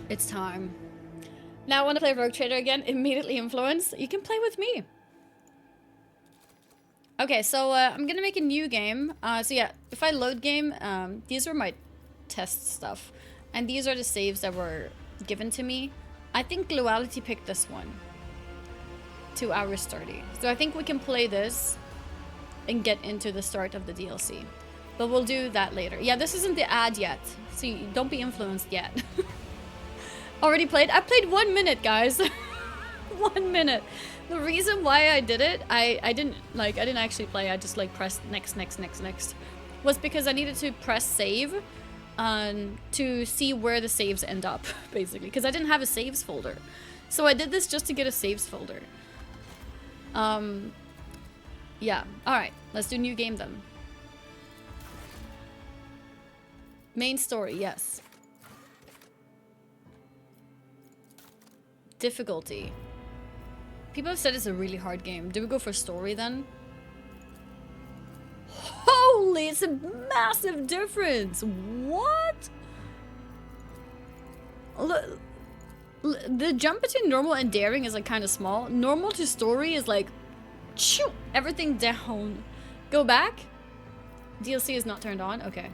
It's time. Now I want to play Rogue Trader again. Immediately influenced. You can play with me. Okay, so I'm gonna make a new game. So yeah, if I load game, these were my test stuff. And these are the saves that were given to me. I think Luality picked this one. 2 hours 30. So I think we can play this and get into the start of the DLC. But we'll do that later. Yeah, this isn't the ad yet. So don't be influenced yet. Already played? I played 1 minute, guys. 1 minute. The reason why I did it, I didn't actually play. I just like pressed next, was because I needed to press save to see where the saves end up, basically, because I didn't have a saves folder. So I did this just to get a saves folder. Yeah. All right. Let's do new game then. Main story, yes. Difficulty. People have said it's a really hard game. Do we go for story then? Holy, it's a massive difference. What? Look, the jump between normal and daring is like kind of small. Normal to story is like, shoo, everything down. Go back. DLC is not turned on. Okay.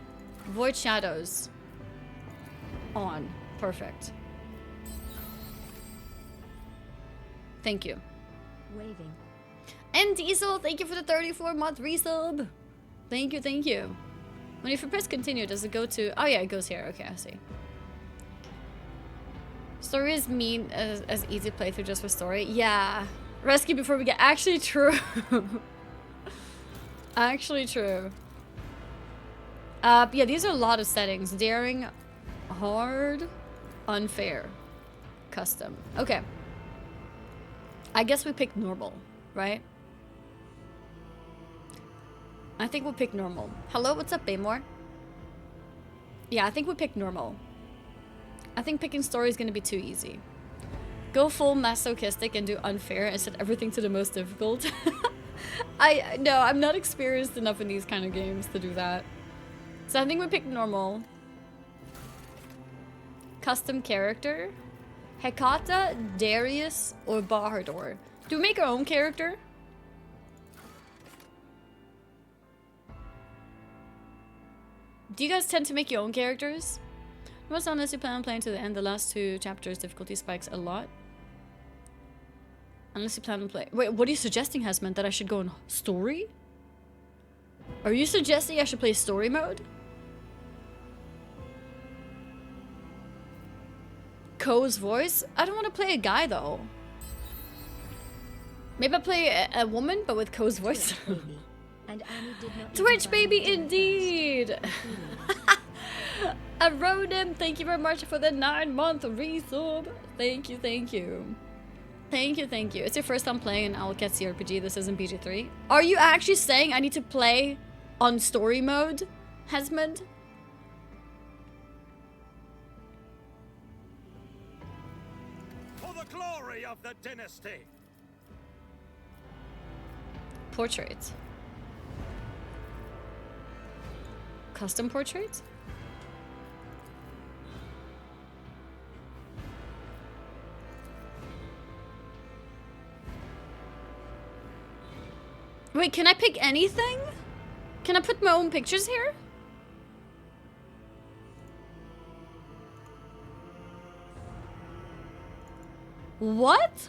Void Shadows. On. Perfect. Thank you. Waving. And Diesel, thank you for the 34-month resub. Thank you, thank you. When you press continue, does it go to... Oh yeah, it goes here. Okay, I see. Story is mean as easy playthrough just for story. Yeah. Rescue before we get... Actually true. Actually true. Yeah, these are a lot of settings. Daring, hard, unfair, custom. Okay. I guess we picked normal, right? I think we'll pick normal. Hello, what's up, Baymore? Yeah, I think we picked normal. I think picking story is gonna be too easy. Go full masochistic and do unfair and set everything to the most difficult. No, I'm not experienced enough in these kind of games to do that. So I think we picked normal. Custom character. Hekata, Darius, or Bahador. Do we make our own character? Do you guys tend to make your own characters? What's unless you plan on playing to the end? The last 2 chapters difficulty spikes a lot. Unless you plan on playing. Wait, what are you suggesting, Hasman? That I should go in story? Are you suggesting I should play story mode? Ko's voice? I don't want to play a guy though. Maybe I'll play a woman, but with Ko's voice. And Annie did not Twitch baby, indeed! Aronim, thank you very much for the 9-month resub. Thank you, thank you. Thank you, thank you. It's your first time playing an Owlcat CRPG. This isn't PG-3. Are you actually saying I need to play on story mode, Hesmond? For the glory of the dynasty. Portrait. Custom portrait? Wait, can I pick anything? Can I put my own pictures here? What?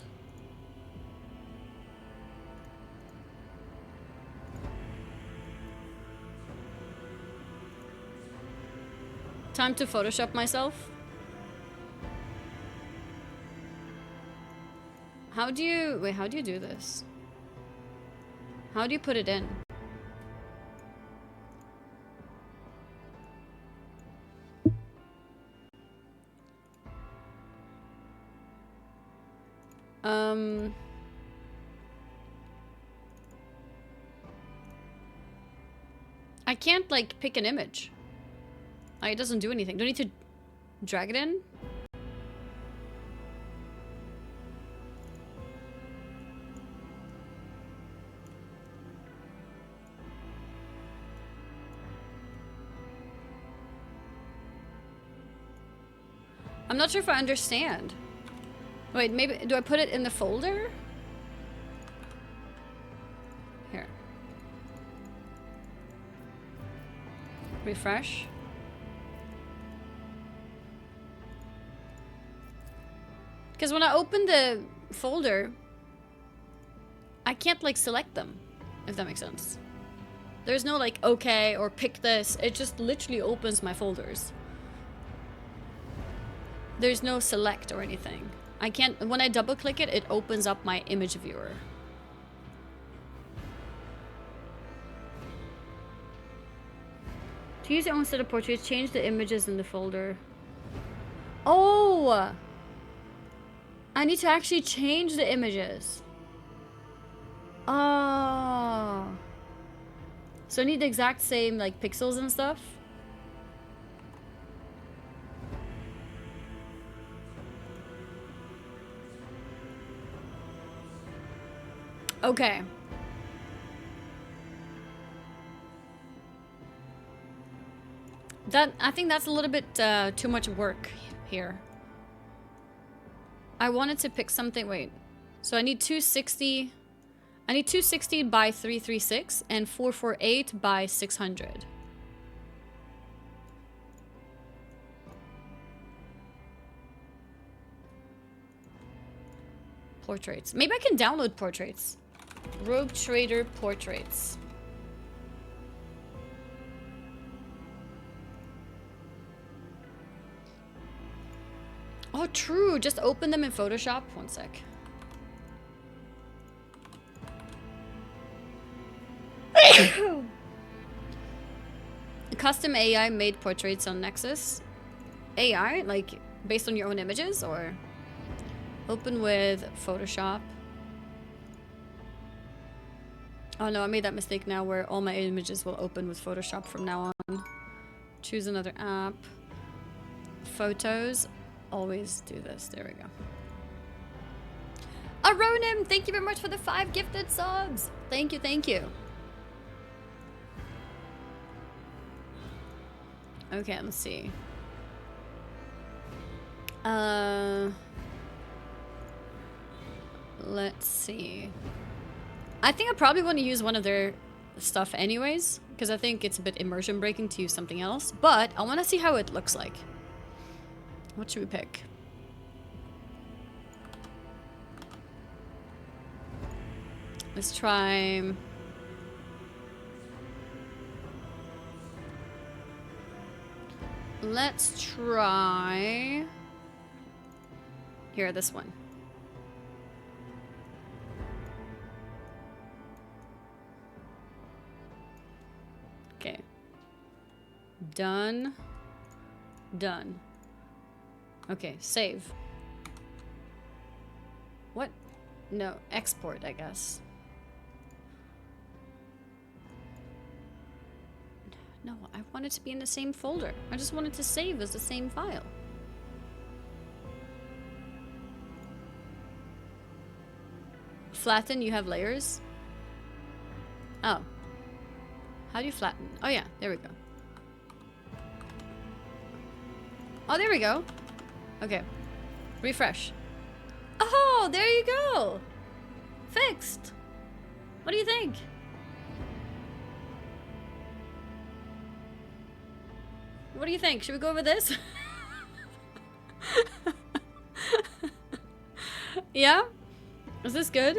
Time to Photoshop myself. How do you... Wait, how do you do this? How do you put it in? I can't, like, pick an image. Like, it doesn't do anything. Do I need to drag it in? I'm not sure if I understand. Wait, maybe, do I put it in the folder? Here. Refresh. Because when I open the folder, I can't like select them, if that makes sense. There's no like, okay, or pick this. It just literally opens my folders. There's no select or anything. I can't, when I double click it, it opens up my image viewer. To use your own set of portraits, change the images in the folder. Oh! I need to actually change the images. Oh. So I need the exact same like pixels and stuff. Okay. I think that's a little bit too much work here. I wanted to pick something, wait. So I need 260. I need 260 by 336 and 448 by 600. Portraits. Maybe I can download portraits. Rogue Trader portraits. Oh, true. Just open them in Photoshop. One sec. Custom AI made portraits on Nexus. AI? Like, based on your own images? Or open with Photoshop. Oh no, I made that mistake now where all my images will open with Photoshop from now on. Choose another app. Photos. Always do this. There we go. Aronim, thank you very much for the 5 gifted subs. Thank you, thank you. Okay, let's see. Let's see. I think I probably want to use one of their stuff anyways, because I think it's a bit immersion breaking to use something else, but I want to see how it looks like. What should we pick? Let's try... Let's try... Here, this one. Okay. Done. Done. Okay, save. What? No, export, I guess. No, I want it to be in the same folder. I just want it to save as the same file. Flatten, you have layers? Oh. How do you flatten? Oh yeah, there we go. Oh, there we go. Okay. Refresh. Oh, there you go. Fixed. What do you think? What do you think? Should we go over this? Yeah? Is this good?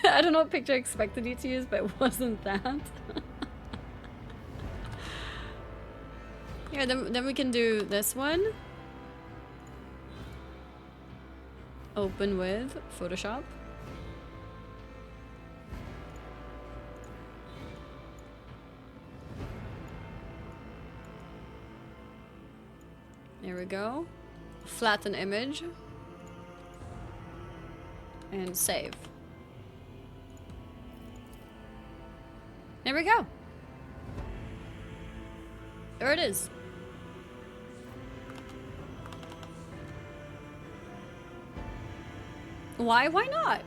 I don't know what picture I expected you to use, but it wasn't that. Yeah, then we can do this one. Open with Photoshop. There we go. Flatten image. And save. There we go. There it is. Why? Why not?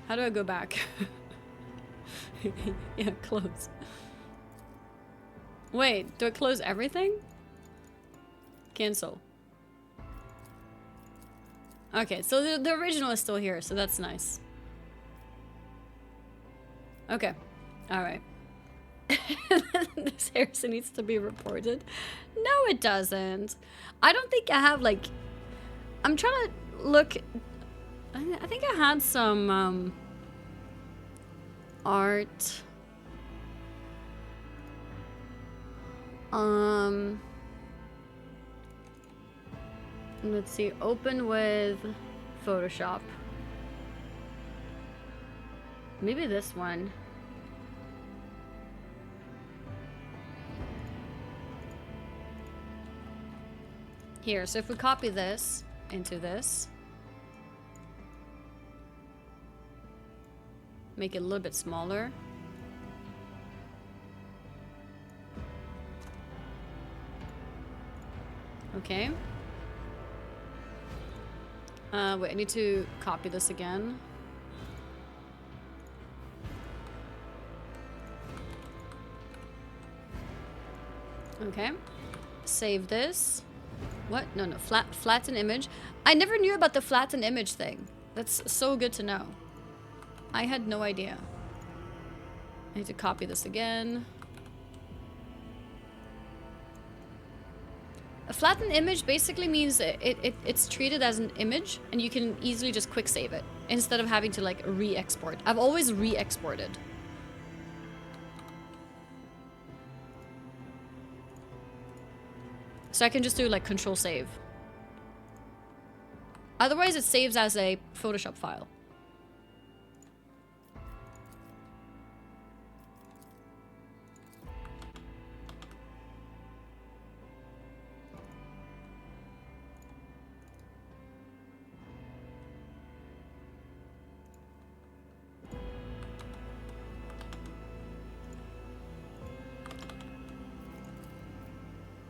How do I go back? Yeah, close. Wait, do I close everything? Cancel. Okay, so the original is still here, so that's nice. Okay. Alright. This Harrison needs to be reported. No, it doesn't. I don't think I have, like... I'm trying to look... I think I had some, art... Let's see. Open with Photoshop. Maybe this one. Here, so if we copy this into this, make it a little bit smaller. Okay. Wait, I need to copy this again. Okay. Save this. What? No, no. Flatten image. I never knew about the flatten image thing. That's so good to know. I had no idea. I need to copy this again. A flattened image basically means it's treated as an image and you can easily just quick save it instead of having to like re-export. I've always re-exported. So I can just do like control save. Otherwise it saves as a Photoshop file.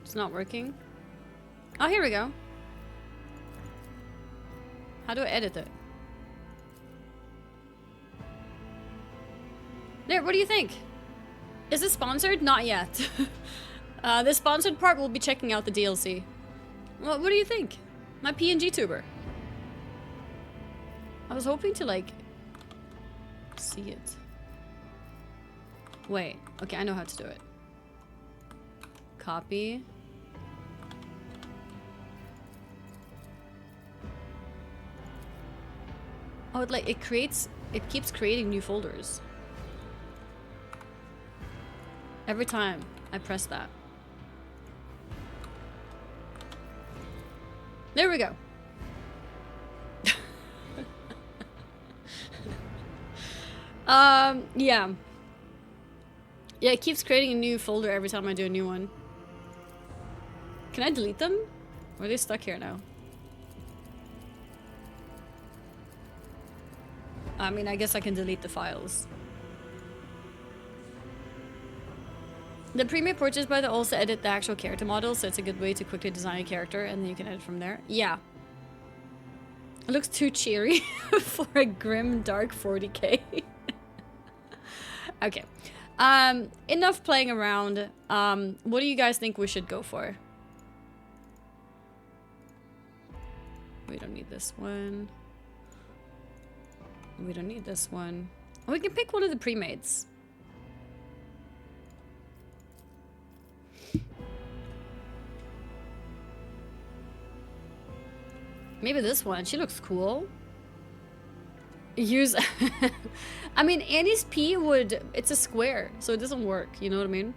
It's not working. Oh, here we go. How do I edit it? There, what do you think? Is this sponsored? Not yet. The sponsored part will be checking out the DLC. Well, what do you think? My PNG tuber. I was hoping to like see it. Wait, okay, I know how to do it. Copy. Oh, it keeps creating new folders. Every time I press that. There we go. Yeah. Yeah, it keeps creating a new folder every time I do a new one. Can I delete them? Or are they stuck here now? I mean, I guess I can delete the files. The pre-made portraits by the also edit the actual character model, so it's a good way to quickly design a character and then you can edit from there. Yeah. It looks too cheery for a grim, dark 40k. Okay. Enough playing around. What do you guys think we should go for? We don't need this one. We don't need this one. We can pick one of the pre-mades. Maybe this one. She looks cool. Use... I mean, Annie's P would... It's a square, so it doesn't work. You know what I mean?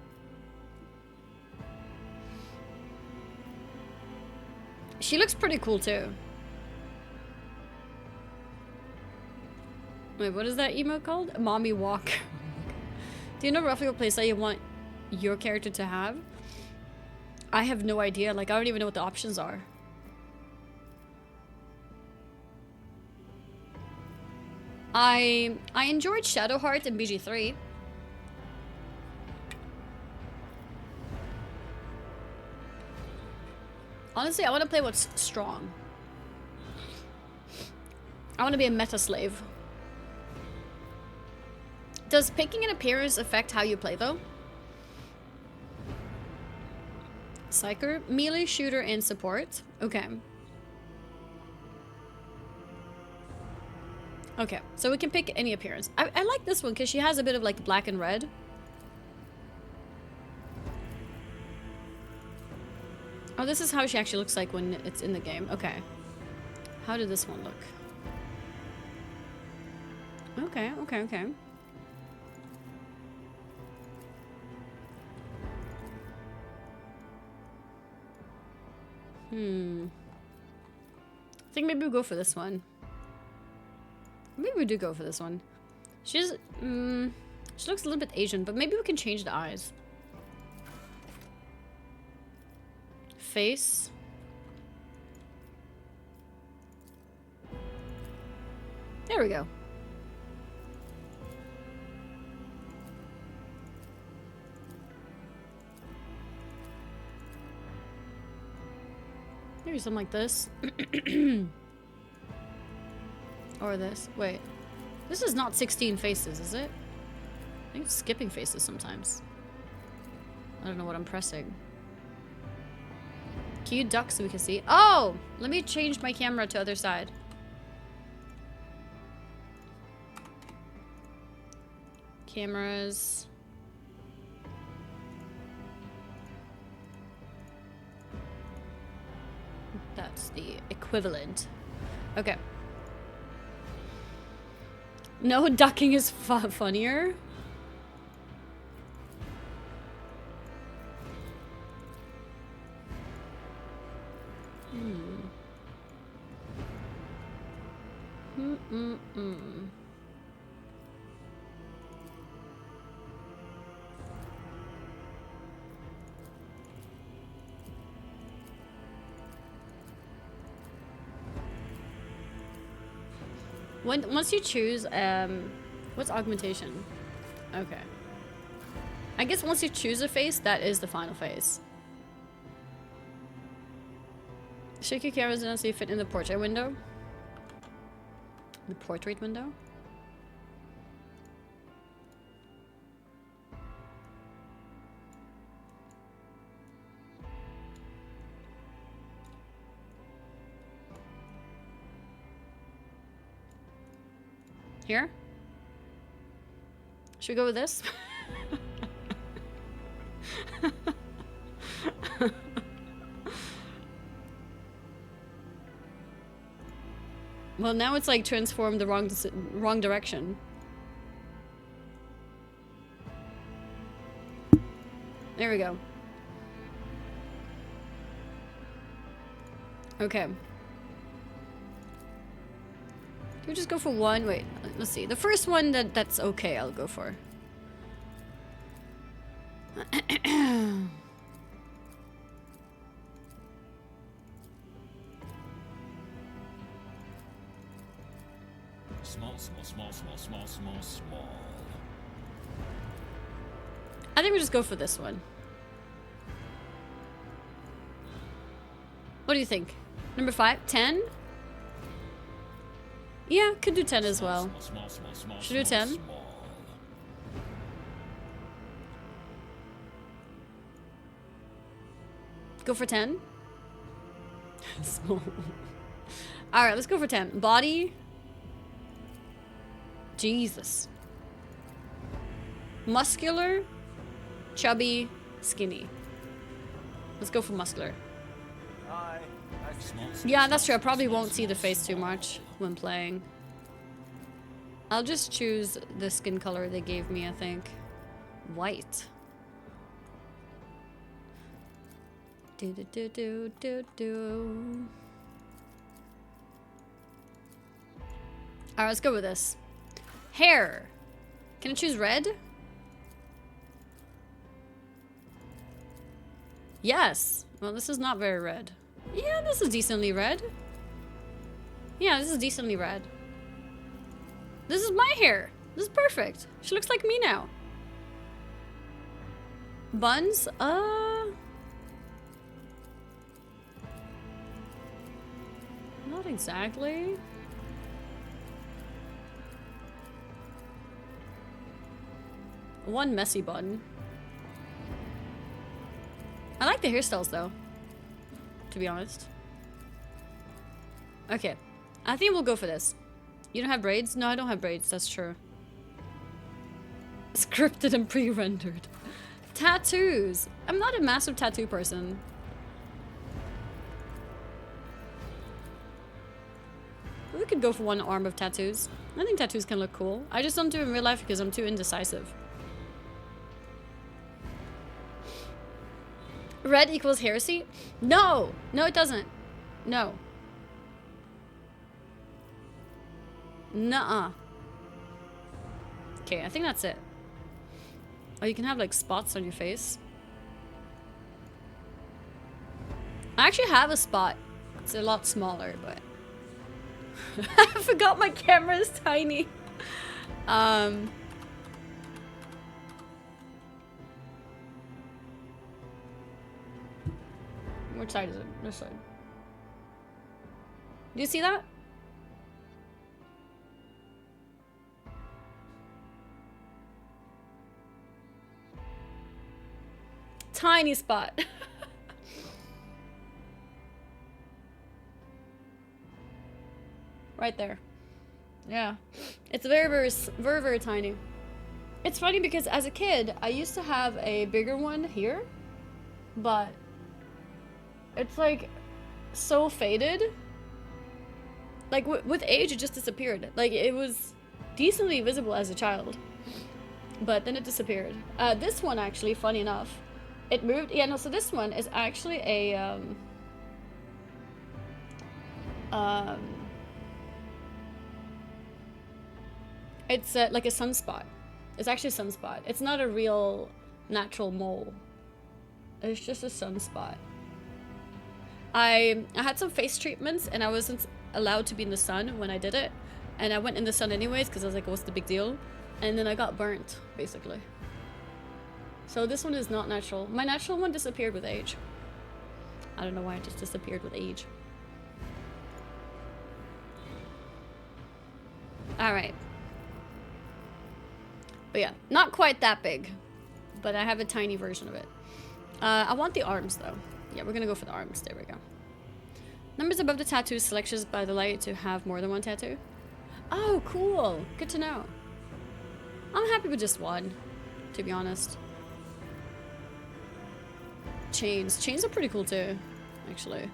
She looks pretty cool, too. Wait, what is that emote called? Mommy walk. Do you know roughly what playstyle you want your character to have? I have no idea. Like, I don't even know what the options are. I enjoyed Shadowheart in BG3. Honestly, I want to play what's strong. I want to be a meta slave. Does picking an appearance affect how you play, though? Psyker, melee, shooter, and support. Okay. Okay, so we can pick any appearance. I like this one because she has a bit of like black and red. Oh, this is how she actually looks like when it's in the game. Okay. How did this one look? Okay, okay, okay. I think maybe we'll go for this one. Maybe we do go for this one. She's, she looks a little bit Asian, but maybe we can change the eyes. Face. There we go. Maybe something like this. Or this. Wait. This is not 16 faces, is it? I think it's skipping faces sometimes. I don't know what I'm pressing. Can you duck so we can see? Oh! Let me change my camera to other side. Cameras. That's the equivalent. Okay. No, ducking is funnier. Once you choose, what's augmentation? Okay. I guess once you choose a face, that is the final face. Shake your cameras down so you fit in the portrait window. The portrait window? Here? Should we go with this? Well, now it's like transformed the wrong direction. There we go. Okay. Can we just go for one? Wait, let's see. The first one that's okay, I'll go for. Small. I think we just go for this one. What do you think? Number 5? 10? Yeah, could do 10 as well. Should do 10. Go for 10. Small. Alright, let's go for 10. Body. Jesus. Muscular. Chubby. Skinny. Let's go for muscular. Yeah, that's true. I probably won't see the face too much when playing. I'll just choose the skin color they gave me, I think. White. Do do do do do do. Alright, let's go with this. Hair. Can I choose red? Yes. Well, this is not very red. Yeah, this is decently red. Yeah, this is decently red. This is my hair. This is perfect. She looks like me now. Buns? Not exactly. One messy bun. I like the hairstyles though, to be honest. Okay, I think we'll go for this. You don't have braids? No, I don't have braids, that's true. Scripted and pre-rendered. Tattoos. I'm not a massive tattoo person. We could go for one arm of tattoos. I think tattoos can look cool. I just don't do it in real life because I'm too indecisive. Red equals heresy? No! No, it doesn't. No. Nuh-uh. Okay, I think that's it. Oh, you can have like spots on your face. I actually have a spot. It's a lot smaller, but... I forgot my camera is tiny. Which side is it? This side. Do you see that? Tiny spot. Right there. Yeah. It's very tiny. It's funny because as a kid, I used to have a bigger one here, but it's like so faded. Like with age, it just disappeared. Like it was decently visible as a child, but then it disappeared. This one actually, funny enough, it moved. Yeah, no, so this one is actually a, it's like a sunspot. It's actually a sunspot. It's not a real natural mole. It's just a sunspot. I had some face treatments and I wasn't allowed to be in the sun when I did it. And I went in the sun anyways because I was like, what's the big deal? And then I got burnt, basically. So this one is not natural. My natural one disappeared with age. I don't know why it just disappeared with age. Alright. But yeah, not quite that big. But I have a tiny version of it. I want the arms though. Yeah, we're gonna go for the arms. There we go. Numbers above the tattoo selections by the light to have more than one tattoo. Oh, cool. Good to know. I'm happy with just one, to be honest. Chains. Chains are pretty cool too, actually.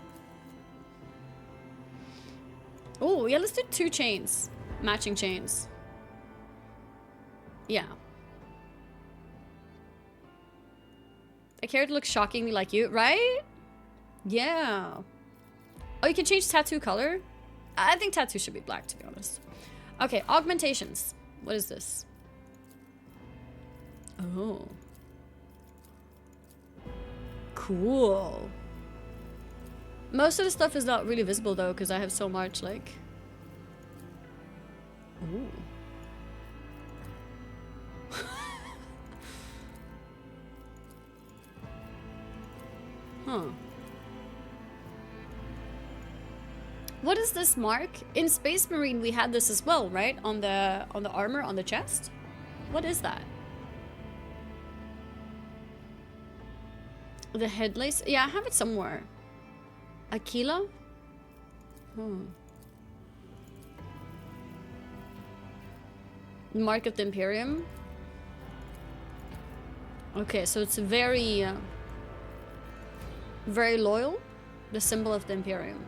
Oh, yeah, let's do 2 chains. Matching chains. Yeah. A character looks shockingly like you, right? Yeah. Oh, you can change tattoo color? I think tattoo should be black, to be honest. Okay, augmentations. What is this? Oh. Cool. Most of the stuff is not really visible though, because I have so much, like... Ooh. Huh. What is this mark? In Space Marine we had this as well, right? On the armor on the chest? What is that? The headlace? Yeah, I have it somewhere. Aquila? Mark of the Imperium? Okay, so it's very very loyal. The symbol of the Imperium.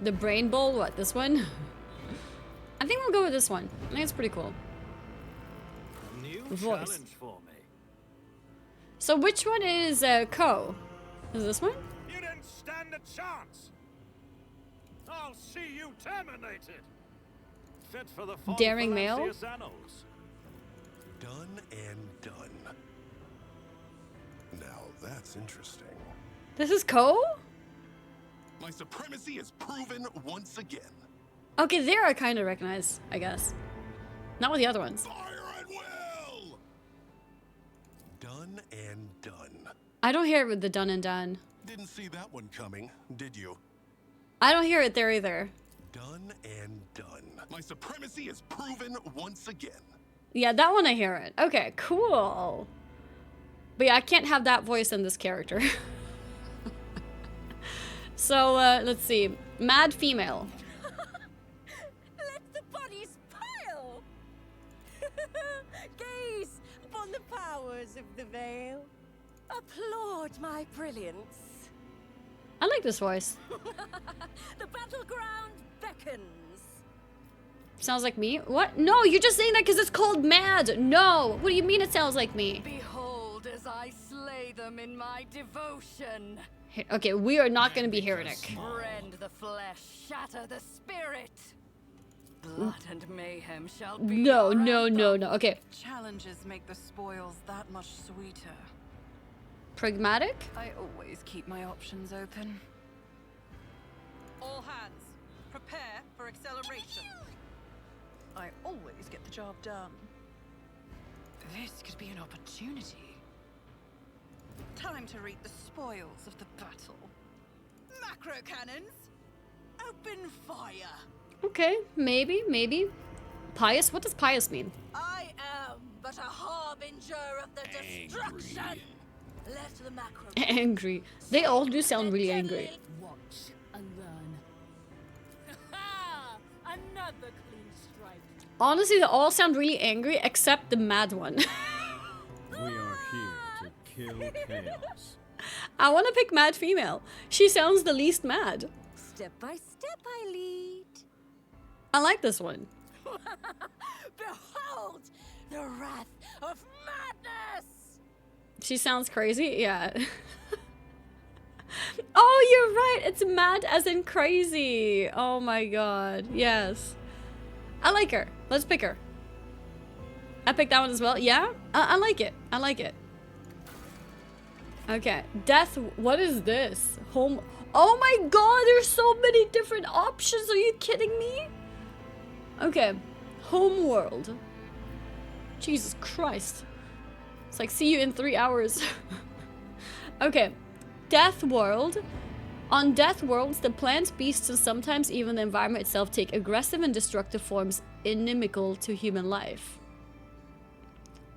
The brain bowl? What, this one? I think we'll go with this one. I think it's pretty cool. New Voice. challenge for me. So which one is Ko? Is this one? You didn't stand a chance. I'll see you terminated. Fit for the Daring male? annals. Done and done. Now that's interesting. This is Ko? My supremacy is proven once again. Okay, there I kind of recognize, I guess. Not with the other ones. Fire at will! Done and done. I don't hear it with the done and done. Didn't see that one coming, did you? I don't hear it there either. Done and done. My supremacy is proven once again. Yeah, that one I hear it. Okay, cool. But yeah, I can't have that voice in this character. So, let's see. Mad female. Let the bodies pile! Gaze upon the powers of the veil. Applaud my brilliance. I like this voice. The battleground beckons. Sounds like me? What? No, you're just saying that because it's called Mad. No. What do you mean it sounds like me? Behold as I slay them in my devotion. Okay, we are not going to be heretic. Rend the flesh, shatter the spirit. Blood and mayhem shall be No, our no, anthem. no, no. Okay. Challenges make the spoils that much sweeter. Pragmatic? I always keep my options open. All hands, prepare for acceleration. I always get the job done. This could be an opportunity. Time to reap the spoils of the battle. Macro cannons, open fire. Okay, maybe, maybe. Pious? What does pious mean? I am but a harbinger of the destruction. Let the macro Angry. They all do sound really angry. watch and learn. Another clean strike. Honestly, they all sound really angry except the mad one. We are here to kill chaos. I want to pick mad female. She sounds the least mad. Step by step I lead. I like this one. Behold the wrath of madness. She sounds crazy. Yeah. Oh, you're right. It's mad as in crazy. Oh my god. Yes. I like her. Let's pick her. I picked that one as well. Yeah? I like it. I like it. Okay. Death. What is this? Home. Oh my god. There's so many different options. Are you kidding me? Okay. Home world. Jesus Christ. It's like, see you in 3 hours. Okay. Death world. On death worlds, the plants, beasts, and sometimes even the environment itself take aggressive and destructive forms inimical to human life.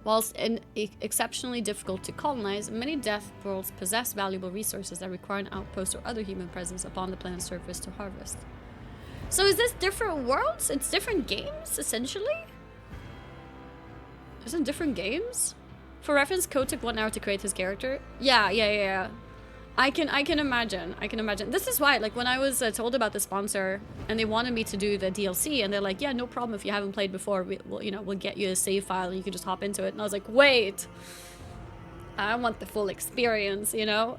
Whilst exceptionally difficult to colonize, many death worlds possess valuable resources that require an outpost or other human presence upon the planet's surface to harvest. So is this different worlds? It's different games, essentially? Isn't different games? For reference, Code took 1 hour to create his character. Yeah. I can imagine. This is why, like, when I was told about the sponsor and they wanted me to do the DLC, and they're like, yeah, no problem if you haven't played before. We'll get you a save file and you can just hop into it. And I was like, wait, I want the full experience, you know?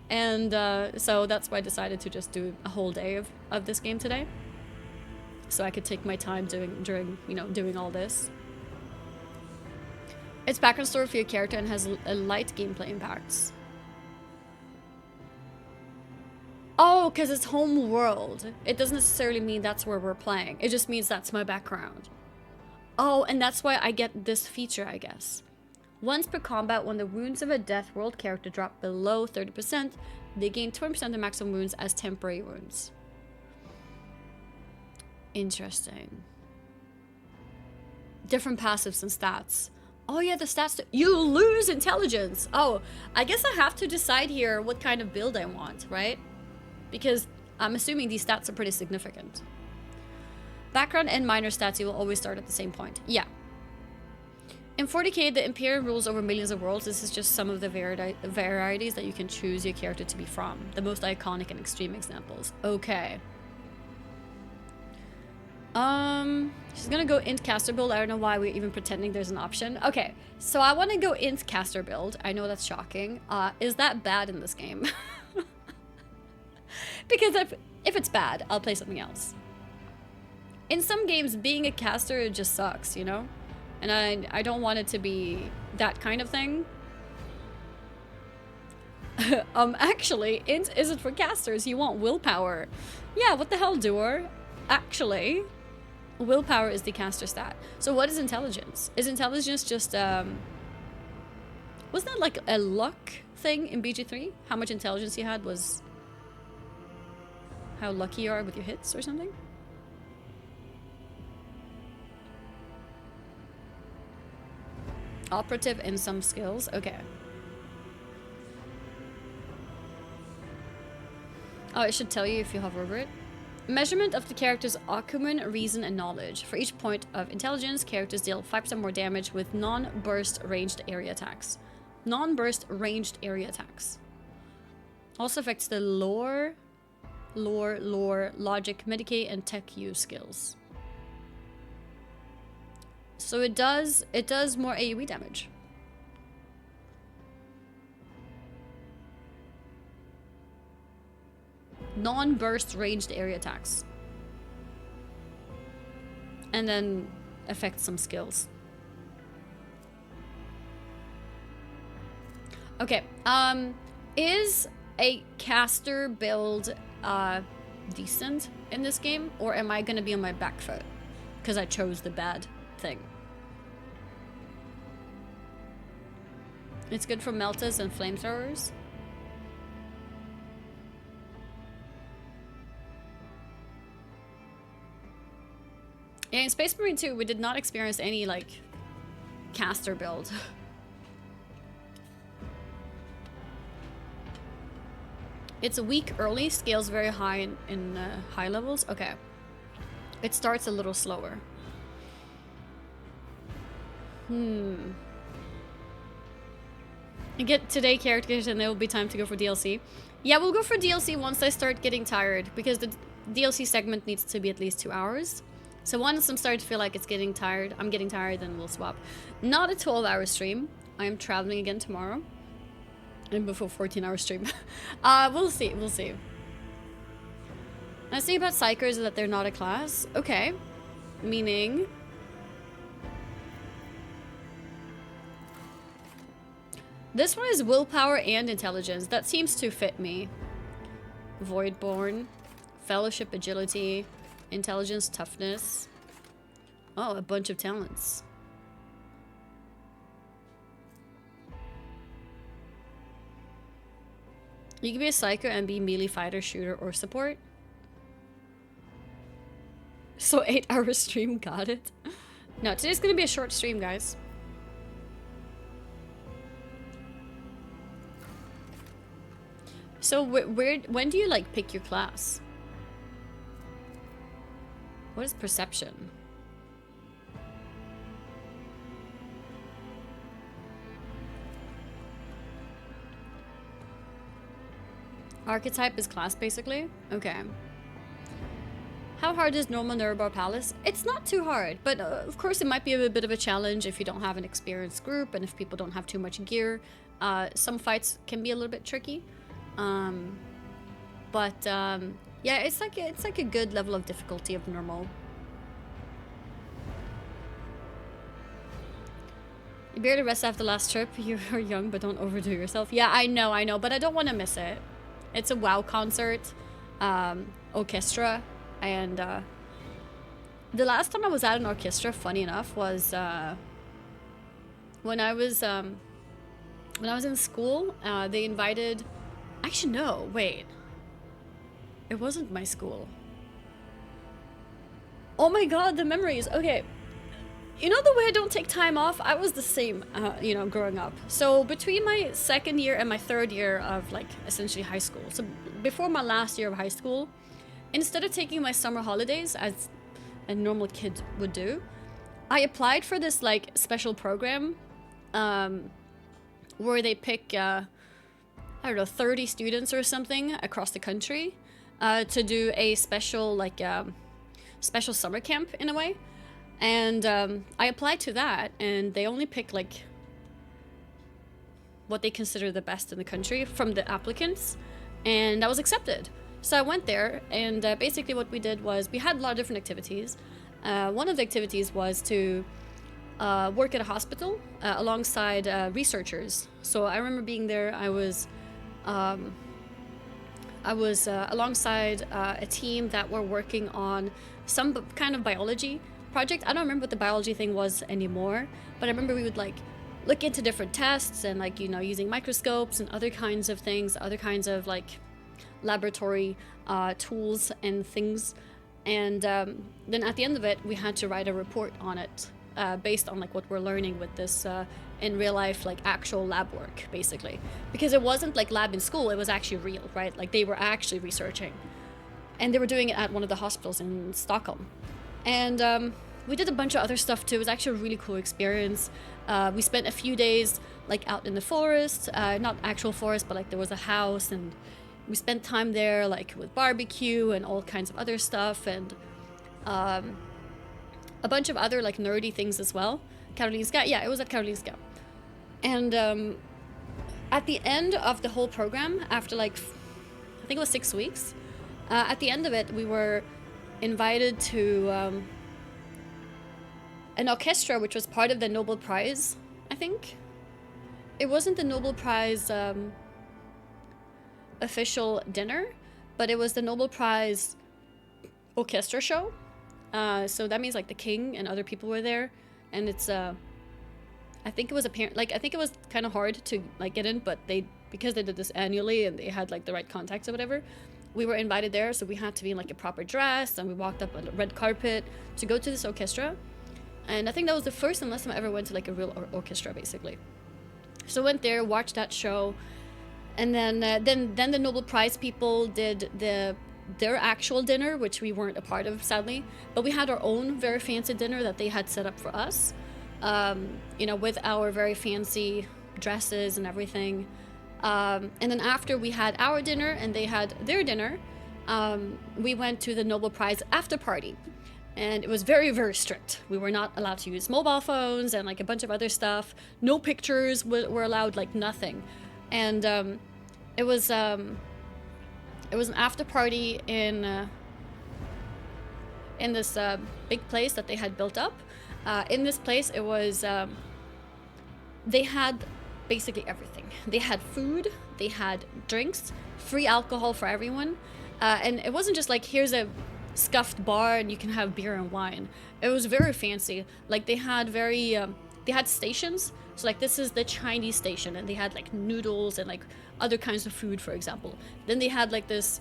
And so that's why I decided to just do a whole day of this game today, so I could take my time doing all this. It's background story for your character and has a light gameplay impacts. Oh, because it's home world. It doesn't necessarily mean that's where we're playing. It just means that's my background. Oh, and that's why I get this feature, I guess. Once per combat, when the wounds of a death world character drop below 30%, they gain 20% of the maximum wounds as temporary wounds. Interesting. Different passives and stats. Oh yeah, the stats. You lose intelligence. Oh, I guess I have to decide here what kind of build I want, right? Because I'm assuming these stats are pretty significant. Background and minor stats, you will always start at the same point. Yeah. In 40k, the Imperium rules over millions of worlds. This is just some of the varieties that you can choose your character to be from. The most iconic and extreme examples. Okay. She's gonna go int caster build. I don't know why we're even pretending there's an option. Okay, so I want to go int caster build. I know that's shocking. Is that bad in this game? Because if it's bad, I'll play something else. In some games, being a caster just sucks, you know? And I don't want it to be that kind of thing. Actually, int isn't for casters. You want willpower. Yeah, what the hell, doer? Actually, willpower is the caster stat. So what is intelligence? Is intelligence just, wasn't that like a luck thing in BG3? How much intelligence you had was how lucky you are with your hits or something? Operative in some skills. Okay. Oh, it should tell you if you hover over it. Measurement of the character's acumen, reason, and knowledge. For each point of intelligence, characters deal 5% more damage with non-burst ranged area attacks. Non-burst ranged area attacks. Also affects the lore, logic, medicate, and tech use skills. So it does more AoE damage. Non-burst ranged area attacks. And then affects some skills. Okay, is a caster build decent in this game, or am I gonna be on my back foot because I chose the bad thing? It's good for meltas and flamethrowers. Yeah, in Space Marine 2, we did not experience any, like, caster build. It's weak early, scales very high in high levels. Okay. It starts a little slower. And get today characters and there will be time to go for DLC. Yeah, we'll go for DLC once I start getting tired, because the DLC segment needs to be at least 2 hours. So once I'm starting to feel like I'm getting tired, then we'll swap. Not a 12-hour stream. I am traveling again tomorrow. And before 14-hour stream. We'll see, we'll see. Nice thing about Psychers is that they're not a class. Okay. Meaning... This one is willpower and intelligence. That seems to fit me. Voidborn. Fellowship agility. Intelligence, toughness. Oh, a bunch of talents. You can be a psycho and be melee fighter, shooter, or support. So 8-hour stream, got it. No, today's gonna be a short stream, guys. So when do you like pick your class? What is perception? Archetype is class, basically? Okay. How hard is normal Nuremberg Palace? It's not too hard, but of course it might be a bit of a challenge if you don't have an experienced group and if people don't have too much gear. Some fights can be a little bit tricky. Yeah, it's like a good level of difficulty of normal. You barely rest after the last trip. You're young, but don't overdo yourself. Yeah, I know, but I don't want to miss it. It's a WoW concert, orchestra, and the last time I was at an orchestra, funny enough, was when I was in school. They invited. Actually, no, wait. It wasn't my school. Oh my god, the memories. Okay. You know the way I don't take time off? I was the same, you know, growing up. So between my second year and my third year of, like, essentially high school. So before my last year of high school, instead of taking my summer holidays as a normal kid would do, I applied for this, like, special program where they pick, I don't know, 30 students or something across the country to do a special, like, special summer camp in a way. And I applied to that, and they only pick, like, what they consider the best in the country from the applicants, and I was accepted. So I went there, and basically what we did was we had a lot of different activities. One of the activities was to work at a hospital alongside researchers. So I remember being there. I was alongside a team that were working on some kind of biology project. I don't remember what the biology thing was anymore, but I remember we would, like, look into different tests and, like, you know, using microscopes and other kinds of things, other kinds of, like, laboratory tools and things. And then at the end of it, we had to write a report on it based on, like, what we're learning with this in real life, like actual lab work, basically. Because it wasn't like lab in school, it was actually real, right? Like they were actually researching. And they were doing it at one of the hospitals in Stockholm. And we did a bunch of other stuff too. It was actually a really cool experience. We spent a few days like out in the forest, not actual forest, but like there was a house, and we spent time there like with barbecue and all kinds of other stuff, and a bunch of other like nerdy things as well. Karolinska, yeah, it was at Karolinska. And at the end of the whole program, after like, I think it was 6 weeks, at the end of it, we were invited to an orchestra, which was part of the Nobel Prize, I think. It wasn't the Nobel Prize official dinner, but it was the Nobel Prize orchestra show. So that means like the king and other people were there, and it's I think it was apparent, like I think it was kind of hard to like get in, but because they did this annually and they had like the right contacts or whatever, we were invited there, so we had to be in like a proper dress, and we walked up on a red carpet to go to this orchestra. And I think that was the first and last time I ever went to like a real orchestra, basically. So I went there, watched that show, and then the Nobel Prize people did their actual dinner, which we weren't a part of, sadly. But we had our own very fancy dinner that they had set up for us, you know, with our very fancy dresses and everything. And then after we had our dinner and they had their dinner, we went to the Nobel Prize after party. And it was very, very strict. We were not allowed to use mobile phones and like a bunch of other stuff. No pictures were allowed, like nothing. And it was an after party in this big place that they had built up. In this place, it was they had basically everything. They had food, they had drinks, free alcohol for everyone, and it wasn't just like here's a scuffed bar and you can have beer and wine. It was very fancy. Like they had they had stations. So like this is the Chinese station, and they had like noodles and like other kinds of food, for example. Then they had like this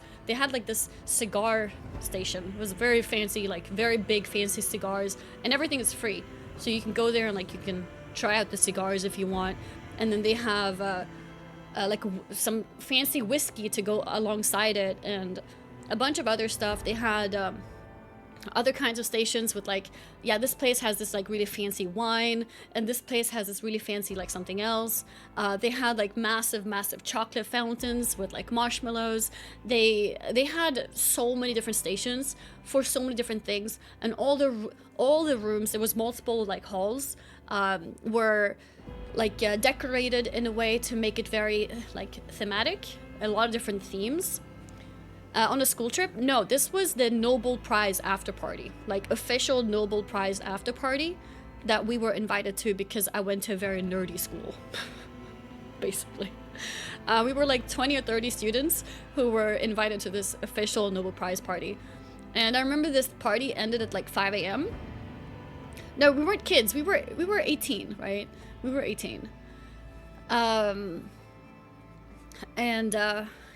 cigar station. It was very fancy, like very big fancy cigars, and everything is free. So you can go there and like you can try out the cigars if you want. And then they have like some fancy whiskey to go alongside it, and a bunch of other stuff. They had other kinds of stations with like, yeah, this place has this like really fancy wine, and this place has this really fancy like something else. They had like massive chocolate fountains with like marshmallows. They had so many different stations for so many different things, and all the rooms, there was multiple like halls, were like decorated in a way to make it very like thematic, a lot of different themes. On a school trip? No, this was the Nobel Prize after party, like official Nobel Prize after party that we were invited to because I went to a very nerdy school, basically. We were like 20 or 30 students who were invited to this official Nobel Prize party. And I remember this party ended at like 5 a.m. No, we weren't kids. We were 18, right? We were 18.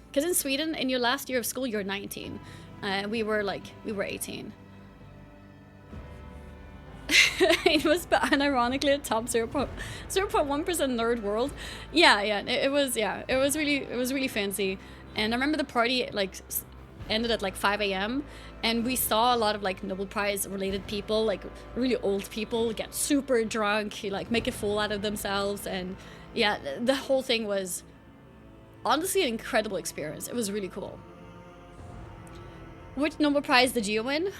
Because in Sweden, in your last year of school, you're 19. We were 18. It was unironically a top 0.1% nerd world. Yeah, it was really fancy. And I remember the party like ended at like 5 a.m. and we saw a lot of like Nobel Prize related people, like really old people, get super drunk, like make a fool out of themselves, and yeah, the whole thing was honestly an incredible experience. It was really cool. Which Nobel Prize did you win?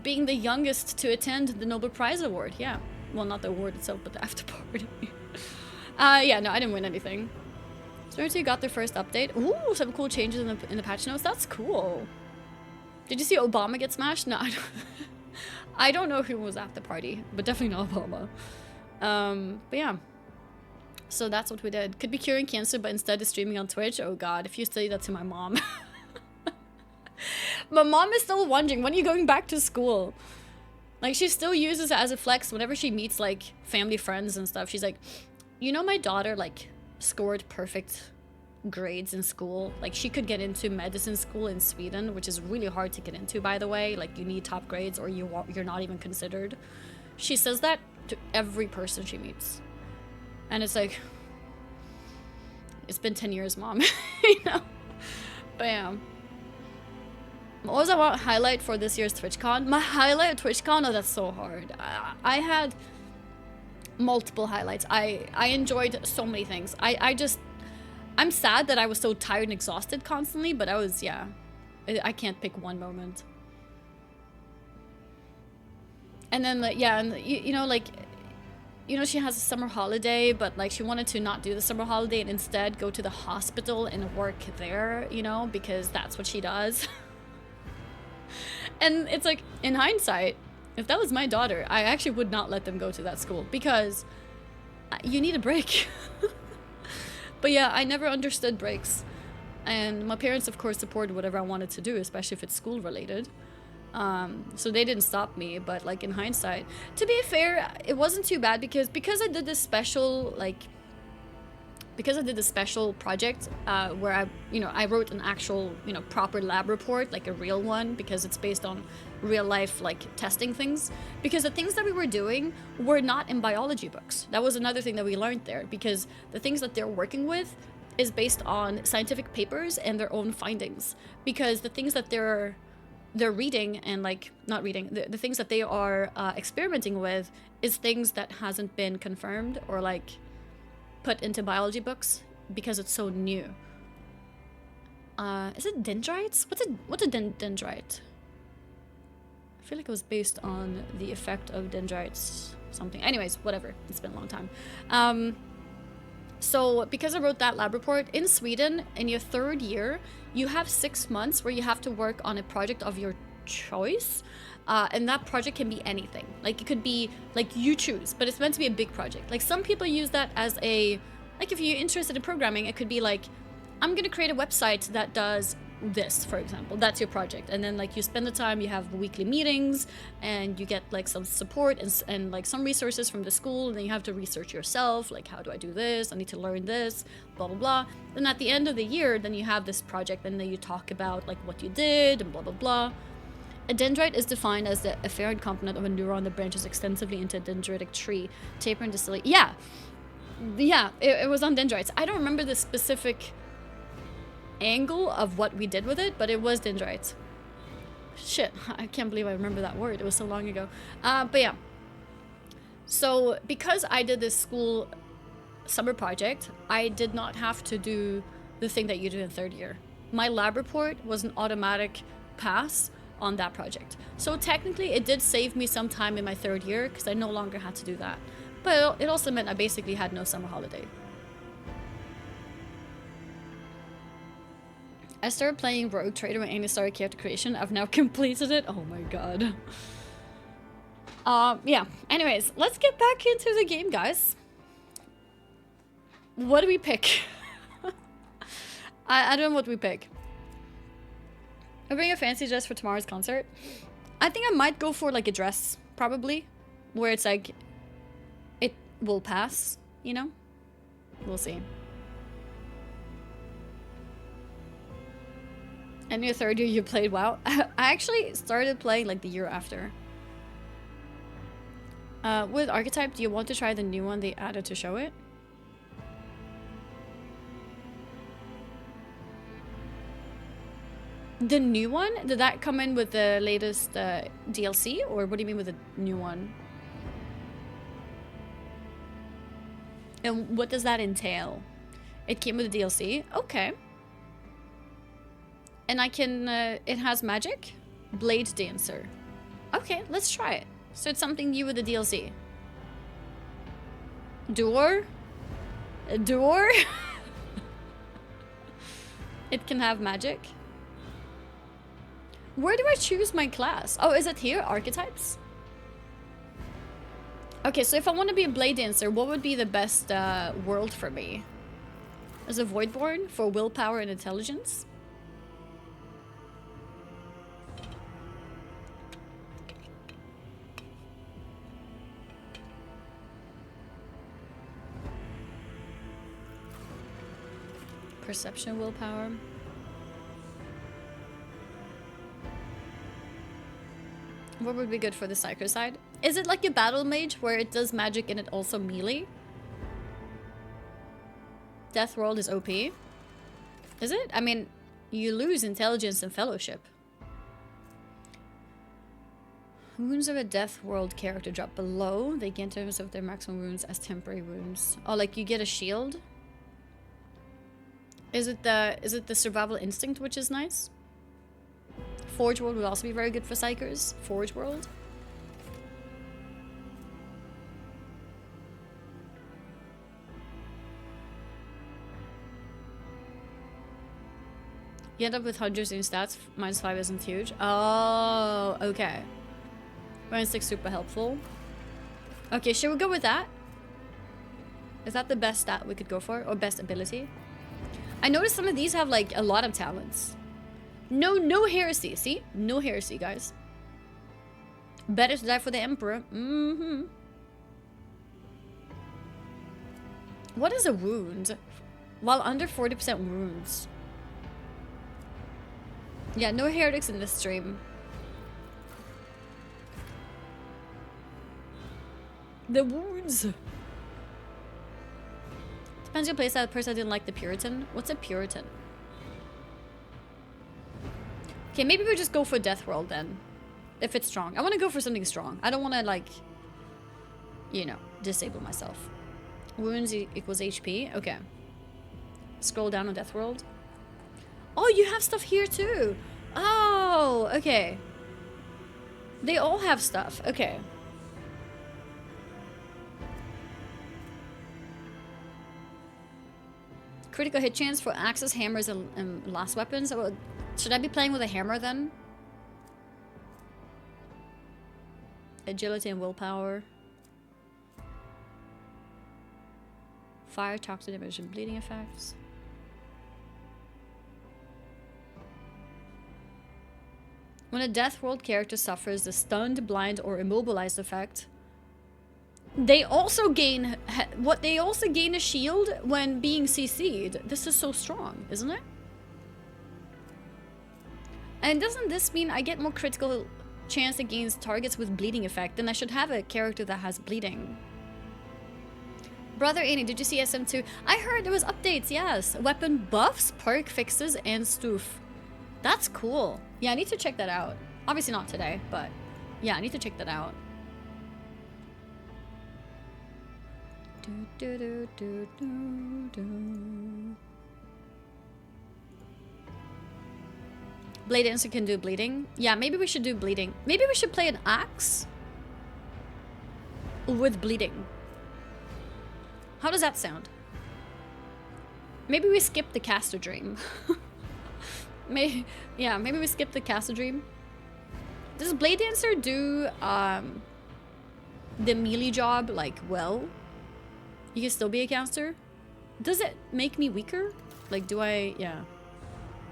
Being the youngest to attend the Nobel Prize award, yeah. Well, not the award itself, but the after party. Yeah, no, I didn't win anything. So you got their first update. Ooh, some cool changes in the patch notes. That's cool. Did you see Obama get smashed? No, I don't know who was at the party, but definitely not Obama. But yeah. So that's what we did. Could be curing cancer, but instead is streaming on Twitch. Oh god, if you say that to my mom. My mom is still wondering, when are you going back to school? Like, she still uses it as a flex whenever she meets, like, family friends and stuff. She's like, you know, my daughter, like, scored perfect grades in school. Like, she could get into medicine school in Sweden, which is really hard to get into, by the way. Like, you need top grades or you're not even considered. She says that to every person she meets. And it's like, it's been 10 years, Mom. You know? Bam. What was I highlight for this year's TwitchCon? My highlight at TwitchCon? Oh, that's so hard. I had multiple highlights. I enjoyed so many things. I'm sad that I was so tired and exhausted constantly, but I was, yeah. I can't pick one moment. And then, like, yeah, and you know, like, you know, she has a summer holiday, but like she wanted to not do the summer holiday and instead go to the hospital and work there, you know, because that's what she does. And it's like, in hindsight, if that was my daughter, I actually would not let them go to that school because you need a break. But yeah, I never understood breaks. And my parents, of course, supported whatever I wanted to do, especially if it's school related. So they didn't stop me, but like in hindsight, to be fair, it wasn't too bad because I did this special, like, because I did this special project where I wrote an actual, proper lab report, like a real one, because it's based on real life, like, testing things. Because the things that we were doing were not in biology books. That was another thing that we learned there, because the things that they're working with is based on scientific papers and their own findings. Because the things that they're reading and, like, not reading, the things that they are experimenting with is things that hasn't been confirmed or, like, put into biology books because it's so new. Is it dendrites? What's a dendrite? I feel like it was based on the effect of dendrites something. Anyways, whatever. It's been a long time. So because I wrote that lab report, in Sweden, in your 3rd year, you have 6 months where you have to work on a project of your choice. And that project can be anything. Like, it could be, like, you choose, but it's meant to be a big project. Like, some people use that as a, like, if you're interested in programming, it could be like, I'm gonna create a website that does this, for example. That's your project. And then, like, you spend the time, you have weekly meetings, and you get, like, some support and like, some resources from the school, and then you have to research yourself, like, how do I do this? I need to learn this, blah, blah, blah. Then at the end of the year, then you have this project, and then you talk about, like, what you did, and blah, blah, blah. A dendrite is defined as the afferent component of a neuron that branches extensively into a dendritic tree, tapering distally. Yeah, it was on dendrites. I don't remember the specific angle of what we did with it, but it was dendrites. Shit, I can't believe I remember that word. It was so long ago. But yeah. So because I did this school summer project, I did not have to do the thing that you do in 3rd year. My lab report was an automatic pass on that project. So technically it did save me some time in my 3rd year because I no longer had to do that. But it also meant I basically had no summer holiday. I started playing Rogue Trader when Annie started Character Creation. I've now completed it. Oh my god. Yeah. Anyways, let's get back into the game, guys. What do we pick? I don't know what we pick. I bring a fancy dress for tomorrow's concert. I think I might go for like a dress, probably, where it's like, it will pass, you know? We'll see. And your 3rd year you played WoW? I actually started playing like the year after. With Archetype, do you want to try the new one they added to show it? The new one? Did that come in with the latest DLC? Or what do you mean with the new one? And what does that entail? It came with the DLC? Okay. And I can, it has magic? Blade Dancer. Okay, let's try it. So it's something new with the DLC. Door? A door? It can have magic. Where do I choose my class? Oh, is it here? Archetypes? Okay, so if I want to be a Blade Dancer, what would be the best world for me? Is it Voidborn for willpower and intelligence? Perception, willpower. What would be good for the Psycho side? Is it like a battle mage where it does magic and it also melee? Death World is OP. Is it? I mean, you lose intelligence and fellowship. Wounds of a Death World character drop below. They gain terms of their maximum wounds as temporary wounds. Oh, like you get a shield? Is it the survival instinct, which is nice? Forge World would also be very good for Psychers. Forge World. You end up with hundreds in stats. -5 isn't huge. Oh, okay. -6 super helpful. Okay, should we go with that? Is that the best stat we could go for? Or best ability? I noticed some of these have like a lot of talents. No heresy. See? No heresy, guys. Better to die for the Emperor. Mm-hmm. What is a wound? While under 40% wounds. Yeah, no heretics in this stream. The wounds. Depends on your playstyle. Person didn't like the Puritan. What's a Puritan? Okay, maybe we just go for Death World then. If it's strong. I want to go for something strong. I don't want to, like, you know, disable myself. Wounds equals HP. Okay. Scroll down on Death World. Oh, you have stuff here too. Oh, okay. They all have stuff. Okay. Critical hit chance for axes, hammers, and last weapons. Should I be playing with a hammer then? Agility and willpower. Fire, toxic damage, and bleeding effects. When a Death World character suffers the stunned, blind, or immobilized effect, they also gain they also gain a shield when being CC'd. This is so strong, isn't it? And doesn't this mean I get more critical chance against targets with bleeding effect? Then I should have a character that has bleeding. Brother Annie, did you see SM2? I heard there was updates, yes. Weapon buffs, perk fixes, and stoof. That's cool. Yeah, I need to check that out. Obviously not today, but yeah, I need to check that out. Blade Dancer can do bleeding. Yeah, maybe we should do bleeding. Maybe we should play an axe with bleeding. How does that sound? Maybe we skip the caster dream. Maybe we skip the caster dream. Does Blade Dancer do the melee job like well? You can still be a caster? Does it make me weaker? Like, do I... yeah.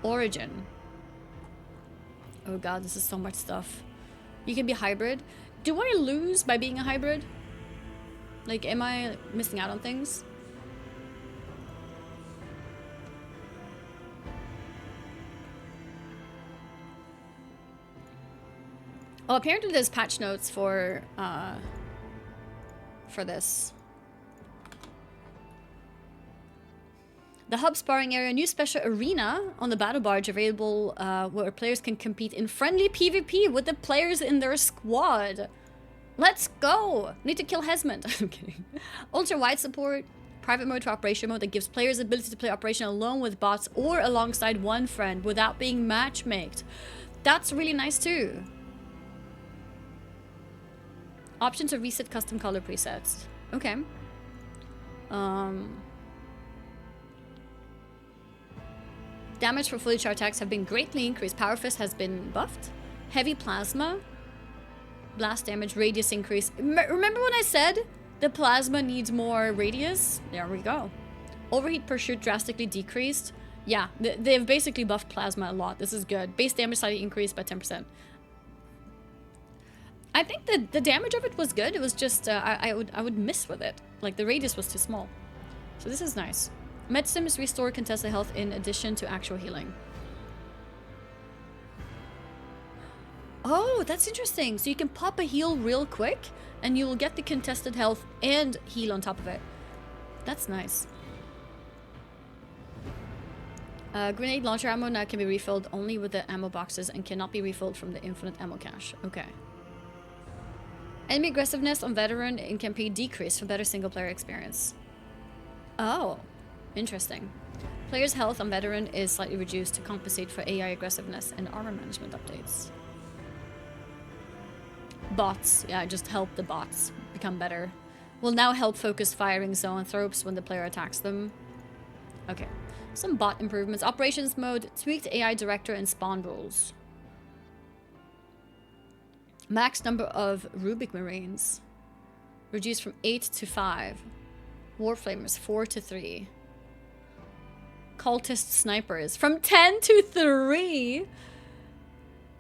Origin. Oh god, this is so much stuff. You can be hybrid. Do I lose by being a hybrid? Like, am I missing out on things? Oh, apparently there's patch notes for this. The hub sparring area, new special arena on the battle barge available where players can compete in friendly PvP with the players in their squad. Let's go! Need to kill Hesmond. I'm kidding. Ultra wide support, private mode to operation mode that gives players the ability to play operation alone with bots or alongside one friend without being matchmaked. That's really nice too. Option to reset custom color presets. Okay. Damage for fully charged attacks have been greatly increased. Power Fist has been buffed. Heavy plasma. Blast damage, radius increase. Remember when I said the plasma needs more radius? There we go. Overheat per shoot drastically decreased. Yeah, they've basically buffed plasma a lot. This is good. Base damage slightly increased by 10%. I think the damage of it was good. It was just I would miss with it. Like the radius was too small. So this is nice. Medsims restore contested health in addition to actual healing. Oh, that's interesting. So you can pop a heal real quick and you will get the contested health and heal on top of it. That's nice. Grenade launcher ammo now can be refilled only with the ammo boxes and cannot be refilled from the infinite ammo cache. Okay. Enemy aggressiveness on veteran in campaign decreased for better single player experience. Oh, interesting. Player's health on veteran is slightly reduced to compensate for AI aggressiveness and armor management updates. Bots, yeah, just help the bots become better. Will now help focus firing zoanthropes when the player attacks them. Okay. Some bot improvements. Operations mode, tweaked AI director and spawn rules. Max number of Rubik Marines. Reduced from 8 to 5. Warflamers 4 to 3. Cultist snipers from 10 to 3.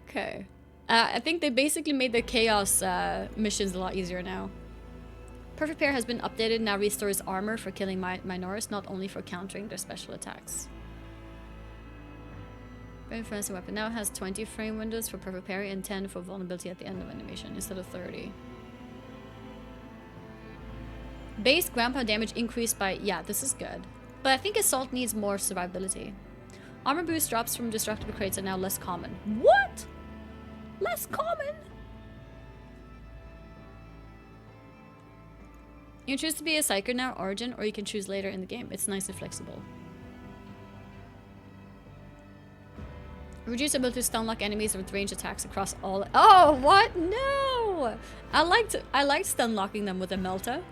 Okay. I think they basically made the chaos missions a lot easier now. Perfect Pair has been updated, now restores armor for killing Minoris, not only for countering their special attacks. Very fancy weapon. Now it has 20 frame windows for Perfect Parry and 10 for vulnerability at the end of animation instead of 30. Base ground pound damage increased by... Yeah, this is good. But I think Assault needs more survivability. Armor boost drops from destructible crates are now less common. What? Less common? You can choose to be a Psyker now, Origin, or you can choose later in the game. It's nice and flexible. Reduce ability to stun lock enemies with range attacks across all... Oh, what? No! I liked stun locking them with a Melta.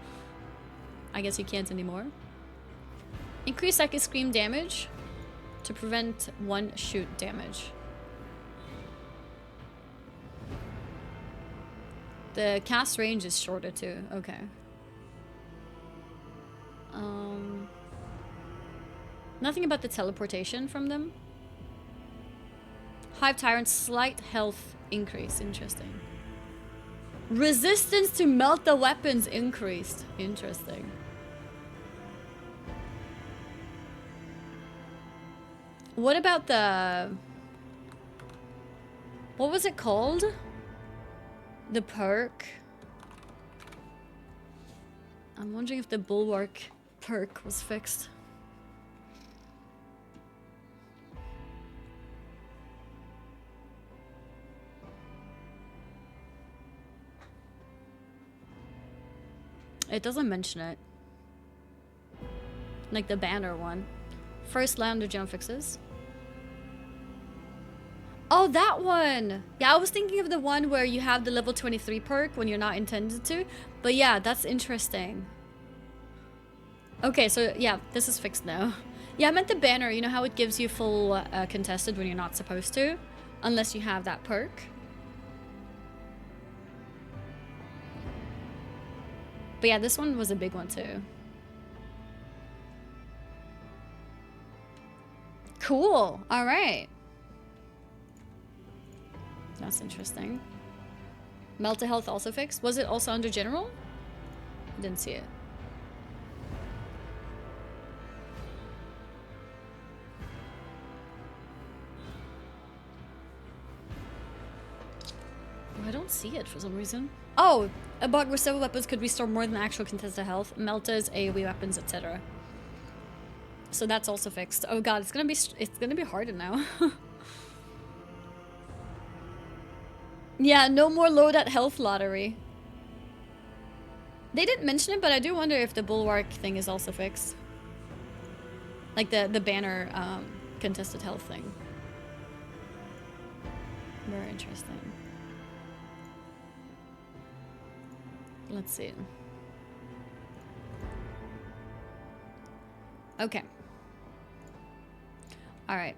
I guess you can't anymore. Increase Psychic Scream damage to prevent one shoot damage. The cast range is shorter too. Okay. Nothing about the teleportation from them. Hive Tyrant, slight health increase. Interesting. Resistance to melt the weapons increased. Interesting. What about the... What was it called? The perk? I'm wondering if the Bulwark perk was fixed. It doesn't mention it. Like the banner one. First land of jump fixes. Oh, that one! Yeah, I was thinking of the one where you have the level 23 perk when you're not intended to. But yeah, that's interesting. Okay, so yeah, this is fixed now. Yeah, I meant the banner. You know how it gives you full contested when you're not supposed to? Unless you have that perk. But yeah, this one was a big one too. Cool. All right. That's interesting. Melta health also fixed. Was it also under general? I didn't see it. Oh, I don't see it for some reason. Oh, a bug where several weapons could restore more than actual contested health. Meltas, AoE weapons, etc. So that's also fixed. Oh god, it's gonna be harder now. Yeah, no more load at health lottery. They didn't mention it, but I do wonder if the Bulwark thing is also fixed. Like the banner contested health thing. Very interesting. Let's see. Okay. All right.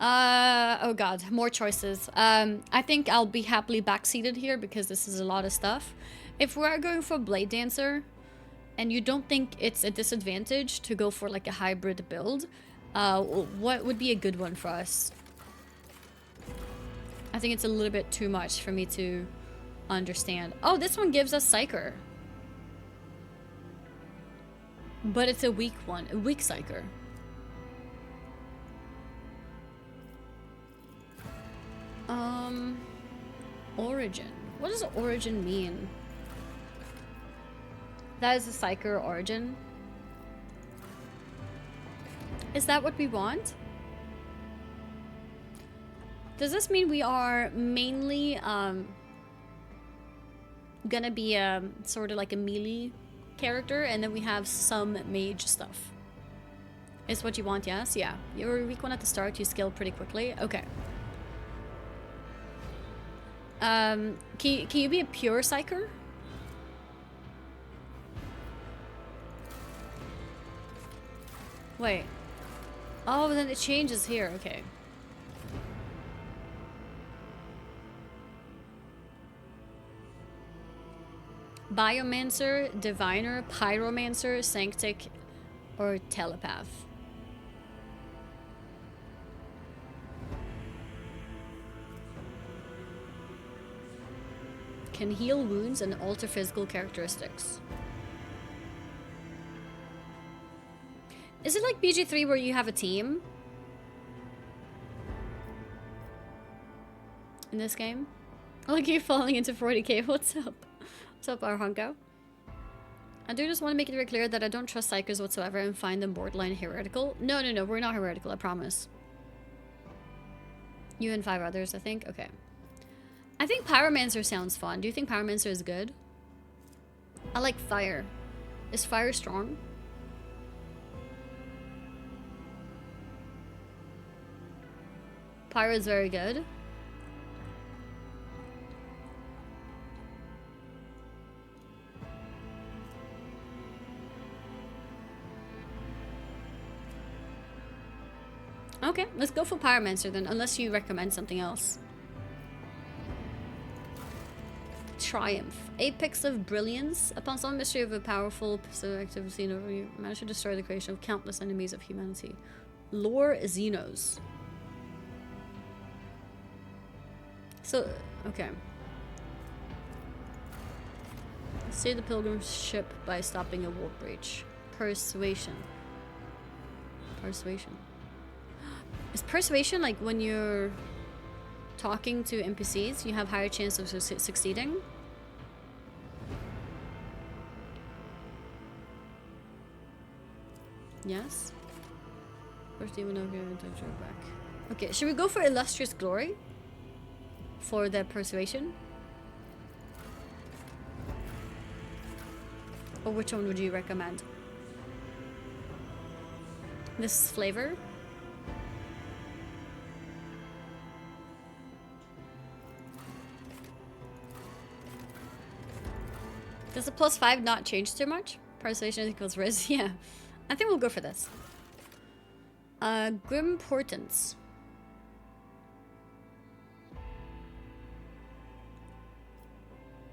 Oh god, more choices. I think I'll be happily backseated here because this is a lot of stuff. If we're going for Blade Dancer and you don't think it's a disadvantage to go for like a hybrid build, what would be a good one for us? I think it's a little bit too much for me to understand. Oh, this one gives us Psyker. But it's a weak one, a weak Psyker. Origin. What does origin mean? That is a Psyker origin. Is that what we want? Does this mean we are mainly gonna be sort of like a melee character, and then we have some mage stuff? Is what you want? Yes. Yeah. You're weak one at the start. You scale pretty quickly. Okay. Can you be a pure Psyker? Wait. Oh, then it changes here. Okay. Biomancer, Diviner, Pyromancer, Sanctic, or Telepath. Can heal wounds and alter physical characteristics. Is it like BG3 where you have a team? In this game? I like you falling into 40k. What's up? What's up, Arhanko? I do just want to make it very clear that I don't trust Psychers whatsoever and find them borderline heretical. No, we're not heretical, I promise. You and 5 others, I think? Okay. I think Pyromancer sounds fun. Do you think Pyromancer is good? I like fire. Is fire strong? Pyro is very good. Okay, let's go for Pyromancer then, unless you recommend something else. Triumph. Apex of Brilliance. Upon some mystery of a powerful active scene over you, managed to destroy the creation of countless enemies of humanity. Lore Xenos. So, okay. Save the pilgrim ship by stopping a warp breach. Persuasion. Persuasion. Is persuasion like when you're talking to NPCs, you have higher chance of succeeding? Yes. First, even though you're going to draw back. Okay, should we go for Illustrious Glory? For the persuasion? Or which one would you recommend? This flavor? Does the +5 not change too much? Persuasion equals Riz? Yeah. I think we'll go for this. Grim Portents.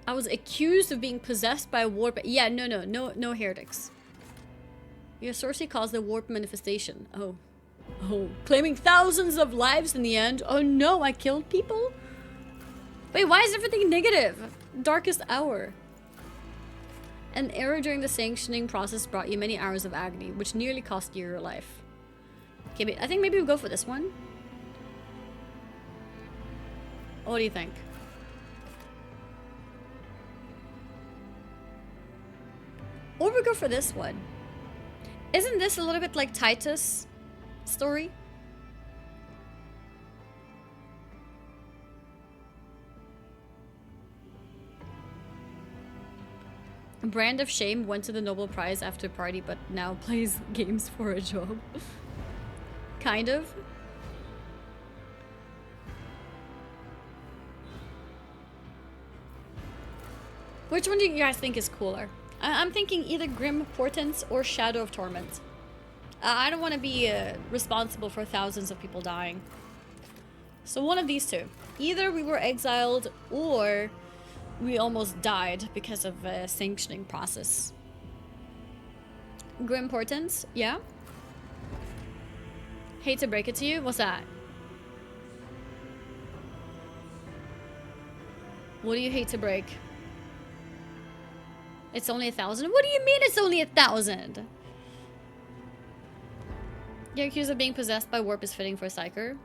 I was accused of being possessed by a warp. Yeah, no heretics. Your sorcery caused the warp manifestation. Oh. Claiming thousands of lives in the end. Oh no, I killed people? Wait, why is everything negative? Darkest hour. An error during the sanctioning process brought you many hours of agony, which nearly cost you your life. Okay, but I think maybe we'll go for this one. What do you think? Or we go for this one. Isn't this a little bit like Titus' story? Brand of Shame went to the Nobel Prize after party, but now plays games for a job. Kind of. Which one do you guys think is cooler? I'm thinking either Grim Portents or Shadow of Torment. I don't want to be responsible for thousands of people dying. So one of these two. Either we were exiled or we almost died because of a sanctioning process. Grim Portents, yeah? Hate to break it to you, what's that? What do you hate to break? It's only 1,000? What do you mean it's only 1,000? You're accused of being possessed by warp is fitting for a psyker.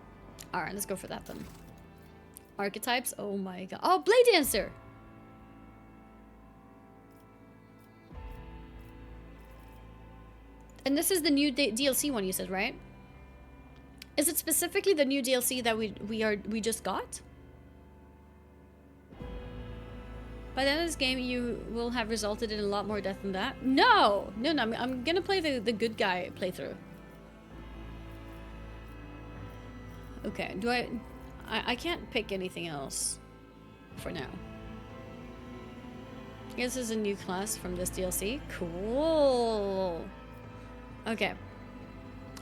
Alright, let's go for that then. Archetypes? Oh my god. Oh, Blade Dancer! And this is the new DLC one you said, right? Is it specifically the new DLC that we just got? By the end of this game, you will have resulted in a lot more death than that. No! No, I'm gonna play the good guy playthrough. Okay, do I can't pick anything else for now. I guess this is a new class from this DLC. Cool. Okay.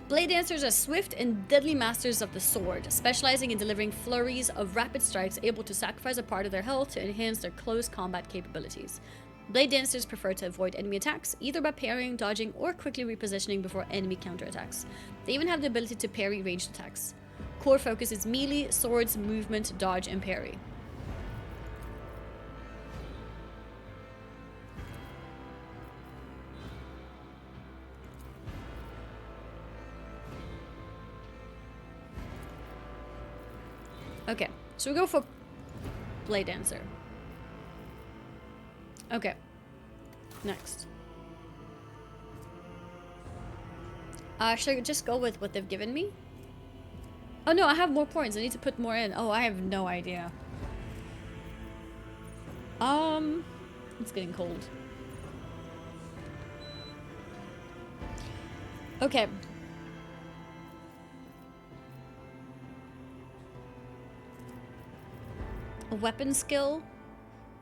Blade Dancers are swift and deadly masters of the sword, specializing in delivering flurries of rapid strikes, able to sacrifice a part of their health to enhance their close combat capabilities. Blade Dancers prefer to avoid enemy attacks, either by parrying, dodging, or quickly repositioning before enemy counterattacks. They even have the ability to parry ranged attacks. Core focus is melee, swords, movement, dodge, and parry. Okay, so we go for Blade Dancer. Okay, next. Should I just go with what they've given me? Oh no, I have more points. I need to put more in. Oh, I have no idea. It's getting cold. Okay. A weapon skill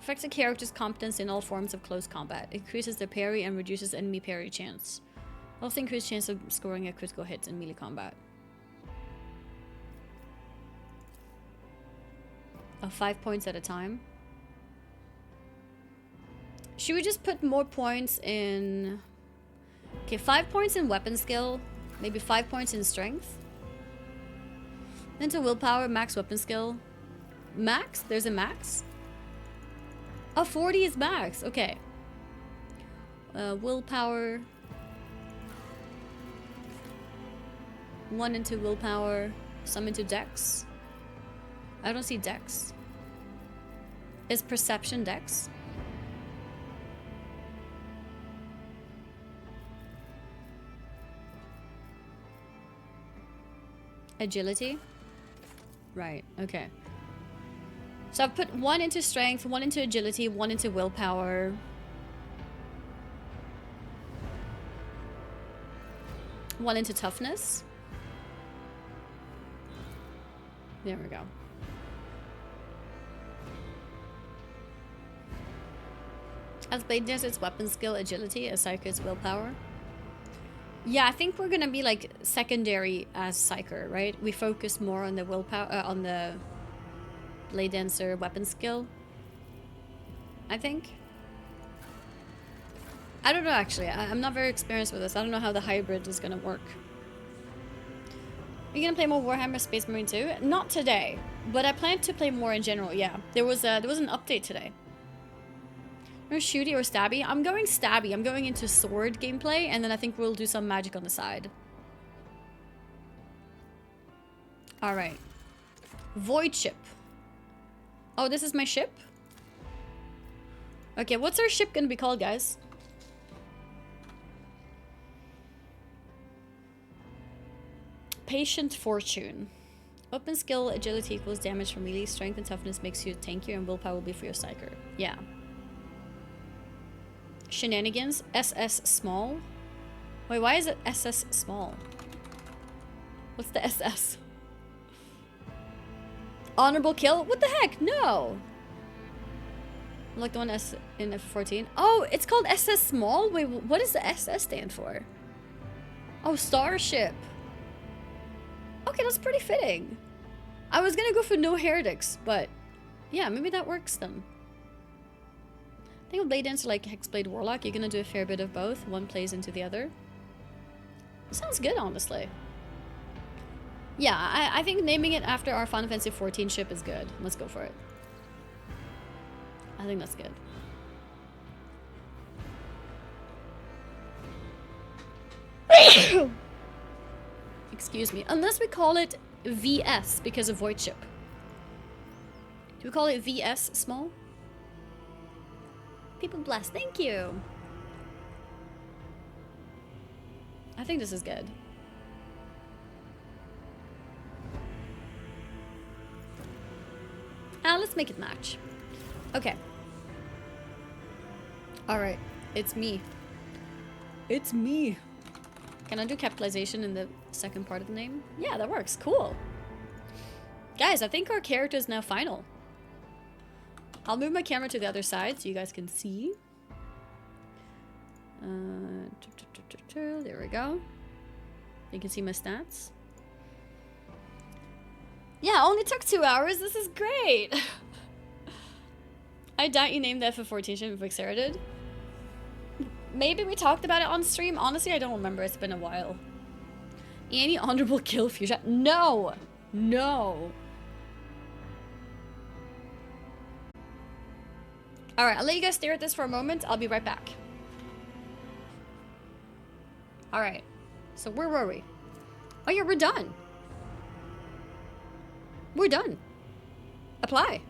affects a character's competence in all forms of close combat. Increases their parry and reduces enemy parry chance. Also increased chance of scoring a critical hit in melee combat. 5 points at a time. Should we just put more points in... Okay, 5 points in weapon skill. Maybe 5 points in strength. Then to willpower, max weapon skill. Max? There's a max? Oh, 40 is max. Okay. Willpower. 1 into willpower. Some into dex. I don't see dex. Is perception dex? Agility? Right, okay. So I've put 1 into strength, 1 into agility, 1 into willpower. One into toughness. There we go. As Blade Dancer, its weapon skill, agility, as Psyker's willpower. Yeah, I think we're gonna be like secondary as Psyker, right? We focus more on the willpower, on the Blade Dancer weapon skill. I think. I don't know actually. I'm not very experienced with this. I don't know how the hybrid is gonna work. Are you gonna play more Warhammer Space Marine 2? Not today, but I plan to play more in general. Yeah, there was an update today. Or shooty or stabby? I'm going stabby. I'm going into sword gameplay, and then I think we'll do some magic on the side. All right. Void ship. Oh, this is my ship? Okay, what's our ship gonna be called, guys? Patient Fortune. Open skill, agility equals damage from melee, strength and toughness makes you tankier, and willpower will be for your psyker. Yeah. Shenanigans. SS small. Wait, why is it SS small? What's the SS? Honorable kill? What the heck? No. Like the one S in F14. Oh, it's called SS small? Wait, what does the SS stand for? Oh, Starship. Okay, that's pretty fitting. I was gonna go for no heretics, but yeah, maybe that works then. I think with Blade Dancer like Hexblade Warlock, you're gonna do a fair bit of both. One plays into the other. Sounds good, honestly. Yeah, I think naming it after our Final Fantasy 14 ship is good. Let's go for it. I think that's good. Excuse me. Unless we call it VS because of Void Ship. Do we call it VS small? People bless. Thank you. I think this is good. Let's make it match. Okay. Alright. It's me. It's me. Can I do capitalization in the second part of the name? Yeah, that works. Cool. Guys, I think our character is now final. I'll move my camera to the other side so you guys can see. There we go. You can see my stats. Yeah, only took 2 hours. This is great. I doubt you named the FF14 if Vixera did. Maybe we talked about it on stream. Honestly, I don't remember. It's been a while. Any honorable kill fuchsia? No! No! Alright, I'll let you guys stare at this for a moment. I'll be right back. Alright. So where were we? Oh yeah, we're done. We're done. Apply.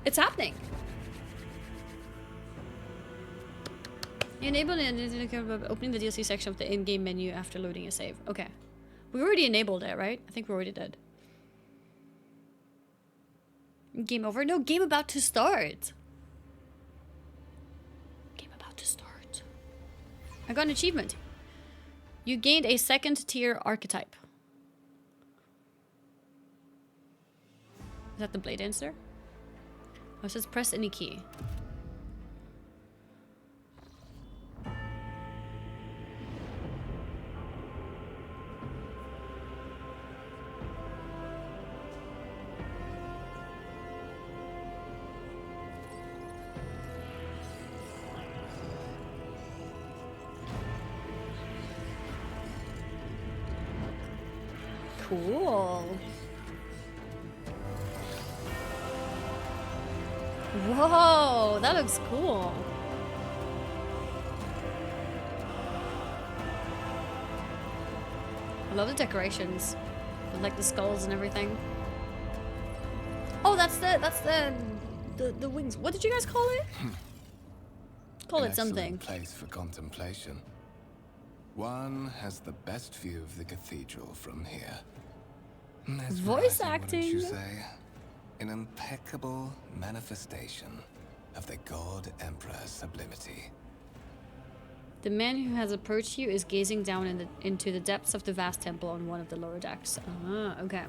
It's happening. Enable and opening the DLC section of the in-game menu after loading a save. Okay. We already enabled it, right? I think we already did. Game over? No, game about to start. Game about to start. I got an achievement. You gained a second tier archetype. Is that the blade dancer? Oh, it says press any key. Cool. Whoa, that looks cool. I love the decorations. With, like the skulls and everything. Oh, that's the wings. What did you guys call it? Call it something. Place for contemplation. One has the best view of the cathedral from here. Voice acting. Wouldn't you say? An impeccable manifestation of the God Emperor's sublimity. The man who has approached you is gazing down into the depths of the vast temple on one of the lower decks. Ah, okay.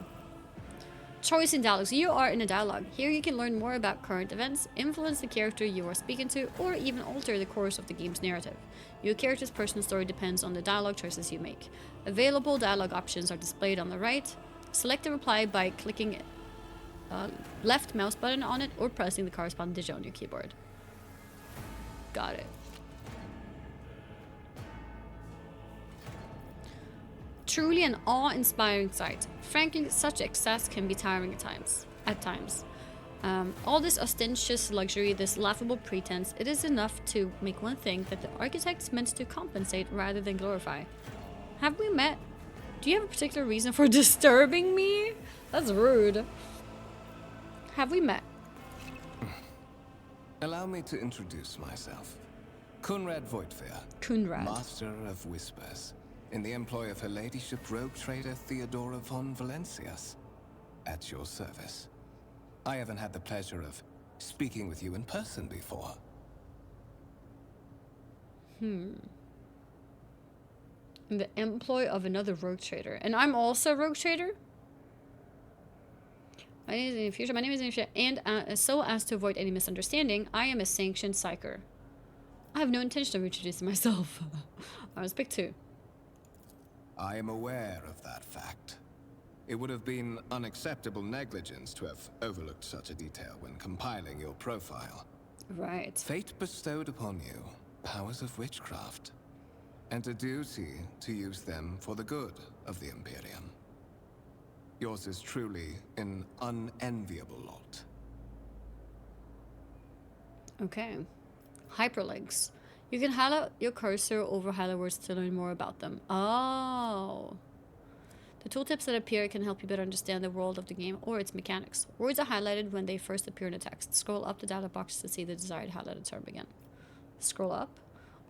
Choice in dialogue. So you are in a dialogue. Here you can learn more about current events, influence the character you are speaking to, or even alter the course of the game's narrative. Your character's personal story depends on the dialogue choices you make. Available dialogue options are displayed on the right. Select a reply by clicking left mouse button on it or pressing the corresponding digit on your keyboard. Got it. Truly an awe-inspiring sight. Frankly, such excess can be tiring at times. All this ostentatious luxury, this laughable pretense, it is enough to make one think that the architects meant to compensate rather than glorify. Have we met? Do you have a particular reason for disturbing me? That's rude. Have we met? Allow me to introduce myself. Kunrad Voigtveer. Kunrad. Master of Whispers. In the employ of her ladyship rogue trader Theodora von Valencias. At your service. I haven't had the pleasure of speaking with you in person before. In the employ of another rogue trader. And I'm also a rogue trader? My name is AnnieFuchsia. My name is AnnieFuchsia. And so as to avoid any misunderstanding, I am a sanctioned psyker. I have no intention of introducing myself. I was picked too. I am aware of that fact. It would have been unacceptable negligence to have overlooked such a detail when compiling your profile. Right. Fate bestowed upon you powers of witchcraft, and a duty to use them for the good of the Imperium. Yours is truly an unenviable lot. Okay. Hyperlinks. You can highlight your cursor over highlight words to learn more about them. Oh. The tooltips that appear can help you better understand the world of the game or its mechanics. Words are highlighted when they first appear in the text. Scroll up the dialog box to see the desired highlighted term again. Scroll up.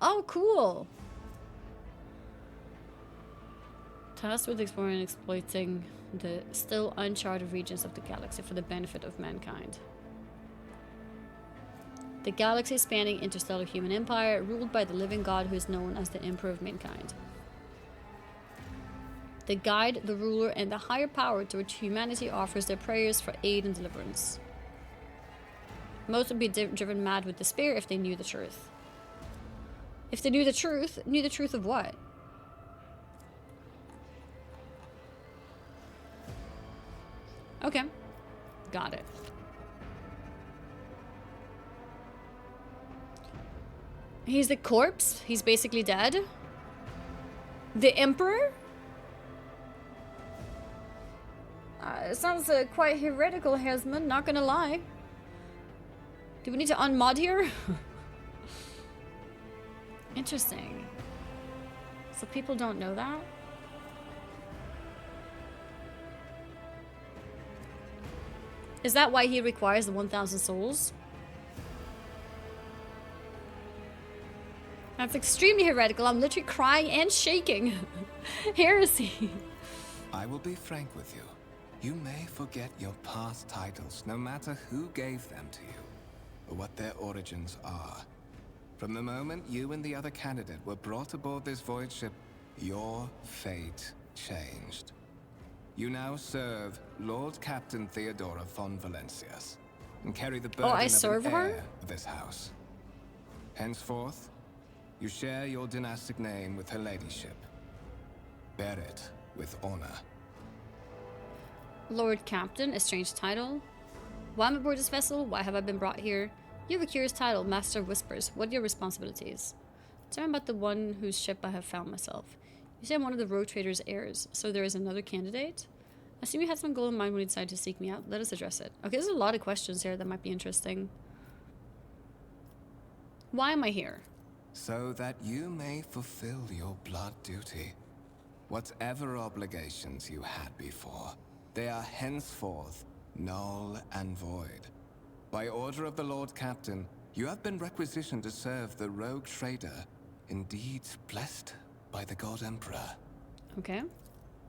Oh, cool! Tasked with exploring and exploiting the still uncharted regions of the galaxy for the benefit of mankind. The galaxy-spanning interstellar human empire, ruled by the living god who is known as the Emperor of Mankind. The guide, the ruler, and the higher power to which humanity offers their prayers for aid and deliverance. Most would be driven mad with despair if they knew the truth. If they knew the truth of what? Okay. Got it. He's the corpse? He's basically dead? The Emperor? It sounds quite heretical, Hesman, not gonna lie. Do we need to unmod here? Interesting. So people don't know that? Is that why he requires the 1,000 souls? That's extremely heretical. I'm literally crying and shaking. Heresy. I will be frank with you. You may forget your past titles, no matter who gave them to you, or what their origins are. From the moment you and the other candidate were brought aboard this void ship, your fate changed. You now serve Lord Captain Theodora von Valencias, and carry the burden I of serve an her? heir of this house. Henceforth, you share your dynastic name with her ladyship. Bear it with honor. Lord Captain, a strange title. Why am I aboard this vessel? Why have I been brought here? You have a curious title, Master of Whispers. What are your responsibilities? Tell me about the one whose ship I have found myself. You say I'm one of the rogue trader's heirs, so there is another candidate? I assume you had some goal in mind when you decided to seek me out. Let us address it. Okay, there's a lot of questions here that might be interesting. Why am I here? So that you may fulfill your blood duty. Whatever obligations you had before, they are henceforth null and void. By order of the Lord Captain, you have been requisitioned to serve the rogue trader, indeed blessed by the God Emperor. Okay.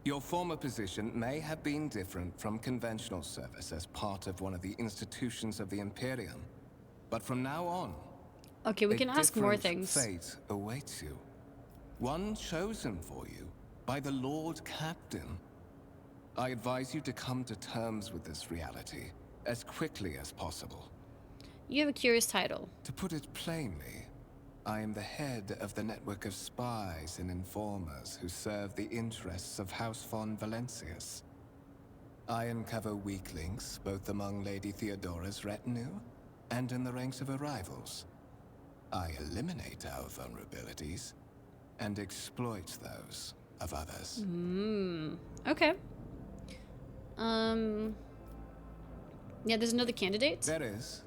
Your former position may have been different from conventional service as part of one of the institutions of the Imperium. But from now on, Okay, we can ask more different things. fate awaits you. One chosen for you by the Lord Captain. I advise you to come to terms with this reality as quickly as possible. You have a curious title. To put it plainly, I am the head of the network of spies and informers who serve the interests of House von Valencias. I uncover weak links both among Lady Theodora's retinue and in the ranks of her rivals. I eliminate our vulnerabilities and exploit those of others. Okay. Yeah, there's another candidate. There is.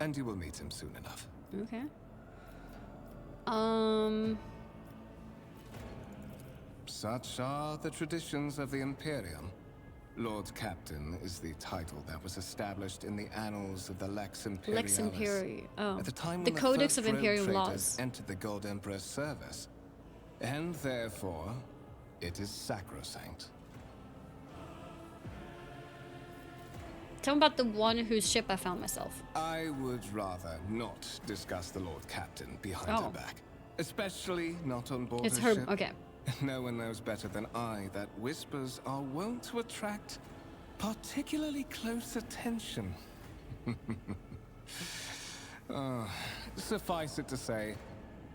And you will meet him soon enough. Okay. Such are the traditions of the Imperium. Lord Captain is the title that was established in the annals of the Lex Imperialis. Lex Imperi. Oh. At the time The when Codex first of rogue Imperial traders Laws. entered the God Emperor's service. And therefore, it is sacrosanct. Tell me about the one whose ship I found myself. I would rather not discuss the Lord Captain behind her Oh. back. Especially not on board It's her her. ship. Okay. No one knows better than I that whispers are wont to attract particularly close attention. Suffice it to say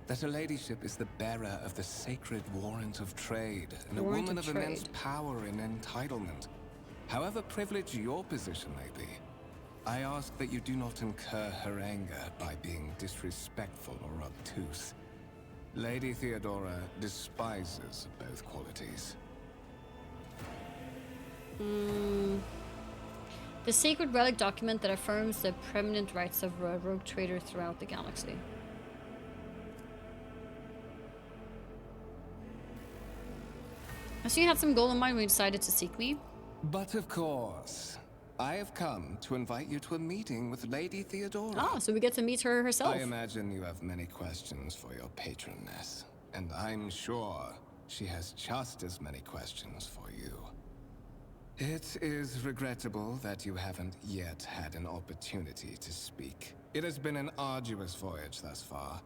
that her ladyship is the bearer of the sacred warrant of trade and a Warrant woman of of immense trade. power and entitlement. However privileged your position may be, I ask that you do not incur her anger by being disrespectful or obtuse. Lady Theodora despises both qualities. The sacred relic document that affirms the preeminent rights of a rogue trader throughout the galaxy. So you had some gold in mind when you decided to seek me? But of course, I have come to invite you to a meeting with Lady Theodora. Oh, so we get to meet her herself. I imagine you have many questions for your patroness, and I'm sure she has just as many questions for you. It is regrettable that you haven't yet had an opportunity to speak. It has been an arduous voyage thus far.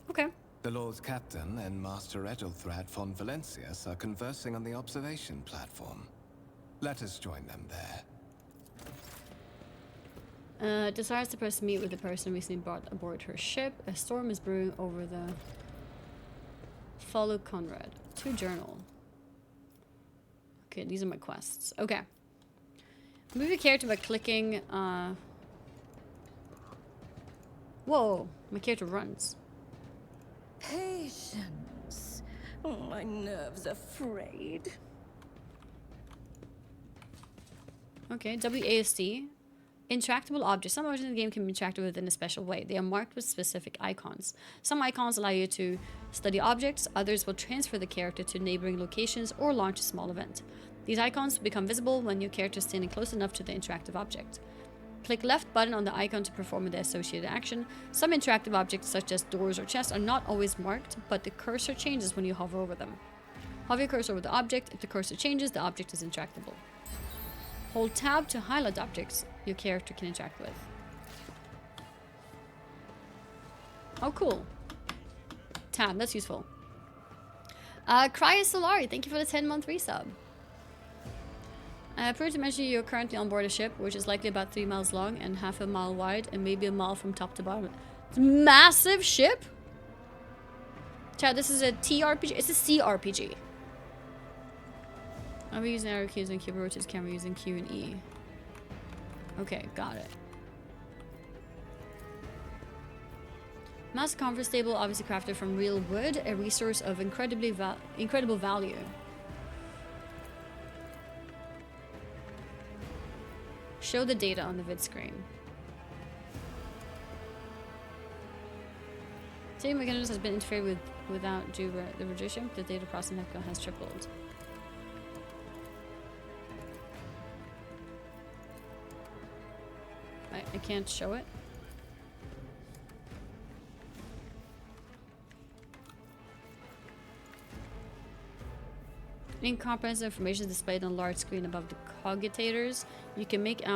Okay. The Lord Captain and Master Edelthrad von Valencius are conversing on the observation platform. Let us join them there. Desires the person to meet with the person recently brought aboard her ship. A storm is brewing over the... Follow Conrad. To journal. Okay, these are my quests. Okay. Move your character by clicking, Whoa, my character runs. Patience. Oh, my nerves are frayed. Okay, WASD. Interactable objects. Some objects in the game can be interacted with in a special way. They are marked with specific icons. Some icons allow you to study objects, others will transfer the character to neighboring locations or launch a small event. These icons become visible when your character is standing close enough to the interactive object. Click left button on the icon to perform the associated action. Some interactive objects such as doors or chests are not always marked, but the cursor changes when you hover over them. Hover your cursor over the object. If the cursor changes, the object is interactable. Hold tab to highlight objects your character can interact with. Oh, cool. Tab, that's useful. Crya Solari, thank you for the 10-month resub. Prior to mention you're currently on board a ship, which is likely about 3 miles long and half a mile wide and maybe a mile from top to bottom. It's a massive ship? Chad, this is a TRPG? It's a CRPG. I'll be using arrow keys and keyboard rotates camera using Q and E. Okay, got it. Mass conference table, obviously crafted from real wood, a resource of incredible value. Show the data on the vid screen. Data mechanism has been interfered with without due the reduction. The data processing has tripled. I can't show it. Incomprehensive information is displayed on a large screen above the cogitators. You can make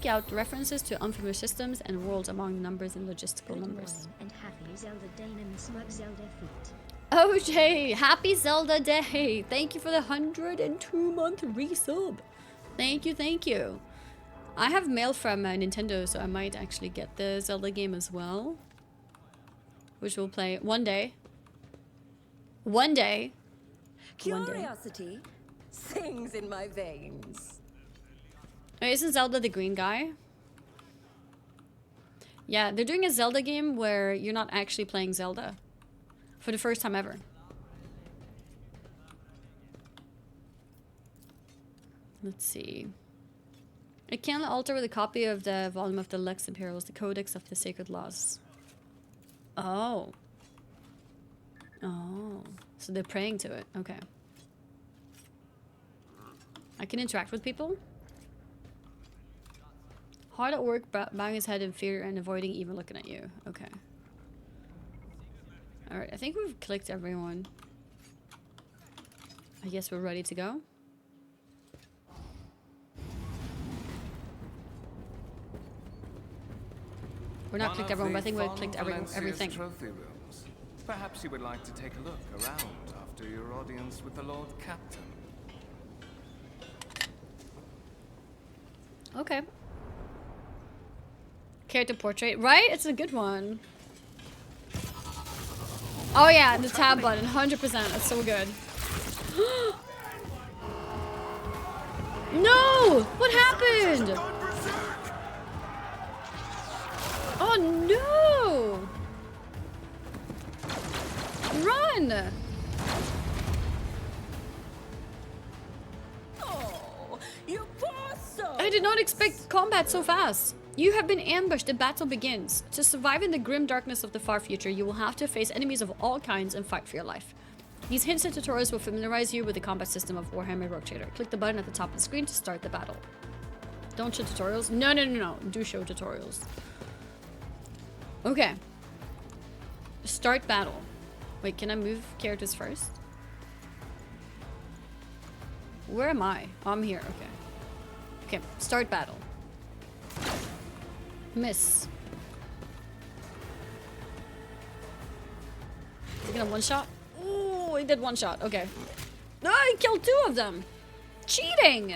out references to unfamiliar systems and worlds among numbers and logistical numbers. And happy Zelda Day and smug Zelda feet. OJ, happy Zelda Day! Thank you for the 102-month resub. Thank you, thank you. I have mail from Nintendo, so I might actually get the Zelda game as well, which we'll play one day. One day. Curiosity sings in my veins. Wait, isn't Zelda the green guy? Yeah, they're doing a Zelda game where you're not actually playing Zelda. For the first time ever. Let's see. A candle altar with a copy of the volume of the Lex Imperialis, the Codex of the Sacred Laws. Oh. Oh. So they're praying to it. Okay. I can interact with people? Hard at work, bowing his head in fear and avoiding even looking at you. Okay. Alright, I think we've clicked everyone. I guess we're ready to go. We're not clicked everyone, but I think we've clicked everything. Trophy rooms. Perhaps you would like to take a look around after your audience with the Lord Captain. Okay. Character portrait, right? It's a good one. Oh yeah, the tab button, 100%. That's so good. No! What happened? Oh no! Run! Oh, you poor soul! I did not expect combat so fast. You have been ambushed. The battle begins. To survive in the grim darkness of the far future, you will have to face enemies of all kinds and fight for your life. These hints and tutorials will familiarize you with the combat system of Warhammer Rogue Trader. Click the button at the top of the screen to start the battle. Don't show tutorials. No, no, no, no. Do show tutorials. Okay. Start battle. Wait, can I move characters first? Where am I? Oh, I'm here. Okay. Okay, start battle. Miss. Is he gonna one shot? Ooh, he did one shot. Okay. Oh, I killed 2 of them. Cheating!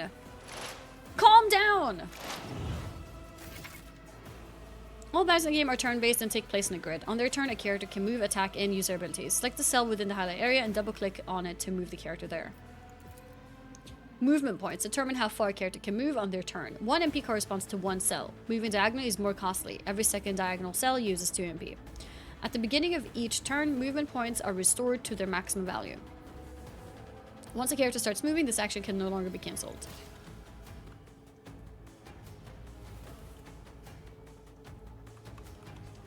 Calm down! All battles in the game are turn-based and take place in a grid. On their turn, a character can move, attack, and use their abilities. Select the cell within the highlight area and double-click on it to move the character there. Movement points determine how far a character can move on their turn. 1 MP corresponds to 1 cell. Moving diagonally is more costly. Every second diagonal cell uses 2 MP. At the beginning of each turn, movement points are restored to their maximum value. Once a character starts moving, this action can no longer be cancelled.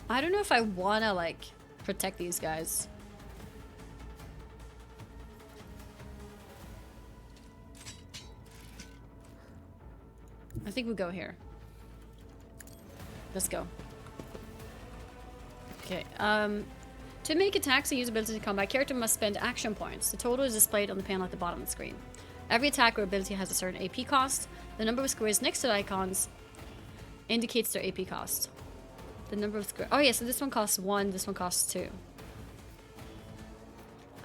I don't know if I wanna, like, protect these guys. I think we go here. Let's go. Okay, to make attacks and use ability to combat, character must spend action points. The total is displayed on the panel at the bottom of the screen. Every attack or ability has a certain AP cost. The number of squares next to the icons indicates their AP cost. The number of squares. Oh yeah, so this one costs 1, this one costs 2.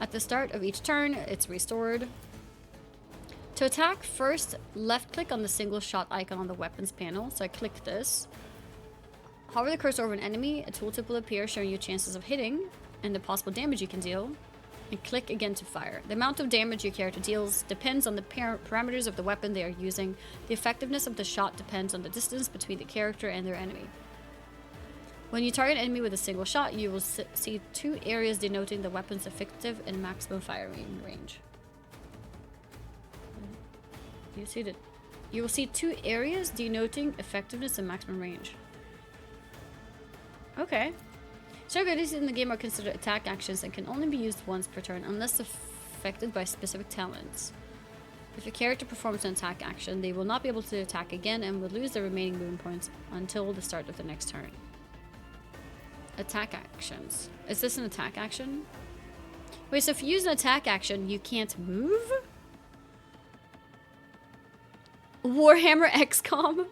At the start of each turn, it's restored. To attack, first left click on the single shot icon on the weapons panel. So I click this. Hover the cursor over an enemy, a tooltip will appear showing you chances of hitting and the possible damage you can deal. And click again to fire. The amount of damage your character deals depends on the parameters of the weapon they are using. The effectiveness of the shot depends on the distance between the character and their enemy. When you target an enemy with a single shot, you will see 2 areas denoting the weapon's effective and maximum firing range. You will see 2 areas denoting effectiveness and maximum range. Okay. Certain abilities in the game are considered attack actions and can only be used once per turn unless affected by specific talents. If a character performs an attack action, they will not be able to attack again and will lose their remaining movement points until the start of the next turn. Attack actions. Is this an attack action? Wait, so if you use an attack action, you can't move? Warhammer XCOM?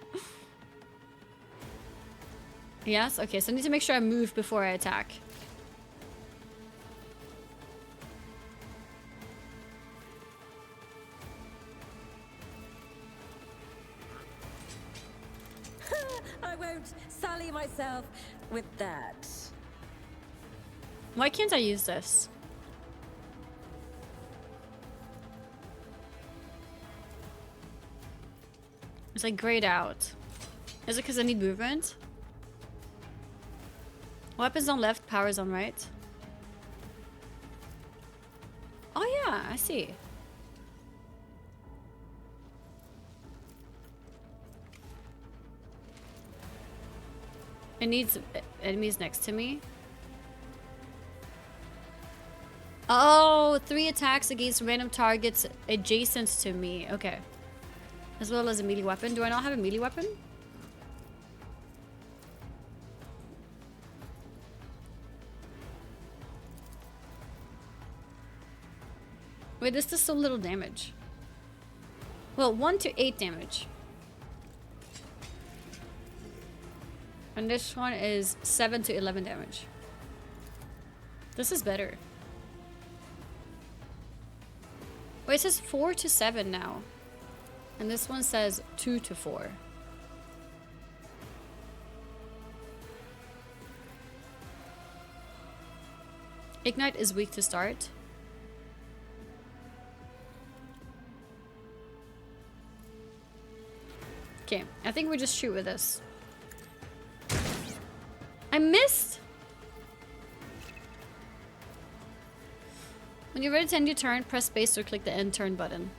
Yes? Okay, so I need to make sure I move before I attack. I won't sully myself with that. Why can't I use this? It's like grayed out. Is it because I need movement? Weapons on left, powers on right. Oh yeah, I see. It needs enemies next to me. Oh, 3 attacks against random targets adjacent to me. Okay. As well as a melee weapon. Do I not have a melee weapon? Wait, this does so little damage. Well, 1 to 8 damage. And this one is 7 to 11 damage. This is better. Wait, it says 4 to 7 now. And this one says 2 to 4. Ignite is weak to start. Okay, I think we just shoot with this. I missed! When you're ready to end your turn, press space or click the end turn button.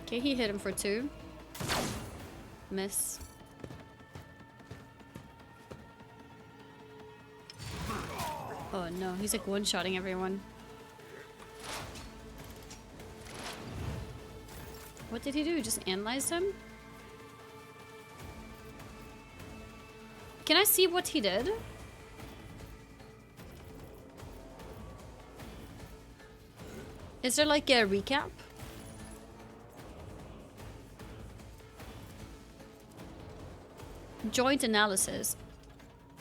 Okay, he hit him for 2. Miss. Oh no, he's like one-shotting everyone. What did he do? Just analyze him? Can I see what he did? Is there like a recap? Joint analysis.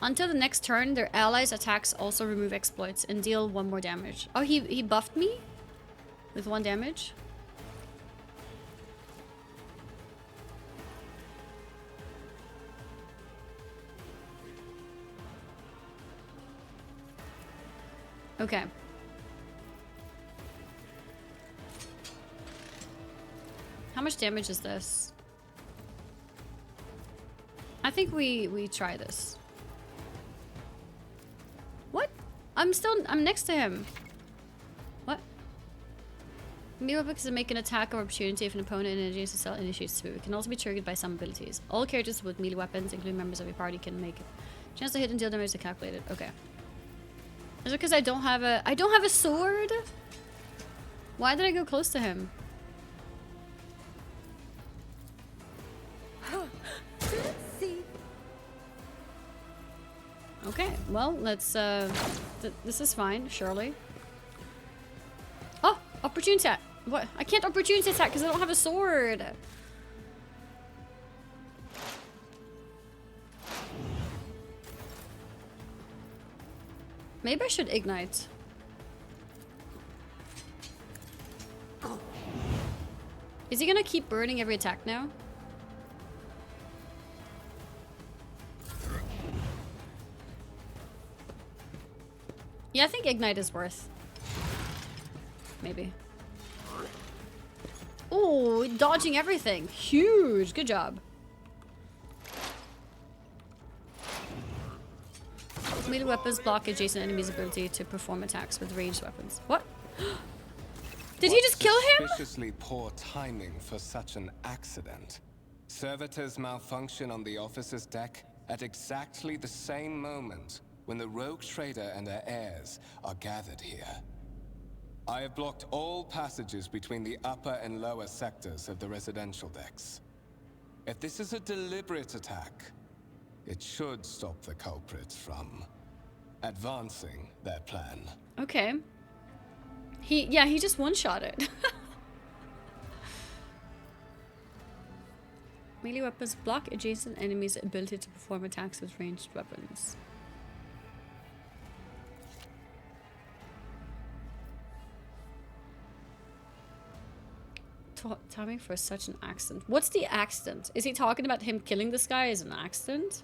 Until the next turn, their allies' attacks also remove exploits and deal 1 more damage. Oh, he buffed me? With 1 damage? Okay. How much damage is this? I think we try this. What? I'm next to him. What? Melee weapons can make an attack or opportunity if an opponent in an adjacent cell initiates the move. It can also be triggered by some abilities. All characters with melee weapons, including members of your party, can make it. Chance to hit and deal damage is calculated. Okay. Is it because I don't have a sword? Why did I go close to him? Okay, well, let's, this is fine, surely. Oh, opportunity attack. What? I can't opportunity attack because I don't have a sword. Maybe I should ignite. Is he gonna keep burning every attack now? Yeah, I think ignite is worth. Maybe. Oh, dodging everything. Huge. Good job. Melee weapons block adjacent enemies' ability to perform attacks with ranged weapons. What? Did he just kill him? Suspiciously poor timing for such an accident. Servitors malfunction on the officer's deck at exactly the same moment when the rogue trader and her heirs are gathered here. I have blocked all passages between the upper and lower sectors of the residential decks. If this is a deliberate attack, it should stop the culprits from advancing their plan. Okay. He just one-shot it. Melee weapons block adjacent enemies' ability to perform attacks with ranged weapons. Timing for such an accident. What's the accident? Is he talking about him killing this guy as an accident?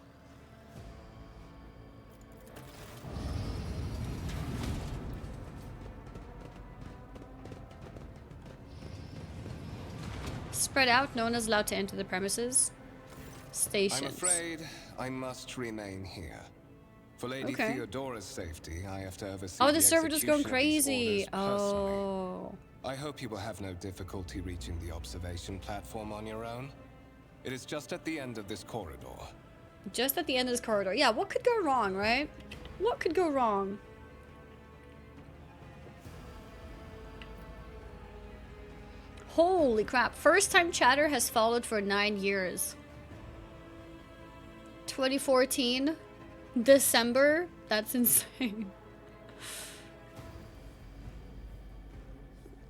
Spread out. No one is allowed to enter the premises. Stations. I'm afraid I must remain here. For Lady Okay. Theodora's safety, I have to oversee Oh, the the server just going execution of these crazy. orders personally. Oh. I hope you will have no difficulty reaching the observation platform on your own. It is just at the end of this corridor. Just at the end of this corridor. Yeah, what could go wrong, right? What could go wrong? Holy crap. First time chatter has followed for 9 years. 2014. December. That's insane.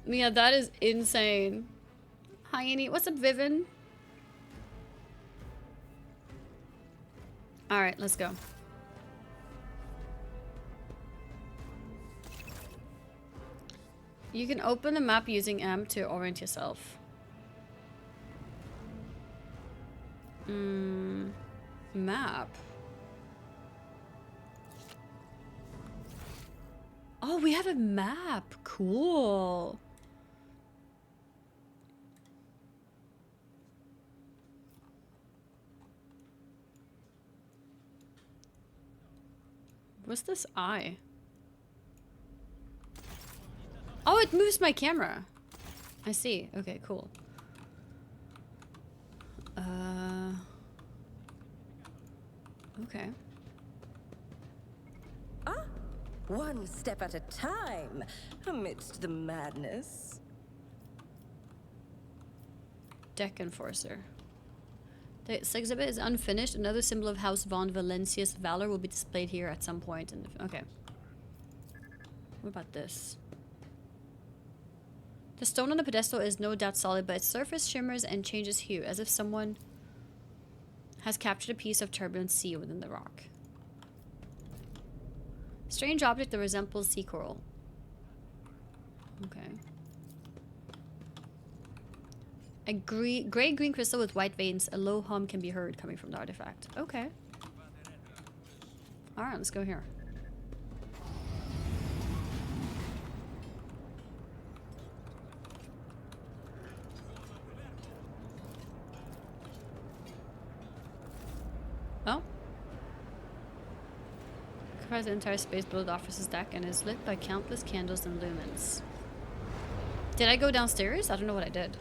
Yeah, that is insane. Hi, Annie. What's up, Vivian? Alright, let's go. You can open the map using M to orient yourself. Map. Oh, we have a map. Cool. What's this eye? Oh, it moves my camera. I see. Okay, cool. Okay. One step at a time, amidst the madness. Deck Enforcer. This exhibit is unfinished. Another symbol of House von Valencia's valor will be displayed here at some point. Okay. What about this? The stone on the pedestal is no doubt solid, but its surface shimmers and changes hue, as if someone has captured a piece of turbulent sea within the rock. Strange object that resembles sea coral. Okay. A gray-green crystal with white veins. A low hum can be heard coming from the artifact. Okay. Alright, let's go here. Oh. Occupies the entire space below the officer's deck and is lit by countless candles and lumens. Did I go downstairs? I don't know what I did.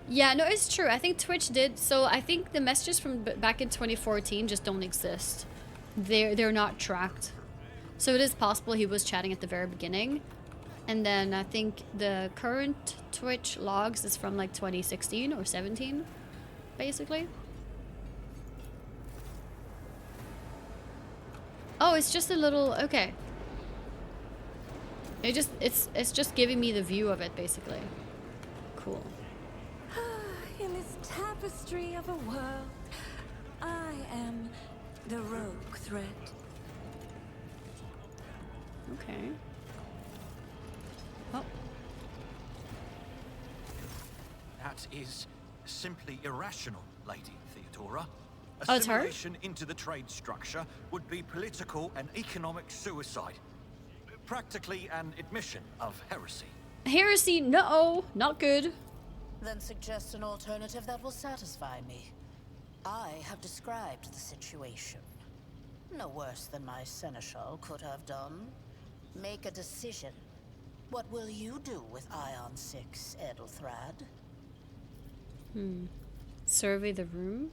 Yeah, no, it's true. I think Twitch did. So I think the messages from back in 2014 just don't exist. They're not tracked. So it is possible he was chatting at the very beginning. And then I think the current Twitch logs is from like 2016 or 17, basically. Oh, it's just a little, okay. It's just giving me the view of it, basically. Cool. In this tapestry of a world, I am the rogue thread. Okay. Oh. That is simply irrational, Lady Theodora. Oh, it's her? Assimilation into the trade structure would be political and economic suicide. Practically an admission of heresy. Heresy, no, not good. Then suggest an alternative that will satisfy me. I have described the situation. No worse than my seneschal could have done. Make a decision. What will you do with Ion 6, Edelthrad? Survey the room.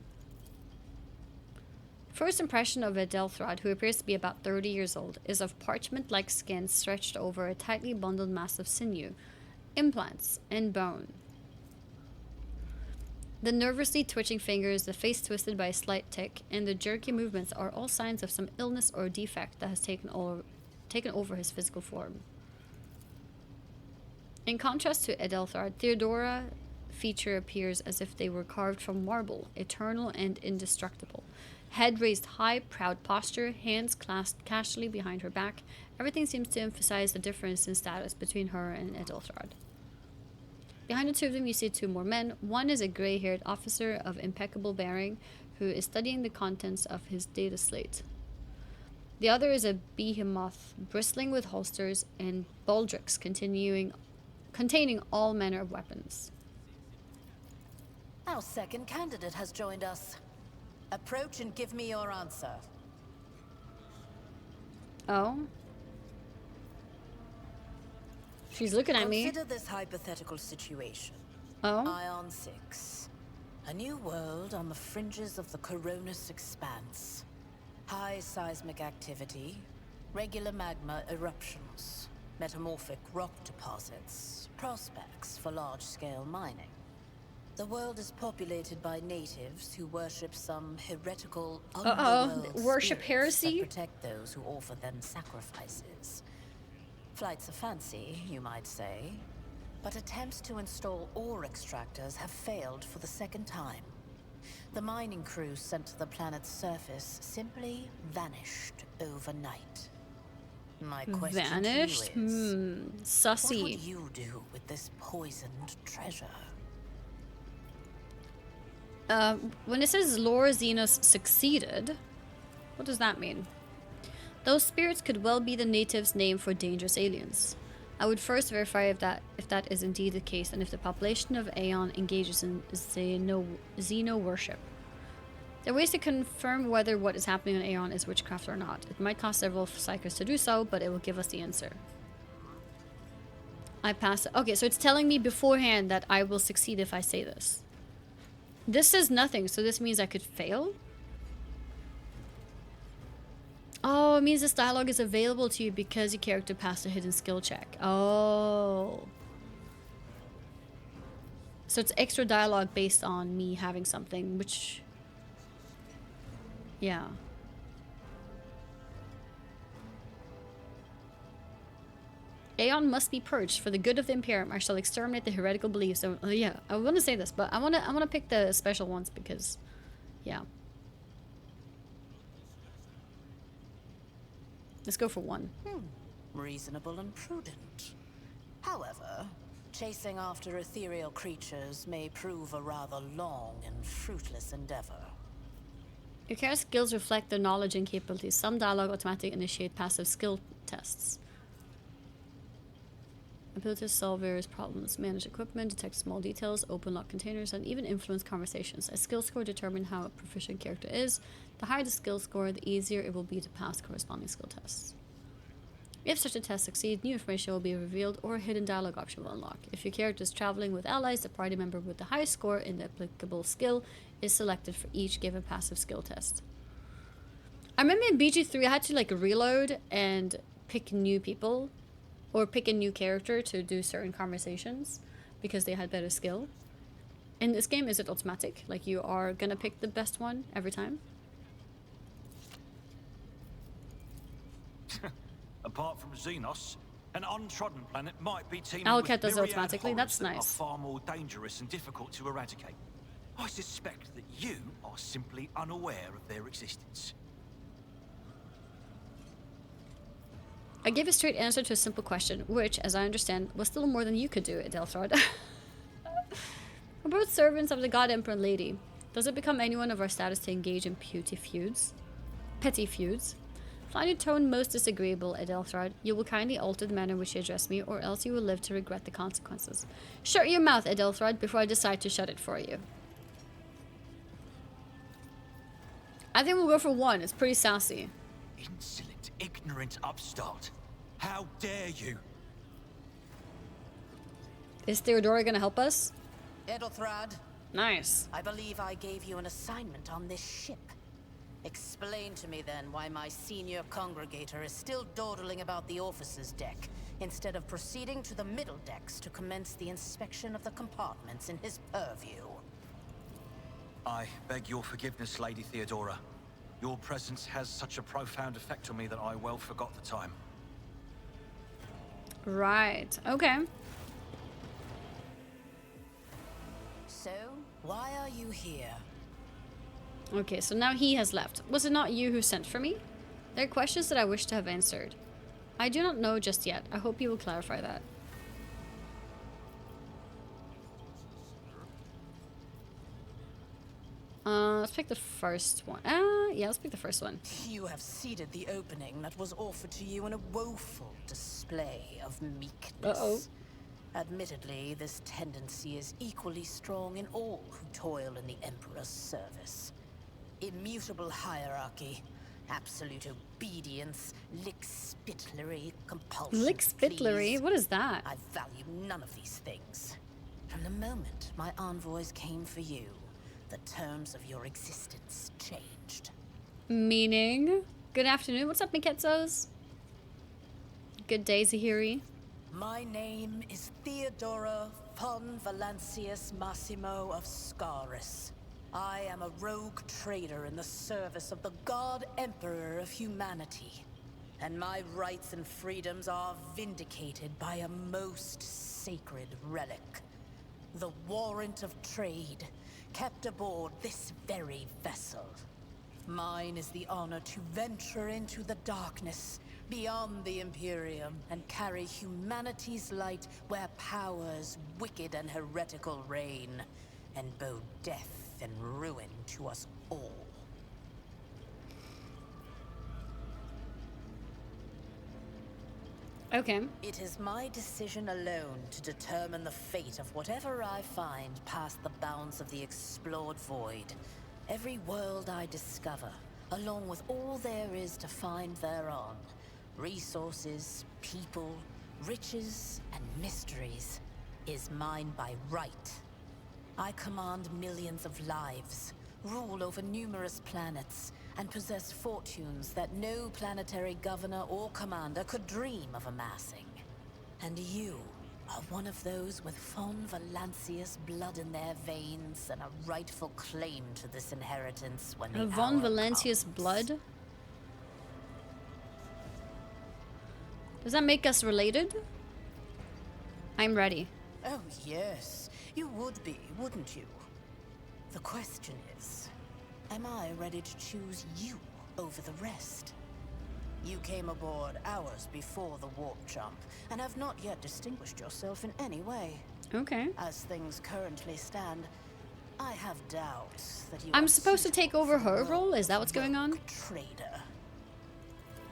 First impression of Edelthrad, who appears to be about 30 years old, is of parchment-like skin stretched over a tightly bundled mass of sinew, implants, and bone. The nervously twitching fingers, the face twisted by a slight tic, and the jerky movements are all signs of some illness or defect that has taken over his physical form. In contrast to Edelthrad, Theodora feature appears as if they were carved from marble, eternal and indestructible. Head raised high, proud posture, hands clasped casually behind her back. Everything seems to emphasize the difference in status between her and Edelthrad. Behind the two of them, you see two more men. One is a gray-haired officer of impeccable bearing who is studying the contents of his data slate. The other is a behemoth bristling with holsters and baldricks containing all manner of weapons. Our second candidate has joined us. Approach and give me your answer. Oh? She's looking at me. Consider this hypothetical situation. Oh? Ion 6. A new world on the fringes of the Coronis expanse. High seismic activity, regular magma eruptions, metamorphic rock deposits, prospects for large-scale mining. The world is populated by natives who worship some heretical underworld worship spirits heresy? that protect those who offer them sacrifices. Flights of fancy, you might say, but attempts to install ore extractors have failed for the second time. The mining crews sent to the planet's surface simply vanished overnight. My question Vanished? to you is, Sussy. what would you do with this poisoned treasure? When it says Lord Xenos succeeded, what does that mean? Those spirits could well be the natives' name for dangerous aliens. I would first verify if that is indeed the case, and if the population of Aeon engages in Xeno worship. There are ways to confirm whether what is happening on Aeon is witchcraft or not. It might cost several cycles to do so, but it will give us the answer. I pass. Okay, so it's telling me beforehand that I will succeed if I say this. This says nothing, so this means I could fail? Oh, it means this dialogue is available to you because your character passed a hidden skill check. Oh. So it's extra dialogue based on me having something, which... Yeah. Aeon must be purged for the good of the Imperium. I shall exterminate the heretical beliefs. So, yeah, I want to say this, but I want to pick the special ones because, yeah. Let's go for one. Reasonable and prudent. However, chasing after ethereal creatures may prove a rather long and fruitless endeavor. Your character skills reflect their knowledge and capabilities. Some dialogue automatically initiate passive skill tests. Ability to solve various problems, manage equipment, detect small details, open lock containers, and even influence conversations. A skill score determines how a proficient character is. The higher the skill score, the easier it will be to pass corresponding skill tests. If such a test succeeds, new information will be revealed or a hidden dialogue option will unlock. If your character is traveling with allies, the party member with the highest score in the applicable skill is selected for each given passive skill test. I remember in BG3 I had to like reload and pick new people or pick a new character to do certain conversations because they had better skill. In this game, is it automatic? Like you are gonna pick the best one every time? Apart from Xenos, an untrodden planet might be teeming Alcat with does it myriad automatically, horrors that's that nice. are far more dangerous and difficult to eradicate. I suspect that you are simply unaware of their existence. I gave a straight answer to a simple question, which, as I understand, was still more than you could do, Adelthrod. About servants of the God Emperor and Lady. Does it become anyone of our status to engage in petty feuds? Find your tone most disagreeable, Adelthrod. You will kindly alter the manner in which you address me, or else you will live to regret the consequences. Shut your mouth, Adelthrod, before I decide to shut it for you. I think we'll go for one. It's pretty sassy. Insolent, ignorant upstart. How dare you? Is Theodora gonna help us? Edelthrad, Nice. I believe I gave you an assignment on this ship. Explain to me then why my senior congregator is still dawdling about the officer's deck, instead of proceeding to the middle decks to commence the inspection of the compartments in his purview. I beg your forgiveness, Lady Theodora. Your presence has such a profound effect on me that I well forgot the time. Right. Okay. So, why are you here? Okay, so now he has left. Was it not you who sent for me? There are questions that I wish to have answered. I do not know just yet. I hope you will clarify that. Let's pick the first one. Yeah, let's pick the first one. You have ceded the opening that was offered to you in a woeful display of meekness. Uh-oh. Admittedly, this tendency is equally strong in all who toil in the Emperor's service. Immutable hierarchy, absolute obedience, lickspittlery, compulsion. Lickspittlery? please. What is that? I value none of these things. From the moment my envoys came for you, the terms of your existence changed. Meaning? Good afternoon. What's up, Miketzos? Good day, Zahiri. My name is Theodora von Valancius Massimo of Scaris. I am a rogue trader in the service of the God Emperor of humanity. And my rights and freedoms are vindicated by a most sacred relic. The warrant of trade, kept aboard this very vessel. Mine is the honor to venture into the darkness, beyond the Imperium, and carry humanity's light where powers wicked and heretical reign, and bow death and ruin to us all. Okay. It is my decision alone to determine the fate of whatever I find past the bounds of the explored void. Every world I discover, along with all there is to find thereon, resources, people, riches, and mysteries, is mine by right. I command millions of lives, rule over numerous planets, and possess fortunes that no planetary governor or commander could dream of amassing. And you are one of those with Von Valancius blood in their veins and a rightful claim to this inheritance when the Von hour Valancius comes. blood? Does that make us related? I'm ready. Oh, yes. You would be, wouldn't you? The question is, am I ready to choose you over the rest? You came aboard hours before the warp jump, and have not yet distinguished yourself in any way. Okay. As things currently stand, I have doubts that you I'm are supposed to take suitable over for the her role role? Is that of what's going on? rogue trader.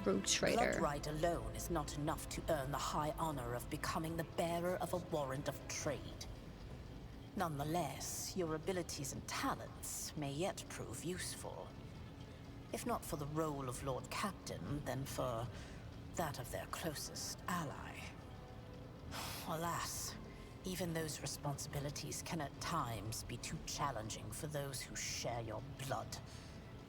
Rogue trader. Bloodright alone is not enough to earn the high honor of becoming the bearer of a warrant of trade. Nonetheless, your abilities and talents may yet prove useful. If not for the role of Lord Captain, then for that of their closest ally. Alas, even those responsibilities can at times be too challenging for those who share your blood.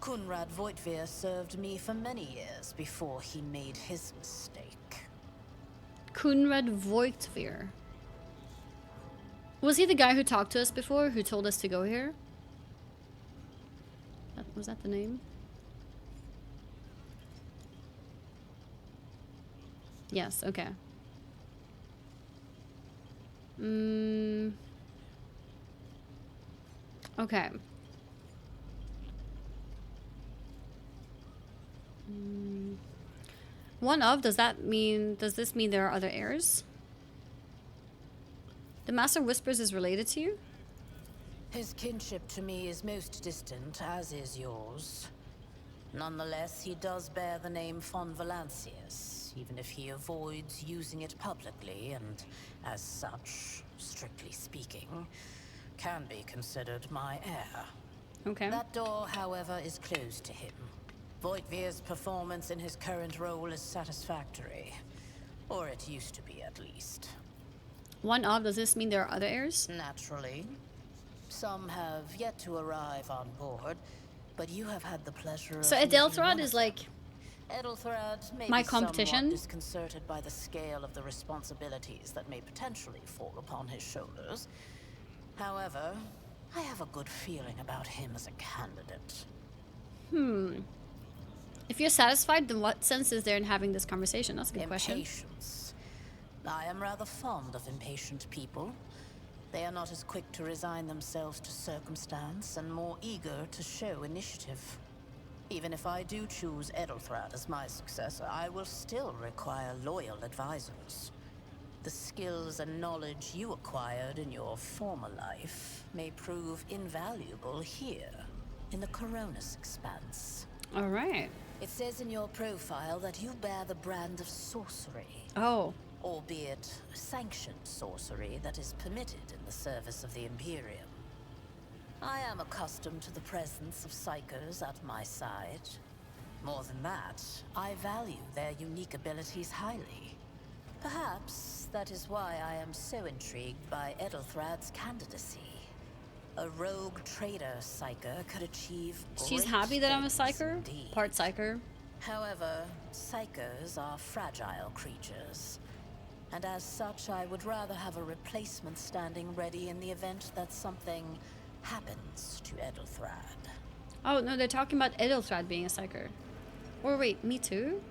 Kunrad Voitvir served me for many years before he made his mistake. Kunrad Voitvir. Was he the guy who talked to us before, who told us to go here? Was that the name? Yes, okay. Okay. One of, does this mean there are other heirs? The Master Whispers is related to you? His kinship to me is most distant, as is yours. Nonetheless, he does bear the name Von Valancius, even if he avoids using it publicly, and as such, strictly speaking, can be considered my heir. Okay. That door, however, is closed to him. Voitvir's performance in his current role is satisfactory. Or it used to be, at least. One of, does this mean there are other heirs? Naturally. Some have yet to arrive on board, but you have had the pleasure of So meeting one Edelthrad of is them. like Edelthrad may my be somewhat competition? disconcerted by the scale of the responsibilities that may potentially fall upon his shoulders. However, I have a good feeling about him as a candidate. If you're satisfied, then what sense is there in having this conversation? That's a good question. Impatience. I am rather fond of impatient people. They are not as quick to resign themselves to circumstance and more eager to show initiative. Even if I do choose Edelthrad as my successor, I will still require loyal advisors. The skills and knowledge you acquired in your former life may prove invaluable here, in the Coronis Expanse. All right. It says in your profile that you bear the brand of sorcery. Oh. Albeit sanctioned sorcery that is permitted in the service of the Imperium. I am accustomed to the presence of psychers at my side. More than that, I value their unique abilities highly. Perhaps that is why I am so intrigued by Edelthrad's candidacy. A rogue trader psyker could achieve She's great happy that I'm a things psyker? indeed. Part psyker. However, psychers are fragile creatures. And as such, I would rather have a replacement standing ready in the event that something happens to Edelthrad. Oh, no, they're talking about Edelthrad being a psyker. Or wait, me too?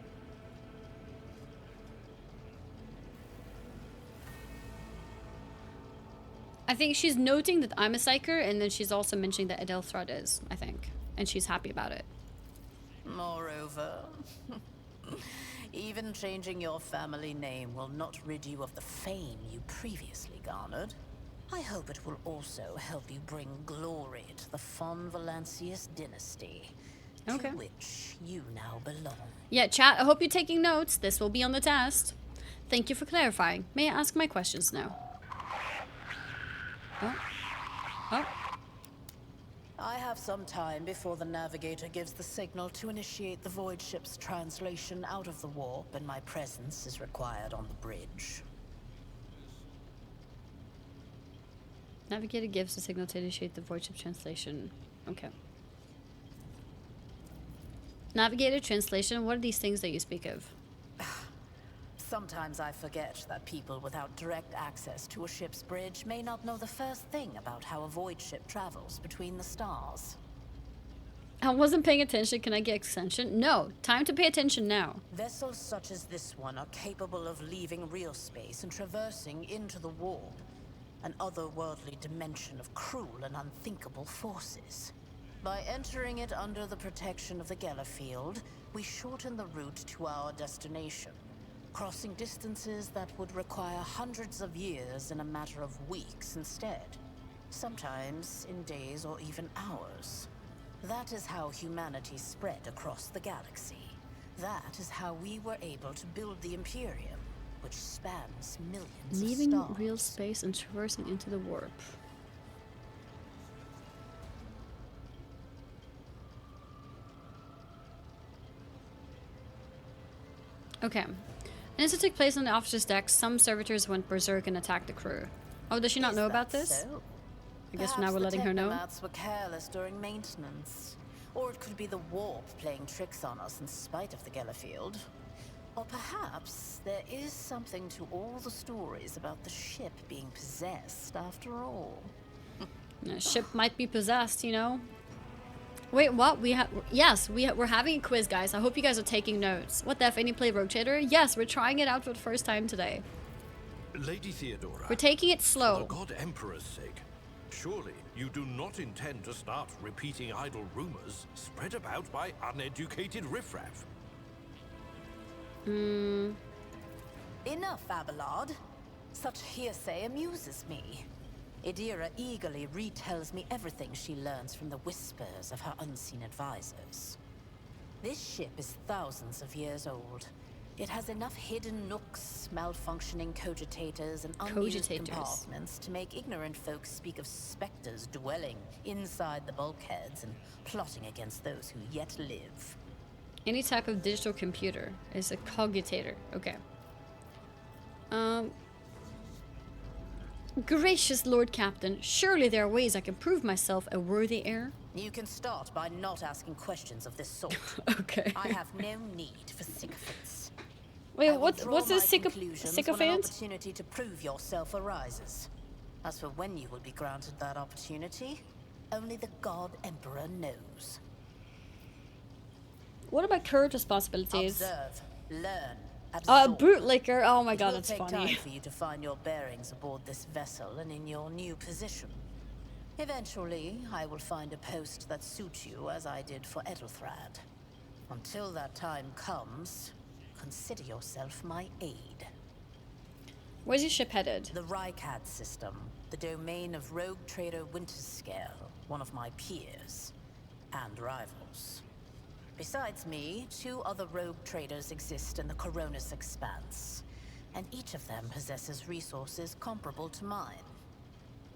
I think she's noting that I'm a psyker, and then she's also mentioning that Edelthrad is, I think. And she's happy about it. Moreover, even changing your family name will not rid you of the fame you previously garnered. I hope it will also help you bring glory to the Von Valancius dynasty, Okay. to which you now belong. Yeah, chat, I hope you're taking notes. This will be on the test. Thank you for clarifying. May I ask my questions now? Oh. Oh. I have some time before the navigator gives the signal to initiate the void ship's translation out of the warp, and my presence is required on the bridge. Navigator gives the signal to initiate the void ship translation. Okay. Navigator translation, what are these things that you speak of? Sometimes I forget that people without direct access to a ship's bridge may not know the first thing about how a void ship travels between the stars. I wasn't paying attention. Can I get extension? No. Time to pay attention now. Vessels such as this one are capable of leaving real space and traversing into the warp, an otherworldly dimension of cruel and unthinkable forces. By entering it under the protection of the Gellerfield, we shorten the route to our destination, crossing distances that would require hundreds of years in a matter of weeks instead. Sometimes in days or even hours. That is how humanity spread across the galaxy. That is how we were able to build the Imperium, which spans millions Leaving of stars. real space and traversing into the warp. Okay. An incident took place on the officer's deck. Some servitors went berserk and attacked the crew. Oh, does she not know about this? So? I guess Perhaps now we're letting her know. The technomats were careless during maintenance. Or it could be the warp playing tricks on us in spite of the Gellerfield. Or perhaps there is something to all the stories about the ship being possessed after all. The ship might be possessed, you know? Wait, what? We're having a quiz, guys. I hope you guys are taking notes. What the F, any play Rogue Trader? Yes, we're trying it out for the first time today. Lady Theodora. We're taking it For slow. the God Emperor's sake, surely you do not intend to start repeating idle rumors spread about by uneducated riffraff. Enough, Abelard. Such hearsay amuses me. Idira eagerly retells me everything she learns from the whispers of her unseen advisors. This ship is thousands of years old. It has enough hidden nooks, malfunctioning cogitators, and unused compartments to make ignorant folks speak of specters dwelling inside the bulkheads and plotting against those who yet live. Any type of digital computer is a cogitator. Okay. Gracious Lord Captain, surely there are ways I can prove myself a worthy heir. You can start by not asking questions of this sort. Okay. I have no need for sycophants. Wait, I will what's draw a my conclusions when an sycophant? opportunity to prove yourself arises. As for when you will be granted that opportunity, only the God Emperor knows. What about current responsibilities? Observe, learn, absorb. Bootlicker. Oh my god, It will that's take funny. time for you to find your bearings aboard this vessel and in your new position. Eventually, I will find a post that suits you as I did for Edelthrad. Until that time comes, consider yourself my aid. Where's your ship headed? The Rykad system, the domain of rogue trader Winterscale, one of my peers and rivals. Besides me, 2 other rogue traders exist in the Coronis Expanse, and each of them possesses resources comparable to mine.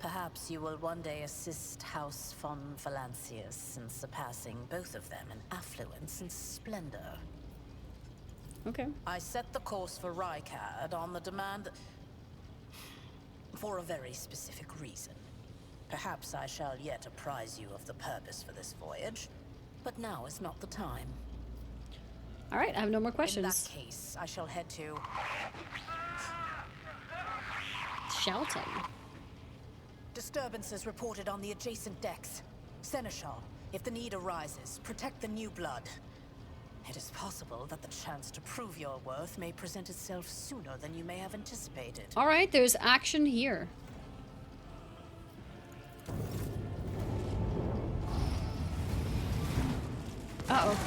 Perhaps you will one day assist House von Valancius in surpassing both of them in affluence and splendor. Okay. I set the course for Rykad on the demand for a very specific reason. Perhaps I shall yet apprise you of the purpose for this voyage, but now is not the time. All right, I have no more In questions. that case, I shall head to... Shouting. Disturbances reported on the adjacent decks. Seneschal, if the need arises, protect the new blood. It is possible that the chance to prove your worth may present itself sooner than you may have anticipated. All right, there's action here. Uh-oh.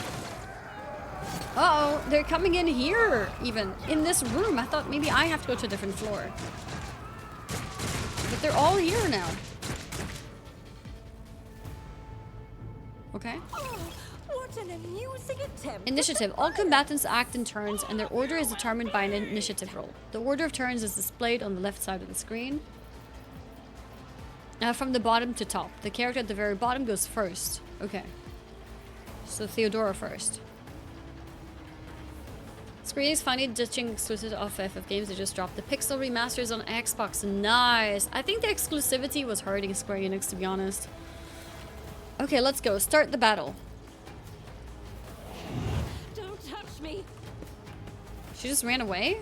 Uh-oh, they're coming in here, even. In this room. I thought maybe I have to go to a different floor. But they're all here now. Okay. Oh, what an amusing attempt. Initiative. All combatants act in turns, and their order is determined by an initiative roll. The order of turns is displayed on the left side of the screen. From the bottom to top. The character at the very bottom goes first. Okay. So Theodora first. Square Enix finally ditching exclusive off FF games. They just dropped the Pixel remasters on Xbox. Nice. I think the exclusivity was hurting Square Enix, to be honest. Okay, let's go. Start the battle. Don't touch me. She just ran away?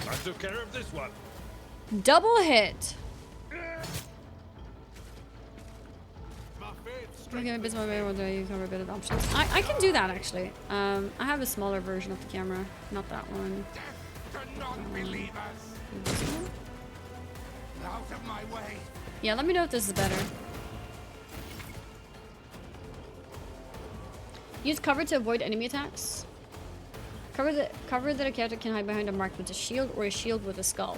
I took care of this one. Double hit. Okay, my business will do you cover a bit of options. I can do that actually. I have a smaller version of the camera, not that one. This one? Out of my way. Yeah, let me know if this is better. Use cover to avoid enemy attacks. Cover that a character can hide behind a mark with a shield or a shield with a skull.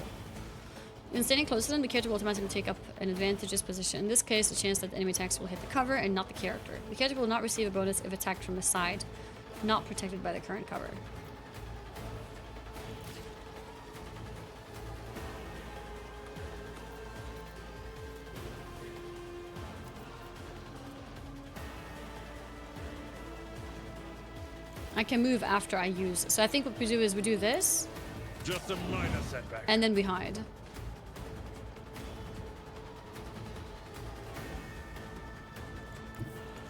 When standing close to them, the character will automatically take up an advantageous position. In this case, the chance that the enemy attacks will hit the cover and not the character. The character will not receive a bonus if attacked from the side, not protected by the current cover. I can move after I use. So I think what we do is we do this. Just a minor setback. And then we hide.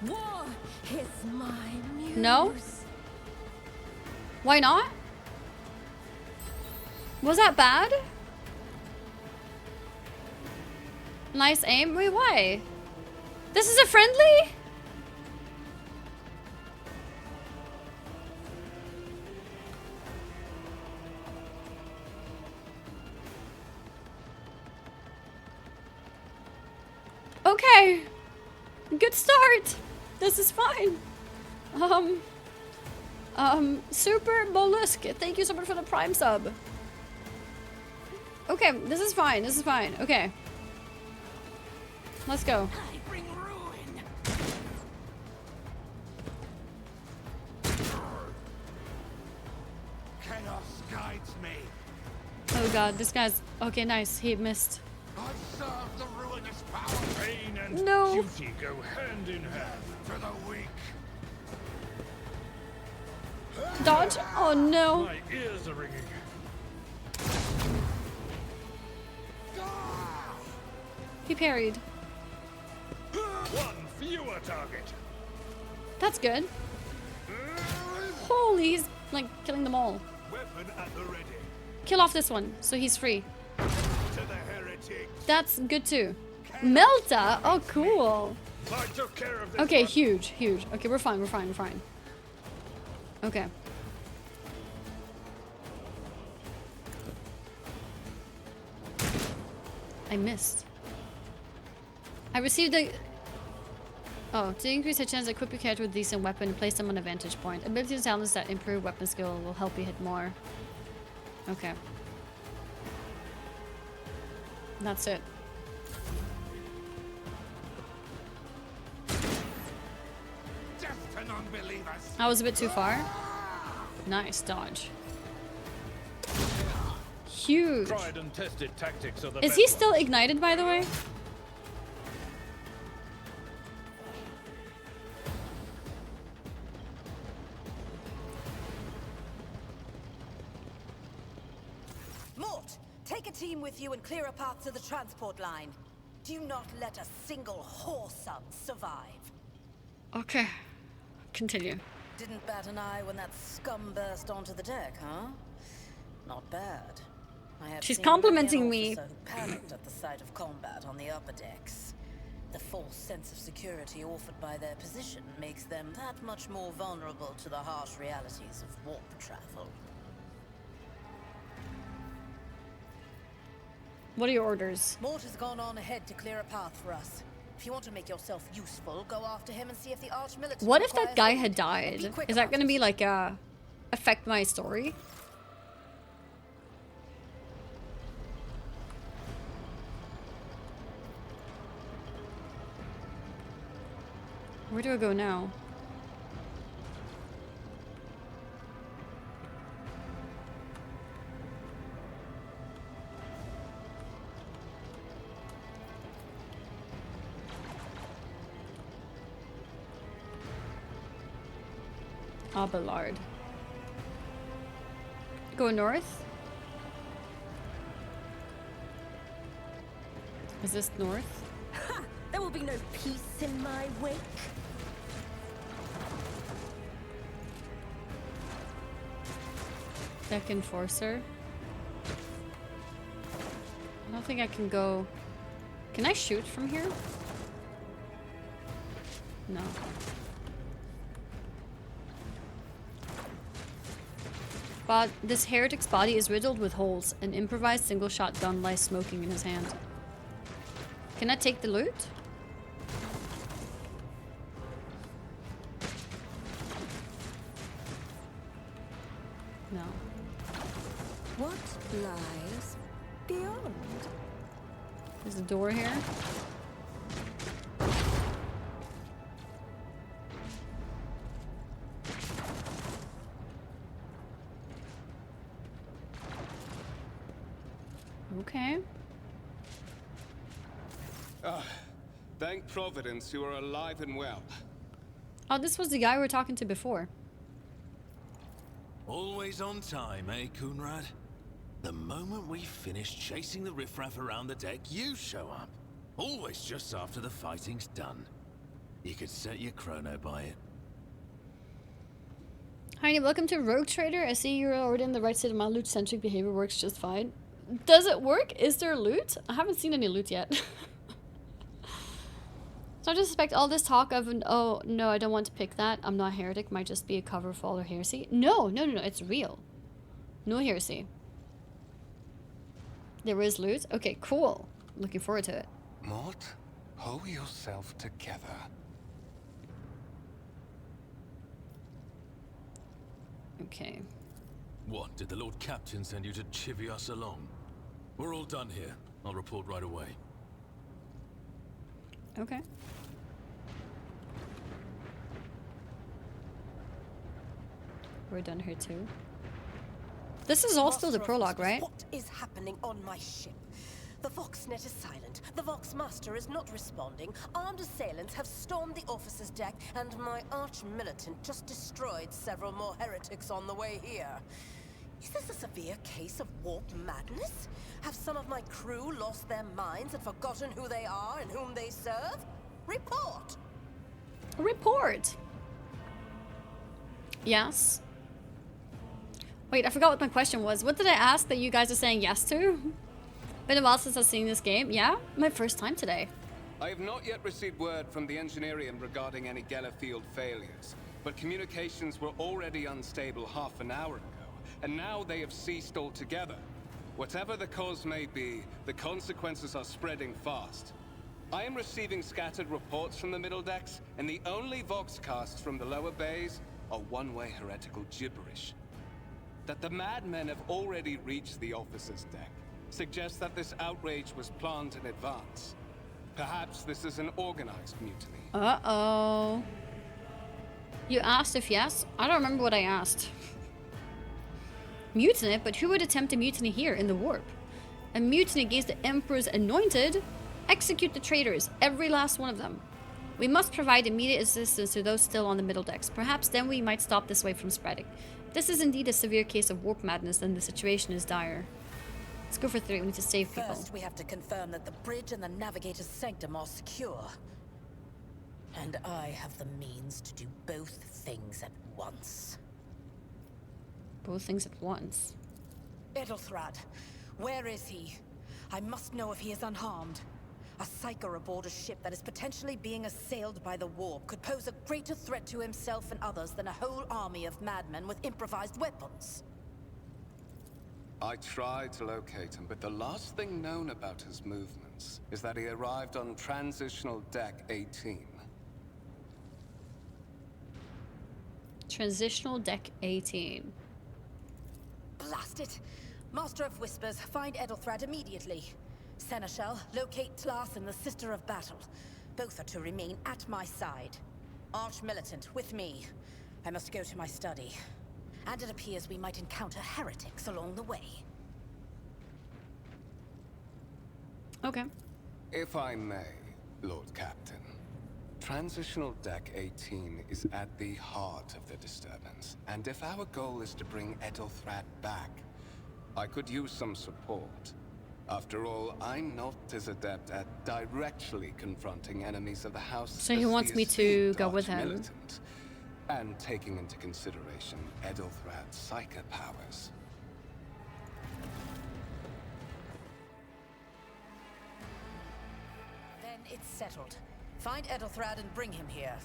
War is my muse. No? Why not? Was that bad? Nice aim? Wait, why? This is a friendly? Okay. Good start. This is fine. Super Mollusk, thank you so much for the Prime sub. Okay, this is fine. This is fine. Okay. Let's go. I bring ruin. Chaos guides me. Oh god, this guy's... Okay, nice. He missed. I serve the ruinous power. Pain and No. duty go hand in hand. For the weak. Dodge? Oh no. My ears are ringing. He parried. One fewer target. That's good. Holy, he's like killing them all. Weapon at the ready. Kill off this one, so he's free. To the heretics. That's good too. Melta? Oh, cool. I took care of this Okay, one. huge, huge. Okay, we're fine, we're fine, we're fine. Okay. I missed. I received a... Oh, to increase your chance to equip your character with a decent weapon and place them on a vantage point. Ability and talents that improve weapon skill will help you hit more. Okay. That's it. Death to non-believers. I was a bit too far. Nice dodge. Huge. Tried and tested tactics are the Is best he ones. still ignited, by the way? Mort, take a team with you and clear a path to the transport line. Do not let a single whoreson survive. Okay. Continue. Didn't bat an eye when that scum burst onto the deck, huh? Not bad. I have She's seen complimenting many me. an officer who panicked at the sight of combat on the upper decks. The false sense of security offered by their position makes them that much more vulnerable to the harsh realities of warp travel. What are your orders? Mort has gone on ahead to clear a path for us. If you want to make yourself useful, go after him and see if the arch-militant What if that requires guy aid. had Be died? quick Is that about gonna it. be like affect my story? Where do I go now? Abelard. Go north? Is this north? Ha! There will be no peace in my wake. Deck Enforcer. I don't think I can go... Can I shoot from here? No. But this heretic's body is riddled with holes. An improvised single-shot gun lies smoking in his hand. Can I take the loot? No. What lies beyond? There's a door here. Okay. Thank Providence you are alive and well. Oh, this was the guy we were talking to before. Always on time, eh, Coonrad? The moment we finish chasing the riffraff around the deck, you show up. Always just after the fighting's done. You could set your chrono by it. Heidi, welcome to Rogue Trader. I see you're already in the right state of my loot-centric behavior works just fine. Does it work? Is there loot? I haven't seen any loot yet. So I just suspect all this talk of an, oh, no, I don't want to pick that. I'm not heretic. Might just be a cover for all or heresy. No, no, no, no. It's real. No heresy. There is loot. Okay, cool. Looking forward to it. Mort, hold yourself together. Okay. What, did the Lord Captain send you to chivvy us along? We're all done here. I'll report right away. Okay. We're done here too. This is all still the prologue, right? What is happening on my ship? The Voxnet is silent. The Vox Master is not responding. Armed assailants have stormed the officer's deck, and my arch-militant just destroyed several more heretics on the way here. Is this a severe case of warp madness? Have some of my crew lost their minds and forgotten who they are and whom they serve? Report! Report! Yes. Wait, I forgot what my question was. What did I ask that you guys are saying yes to? Been a while since I've seen this game. Yeah, my first time today. I have not yet received word from the Engineerium regarding any Gellerfield failures, but communications were already unstable half an hour ago, and now they have ceased altogether. Whatever the cause may be, the consequences are spreading fast. I am receiving scattered reports from the middle decks, and the only voxcasts from the lower bays are one-way heretical gibberish. That the madmen have already reached the officer's deck suggests that this outrage was planned in advance. Perhaps this is an organized mutiny. Uh-oh. You asked if yes? I don't remember what I asked. Mutiny? But who would attempt a mutiny here in the warp? A mutiny against the Emperor's anointed? Execute the traitors, every last one of them. We must provide immediate assistance to those still on the middle decks. Perhaps then we might stop this wave from spreading. If this is indeed a severe case of warp madness, then the situation is dire. Let's go for 3. We need to save people. First, we have to confirm that the bridge and the navigator's sanctum are secure. And I have the means to do both things at once. Both things at once. Edelthrad, where is he? I must know if he is unharmed. A psyker aboard a ship that is potentially being assailed by the warp could pose a greater threat to himself and others than a whole army of madmen with improvised weapons. I tried to locate him, but the last thing known about his movements is that he arrived on Transitional Deck 18. Transitional Deck 18. Blast it! Master of Whispers, find Edelthrad immediately. Seneschal, locate Tlas and the Sister of Battle. Both are to remain at my side. Arch-militant, with me. I must go to my study. And it appears we might encounter heretics along the way. Okay. If I may, Lord Captain. Transitional Deck 18 is at the heart of the disturbance, and if our goal is to bring Ethelthrat back, I could use some support. After all, I'm not as adept at directly confronting enemies of the house. So he as wants the me to esteemed go with him. Arch-Militant, and taking into consideration Ethelthrat's psychic powers. Then it's settled. Find Ethelthrad and bring him here.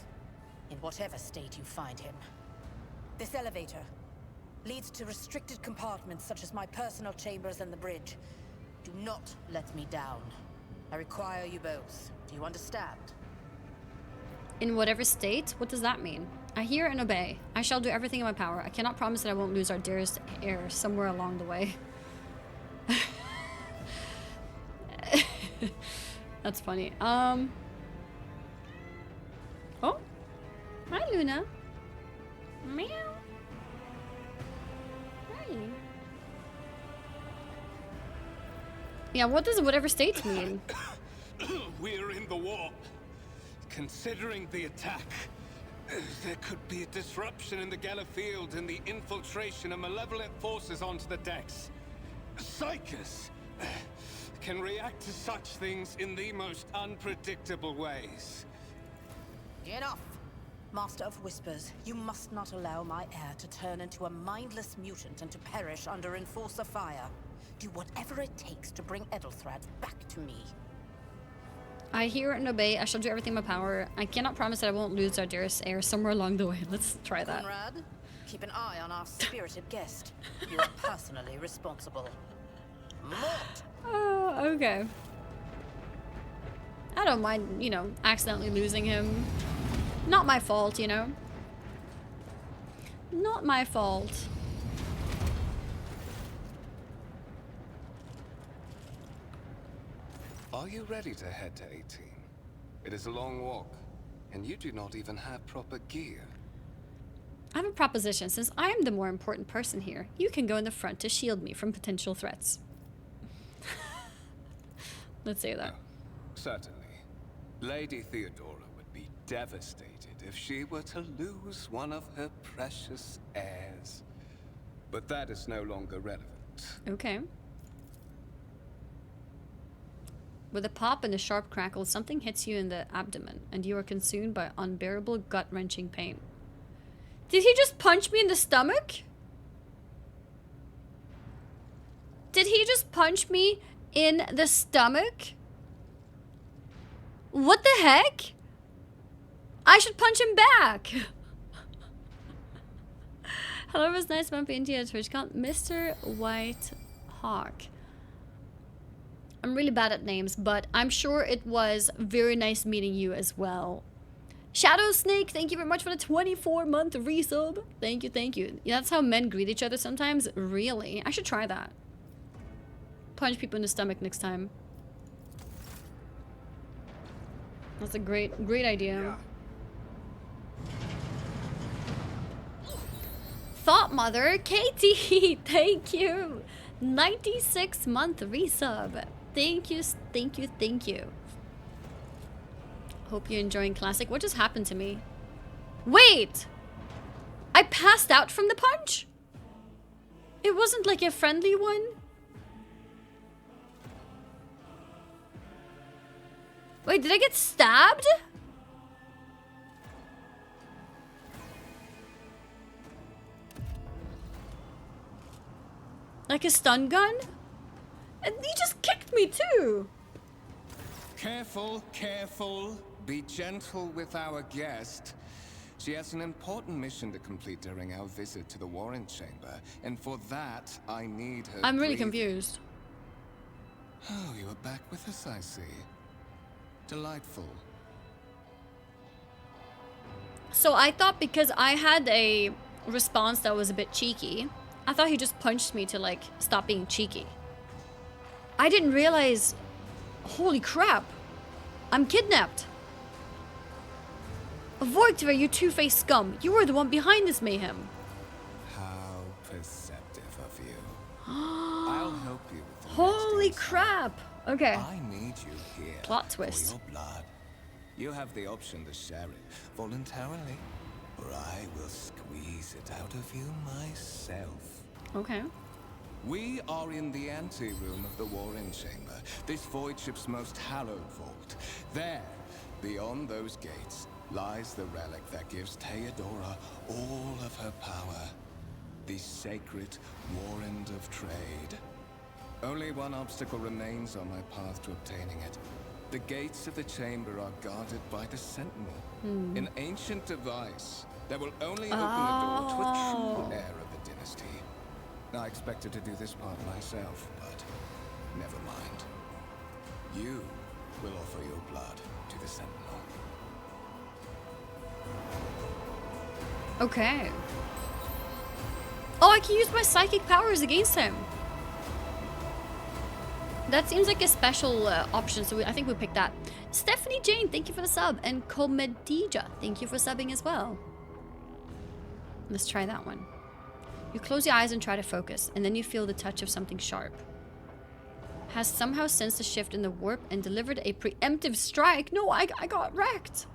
In whatever state you find him. This elevator leads to restricted compartments such as my personal chambers and the bridge. Do not let me down. I require you both. Do you understand? In whatever state? What does that mean? I hear and obey. I shall do everything in my power. I cannot promise that I won't lose our dearest heir somewhere along the way. That's funny. Oh. Hi, Luna. Meow. Hi. Yeah, what does whatever states mean? We're in the war. Considering the attack, there could be a disruption in the Gala field and the infiltration of malevolent forces onto the decks. Psychus can react to such things in the most unpredictable ways. Enough! Master of Whispers, you must not allow my heir to turn into a mindless mutant and to perish under Enforcer fire. Do whatever it takes to bring Ethelthrad back to me. I hear and obey. I shall do everything in my power. I cannot promise that I won't lose our dearest heir somewhere along the way. Let's try that. Conrad, keep an eye on our spirited guest. You are personally responsible. Mort! Oh, okay. I don't mind, you know, accidentally losing him. Not my fault, you know. Not my fault. Are you ready to head to 18? It is a long walk, and you do not even have proper gear. I have a proposition. Since I am the more important person here, you can go in the front to shield me from potential threats. Let's say that. Oh, certainly. Lady Theodora would be devastated if she were to lose one of her precious heirs. But that is no longer relevant. Okay. With a pop and a sharp crackle, something hits you in the abdomen, and you are consumed by unbearable, gut-wrenching pain. Did he just punch me in the stomach? Did he just punch me in the stomach? What the heck? I should punch him back. Hello, it was nice bumping into you at Twitch. Mr. White Hawk. I'm really bad at names, but I'm sure it was very nice meeting you as well. Shadow Snake, thank you very much for the 24-month resub. Thank you, thank you. Yeah, that's how men greet each other sometimes. Really? I should try that. Punch people in the stomach next time. That's a great idea. Yeah. Thought Mother, Katie, thank you. 96-month resub. Thank you, thank you, thank you. Hope you're enjoying Classic. What just happened to me? Wait! I passed out from the punch? It wasn't like a friendly one? Wait, did I get stabbed? Like a stun gun? And he just kicked me too! Careful, careful. Be gentle with our guest. She has an important mission to complete during our visit to the Warren Chamber, and for that, I need her. I'm really confused. Oh, you are back with us, I see. Delightful. So I thought because I had a response that was a bit cheeky, I thought he just punched me to, like, stop being cheeky. I didn't realize... Holy crap! I'm kidnapped! Voigtver, you two-faced scum! You were the one behind this mayhem! How perceptive of you. I'll help you with the Holy next crap! Okay. I need you here Plot twist. for your blood. You have the option to share it voluntarily, or I will squeeze it out of you myself. Okay. We are in the anteroom of the Warring Chamber, this void ship's most hallowed vault. There, beyond those gates, lies the relic that gives Theodora all of her power. The sacred Warrant of Trade. Only one obstacle remains on my path to obtaining it. The gates of the chamber are guarded by the Sentinel, an ancient device that will only open the door to a true heir of the dynasty. I expected to do this part myself, but never mind. You will offer your blood to the Sentinel. Okay. Oh, I can use my psychic powers against him. That seems like a special option, so I think we'll pick that. Stephanie Jane, thank you for the sub. And Comedija, thank you for subbing as well. Let's try that one. You close your eyes and try to focus, and then you feel the touch of something sharp. Has somehow sensed a shift in the warp and delivered a preemptive strike. No, I got wrecked.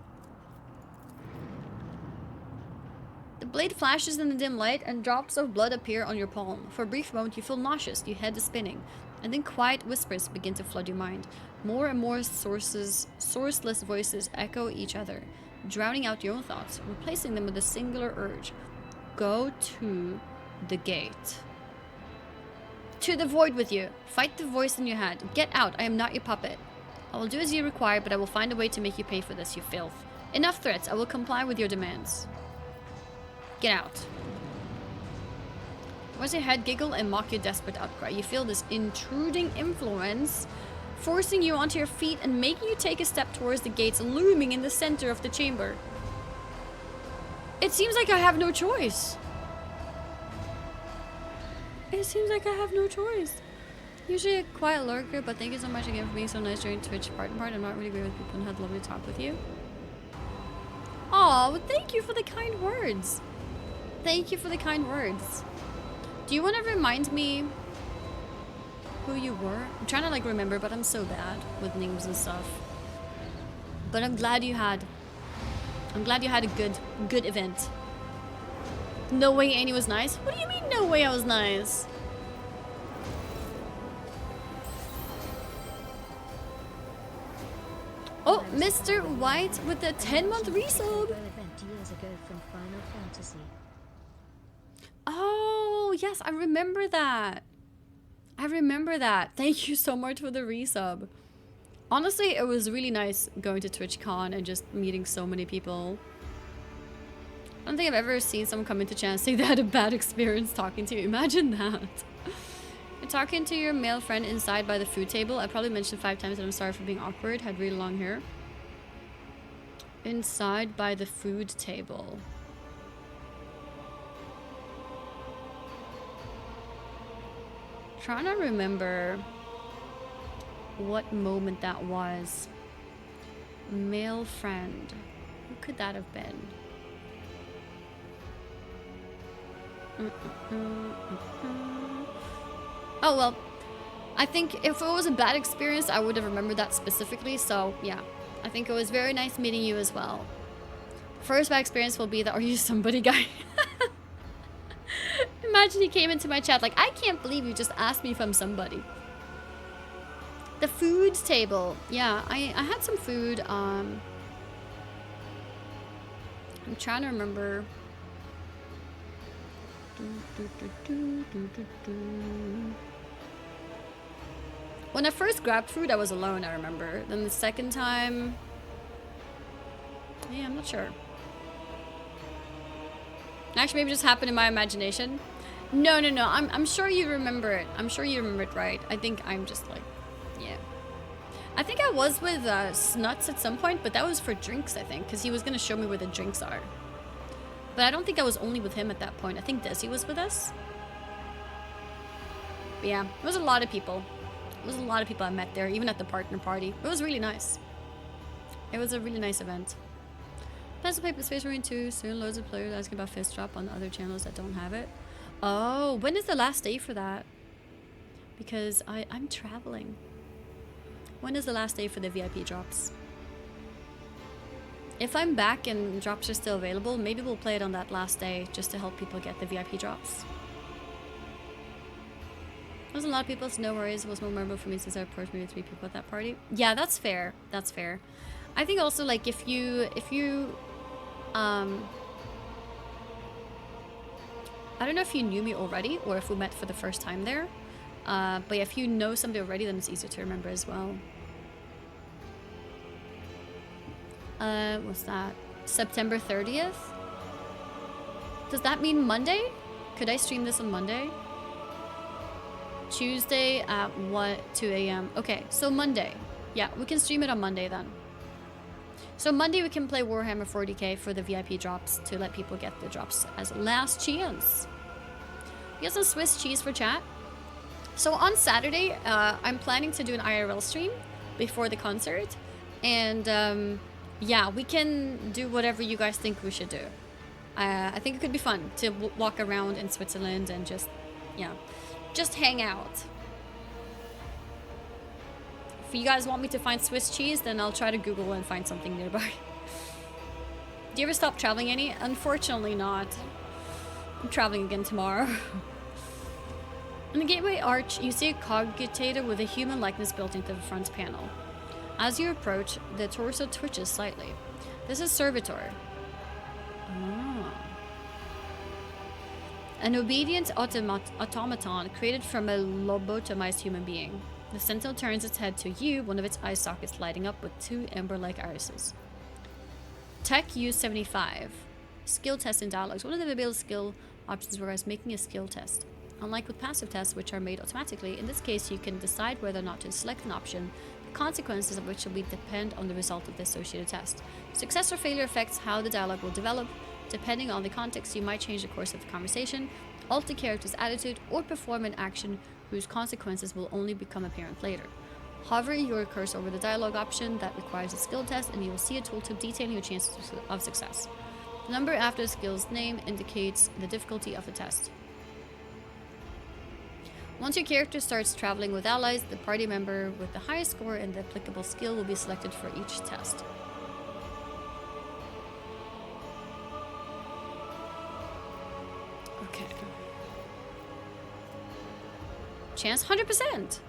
The blade flashes in the dim light, and drops of blood appear on your palm. For a brief moment, you feel nauseous, your head is spinning, and then quiet whispers begin to flood your mind. More and more sourceless voices echo each other, drowning out your own thoughts, replacing them with a singular urge. Go to the gate. To the void with you. Fight the voice in your head. Get out. I am not your puppet. I will do as you require, but I will find a way to make you pay for this, you filth. Enough threats. I will comply with your demands. Get out. Watch your head giggle and mock your desperate outcry. You feel this intruding influence forcing you onto your feet and making you take a step towards the gates looming in the center of the chamber. It seems like I have no choice. It seems like I have no choice. Usually a quiet lurker, but thank you so much again for being so nice during Twitch part and part. I'm not really great with people and had lovely talk with you. Aw, thank you for the kind words. Thank you for the kind words. Do you want to remind me who you were? I'm trying to like remember, but I'm so bad with names and stuff. But I'm glad you had a good event. No way Annie was nice? What do you mean no way I was nice? Oh, Mr. White with the 10-month resub. Years ago from Final Fantasy. Oh, yes, I remember that. I remember that. Thank you so much for the resub. Honestly, it was really nice going to TwitchCon and just meeting so many people. I don't think I've ever seen someone come into chat and say they had a bad experience talking to you. Imagine that. You're talking to your male friend inside by the food table. I probably mentioned 5 times that I'm sorry for being awkward. Had really long hair. Inside by the food table. Trying to remember what moment that was. Male friend. Who could that have been? Oh well, I think if it was a bad experience I would have remembered that specifically, so yeah, I think it was very nice meeting you as well. First bad experience will be the "are you somebody" guy. Imagine he came into my chat like, I can't believe you just asked me if I'm somebody. The food table, yeah, I had some food. I'm trying to remember. When I first grabbed food, I was alone, I remember. Then the second time... yeah, I'm not sure. Actually, maybe it just happened in my imagination. No, I'm sure you remember it. I'm sure you remember it right. I think I'm just like... yeah. I think I was with Snuts at some point, but that was for drinks, I think. Because he was going to show me where the drinks are. But I don't think I was only with him at that point. I think Desi was with us. But yeah, it was a lot of people. It was a lot of people I met there, even at the partner party. It was really nice. It was a really nice event. Plans to play Space Marine 2 soon. Loads of players asking about Fist Drop on other channels that don't have it. Oh, when is the last day for that? Because I'm traveling. When is the last day for the VIP drops? If I'm back and drops are still available, maybe we'll play it on that last day just to help people get the VIP drops. There's a lot of people, so no worries. It was more memorable for me since I approached maybe 3 people at that party. Yeah, that's fair. That's fair. I think also, like, if you I don't know if you knew me already or if we met for the first time there. But yeah, if you know somebody already, then it's easier to remember as well. What's that? September 30th? Does that mean Monday? Could I stream this on Monday? Tuesday at what? 2 a.m. Okay, so Monday. Yeah, we can stream it on Monday then. So Monday we can play Warhammer 40k for the VIP drops to let people get the drops as last chance. We got some Swiss cheese for chat. So on Saturday, I'm planning to do an IRL stream before the concert. And yeah, we can do whatever you guys think we should do. I think it could be fun to walk around in Switzerland and just, yeah, just hang out. If you guys want me to find Swiss cheese, then I'll try to Google and find something nearby. Do you ever stop traveling, Annie? Unfortunately not. I'm traveling again tomorrow. In the gateway arch, you see a cogitator with a human likeness built into the front panel. As you approach, the torso twitches slightly. This is Servitor. Ah. An obedient automaton created from a lobotomized human being. The sentinel turns its head to you, one of its eye sockets lighting up with 2 ember-like irises. Tech U75. Skill test and dialogues. One of the available skill options requires making a skill test. Unlike with passive tests, which are made automatically, in this case you can decide whether or not to select an option, the consequences of which will depend on the result of the associated test. Success or failure affects how the dialogue will develop. Depending on the context, you might change the course of the conversation, alter the character's attitude, or perform an action whose consequences will only become apparent later. Hover your cursor over the dialogue option that requires a skill test and you will see a tooltip detailing your chances of success. The number after the skill's name indicates the difficulty of the test. Once your character starts traveling with allies, the party member with the highest score and the applicable skill will be selected for each test. Okay. Chance 100%!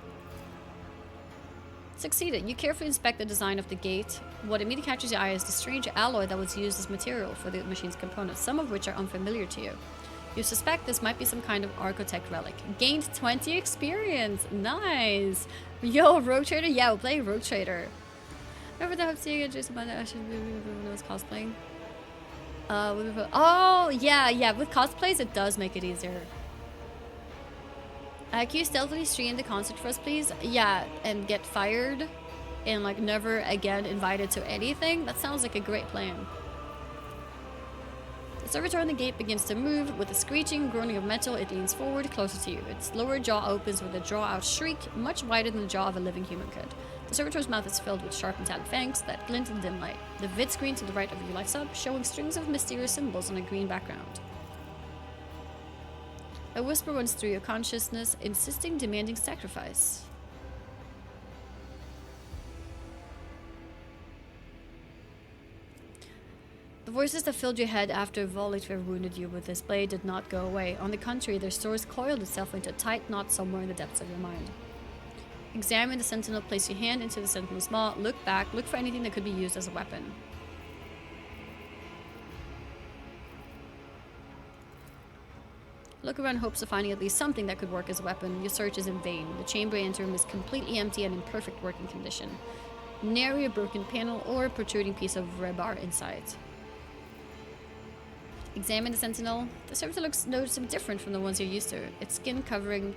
Succeeded. You carefully inspect the design of the gate. What immediately catches your eye is the strange alloy that was used as material for the machine's components, some of which are unfamiliar to you. You suspect this might be some kind of architect relic. Gained 20 experience! Nice! Yo, Rogue Trader? Yeah, we'll play Rogue Trader. Remember the Hupsia Jason Banda when I was cosplaying? Oh, yeah, with cosplays it does make it easier. Can you stealthily stream the concert for us, please? Yeah, and get fired and like never again invited to anything? That sounds like a great plan. The servitor on the gate begins to move. With a screeching, groaning of metal, it leans forward, closer to you. Its lower jaw opens with a draw-out shriek, much wider than the jaw of a living human could. The servitor's mouth is filled with sharp metallic fangs that glint in the dim light. The vid screen to the right of you lights up, showing strings of mysterious symbols on a green background. A whisper runs through your consciousness, insisting, demanding sacrifice. The voices that filled your head after Volitor wounded you with this blade did not go away. On the contrary, their source coiled itself into a tight knot somewhere in the depths of your mind. Examine the sentinel, place your hand into the sentinel's maw, look back, look for anything that could be used as a weapon. Look around in hopes of finding at least something that could work as a weapon. Your search is in vain. The chamber you enter is completely empty and in perfect working condition. Nary a broken panel or a protruding piece of rebar inside. Examine the sentinel. The servitor looks noticeably different from the ones you're used to. Its skin covering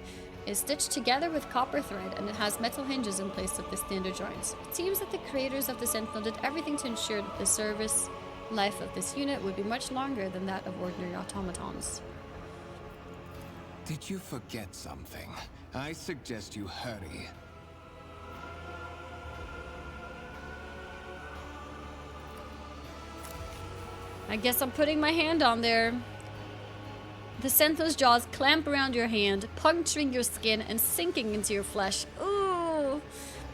is stitched together with copper thread, and it has metal hinges in place of the standard joints. It seems that the creators of the sentinel did everything to ensure that the service life of this unit would be much longer than that of ordinary automatons. Did you forget something? I suggest you hurry. I guess I'm putting my hand on there. The sentinel's jaws clamp around your hand, puncturing your skin and sinking into your flesh. Ooh!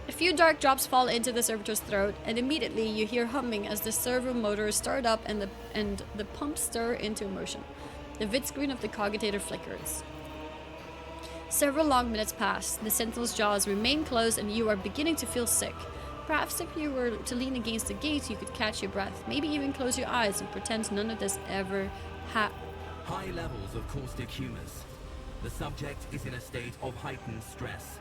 It few dark drops fall into the servitor's throat, and immediately you hear humming as the servo motors start up and the pumps stir into motion. The vid screen of the cogitator flickers. Several long minutes pass. The sentinel's jaws remain closed, and you are beginning to feel sick. Perhaps if you were to lean against the gate, you could catch your breath. Maybe even close your eyes and pretend none of this ever High levels of caustic humus. The subject is in a state of heightened stress.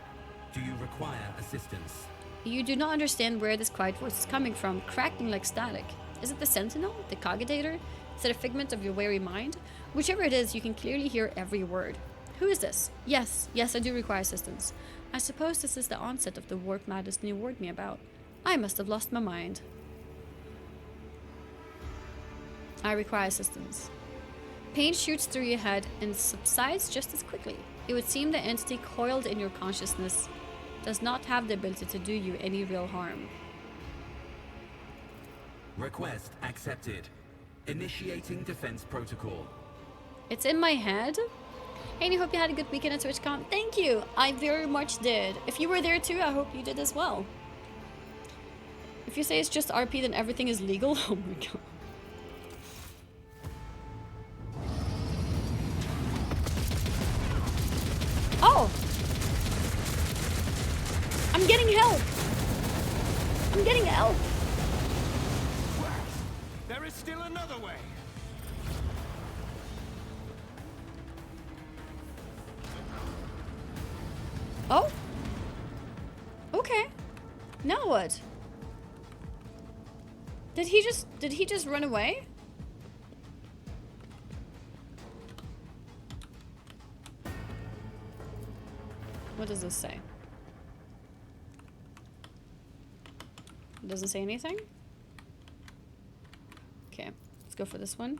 Do you require assistance? You do not understand where this quiet voice is coming from, cracking like static. Is it the sentinel? The cogitator? Is it a figment of your wary mind? Whichever it is, you can clearly hear every word. Who is this? Yes, I do require assistance. I suppose this is the onset of the warp madness you warned me about. I must have lost my mind. I require assistance. Pain shoots through your head and subsides just as quickly. It would seem the entity coiled in your consciousness does not have the ability to do you any real harm. Request accepted. Initiating defense protocol. It's in my head? Annie, hope you had a good weekend at TwitchCon. Thank you! I very much did. If you were there too, I hope you did as well. If you say it's just RP, then everything is legal? Oh my god. Oh! I'm getting help! I'm getting help! There is still another way. Oh? Okay. Now what? Did he just run away? What does this say? It doesn't say anything? Okay, let's go for this one.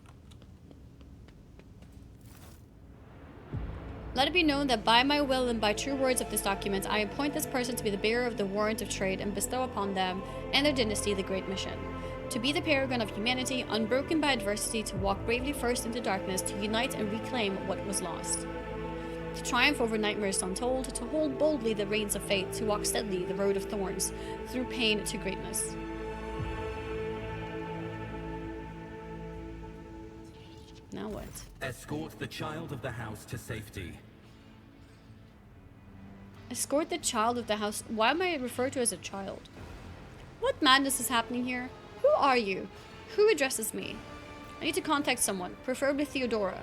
Let it be known that by my will and by true words of this document, I appoint this person to be the bearer of the warrant of trade and bestow upon them and their dynasty the great mission. To be the paragon of humanity, unbroken by adversity, to walk bravely first into darkness, to unite and reclaim what was lost. To triumph over nightmares untold, to hold boldly the reins of fate, to walk steadily the road of thorns, through pain to greatness. Now what? Escort the child of the house to safety. Escort the child of the house? Why am I referred to as a child? What madness is happening here? Who are you? Who addresses me? I need to contact someone, preferably Theodora.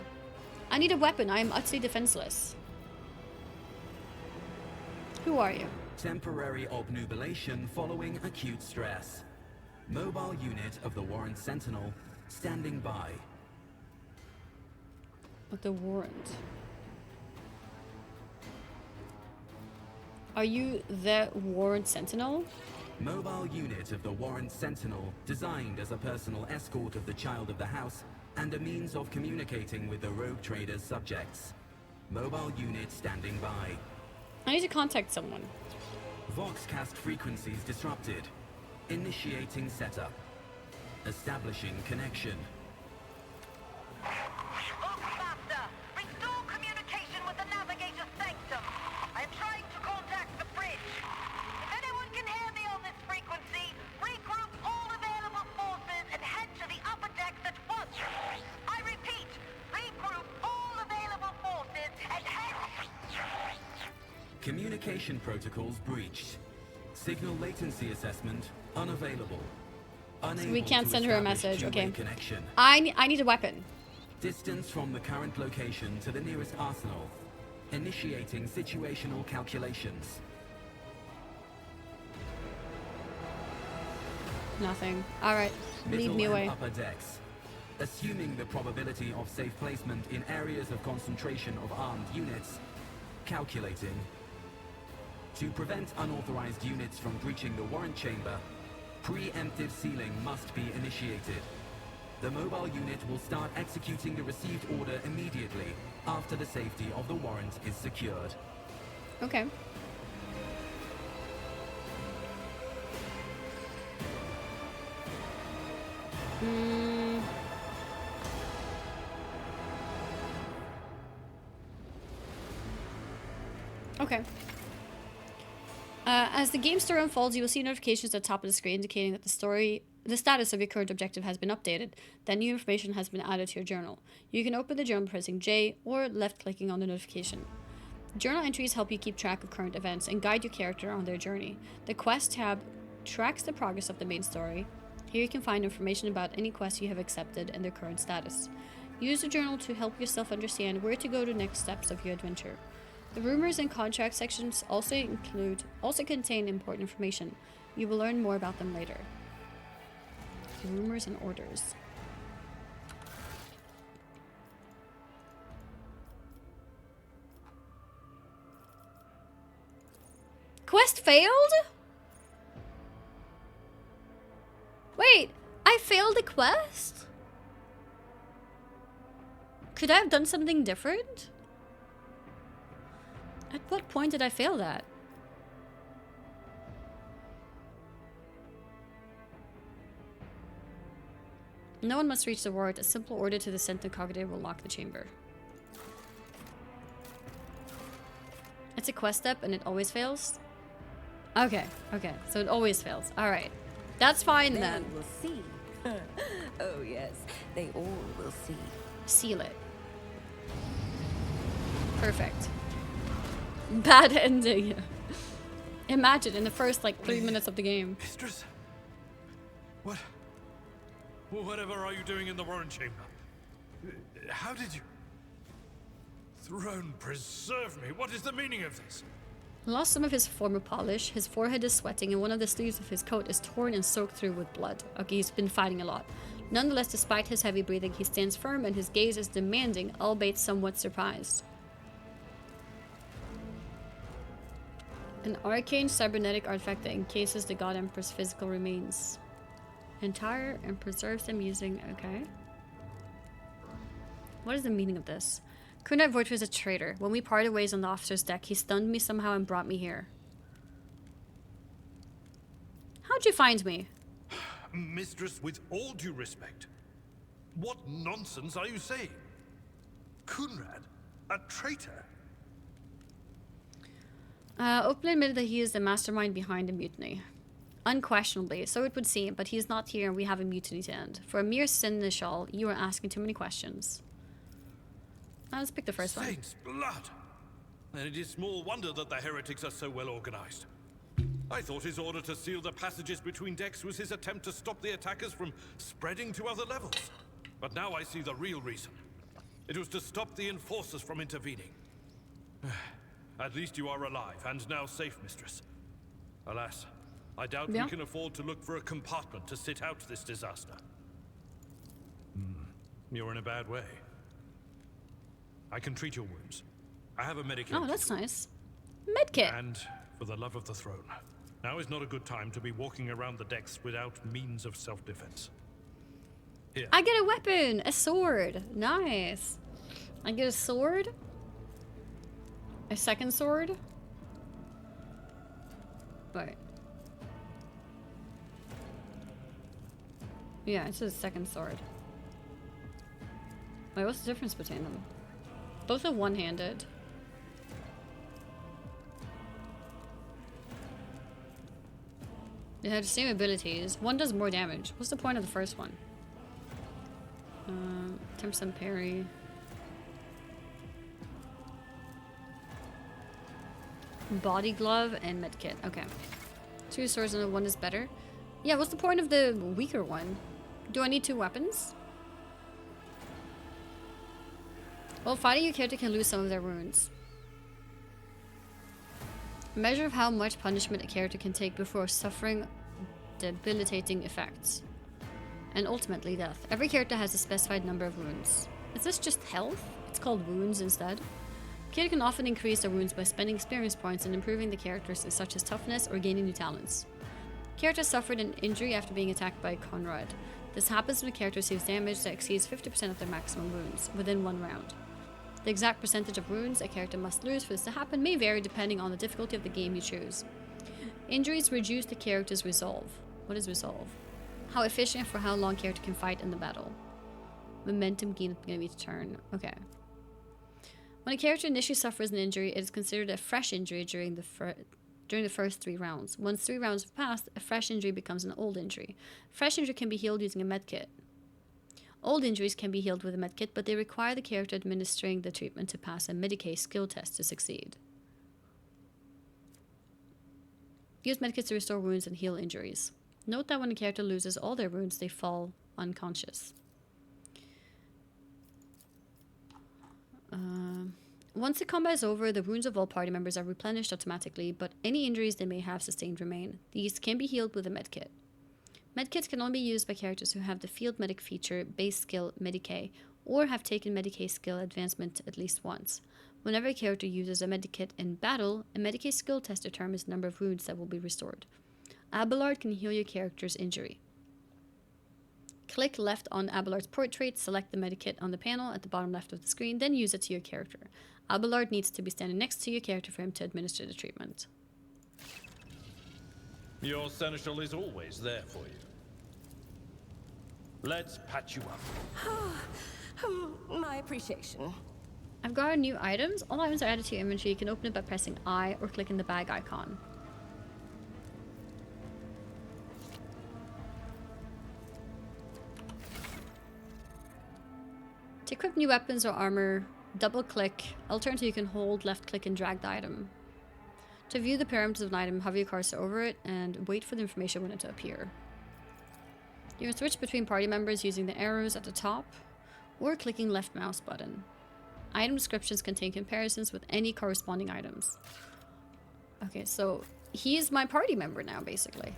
I need a weapon. I am utterly defenseless. Who are you? Temporary obnubilation following acute stress. Mobile unit of the Warrant Sentinel standing by. But the warrant. Are you the Warrant Sentinel? Mobile unit of the Warrant Sentinel, designed as a personal escort of the child of the house and a means of communicating with the rogue trader's subjects. Mobile unit standing by. I need to contact someone. Voxcast frequencies disrupted. Initiating setup. Establishing connection. Restore communication with the navigator's sanctum. I am trying to contact the bridge. If anyone can hear me on this frequency, regroup all available forces and head to the upper decks at once. I repeat, regroup all available forces and head... Communication protocols breached. Signal latency assessment unavailable. So we can't send her a message. Okay. Connection. I need a weapon. Distance from the current location to the nearest arsenal. Initiating situational calculations. Nothing. Alright. Leave me away. Upper decks. Assuming the probability of safe placement in areas of concentration of armed units. Calculating. To prevent unauthorized units from breaching the warrant chamber, preemptive sealing must be initiated. The mobile unit will start executing the received order immediately after the safety of the warrant is secured. Okay. Okay. As the game story unfolds, you will see notifications at the top of the screen indicating that the status of your current objective has been updated, that new information has been added to your journal. You can open the journal by pressing J or left-clicking on the notification. Journal entries help you keep track of current events and guide your character on their journey. The Quest tab tracks the progress of the main story. Here you can find information about any quests you have accepted and their current status. Use the journal to help yourself understand where to go to next steps of your adventure. The rumors and contract sections also contain important information. You will learn more about them later. Rumors and orders. Quest failed? Wait, I failed a quest? Could I have done something different? At what point did I fail that? No one must reach the ward. A simple order to the Sentinel Cognitive will lock the chamber. It's a quest step and it always fails? Okay, okay. So it always fails. Alright. That's fine then. They will see. Oh yes, they all will see. Seal it. Perfect. Bad ending. Imagine in the first like 3 minutes of the game. Mistress? What? Whatever are you doing in the Warren Chamber? How did you... Throne preserve me. What is the meaning of this? Lost some of his former polish, his forehead is sweating, and one of the sleeves of his coat is torn and soaked through with blood. Okay, he's been fighting a lot. Nonetheless, despite his heavy breathing, he stands firm and his gaze is demanding, albeit somewhat surprised. An arcane cybernetic artifact that encases the God Emperor's physical remains. Entire and preserves them using... okay. What is the meaning of this? Kunrat Vortu is a traitor. When we parted ways on the officer's deck, he stunned me somehow and brought me here. How'd you find me? Mistress, with all due respect, what nonsense are you saying? Kunrad? A traitor? Openly admitted that he is the mastermind behind the mutiny. Unquestionably, so it would seem, but he is not here and we have a mutiny to end. For a mere seneschal, you are asking too many questions. Let's pick the first one. Saints' blood! And it is small wonder that the heretics are so well organized. I thought his order to seal the passages between decks was his attempt to stop the attackers from spreading to other levels. But now I see the real reason. It was to stop the enforcers from intervening. At least you are alive and now safe, Mistress. Alas, I doubt we can afford to look for a compartment to sit out this disaster. You're in a bad way. I can treat your wounds. I have a medikit. Oh, that's nice. Medkit. And for the love of the throne, now is not a good time to be walking around the decks without means of self-defense. Here. I get a weapon, a sword. Nice. I get a sword. A second sword. Wait. Yeah, it's a second sword. Wait, what's the difference between them? Both are one-handed. They have the same abilities. One does more damage. What's the point of the first one? 10% parry. Body glove and medkit. Okay. 2 swords and one is better. Yeah, what's the point of the weaker one? Do I need 2 weapons? While fighting, your character can lose some of their wounds. A measure of how much punishment a character can take before suffering debilitating effects. And ultimately death. Every character has a specified number of wounds. Is this just health? It's called wounds instead. A character can often increase their wounds by spending experience points and improving the characters such as toughness or gaining new talents. Character suffered an injury after being attacked by Conrad. This happens when a character receives damage that exceeds 50% of their maximum wounds within 1 round. The exact percentage of wounds a character must lose for this to happen may vary depending on the difficulty of the game you choose. Injuries reduce the character's resolve. What is resolve? How efficient for how long character can fight in the battle. Momentum gained at the beginning of each turn. Okay. When a character initially suffers an injury, it is considered a fresh injury during the during the first 3 rounds. Once 3 rounds have passed, a fresh injury becomes an old injury. Fresh injury can be healed using a medkit. Old injuries can be healed with a medkit, but they require the character administering the treatment to pass a Medicae skill test to succeed. Use medkits to restore wounds and heal injuries. Note that when a character loses all their wounds, they fall unconscious. Once the combat is over, the wounds of all party members are replenished automatically, but any injuries they may have sustained remain. These can be healed with a medkit. Medkits can only be used by characters who have the field medic feature, base skill, Medicae, or have taken Medicae skill advancement at least once. Whenever a character uses a medikit in battle, a Medicae skill test determines the number of wounds that will be restored. Abelard can heal your character's injury. Click left on Abelard's portrait, select the medikit on the panel at the bottom left of the screen, then use it to your character. Abelard needs to be standing next to your character for him to administer the treatment. Your seneschal is always there for you. Let's patch you up. My appreciation. I've got new items. All items are added to your inventory. You can open it by pressing I or clicking the bag icon. To equip new weapons or armor, double click. Alternatively, you can hold, left click, and drag the item. To view the parameters of an item, hover your cursor over it and wait for the information window to appear. You can switch between party members using the arrows at the top or clicking left mouse button. Item descriptions contain comparisons with any corresponding items. Okay, so he's my party member now, basically.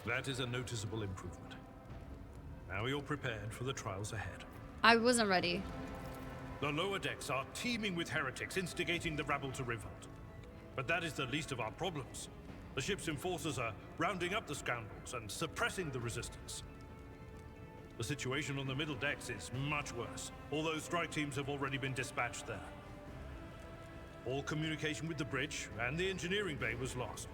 That is a noticeable improvement. Now you're prepared for the trials ahead. I wasn't ready. The lower decks are teeming with heretics instigating the rabble to revolt. But that is the least of our problems. The ship's enforcers are rounding up the scoundrels and suppressing the resistance. The situation on the middle decks is much worse, although strike teams have already been dispatched there. All communication with the bridge and the engineering bay was lost.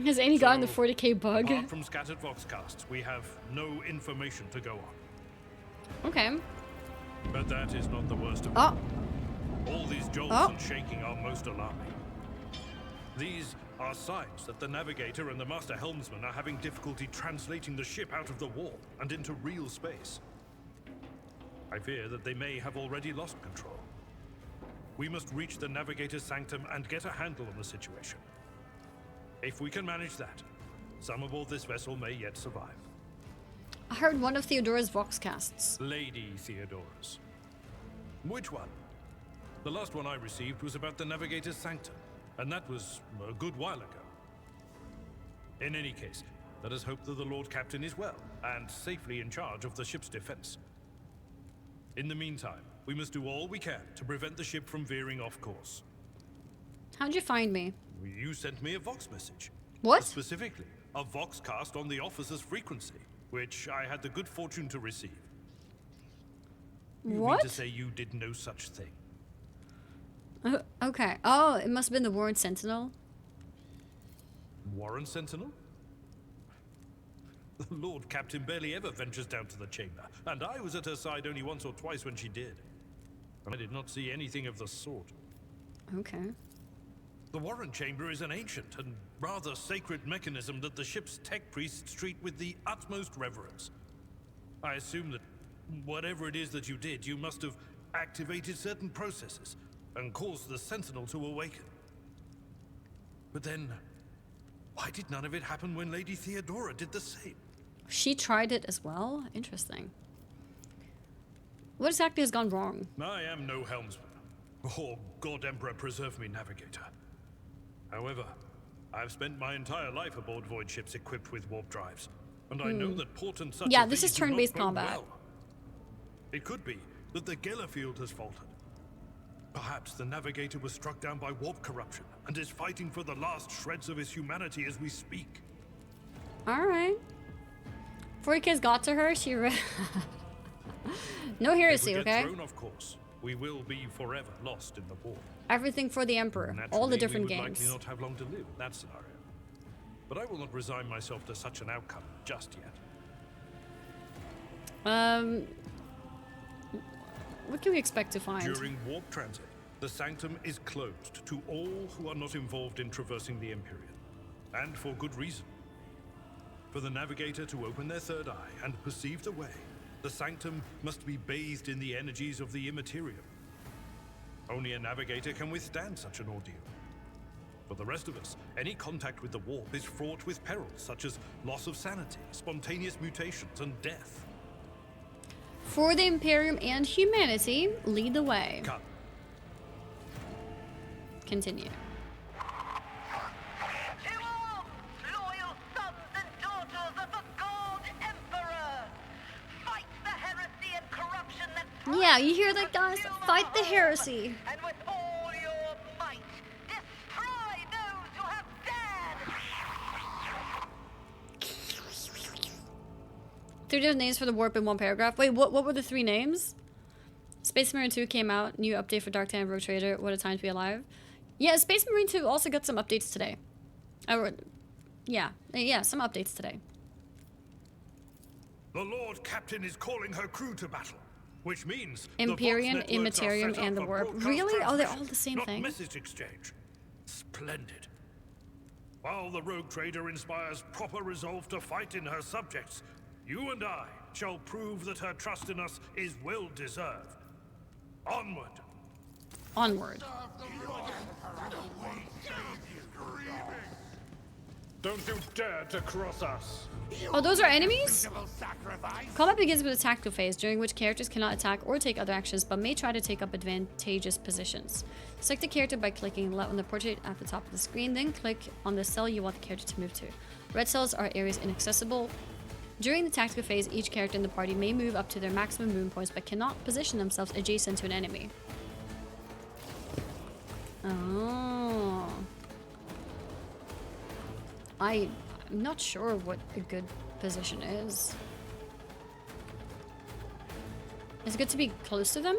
Has Annie gotten the 40k bug? Apart from scattered voxcasts, we have no information to go on. Okay. But that is not the worst of it. All these jolts and shaking are most alarming. These are signs that the navigator and the master helmsman are having difficulty translating the ship out of the warp and into real space. I fear that they may have already lost control. We must reach the navigator's sanctum and get a handle on the situation. If we can manage that, some aboard this vessel may yet survive. I heard one of Theodora's voxcasts. Lady Theodora's. Which one? The last one I received was about the navigator's sanctum, and that was a good while ago. In any case, let us hope that the Lord Captain is well and safely in charge of the ship's defense. In the meantime, we must do all we can to prevent the ship from veering off course. How'd you find me? You sent me a Vox message. What? Specifically, a Voxcast on the officer's frequency, which I had the good fortune to receive. You What? mean to say you did no such thing? Okay. Oh, it must have been the Warren Sentinel. Warren Sentinel? The Lord Captain barely ever ventures down to the chamber, and I was at her side only once or twice when she did. And I did not see anything of the sort. Okay. The Warren Chamber is an ancient and rather sacred mechanism that the ship's tech priests treat with the utmost reverence. I assume that whatever it is that you did, you must have activated certain processes and caused the Sentinel to awaken. But then, why did none of it happen when Lady Theodora did the same? She tried it as well? Interesting. What exactly has gone wrong? I am no helmsman. Oh, God Emperor preserve me, navigator. However, I've spent my entire life aboard void ships equipped with warp drives, and I know that portents such as this is these do not turn-based bode combat. well. It could be that the Gellerfield has faltered. Perhaps the navigator was struck down by warp corruption and is fighting for the last shreds of his humanity as we speak. Alright. 40k's got to her, she No heresy, if we okay? get thrown off course, we will be forever lost in the war. Everything for the Emperor. All the different we would games. likely not have long to live in that scenario. But I will not resign myself to such an outcome just yet. What can we expect to find? During warp transit, The sanctum is closed to all who are not involved in traversing the Empyrean. And for good reason. For the navigator to open their third eye and perceive the way, the sanctum must be bathed in the energies of the immaterium. Only a navigator can withstand such an ordeal. For the rest of us, any contact with the warp is fraught with perils such as loss of sanity, spontaneous mutations, and death. For the Imperium and humanity, lead the way. Cut. Continue. Loyal sons and daughters of the God Emperor! Fight the heresy and corruption that... Yeah, you hear that, guys? Fight the heresy. And with all your might, destroy those who have dared! 3 different names for the warp in one paragraph. Wait, what were the 3 names? Space Marine 2 came out. New update for Dark Time Rogue Trader. What a time to be alive. Yeah, Space Marine 2 also got some updates today. Yeah, some updates today. The Lord Captain is calling her crew to battle, which means Empyrean, the Vox networks are Immaterium, set and the up for warp. broadcast Really? Oh, they're all transmission, the same not thing? message exchange. Splendid. While the Rogue Trader inspires proper resolve to fight in her subjects, you and I shall prove that her trust in us is well deserved. Onward. Onward. Don't you dare to cross us. Oh, those are enemies? Combat begins with a tactical phase, during which characters cannot attack or take other actions, but may try to take up advantageous positions. Select the character by clicking left on the portrait at the top of the screen, then click on the cell you want the character to move to. Red cells are areas inaccessible. During the tactical phase, each character in the party may move up to their maximum movement points, but cannot position themselves adjacent to an enemy. Oh. I'm not sure what a good position is. Is it good to be close to them?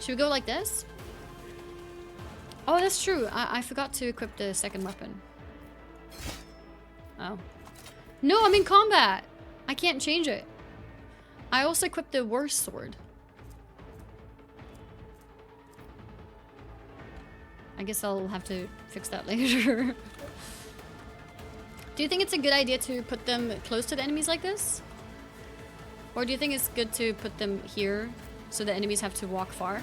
Should we go like this? Oh, that's true. I forgot to equip the second weapon. Oh. No, I'm in combat. I can't change it. I also equipped the worst sword. I guess I'll have to fix that later. Do you think it's a good idea to put them close to the enemies like this? Or do you think it's good to put them here so the enemies have to walk far?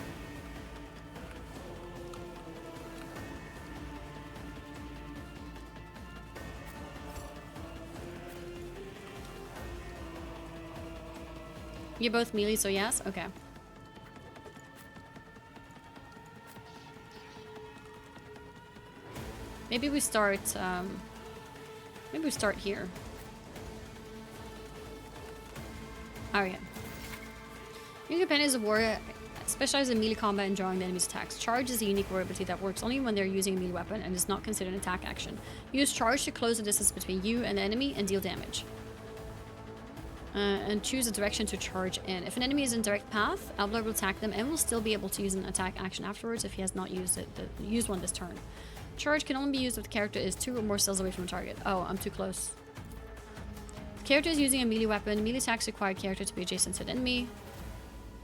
You're both melee, so yes? Okay. Maybe we start here. Oh yeah. New companions of war specialize in melee combat and drawing the enemy's attacks. Charge is a unique war ability that works only when they're using a melee weapon and is not considered an attack action. Use charge to close the distance between you and the enemy and deal damage. And choose a direction to charge in. If an enemy is in direct path, Outlaw will attack them and will still be able to use an attack action afterwards if he has not used one this turn. Charge can only be used if the character is 2 or more cells away from a target. Oh, I'm too close. The character is using a melee weapon. Melee attacks require character to be adjacent to the enemy.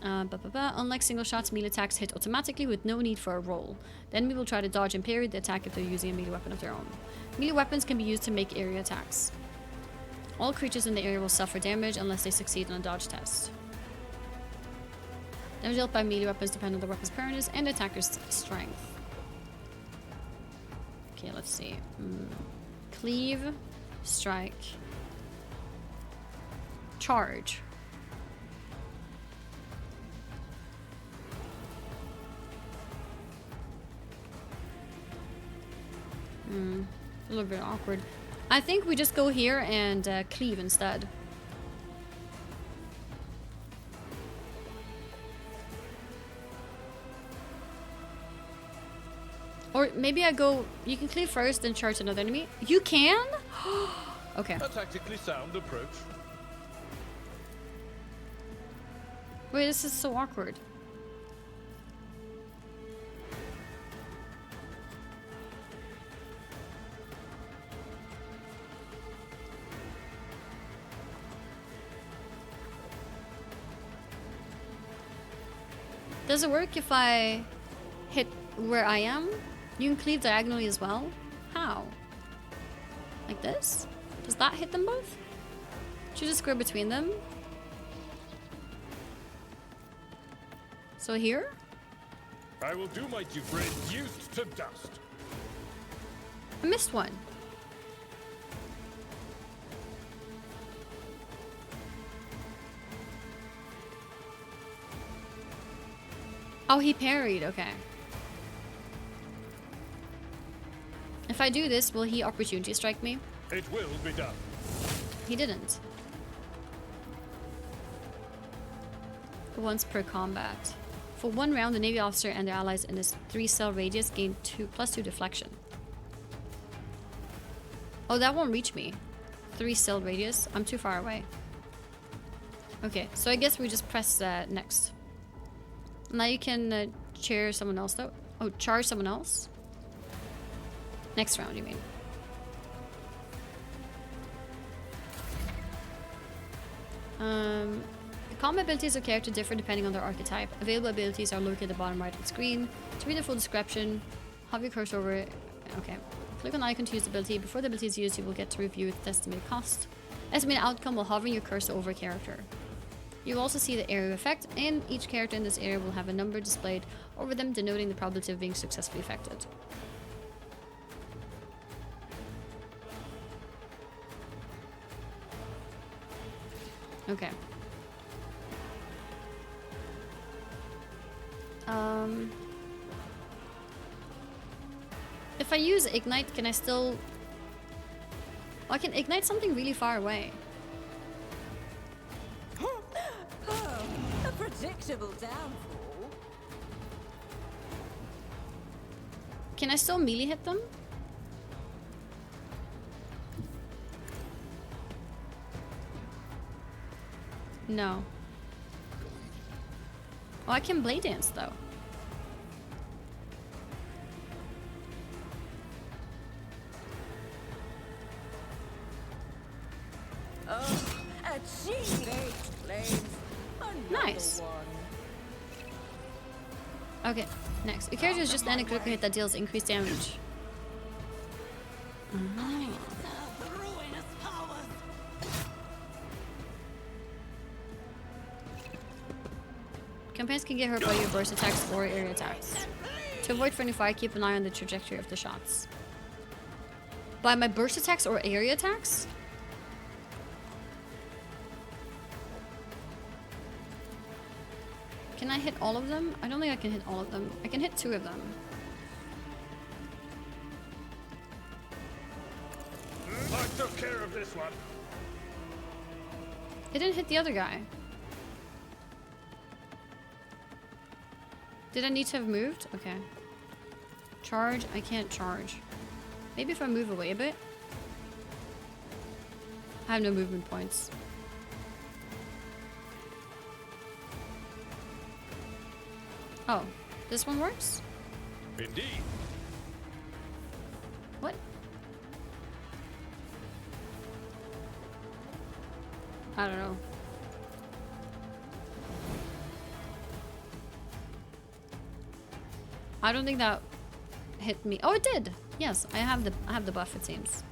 Unlike single shots, melee attacks hit automatically with no need for a roll. The enemy will try to dodge and parry the attack if they're using a melee weapon of their own. Melee weapons can be used to make area attacks. All creatures in the area will suffer damage unless they succeed on a dodge test. Damage dealt by melee weapons depend on the weapon's permanence and the attacker's strength. Okay, let's see. Cleave, strike, charge. A little bit awkward. I think we just go here and cleave instead. Or maybe I go... You can cleave first, then charge another enemy. You can? Okay. A tactically sound approach. Wait, this is so awkward. Does it work if I hit where I am? You can cleave diagonally as well? How? Like this? Does that hit them both? Choose a square between them. So here? I will do my duty, reduced to dust. I missed one. Oh, he parried. Okay. If I do this, will he opportunity strike me? It will be done. He didn't. Once per combat. For 1 round, the Navy officer and their allies in this 3-cell radius gain +2 deflection. Oh, that won't reach me. 3-cell radius. I'm too far away. Okay, so I guess we just press next. Now you can chair someone else though. Oh, charge someone else? Next round, you mean? The combat abilities of character differ depending on their archetype. Available abilities are located at the bottom right of the screen. To read the full description, hover your cursor over it. Okay. Click on the icon to use the ability. Before the ability is used, you will get to review its estimated cost. Estimated outcome while hovering your cursor over a character. You will also see the area of effect, and each character in this area will have a number displayed over them denoting the probability of being successfully affected. Okay. If I use ignite, can I still... Oh, I can ignite something really far away. Oh, a predictable downfall. Can I still melee hit them? No. Oh, I can blade dance though. Oh, achieved! Flames. Nice. Okay, next. Your character is just landing a critical hit that deals increased damage. Campaigns can get hurt by your burst attacks or area attacks. To avoid friendly fire, keep an eye on the trajectory of the shots. By my burst attacks or area attacks? Can I hit all of them? I don't think I can hit all of them. I can hit 2 of them. I took care of this one. It didn't hit the other guy. Did I need to have moved? Okay. Charge? I can't charge. Maybe if I move away a bit? I have no movement points. Oh, this one works? Indeed. What? I don't know. I don't think that hit me. Oh, it did. Yes, I have the buff, it seems.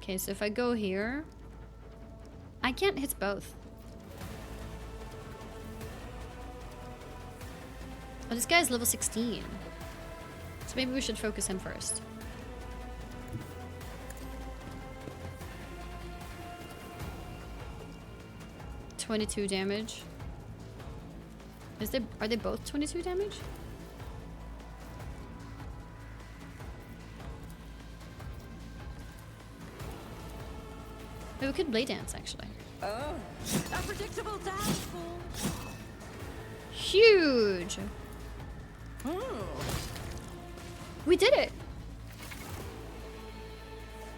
Okay, so if I go here, I can't hit both. Oh, this guy's level 16. So maybe we should focus him first. $22 damage. Are they both 22 damage? Maybe we could blade dance actually. Oh, a predictable downfall. Huge. We did it.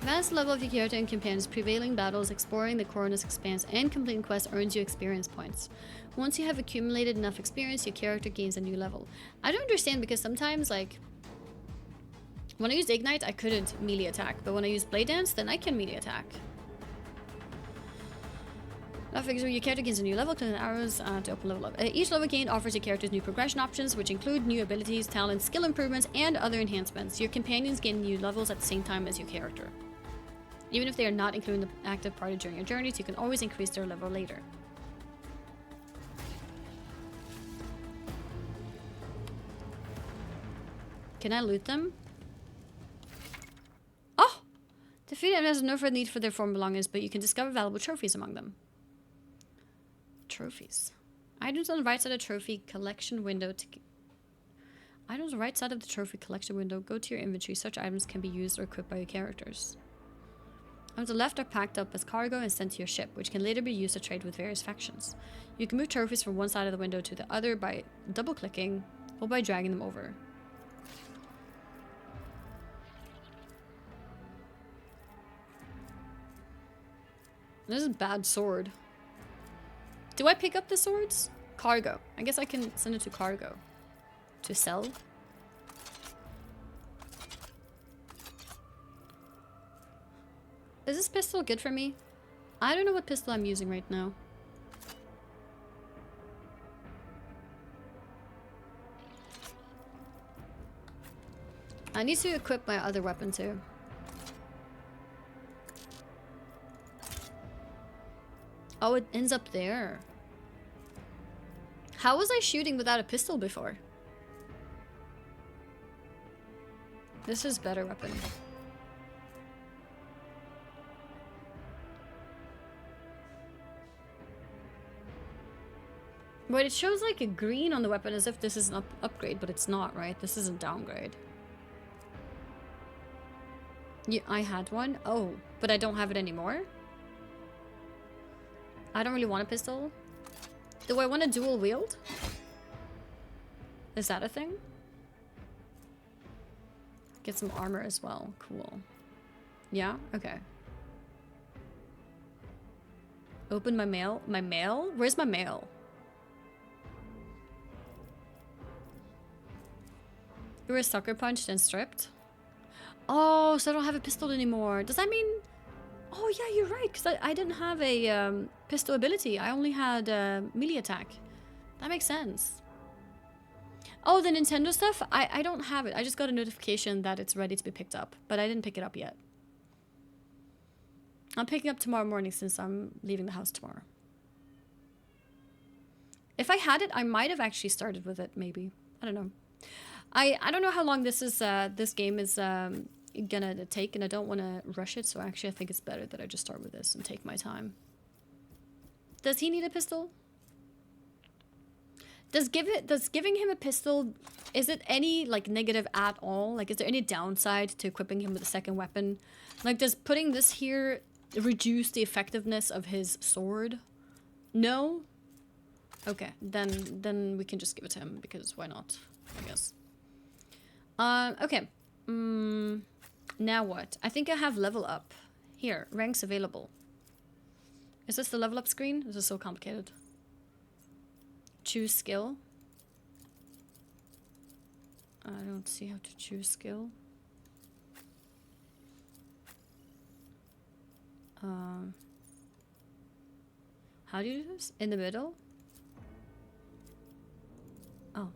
Advanced level of your character and companions, prevailing battles, exploring the Coronis Expanse, and completing quests earns you experience points. Once you have accumulated enough experience, your character gains a new level. I don't understand because sometimes, like, when I used Ignite, I couldn't melee attack, but when I used Blade Dance, then I can melee attack. That figures your character gains a new level, clicking arrows to open level up. Each level gained offers your characters new progression options, which include new abilities, talents, skill improvements, and other enhancements. Your companions gain new levels at the same time as your character. Even if they are not included in the active party during your journeys, you can always increase their level later. Can I loot them? Oh! Defeated enemies have no further need for their former belongings, but you can discover valuable trophies among them. Trophies. Items on the right side of the trophy collection window Items on the right side of the trophy collection window. Go to your inventory. Such items can be used or equipped by your characters. On the left are packed up as cargo and sent to your ship, which can later be used to trade with various factions. You can move trophies from one side of the window to the other by double-clicking or by dragging them over. This is a bad sword. Do I pick up the swords? Cargo. I guess I can send it to cargo. To sell. Is this pistol good for me? I don't know what pistol I'm using right now. I need to equip my other weapon too. Oh, it ends up there. How was I shooting without a pistol before? This is better weapon. Wait, it shows like a green on the weapon as if this is an upgrade, but it's not, right? This is a downgrade. Yeah, I had one. Oh, but I don't have it anymore? I don't really want a pistol. Do I want a dual wield? Is that a thing? Get some armor as well. Cool. Yeah? Okay. Open my mail. My mail? Where's my mail? You were sucker punched and stripped? Oh, so I don't have a pistol anymore. Does that mean... Oh, yeah, you're right. Because I didn't have a pistol ability. I only had melee attack. That makes sense. Oh, the Nintendo stuff? I don't have it. I just got a notification that it's ready to be picked up. But I didn't pick it up yet. I'm picking up tomorrow morning since I'm leaving the house tomorrow. If I had it, I might have actually started with it, maybe. I don't know. I don't know how long this is. This game is gonna take, and I don't want to rush it. So actually, I think it's better that I just start with this and take my time. Does he need a pistol? Does giving him a pistol, is it any like negative at all? Like, is there any downside to equipping him with a second weapon? Like, does putting this here reduce the effectiveness of his sword? No. Okay, then we can just give it to him because why not? I guess. Okay. Now what? I think I have level up. Here, ranks available. Is this the level up screen? This is so complicated. Choose skill. I don't see how to choose skill. How do you do this? In the middle? Oh.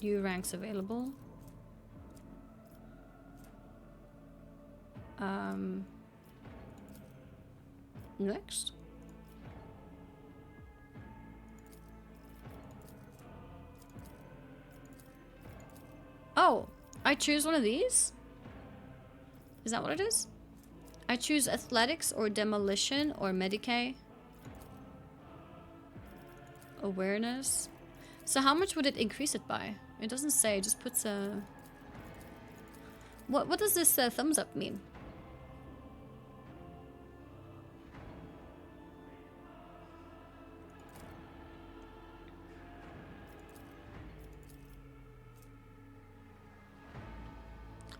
New ranks available. Next. Oh, I choose one of these? Is that what it is? I choose athletics or demolition or Medicae. Awareness. So how much would it increase it by? It doesn't say, it just puts a... What does this thumbs up mean?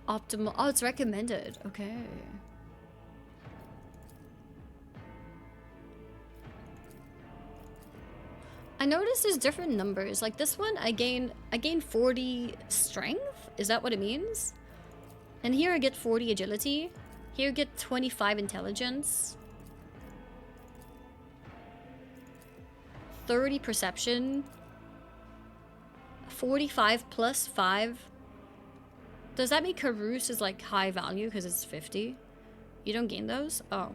Optimal. Oh, it's recommended. Okay. I noticed there's different numbers. Like this one, I gain 40 strength. Is that what it means? And here I get 40 agility. Here you get 25 intelligence. 30 perception. 45 plus 5. Does that mean Carouse is like high value because it's 50? You don't gain those? Oh.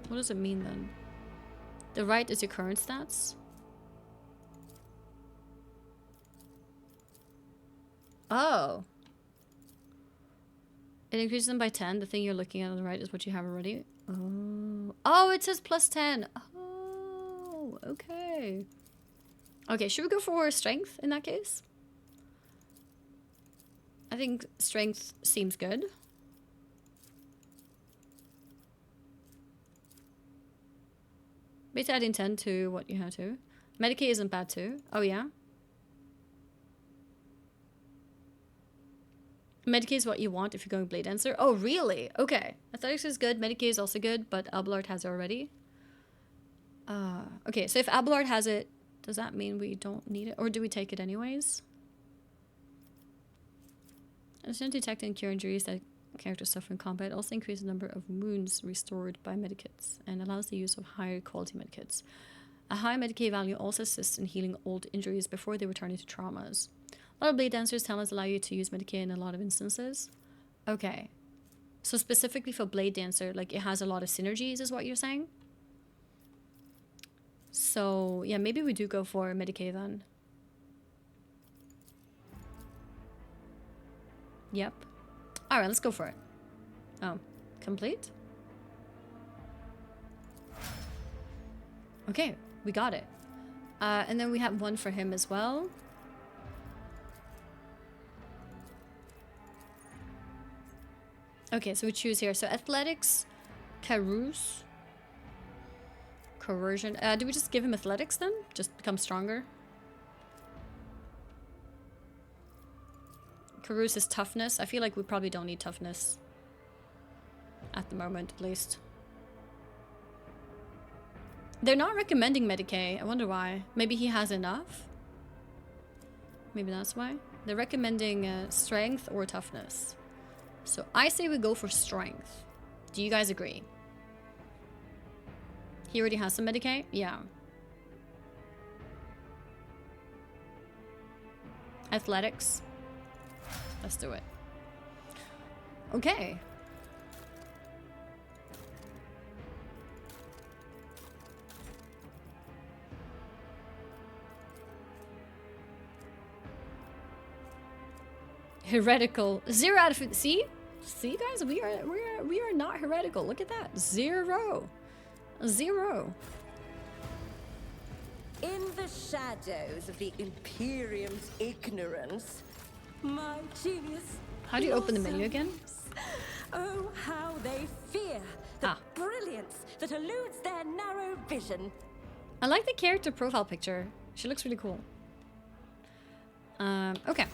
What does it mean then? The right is your current stats. Oh. It increases them by 10. The thing you're looking at on the right is what you have already. Oh. Oh, it says plus 10. Oh, okay. Okay, should we go for strength in that case? I think strength seems good. Beta adding 10 to what you have to. Medicaid isn't bad too. Oh yeah. Medicaid is what you want if you're going Blade Dancer. Oh really? Okay. Athletics is good. Medicaid is also good, but Abelard has it already. Okay, so if Abelard has it, does that mean we don't need it? Or do we take it anyways? Instant detect and cure injuries that characters suffer in combat. Also increases the number of wounds restored by medikits and allows the use of higher quality medikits. A high Medicaid value also assists in healing old injuries before they return into traumas. A lot of Blade Dancers talents allow you to use Medicaid in a lot of instances. Okay. So specifically for Blade Dancer, like it has a lot of synergies is what you're saying? So yeah, maybe we do go for Medicaid then. Yep. Alright, let's go for it. Oh, complete? Okay, we got it. And then we have one for him as well. Okay, so we choose here. So athletics, Carouse, coercion. Do we just give him athletics then? Just become stronger? Carouse is toughness. I feel like we probably don't need toughness. At the moment, at least. They're not recommending Medicaid. I wonder why. Maybe he has enough? Maybe that's why. They're recommending strength or toughness. So I say we go for strength. Do you guys agree? He already has some Medicaid? Yeah. Athletics. Let's do it. Okay. Heretical. 0 out of 50. See? See guys, we are not heretical. Look at that. 0. 0. In the shadows of the Imperium's ignorance, my genius. How do you open the menu again? Oh, how they fear the brilliance that eludes their narrow vision. I like the character profile picture. She looks really cool. Okay.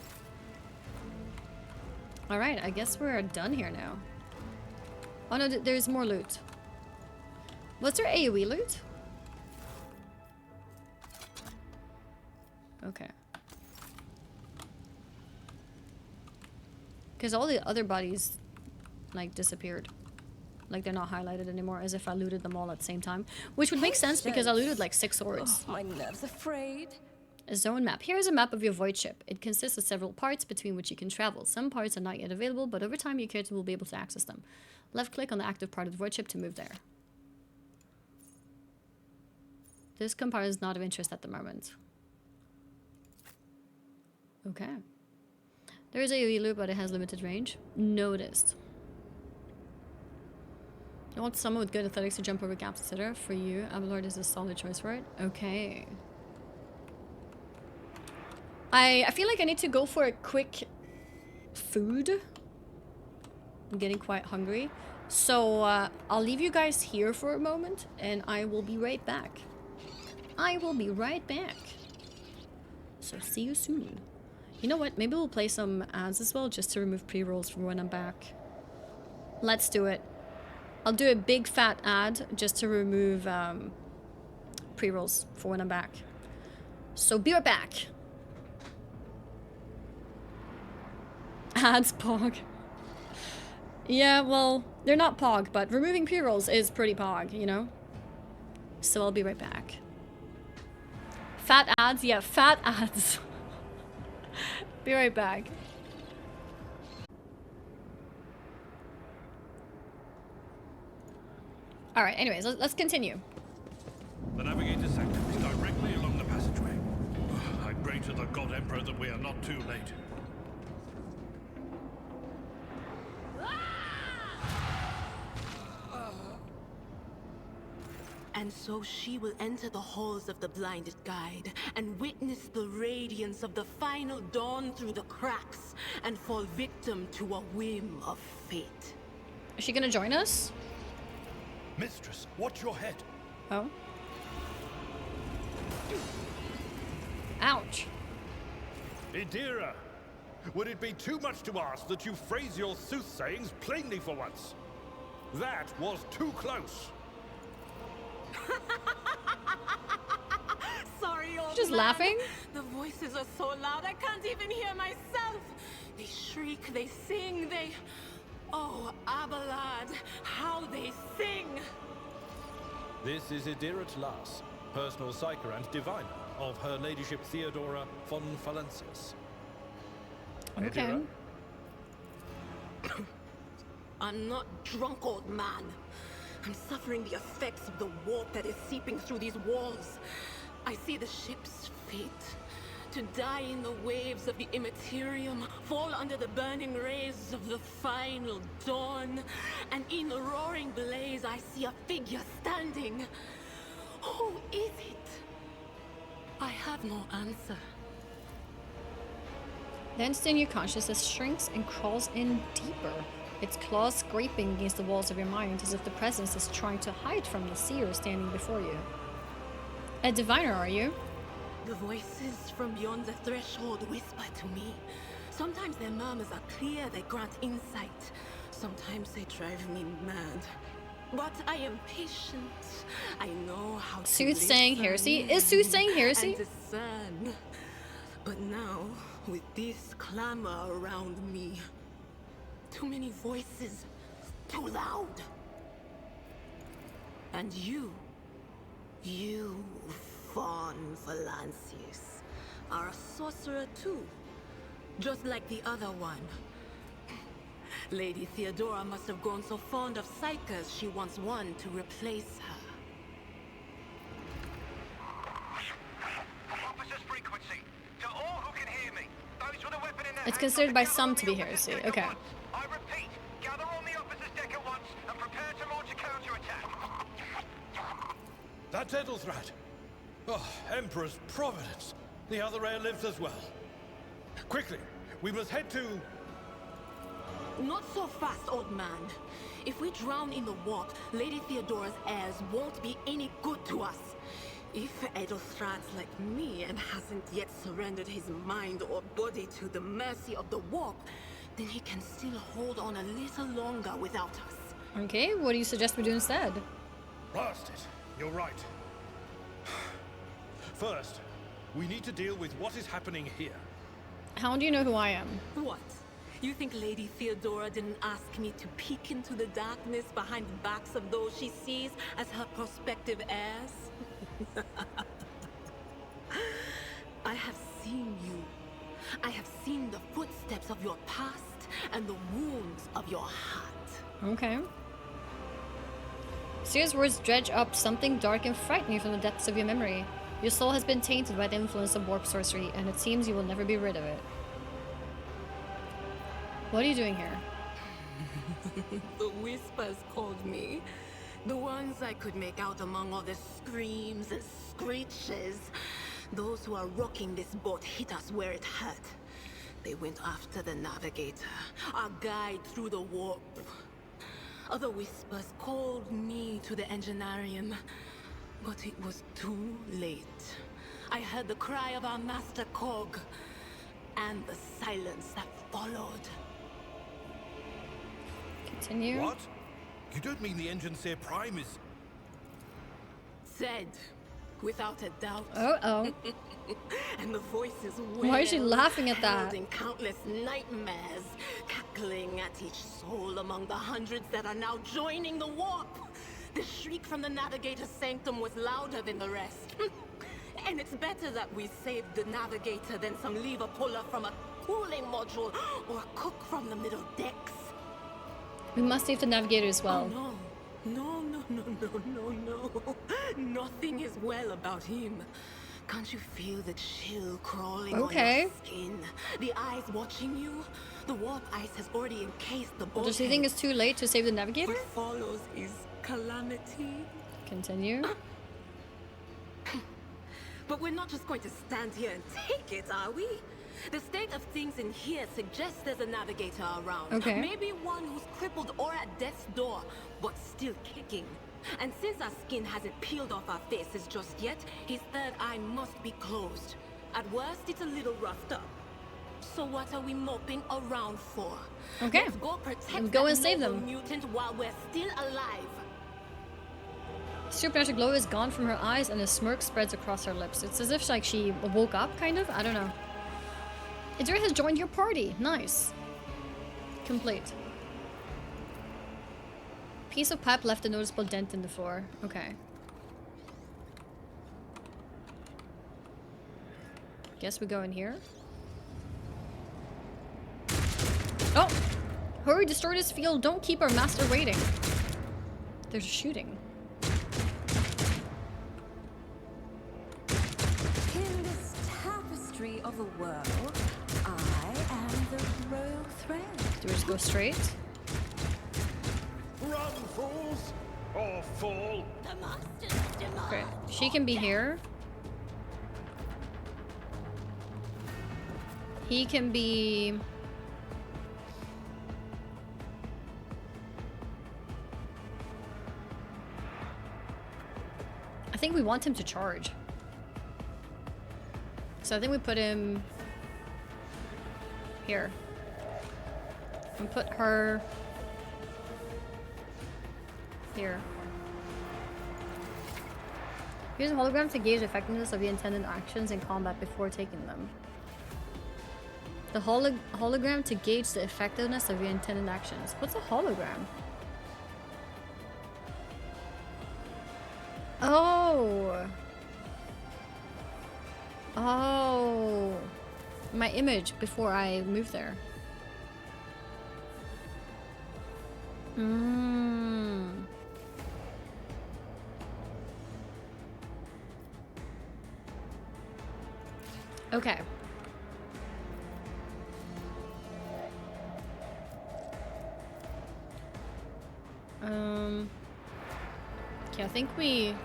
Alright, I guess we're done here now. Oh no, there's more loot. What's our AoE loot? Okay. Because all the other bodies, like, disappeared. Like, they're not highlighted anymore, as if I looted them all at the same time. Which would make sense because I looted, like, 6 swords. Oh, my nerves are frayed. A zone map. Here is a map of your void ship. It consists of several parts between which you can travel. Some parts are not yet available, but over time your character will be able to access them. Left click on the active part of the void ship to move there. This compartment is not of interest at the moment. Okay. There is AoE loop, but it has limited range. Noticed. You want someone with good athletics to jump over gaps, etc. For you, Abelard is a solid choice for it. Okay. I feel like I need to go for a quick food. I'm getting quite hungry. So I'll leave you guys here for a moment and I will be right back. I will be right back. So see you soon. You know what? Maybe we'll play some ads as well just to remove pre-rolls from when I'm back. Let's do it. I'll do a big fat ad just to remove pre-rolls for when I'm back. So be right back. Ads pog. Yeah, well, they're not pog, but removing pre-rolls is pretty pog, you know? So I'll be right back. Fat ads? Yeah, fat ads. Be right back. Alright, anyways, let's continue. The navigator sector is directly along the passageway. I pray to the God Emperor that we are not too late. And so she will enter the halls of the blinded guide and witness the radiance of the final dawn through the cracks and fall victim to a whim of fate. Is she gonna join us? Mistress, watch your head. Oh. Ouch. Idira, would it be too much to ask that you phrase your soothsayings plainly for once? That was too close. Sorry, old Just man. laughing? The voices are so loud I can't even hear myself. They shriek, they sing, they... Oh, Abelard, how they sing! This is Idira Tlas, personal psyker and diviner of Her Ladyship Theodora von Valensis. Okay. I'm not drunk, old man. I'm suffering the effects of the warp that is seeping through these walls. I see the ship's fate. To die in the waves of the Immaterium, fall under the burning rays of the final dawn. And in the roaring blaze, I see a figure standing. Who is it? I have no answer. Then still your consciousness shrinks and crawls in deeper, its claws scraping against the walls of your mind as if the presence is trying to hide from the seer standing before you. A diviner, are you? The voices from beyond the threshold whisper to me. Sometimes their murmurs are clear, they grant insight. Sometimes they drive me mad. But I am patient. I know how to Soothsaying heresy? Is soothsaying heresy? And discern. But now, with this clamor around me, too many voices, too loud. And you, von Valensis, are a sorcerer too, just like the other one. Lady Theodora must have grown so fond of psychers she wants one to replace her. Officer's frequency. To all who can hear me. Those with a weapon in their It's hands considered must by gather some on to the be officer's heresy. deck at Okay. once. I repeat, gather on the officer's deck at once and prepare to launch a counterattack. That's Edelthrad. Oh, Emperor's Providence. The other heir lives as well. Quickly, we must head to... Not so fast, old man. If we drown in the warp, Lady Theodora's heirs won't be any good to us. If Edelstrad's like me and hasn't yet surrendered his mind or body to the mercy of the warp, then he can still hold on a little longer without us. Okay, what do you suggest we do instead? Blast it. You're right. First, we need to deal with what is happening here. How do you know who I am? What? You think Lady Theodora didn't ask me to peek into the darkness behind the backs of those she sees as her prospective heirs? I have seen you. I have seen the footsteps of your past and the wounds of your heart. Okay. Seer's words dredge up something dark and frightening from the depths of your memory. Your soul has been tainted by the influence of warp sorcery, and it seems you will never be rid of it. What are you doing here? The whispers called me. The ones I could make out among all the screams and screeches. Those who are rocking this boat hit us where it hurt. They went after the navigator, our guide through the warp. Other whispers called me to the enginarium, but it was too late. I heard the cry of our master cog, and the silence that followed. Continue. What? You don't mean the Enginseer Prime is... Said, without a doubt. Uh-oh. And the voices Why is she laughing at that? in countless nightmares, cackling at each soul among the hundreds that are now joining the warp. The shriek from the Navigator's sanctum was louder than the rest. And it's better that we saved the Navigator than some lever puller from a cooling module or a cook from the middle decks. We must save the Navigator as well. Oh, no. No. Nothing is well about him. Can't you feel the chill crawling on your skin? The eyes watching you? The warp ice has already encased the bulkhead. Does she think it's too late to save the Navigator? What follows is calamity. Continue. But we're not just going to stand here and take it, are we? The state of things in here suggests there's a Navigator around. Okay. Maybe one who's crippled or at death's door, but still kicking. And since our skin hasn't peeled off our faces just yet, his third eye must be closed. At worst, it's a little roughed up. So what are we moping around for? Okay. Let's go protect And go that and save noble them. mutant while we're still alive. Supernatural glow is gone from her eyes and a smirk spreads across her lips. It's as if like she woke up, kind of. I don't know. Idris has joined your party. Nice. Complete. Piece of pipe left a noticeable dent in the floor. Okay. Guess we go in here. Oh! Hurry, destroy this field. Don't keep our master waiting. There's shooting. In this tapestry of a world, I am the royal thread. Do we just go straight? Run, fools! Or fall! The master's demand. Okay. She can be here. He can be... I think we want him to charge. So I think we put him here. And put her here. Use a hologram to gauge the effectiveness of the intended actions in combat before taking them. The hologram to gauge the effectiveness of your intended actions. What's a hologram? Oh! Oh! My image before I move there. Mmm. Okay. Okay, I think we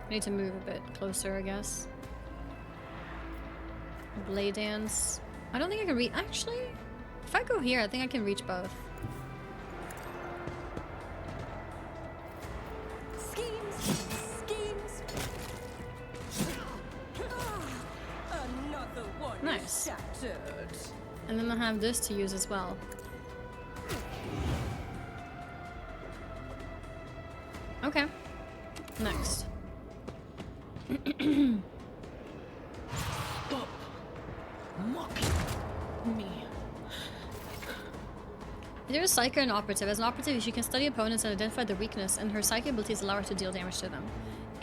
need to move a bit closer, I guess. Blade dance. I don't think I can reach. Actually, if I go here, I think I can reach both. Schemes. Another one Nice. shattered. And then I have this to use as well. Okay. Next. Stop mocking me. There's a Psyker and Operative. As an Operative, she can study opponents and identify their weakness, and her Psychic abilities allow her to deal damage to them.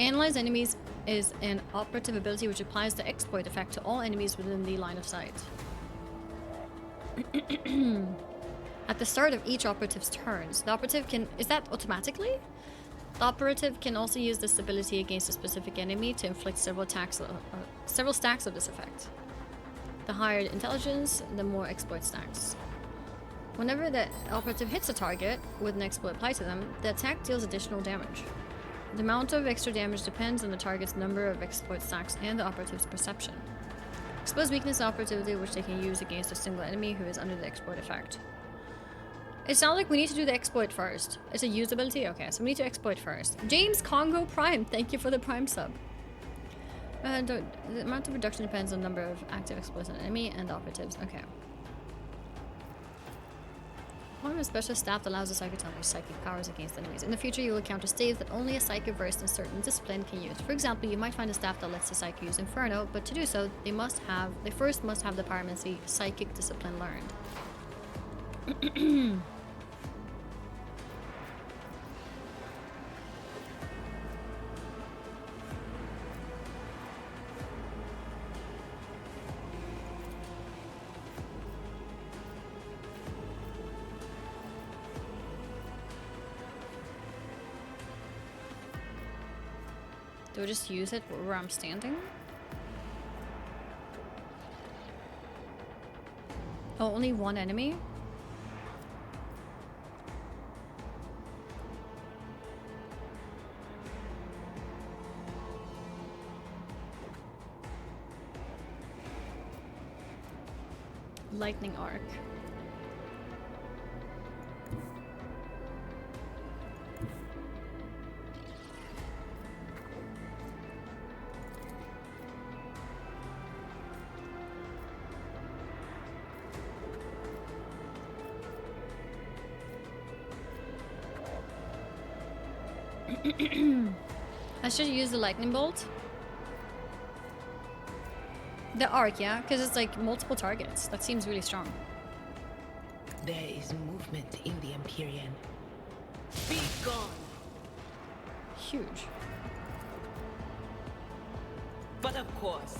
Analyze enemies is an Operative ability which applies the exploit effect to all enemies within the line of sight. At the start of each Operative's turns, the Operative can... Is that automatically? The Operative can also use this ability against a specific enemy to inflict several stacks of this effect. The higher intelligence, the more exploit stacks. Whenever the Operative hits a target with an exploit applied to them, the attack deals additional damage. The amount of extra damage depends on the target's number of exploit stacks and the Operative's perception. Expose weakness and operativity which they can use against a single enemy who is under the exploit effect. It sounds like we need to do the exploit first. It's a usability? Okay, so we need to exploit first. James Congo Prime, thank you for the Prime sub. The amount of reduction depends on the number of active exploits on enemy and operatives. Okay. One a special staff that allows a psychic to unleash psychic powers against enemies. In the future, you will encounter staves that only a psychic versed in certain discipline can use. For example, you might find a staff that lets the psychic use Inferno, but to do so, they first must have the pyromancy psychic discipline learned. Do I just use it where I'm standing? Oh, only one enemy? Lightning arc. I should use the lightning bolt. The arc, yeah? Because it's like multiple targets. That seems really strong. There is movement in the Empyrean. Be gone! Huge. But of course.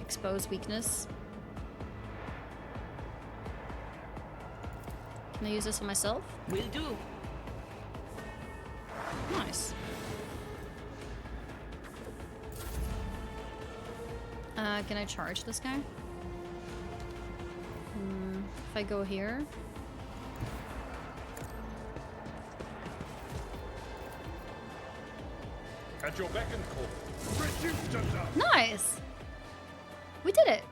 Expose weakness. Can I use this on myself? Will do. Nice. Can I charge this guy? If I go here. At your beck and call. Reduce to dust. Nice! We did it!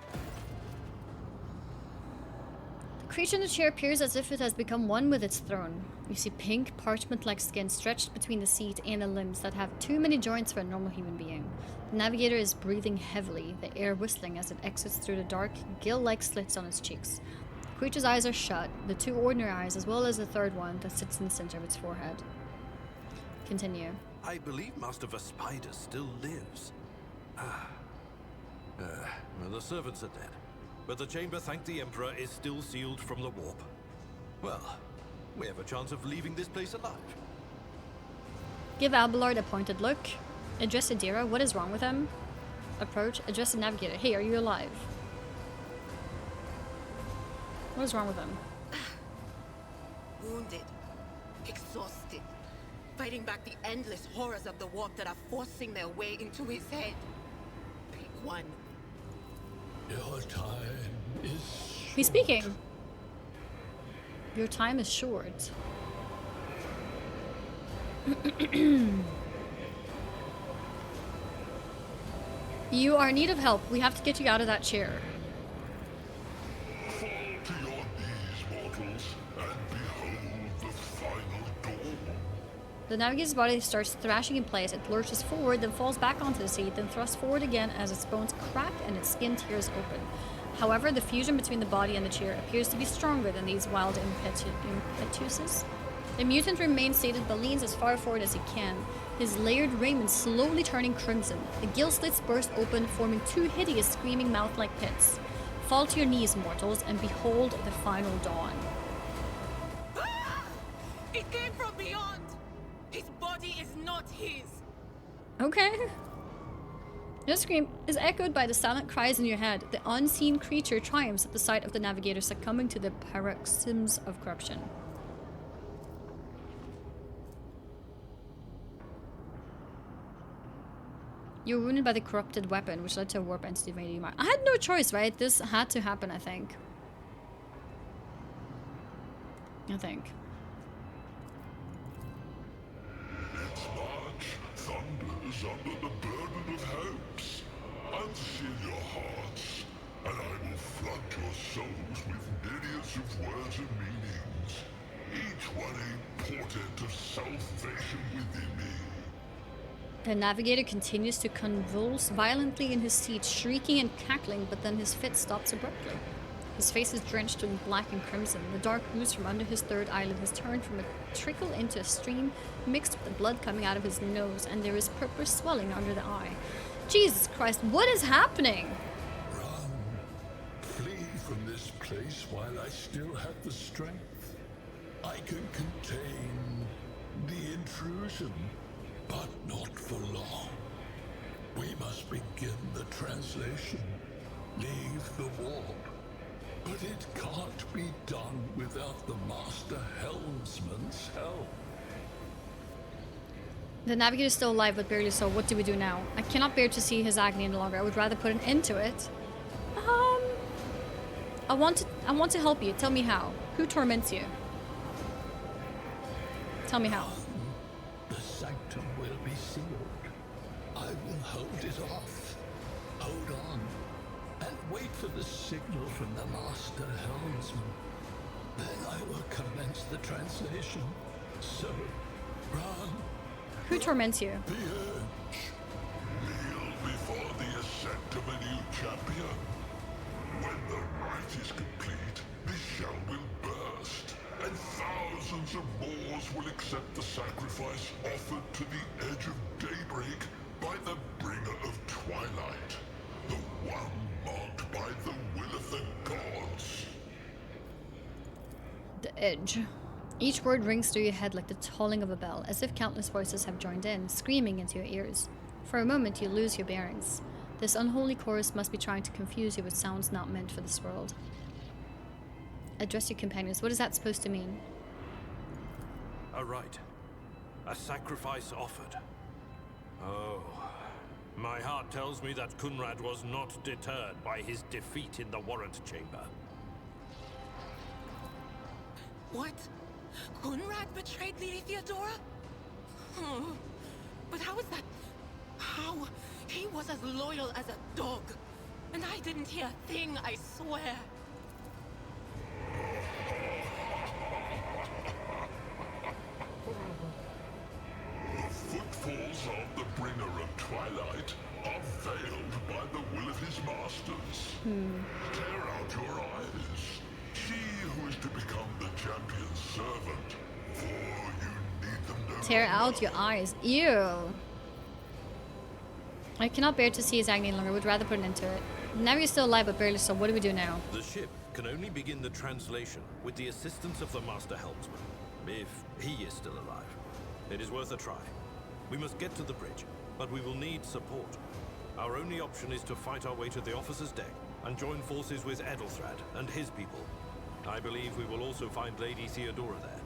The creature in the chair appears as if it has become one with its throne. You see pink, parchment-like skin stretched between the seat and the limbs that have too many joints for a normal human being. The navigator is breathing heavily, the air whistling as it exits through the dark, gill-like slits on its cheeks. The creature's eyes are shut, the two ordinary eyes as well as the third one that sits in the center of its forehead. Continue. I believe Master Vespider still lives. Well, the servants are dead, but the chamber, thank the Emperor, is still sealed from the warp. Well, we have a chance of leaving this place alive. Give Abelard a pointed look. Address Adira. What is wrong with him? Approach. Address the navigator. Hey, are you alive? What is wrong with him? Wounded. Exhausted. Fighting back the endless horrors of the warp that are forcing their way into his head. Pick one. Your time is He's speaking. Your time is short. You are in need of help. We have to get you out of that chair. Fall to your knees, mortals, and behold the final dawn. The navigator's body starts thrashing in place. It lurches forward, then falls back onto the seat, then thrusts forward again as its bones crack and its skin tears open. However, the fusion between the body and the chair appears to be stronger than these wild impetuses. The mutant remains seated but leans as far forward as he can, his layered raiment slowly turning crimson. The gill slits burst open, forming two hideous screaming mouth-like pits. Fall to your knees, mortals, and behold the final dawn. Ah! It came from beyond! His body is not his! Okay. Your scream is echoed by the silent cries in your head. The unseen creature triumphs at the sight of the navigator succumbing to the paroxysms of corruption. You were wounded by the corrupted weapon, which led to a warp entity invading your mind. I had no choice, right? This had to happen, I think. Its march thunders under the burden of hopes. Unseal your hearts, and I will flood your souls with myriads of words and meanings, each one a portent of salvation within me. The navigator continues to convulse violently in his seat, shrieking and cackling, but then his fit stops abruptly. His face is drenched in black and crimson. The dark ooze from under his third eyelid has turned from a trickle into a stream mixed with the blood coming out of his nose, and there is purple swelling under the eye. Jesus Christ, what is happening? Run. Flee from this place while I still have the strength. I can contain the intrusion, but not for long. We must begin the translation. Leave the warp. But it can't be done without the Master Helmsman's help. The navigator is still alive, but barely so. What do we do now? I cannot bear to see his agony any longer. I would rather put an end to it. I want to help you. Tell me how. Who torments you? Tell me how. The sanctum will be sealed. I will hold it off. Hold on. And wait for the signal from the Master Helmsman. Then I will commence the translation. So, run. Who torments you? The edge. Kneel before the ascent of a new champion. When the rite is complete, the shell will burst, and thousands of Moors will accept the sacrifice offered to the edge of daybreak by the bringer of twilight, the one marked by the will of the gods. The edge. Each word rings through your head like the tolling of a bell, as if countless voices have joined in, screaming into your ears. For a moment, you lose your bearings. This unholy chorus must be trying to confuse you with sounds not meant for this world. Address your companions. What is that supposed to mean? A rite. A sacrifice offered. Oh. My heart tells me that Kunrad was not deterred by his defeat in the warrant chamber. What? Kunrad betrayed Lady Theodora? Oh, but how is that? How? He was as loyal as a dog. And I didn't hear a thing, I swear. The footfalls of the bringer of twilight are veiled by the will of his masters. Tear out your eyes. See who is to become the champion's servant, for you need them no Tear out your eyes. Ew. I cannot bear to see his agony any longer. Would rather put an end to it. Now he's still alive, but barely so. What do we do now? The ship can only begin the translation with the assistance of the Master Helmsman, if he is still alive. It is worth a try. We must get to the bridge, but we will need support. Our only option is to fight our way to the officer's deck and join forces with Edelthrad and his people. I believe we will also find Lady Theodora there.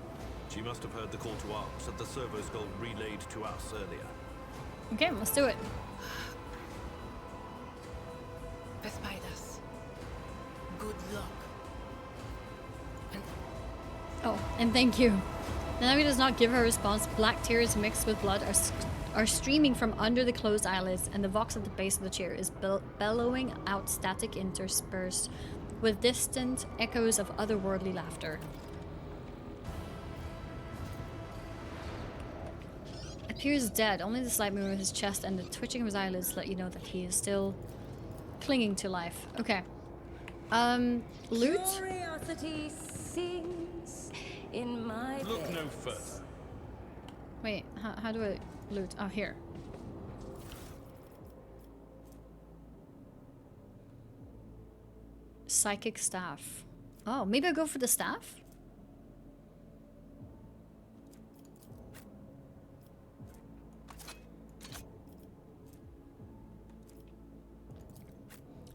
She must have heard the call to arms that the servos gold relayed to us earlier. Okay, let's do it. The spiders. Good luck. And thank you. Now he does not give her a response. Black tears mixed with blood are streaming from under the closed eyelids, and the vox at the base of the chair is bellowing out static interspersed with distant echoes of otherworldly laughter. Appears dead. Only the slight movement of his chest and the twitching of his eyelids let you know that he is still clinging to life. Okay. Loot? Curiosity sings in my Look bed. no further. Wait, how do I loot? Oh, here. Psychic staff. Oh, maybe I'll go for the staff?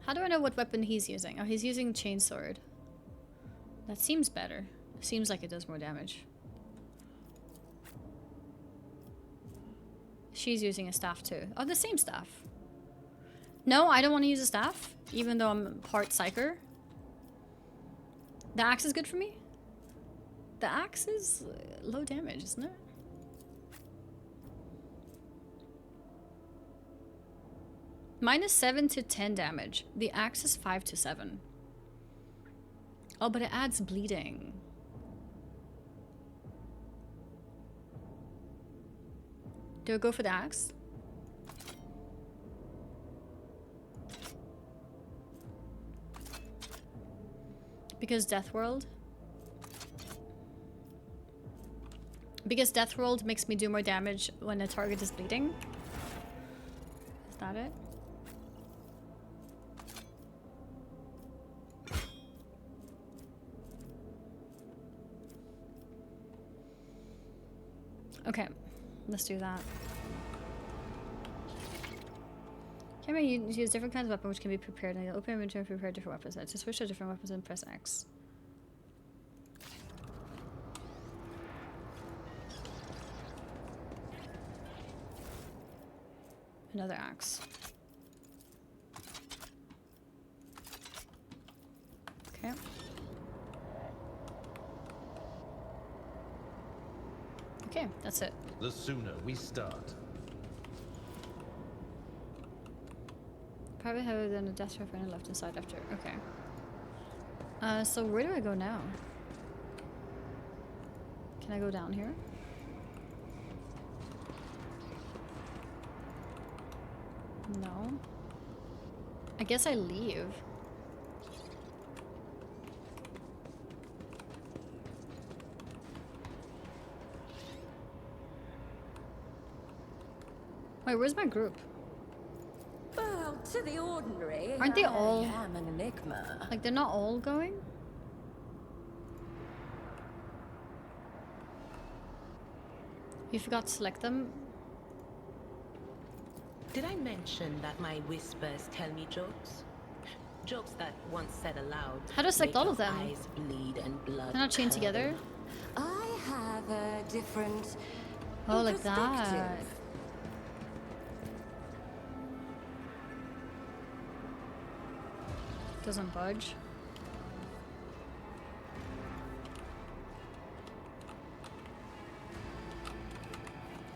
How do I know what weapon he's using? Oh, he's using chainsword. That seems better. Seems like it does more damage. She's using a staff too. Oh, the same staff. No, I don't want to use a staff, even though I'm part psyker. The axe is good for me? The axe is low damage, isn't it? Minus 7 to 10 damage. The axe is 5 to 7. Oh, but it adds bleeding. Do I go for the axe? Because Death World? Because Death World makes me do more damage when a target is bleeding? Is that it? Okay, let's do that. Camera use different kinds of weapons which can be prepared, and open inventory and prepare different weapons. To switch to different weapons and press X. Another axe. Okay. Okay, that's it. The sooner we start. Probably heavier than a death trap on the left hand side after. Okay. So where do I go now? Can I go down here? No. I guess I leave. Wait, where's my group? Well, to the ordinary, Aren't they all? I am an enigma. Like, they're not all going? You forgot to select them? Did I mention that my whispers tell me jokes? Jokes that once said aloud. How do I select make all of your them? eyes bleed and blood They're not chained curdle. together? I have a different Oh, like that. perspective. Doesn't budge.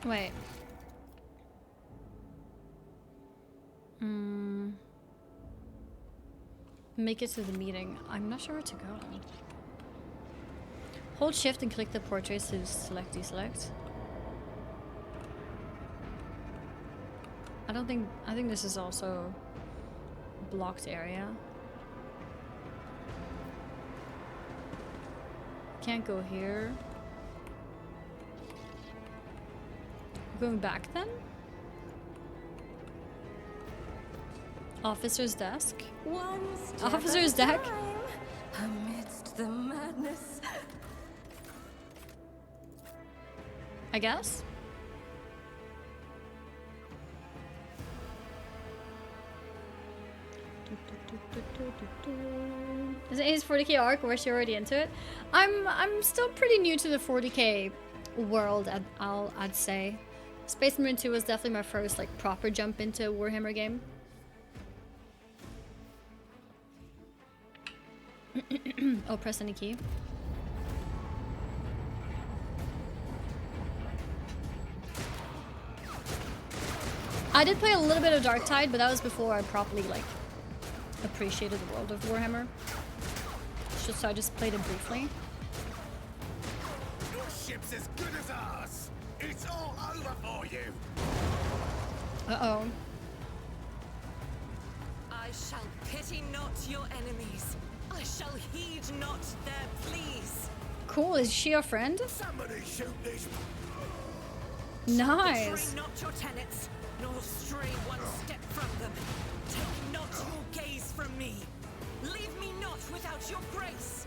Wait. Make it to the meeting. I'm not sure where to go. Hold shift and click the portraits to select deselect. I think this is also a blocked area. Can't go here. Going back then? Officer's desk? One step Officer's at a deck? time, amidst the madness. I guess? Is it 40k arc or is she already into it? I'm still pretty new to the 40k world, I'd say. Space Marine 2 was definitely my first like proper jump into a Warhammer game. Oh, press any key. I did play a little bit of Darktide, but that was before I properly like appreciated the world of Warhammer. So I just played it briefly. Your ship's as good as ours. It's all over for you. Uh-oh. I shall pity not your enemies. I shall heed not their pleas. Cool, is she your friend? Somebody shoot this. Nice. Betray not your tenets, nor stray one step from them. Take not your gaze from me. Leave me not without your grace.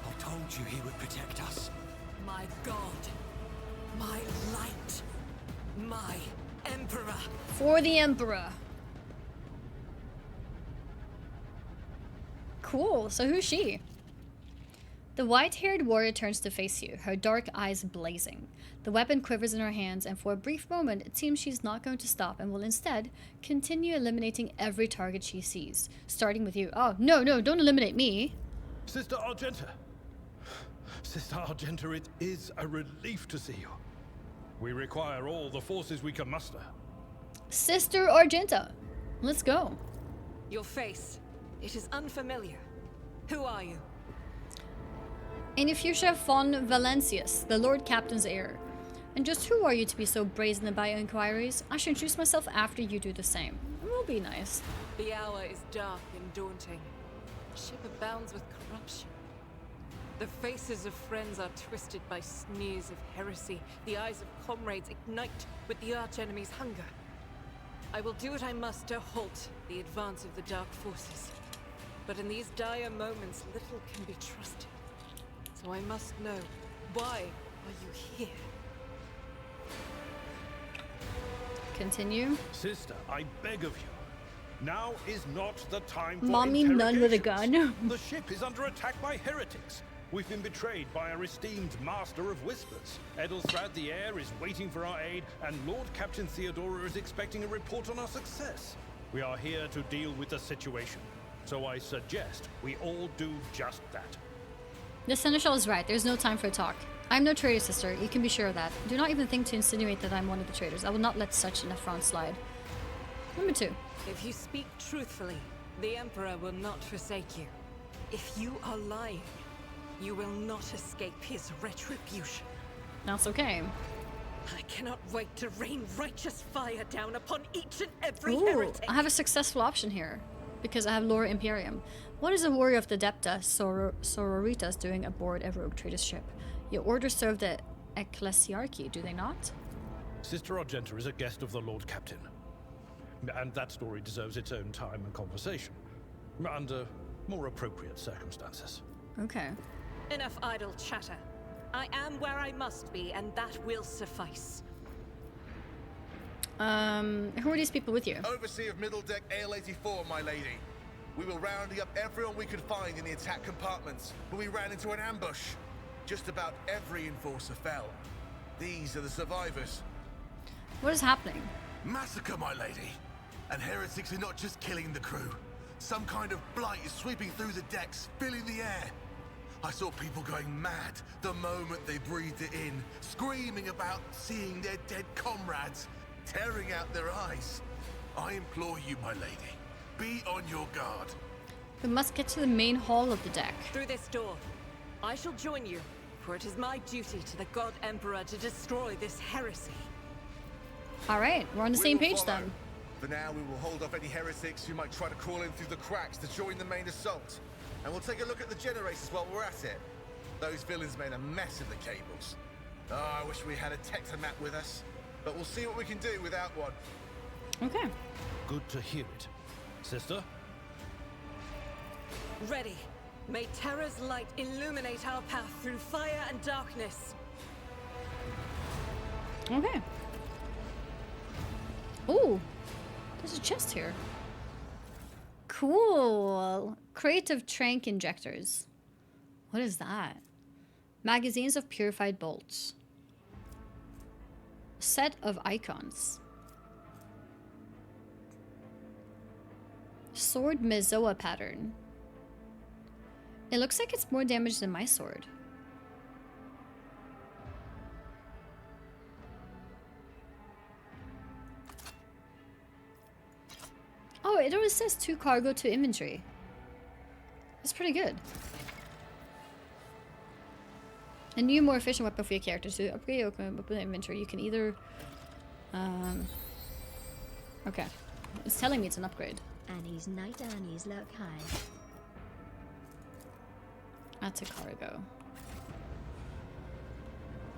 I told you he would protect us. My God, my light, my emperor. For the Emperor. Cool, so who's she? The white-haired warrior turns to face you, her dark eyes blazing. The weapon quivers in her hands, and for a brief moment, it seems she's not going to stop and will instead continue eliminating every target she sees, starting with you. Oh, no, don't eliminate me. Sister Argenta. Sister Argenta, it is a relief to see you. We require all the forces we can muster. Sister Argenta, let's go. Your face, it is unfamiliar. Who are you? AnnieFuchsia von Valencius, the Lord Captain's heir. And just who are you to be so brazen about your inquiries? I should introduce myself after you do the same. It will be nice. The hour is dark and daunting. ship abounds with corruption. The faces of friends are twisted by sneers of heresy. The eyes of comrades ignite with the archenemy's hunger. I will do what I must to halt the advance of the dark forces. But in these dire moments, little can be trusted. So I must know, why are you here? Continue. Sister, I beg of you. Now is not the time for Mommy nun with a gun. The ship is under attack by heretics. We've been betrayed by our esteemed Master of Whispers. Edelstrad the Heir is waiting for our aid, and Lord Captain Theodora is expecting a report on our success. We are here to deal with the situation, so I suggest we all do just that. The Seneschal is right. There's no time for a talk. I'm no traitor, sister. You can be sure of that. Do not even think to insinuate that I'm one of the traitors. I will not let such an affront slide. Number 2. If you speak truthfully, the Emperor will not forsake you. If you are lying, you will not escape his retribution. That's okay. I cannot wait to rain righteous fire down upon each and every Ooh, heretic. I have a successful option here. Because I have Lore Imperium. What is a warrior of the Depta Sororitas doing aboard a rogue trader's ship? Your orders serve the Ecclesiarchy, do they not? Sister Argenta is a guest of the Lord Captain. And that story deserves its own time and conversation. Under more appropriate circumstances. Okay. Enough idle chatter. I am where I must be, and that will suffice. Who are these people with you? Overseer of Middle Deck AL-84, my lady. We were rounding up everyone we could find in the attack compartments, but we ran into an ambush. Just about every enforcer fell. These are the survivors. What is happening? Massacre, my lady. And heretics are not just killing the crew. Some kind of blight is sweeping through the decks, filling the air. I saw people going mad the moment they breathed it in, screaming about seeing their dead comrades, tearing out their eyes. I implore you, my lady, be on your guard. We must get to the main hall of the deck. Through this door. I shall join you, for it is my duty to the God Emperor to destroy this heresy. Alright, we're on the same page then. For now, we will hold off any heretics who might try to crawl in through the cracks to join the main assault. And we'll take a look at the generators while we're at it. Those villains made a mess of the cables. Oh, I wish we had a Tectomat with us. But we'll see what we can do without one. Okay. Good to hear it. Sister? Ready. May Terra's light illuminate our path through fire and darkness. Okay. Ooh, there's a chest here. Cool. Creative trank injectors. What is that? Magazines of purified bolts. Set of icons. Sword Mizoa pattern. It looks like it's more damage than my sword. Oh, it always says 2 cargo, 2 inventory. That's pretty good. A new, more efficient weapon for your character. To upgrade your weapon inventory, you can either... Okay. It's telling me it's an upgrade. Annie's night Annie's look high. That's a cargo.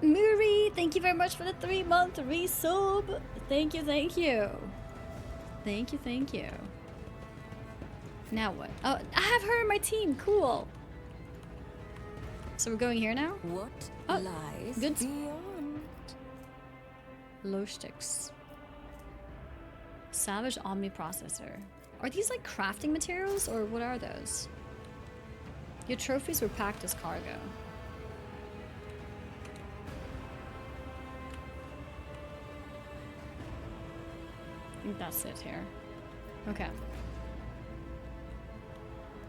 Muri, thank you very much for the 3-month resub. Thank you, thank you. Thank you, thank you. Now what? Oh, I have her in my team. Cool. So we're going here now? What lies good. beyond? Low sticks. Savage Omni Processor. Are these like crafting materials or what are those? Your trophies were packed as cargo. I think that's it here. Okay.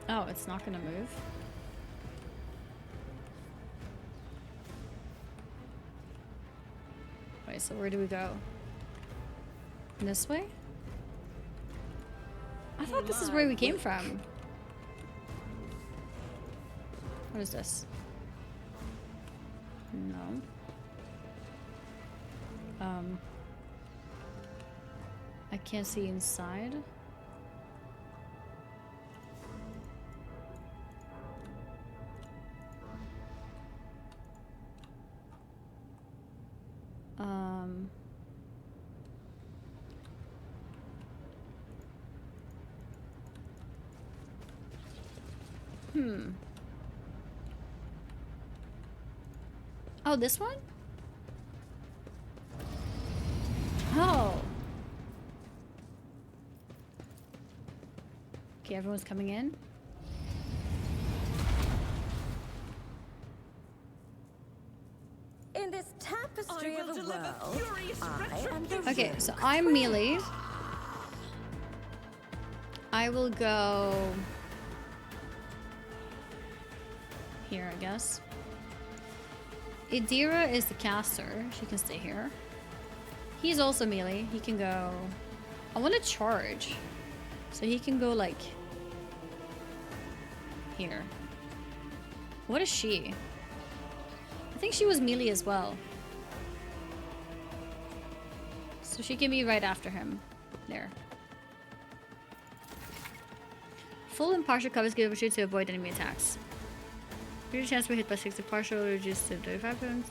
Oh, it's not gonna move? Wait, so where do we go? This way? I thought this is where we came from. What is this? No. I can't see inside. Oh, this one? Oh. Okay, everyone's coming in. In this tapestry of a world, I am the Okay, rogue so I'm melee. I will go here, I guess. Idira is the caster. She can stay here. He's also melee. He can go... I want to charge. So he can go, like... here. What is she? I think she was melee as well. So she can be right after him. There. Full and partial covers give opportunity to avoid enemy attacks. Reduce chance to be hit by 60 partial, reduce to 35 pounds.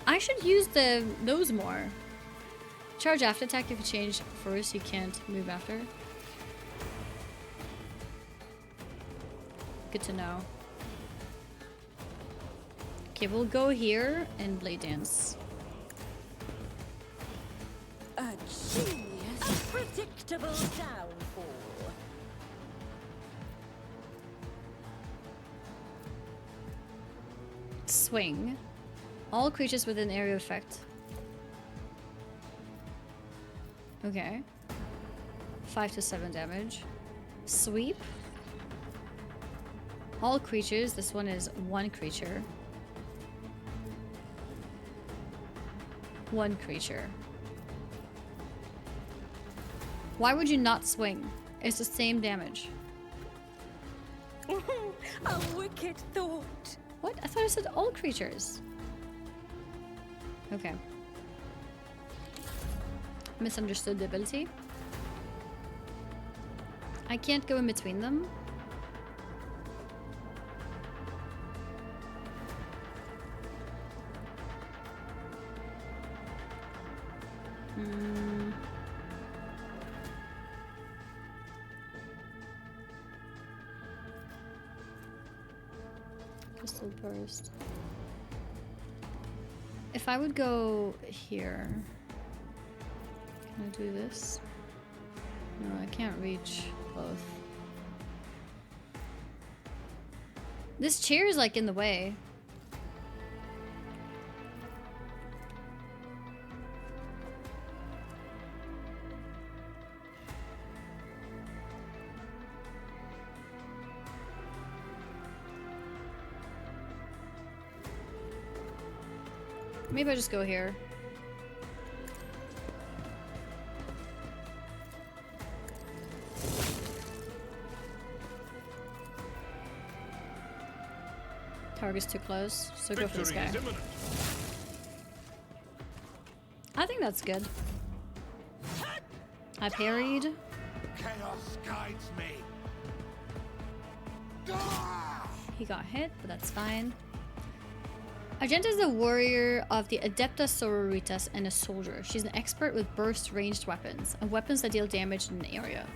I should use those more. Charge after attack if you change first, you can't move after. Good to know. Okay, we'll go here and blade dance. A genius, unpredictable downfall. Swing. All creatures within area of effect. Okay. 5 to 7 damage. Sweep. All creatures. This one is 1 creature. 1 creature. Why would you not swing? It's the same damage. A wicked thought. What? I thought I said all creatures. Okay. Misunderstood the ability. I can't go in between them. Crystal burst. If I would go here, can I do this? No, I can't reach both. This chair is like in the way. Maybe I just go here. Target's too close, so go for this guy. I think that's good. I parried. Chaos guides me. He got hit, but that's fine. Argenta is a warrior of the Adeptus Sororitas and a soldier. She's an expert with burst ranged weapons and weapons that deal damage in an area.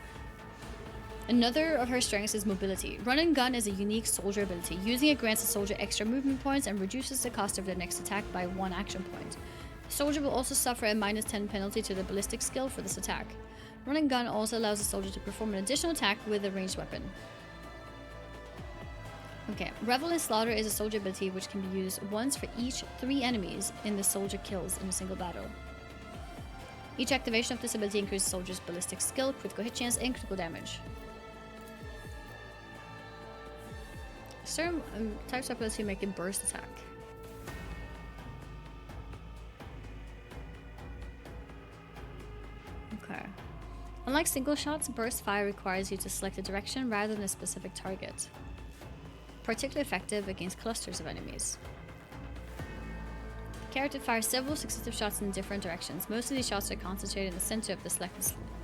Another of her strengths is mobility. Run and gun is a unique soldier ability. Using it grants a soldier extra movement points and reduces the cost of their next attack by 1 action point. The soldier will also suffer a -10 penalty to the ballistic skill for this attack. Run and gun also allows the soldier to perform an additional attack with a ranged weapon. Okay, Revel in Slaughter is a soldier ability which can be used once for each 3 enemies in the soldier kills in a single battle. Each activation of this ability increases the soldier's ballistic skill, critical hit chance, and critical damage. Certain types of ability make a burst attack. Okay. Unlike single shots, burst fire requires you to select a direction rather than a specific target. Particularly effective against clusters of enemies. The character fires several successive shots in different directions. Most of these shots are concentrated in the center of the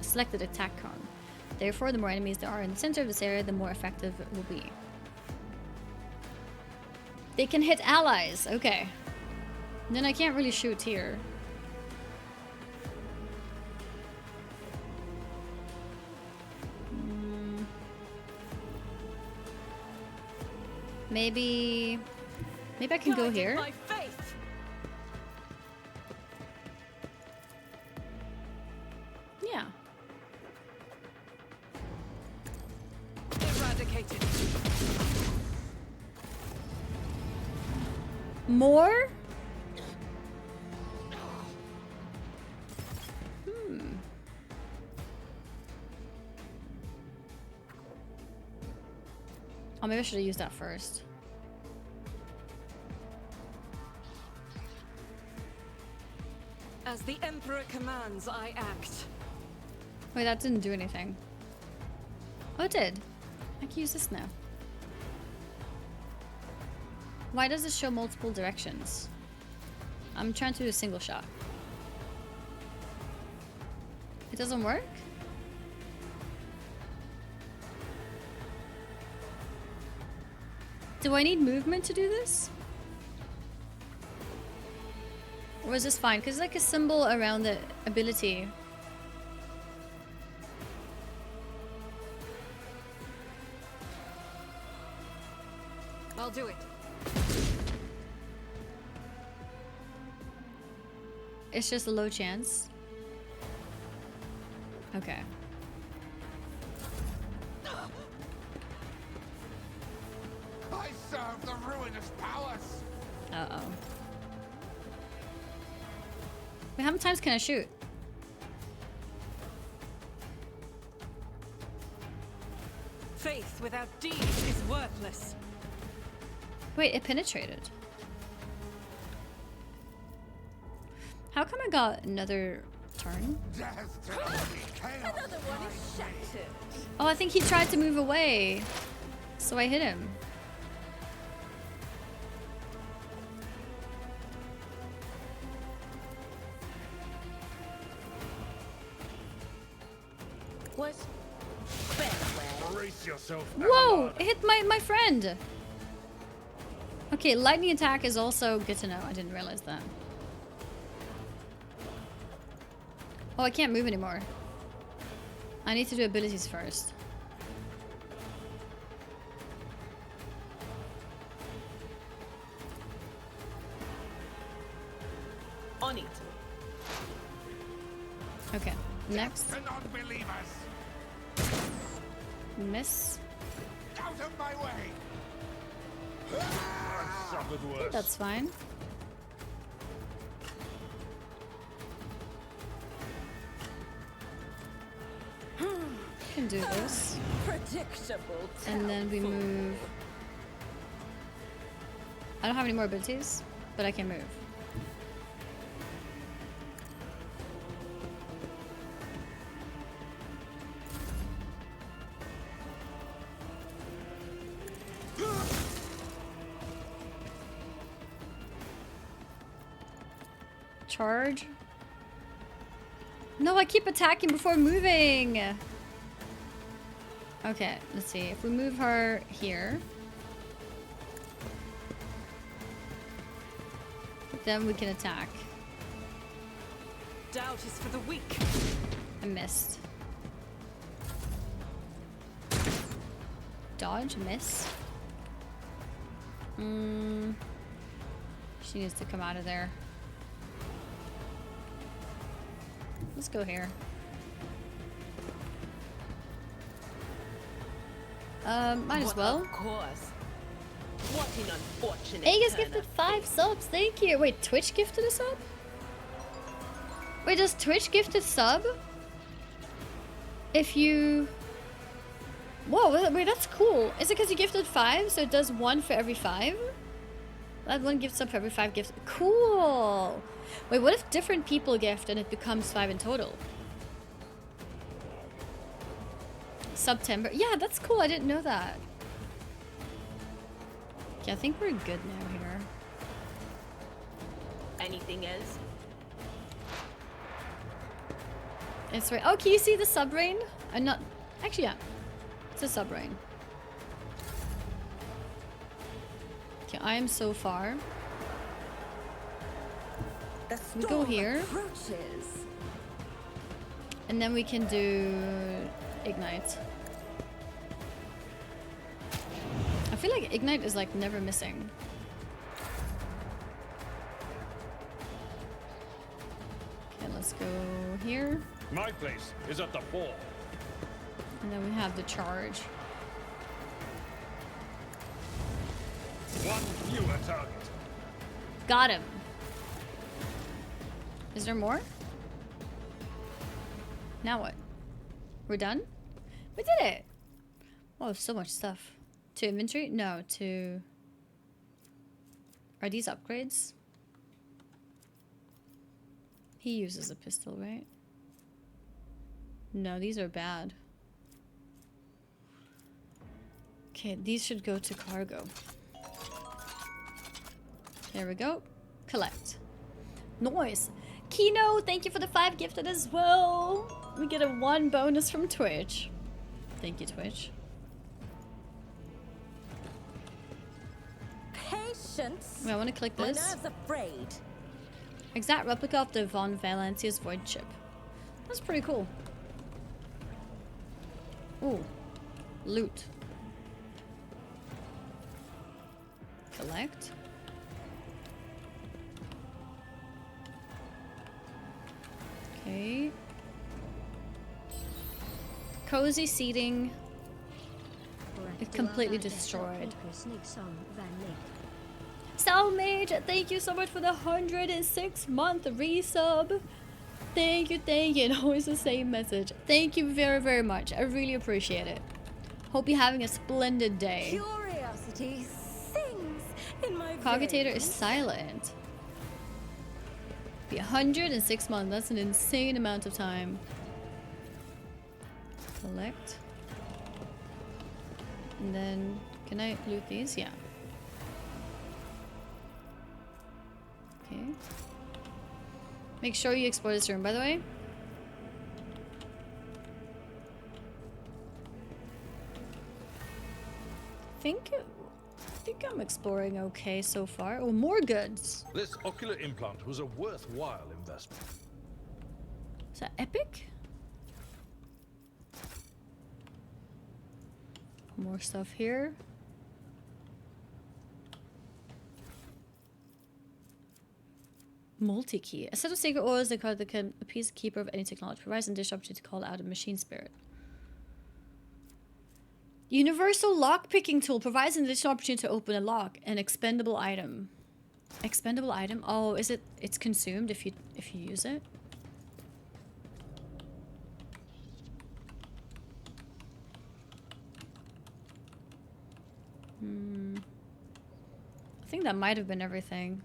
selected attack cone. Therefore, the more enemies there are in the center of this area, the more effective it will be. They can hit allies. Okay. Then I can't really shoot here. Maybe I can go here. By faith. Yeah. Eradicated. More? Oh, maybe I should have used that first. As the Emperor commands, I act. Wait, that didn't do anything. Oh, it did. I can use this now. Why does it show multiple directions? I'm trying to do a single shot. It doesn't work? Do I need movement to do this? Or is this fine? Because it's like a symbol around the ability. I'll do it. It's just a low chance. Okay. I serve the ruinous powers. Uh-oh. Wait, how many times can I shoot? Faith without deeds is worthless. Wait, it penetrated. How come I got another turn? Another one is shattered. Oh, I think he tried to move away. So I hit him. What? Brace yourself. Whoa! It hit my friend! Okay, lightning attack is also good to know. I didn't realize that. Oh, I can't move anymore. I need to do abilities first. On it. Okay, next. To non-believers, Miss. out of my way. Suffered I think worse. that's fine. Can do this. Predictable. And then we move. I don't have any more abilities, but I can move. Charge. No, I keep attacking before moving. Okay, let's see. If we move her here, then we can attack. Doubt is for the weak. I missed. Dodge, miss. She needs to come out of there. Let's go here. Might as well. Of course. What an unfortunate. Aegis turn gifted of 5 subs. Thank you. Wait, Twitch gifted a sub? Wait, does Twitch gift a sub? If you... Whoa, wait, that's cool. Is it because you gifted 5, so it does 1 for every 5? That 1 gift sub for every 5 gifts. Cool. Wait, what if different people gift and it becomes 5 in total? September. Yeah, that's cool. I didn't know that. Okay, I think we're good now here. Anything else? It's right. Oh, can you see the sub-rain? I'm not... Actually, yeah. It's a sub-rain. Okay, I am so far. We go here. Approaches. And then we can do Ignite. I feel like Ignite is like never missing. Okay, let's go here. My place is at the fore. And then we have the charge. One fewer target. Got him. Is there more? Now what? We're done? We did it! Oh, so much stuff. To inventory? No, to... Are these upgrades? He uses a pistol, right? No, these are bad. Okay, these should go to cargo. There we go. Collect. Noise. Kino, thank you for the 5 gifted as well. We get a 1 bonus from Twitch. Thank you, Twitch. Patience. Wait, I want to click My this. nerves afraid. Exact replica of the Von Valancia's void chip. That's pretty cool. Ooh. Loot. Collect. Okay. Cozy seating. It completely destroyed. Salmage, thank you so much for the 106-month resub. Thank you, and always the same message. Thank you very, very much. I really appreciate it. Hope you're having a splendid day. Curiosity sings in my Cogitator veins. is silent. Be 106 months. That's an insane amount of time. Collect. And then, can I loot these? Yeah. Okay. Make sure you explore this room, by the way. I think I'm exploring okay so far. Oh, more goods. This ocular implant was a worthwhile investment. Is that epic? More stuff here. Multi-key. A set of sacred oils that can appease the keeper of any technology. Provides an additional opportunity to call out a machine spirit. Universal lock-picking tool. Provides an additional opportunity to open a lock. An expendable item. Expendable item? Oh, is it? It's consumed if you use it? I think that might have been everything.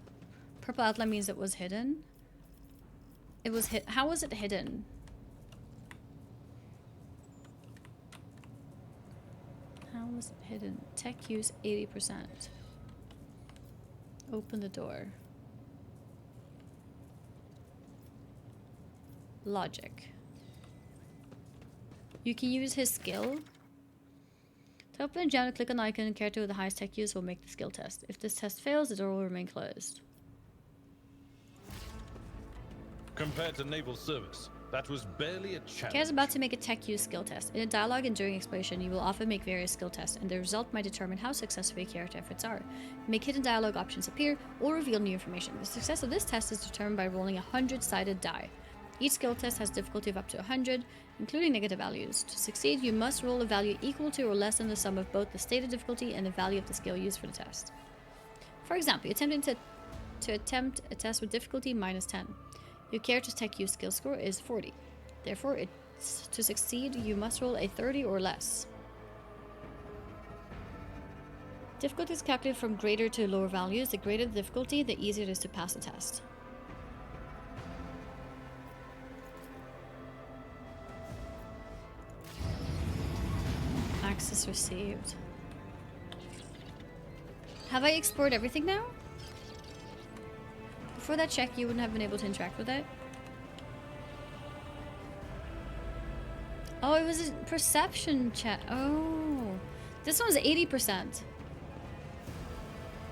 Purple outline means it was hidden. It was hit. How was it hidden? How was it hidden? Tech use 80%. Open the door. Logic. You can use his skill. To open a gem, click on the icon and character with the highest tech use will make the skill test. If this test fails, the door will remain closed. Compared to naval service, that was barely a challenge. Kaz is about to make a tech use skill test. In a dialogue and during exploration, you will often make various skill tests, and the result might determine how successful your character efforts are. Make hidden dialogue options appear, or reveal new information. The success of this test is determined by rolling a 100-sided die. Each skill test has difficulty of up to 100, including negative values. To succeed, you must roll a value equal to or less than the sum of both the stated difficulty and the value of the skill used for the test. For example, you're attempting to attempt a test with difficulty -10. Your character's tech use skill score is 40. Therefore, to succeed, you must roll a 30 or less. Difficulty is calculated from greater to lower values. The greater the difficulty, the easier it is to pass the test. Access received. Have I explored everything now? Before that check, you wouldn't have been able to interact with it. Oh, it was a perception check. Oh, this one's 80%.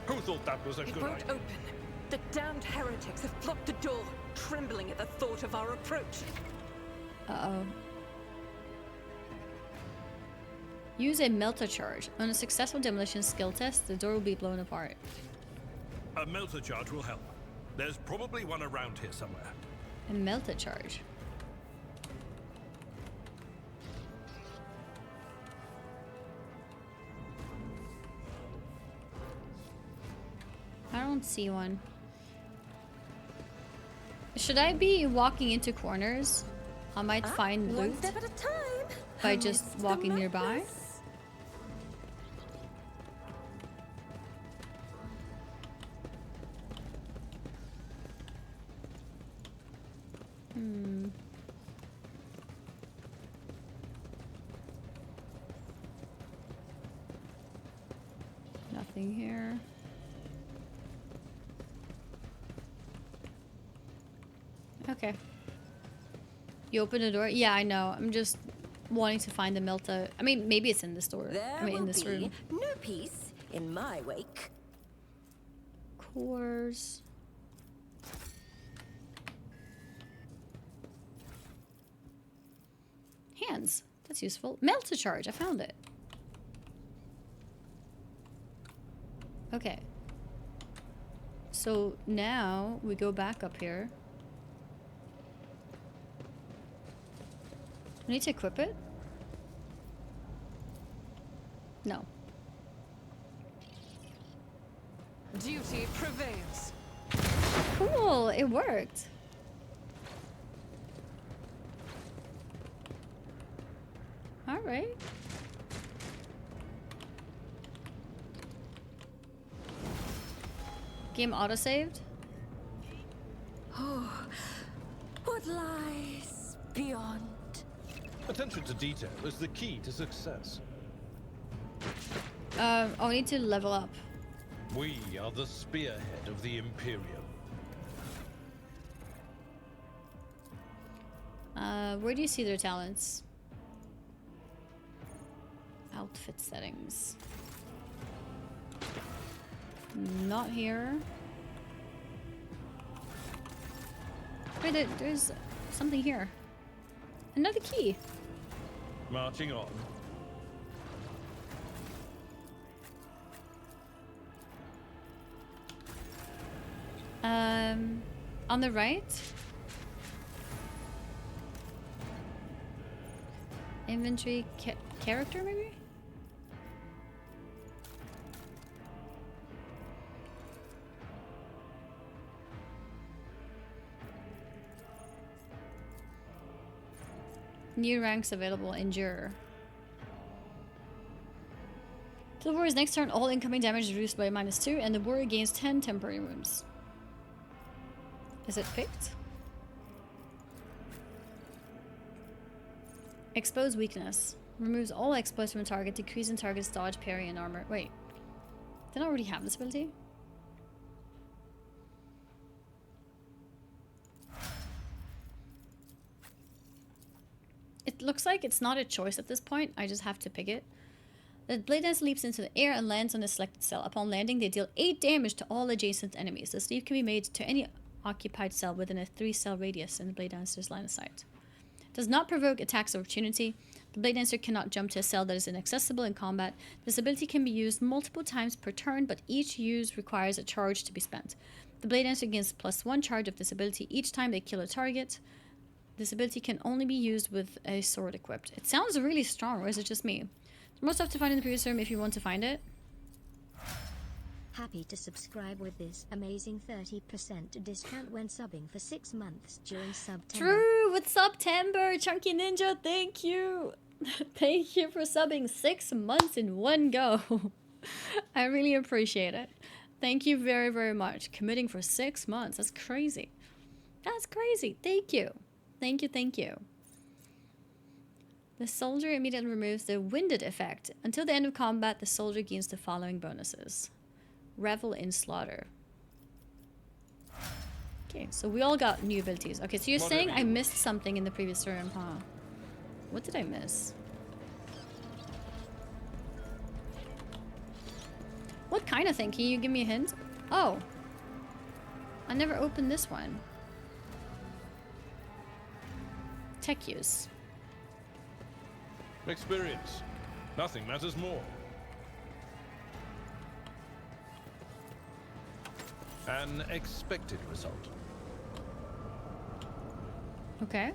Who thought that was a It good won't idea? open. The damned heretics have blocked the door, trembling at the thought of our approach. Uh-oh. Use a melter charge. On a successful demolition skill test, the door will be blown apart. A melter charge will help. There's probably one around here somewhere. A melter charge. I don't see one. Should I be walking into corners? I might find one loot step at a time. by just Mr. walking nearby. Magnus. Hmm. Nothing here. Okay. You open the door? Yeah, I know. I'm just wanting to find the melter. I mean, maybe it's in this door. There I mean, in will this be room. no peace in my wake. Cores. Hands. That's useful. Melter charge. I found it. Okay. So now we go back up here. We need to equip it? No. Duty prevails. Cool, it worked. All right. Game autosaved? Oh, what lies beyond? Attention to detail is the key to success. I'll need to level up. We are the spearhead of the Imperium. Where do you see their talents? Outfit settings. Not here. Wait, there's something here. Another key. Marching on. On the right. Inventory character, maybe? New ranks available. Endure. To the warrior's next turn, all incoming damage is reduced by -2, and the warrior gains 10 temporary wounds. Is it picked? Expose weakness. Removes all exploits from a target, decreasing target's dodge, parry, and armor. Wait. Didn't I already have this ability? It looks like it's not a choice at this point. I just have to pick it. The blade dance leaps into the air and lands on a selected cell. Upon landing, they deal 8 damage to all adjacent enemies. This leap can be made to any occupied cell within a 3-cell radius in the blade dancer's line of sight. Does not provoke attacks of opportunity. The blade dancer cannot jump to a cell that is inaccessible in combat. This ability can be used multiple times per turn, but each use requires a charge to be spent. The blade dancer gains +1 charge of this ability each time they kill a target. This ability can only be used with a sword equipped. It sounds really strong, or is it just me? There's more stuff to find in the previous room if you want to find it. Happy to subscribe with this amazing 30% discount when subbing for 6 months during September. True, with September, Chunky Ninja, thank you. Thank you for subbing 6 months in one go. I really appreciate it. Thank you very, very much. Committing for 6 months, that's crazy. That's crazy, thank you. Thank you, thank you. The soldier immediately removes the winded effect. Until the end of combat, the soldier gains the following bonuses. Revel in slaughter. Okay, so we all got new abilities. Okay, so you're saying I missed something in the previous room, huh? What did I miss? What kind of thing? Can you give me a hint? Oh. I never opened this one. Tech use. Experience. Nothing matters more. An expected result. Okay.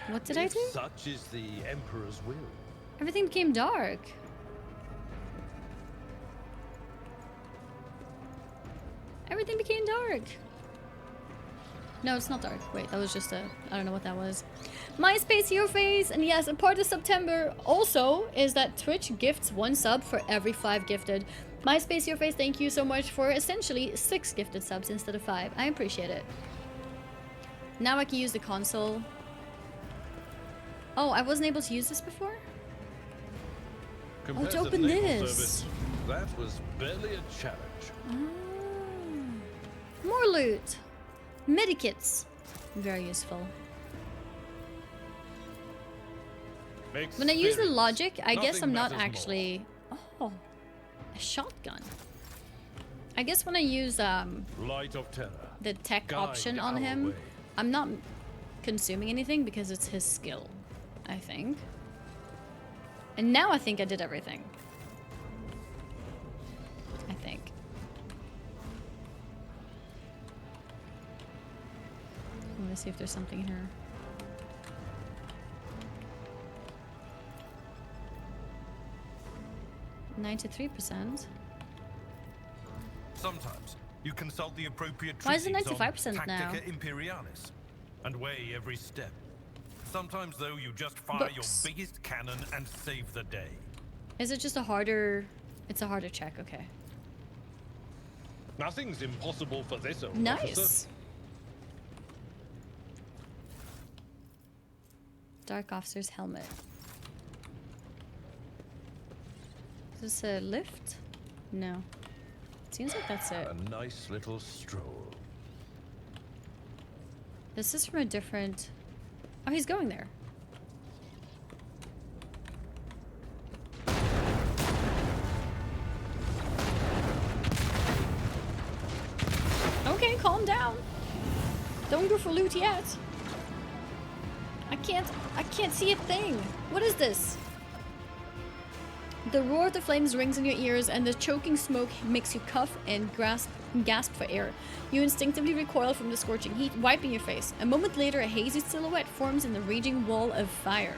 What did I do? Such is the Emperor's will. Everything became dark. Everything became dark. No, it's not dark. Wait, that was just a... I don't know what that was. MySpace, your face! And yes, a part of September also is that Twitch gifts 1 sub for every 5 gifted. MySpace, your face, thank you so much for essentially 6 gifted subs instead of 5. I appreciate it. Now I can use the console. Oh, I wasn't able to use this before? Compared to open naval this. Service, that was barely a challenge. More loot. Medikits. Very useful. When I use the logic, I guess I'm not actually... Oh, a shotgun. I guess when I use Light of terror. the tech Guide option on our him, way. I'm not consuming anything because it's his skill, I think. And now I think I did everything. I think. Let me see if there's something here. %. Sometimes you consult the appropriate Why is it treatise on 95% now? Tactica Imperialis and weigh every step. Sometimes, though, you just fire Books. your biggest cannon and save the day. Is it just a harder... It's a harder check, okay. Nothing's impossible for this old Nice. officer. Dark Officer's helmet. Is this a lift? No. Seems like that's it. A nice little stroll. This is from a different... Oh, he's going there. Okay, calm down. Don't go for loot yet. I can't see a thing. What is this? The roar of the flames rings in your ears, and the choking smoke makes you cough and gasp for air. You instinctively recoil from the scorching heat, wiping your face. A moment later, a hazy silhouette forms in the raging wall of fire.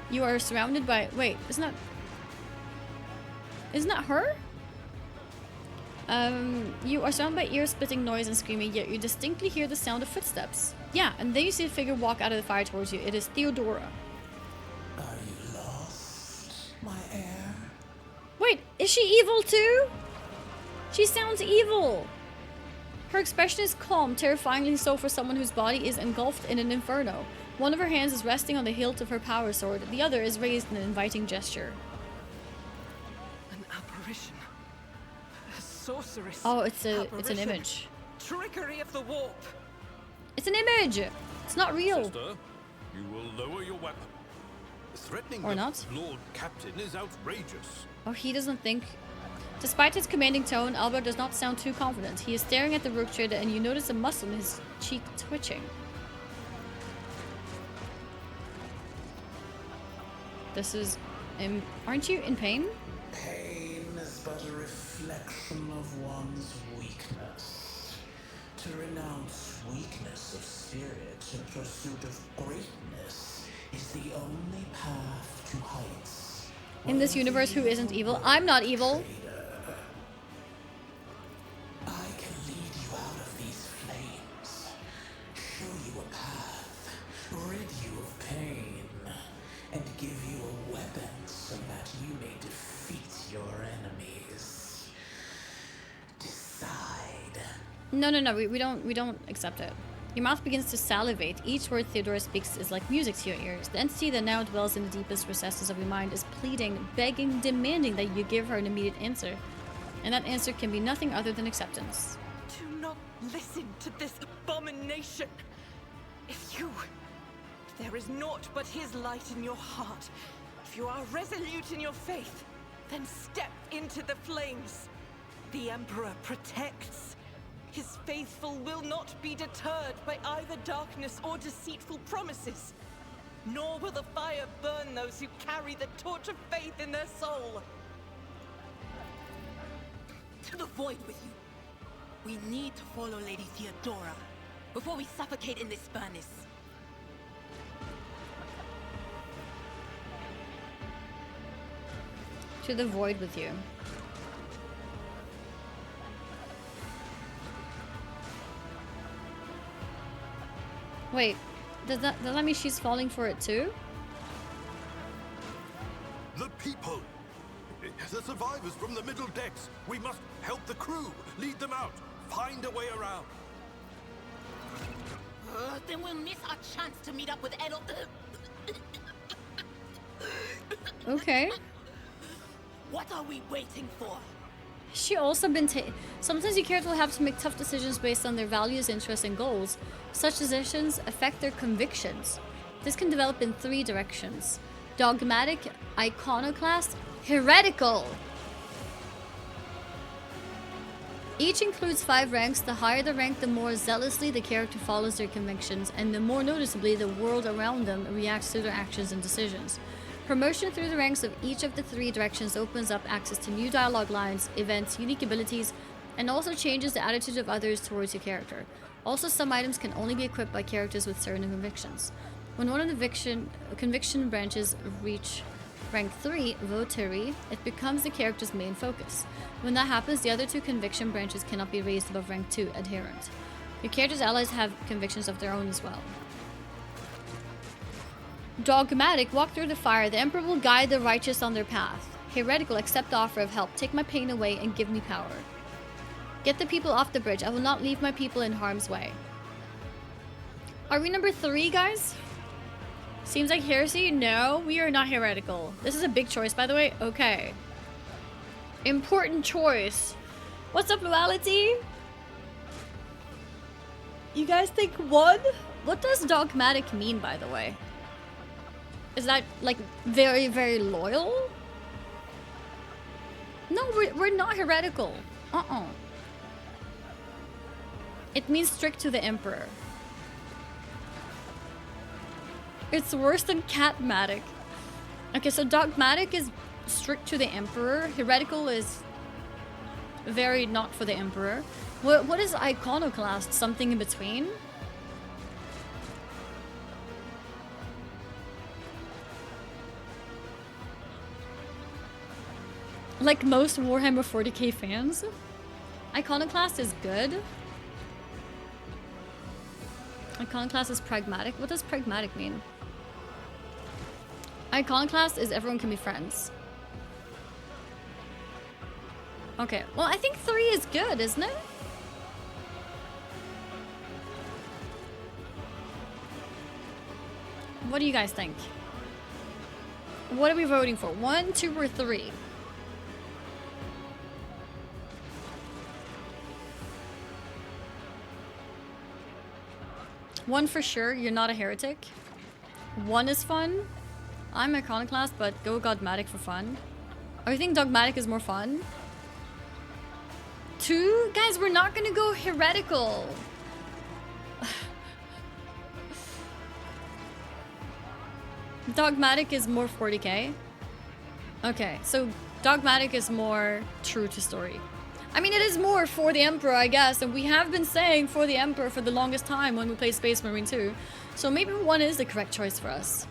You are surrounded by... Wait, isn't that her? You are surrounded by ear-splitting noise and screaming, yet you distinctly hear the sound of footsteps. Yeah, and then you see a figure walk out of the fire towards you. It is Theodora. Are you lost, my heir? Wait, is she evil too? She sounds evil. Her expression is calm, terrifyingly so for someone whose body is engulfed in an inferno. One of her hands is resting on the hilt of her power sword. The other is raised in an inviting gesture. An apparition. A sorceress. Oh, it's an Apparition. image. Trickery of the warp. It's an image. It's not real. Sister, you will lower your weapon. Threatening Or the not. Lord Captain is outrageous. Oh, he doesn't think... Despite his commanding tone, Albert does not sound too confident. He is staring at the rook trader, and you notice a muscle in his cheek twitching. This is... aren't you in pain? Pain is but a reflection of one's weakness. To renounce weakness of spirit in pursuit of greatness is the only path to heights. In this universe, who isn't evil? I'm not evil. I can lead you out of these flames, show you a path, rid you of pain, and give you a weapon so that you may defeat your enemies. Decide. No, we don't accept it. Your mouth begins to salivate. Each word Theodora speaks is like music to your ears. The entity that now dwells in the deepest recesses of your mind is pleading, begging, demanding that you give her an immediate answer. And that answer can be nothing other than acceptance. Do not listen to this abomination. If there is naught but his light in your heart, if you are resolute in your faith, then step into the flames. The Emperor protects. His faithful will not be deterred by either darkness or deceitful promises. Nor will the fire burn those who carry the torch of faith in their soul. To the void with you. We need to follow Lady Theodora before we suffocate in this furnace. To the void with you. Wait, does that mean she's falling for it too? The people! The survivors from the middle decks! We must help the crew! Lead them out! Find a way around! Then we'll miss our chance to meet up with Edel. Okay. What are we waiting for? She also been sometimes your character will have to make tough decisions based on their values, interests, and goals. Such decisions affect their convictions. This can develop in 3 directions. Dogmatic, iconoclast, heretical. Each includes 5 ranks. The higher the rank, the more zealously the character follows their convictions, and the more noticeably the world around them reacts to their actions and decisions. Promotion through the ranks of each of the 3 directions opens up access to new dialogue lines, events, unique abilities, and also changes the attitude of others towards your character. Also, some items can only be equipped by characters with certain convictions. When one of the conviction branches reach rank 3, votary, it becomes the character's main focus. When that happens, the other 2 conviction branches cannot be raised above rank 2, adherent. Your character's allies have convictions of their own as well. Dogmatic, walk through the fire. The Emperor will guide the righteous on their path. Heretical, accept the offer of help. Take my pain away and give me power. Get the people off the bridge. I will not leave my people in harm's way. Are we number 3, guys? Seems like heresy? No, we are not heretical. This is a big choice, by the way. Okay. Important choice. What's up, Loyalty? You guys think 1? What does dogmatic mean, by the way? Is that, like, very, very loyal? No, we're not heretical. It means strict to the Emperor. It's worse than catmatic. Okay, so dogmatic is strict to the Emperor. Heretical is very not for the Emperor. What is iconoclast? Something in between? Like most Warhammer 40k fans, iconoclast is good. Iconoclast is pragmatic. What does pragmatic mean? Iconoclast is everyone can be friends. Okay, well I think 3 is good, isn't it? What do you guys think? What are we voting for? 1, 2, or 3? One for sure, you're not a heretic. 1 is fun. I'm iconoclast, but go dogmatic for fun. Oh, you think dogmatic is more fun? 2? Guys, we're not gonna go heretical. Dogmatic is more 40k. Okay, so dogmatic is more true to story. I mean, it is more for the Emperor, I guess, and we have been saying for the Emperor for the longest time when we played Space Marine 2. So maybe 1 is the correct choice for us.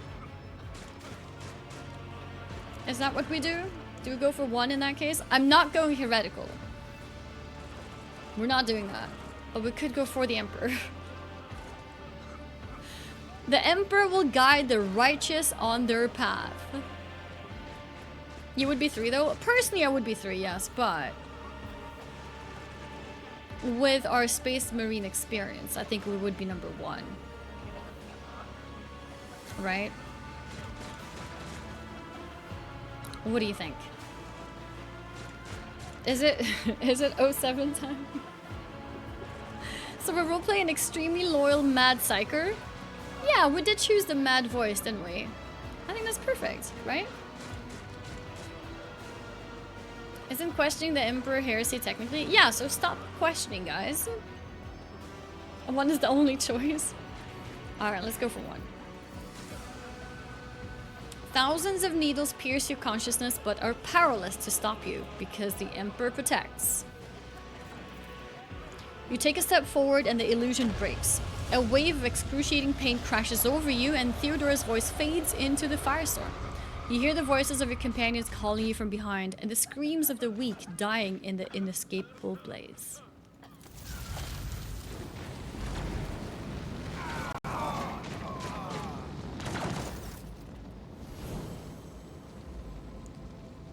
Is that what we do? Do we go for 1 in that case? I'm not going heretical. We're not doing that. But we could go for the Emperor. The Emperor will guide the righteous on their path. You would be 3 though? Personally, I would be 3, yes, but with our Space Marine experience, I think we would be number 1. Right? What do you think? Is it 07 time? So we're roleplaying an extremely loyal mad psyker? Yeah, we did choose the mad voice, didn't we? I think that's perfect, right? Isn't questioning the Emperor heresy technically? Yeah, so stop questioning, guys. One is the only choice. Alright, let's go for one. Thousands of needles pierce your consciousness but are powerless to stop you because the Emperor protects. You take a step forward and the illusion breaks. A wave of excruciating pain crashes over you and Theodora's voice fades into the firestorm. You hear the voices of your companions calling you from behind and the screams of the weak dying in the inescapable blaze.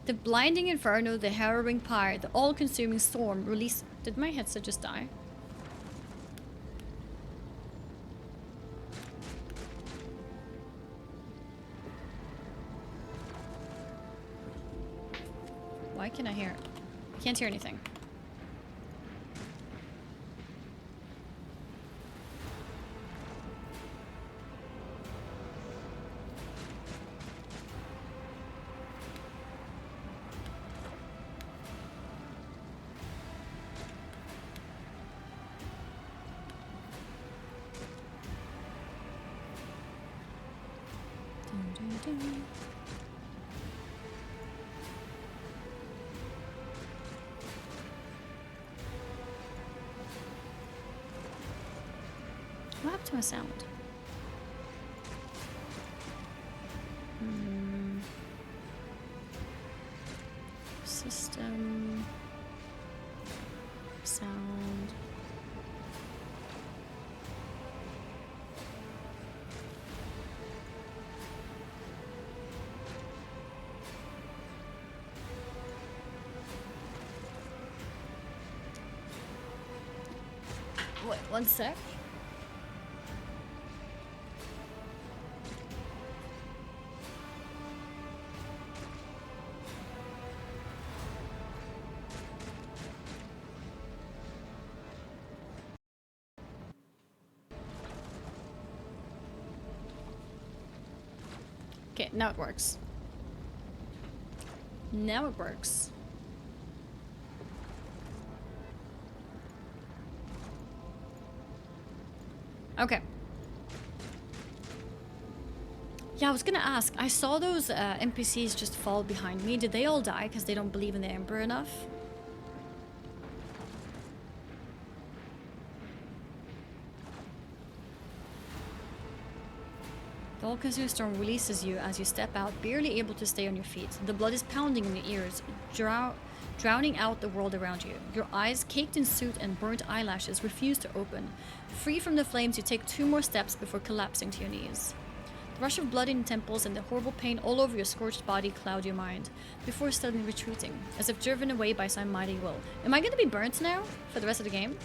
The blinding inferno, the harrowing pyre, the all-consuming storm release... Did my headset just die? Why can I hear? I can't hear anything. What happened to my sound? System. Sound. Wait, one sec. Okay, now it works. Now it works. Okay. Yeah, I was gonna ask. I saw those NPCs just fall behind me. Did they all die because they don't believe in the Emperor enough? The all-consuming storm releases you as you step out, barely able to stay on your feet. The blood is pounding in your ears, drowning out the world around you. Your eyes, caked in soot and burnt eyelashes, refuse to open. Free from the flames, you take 2 more steps before collapsing to your knees. The rush of blood in your temples and the horrible pain all over your scorched body cloud your mind, before suddenly retreating, as if driven away by some mighty will. Am I going to be burnt now, for the rest of the game?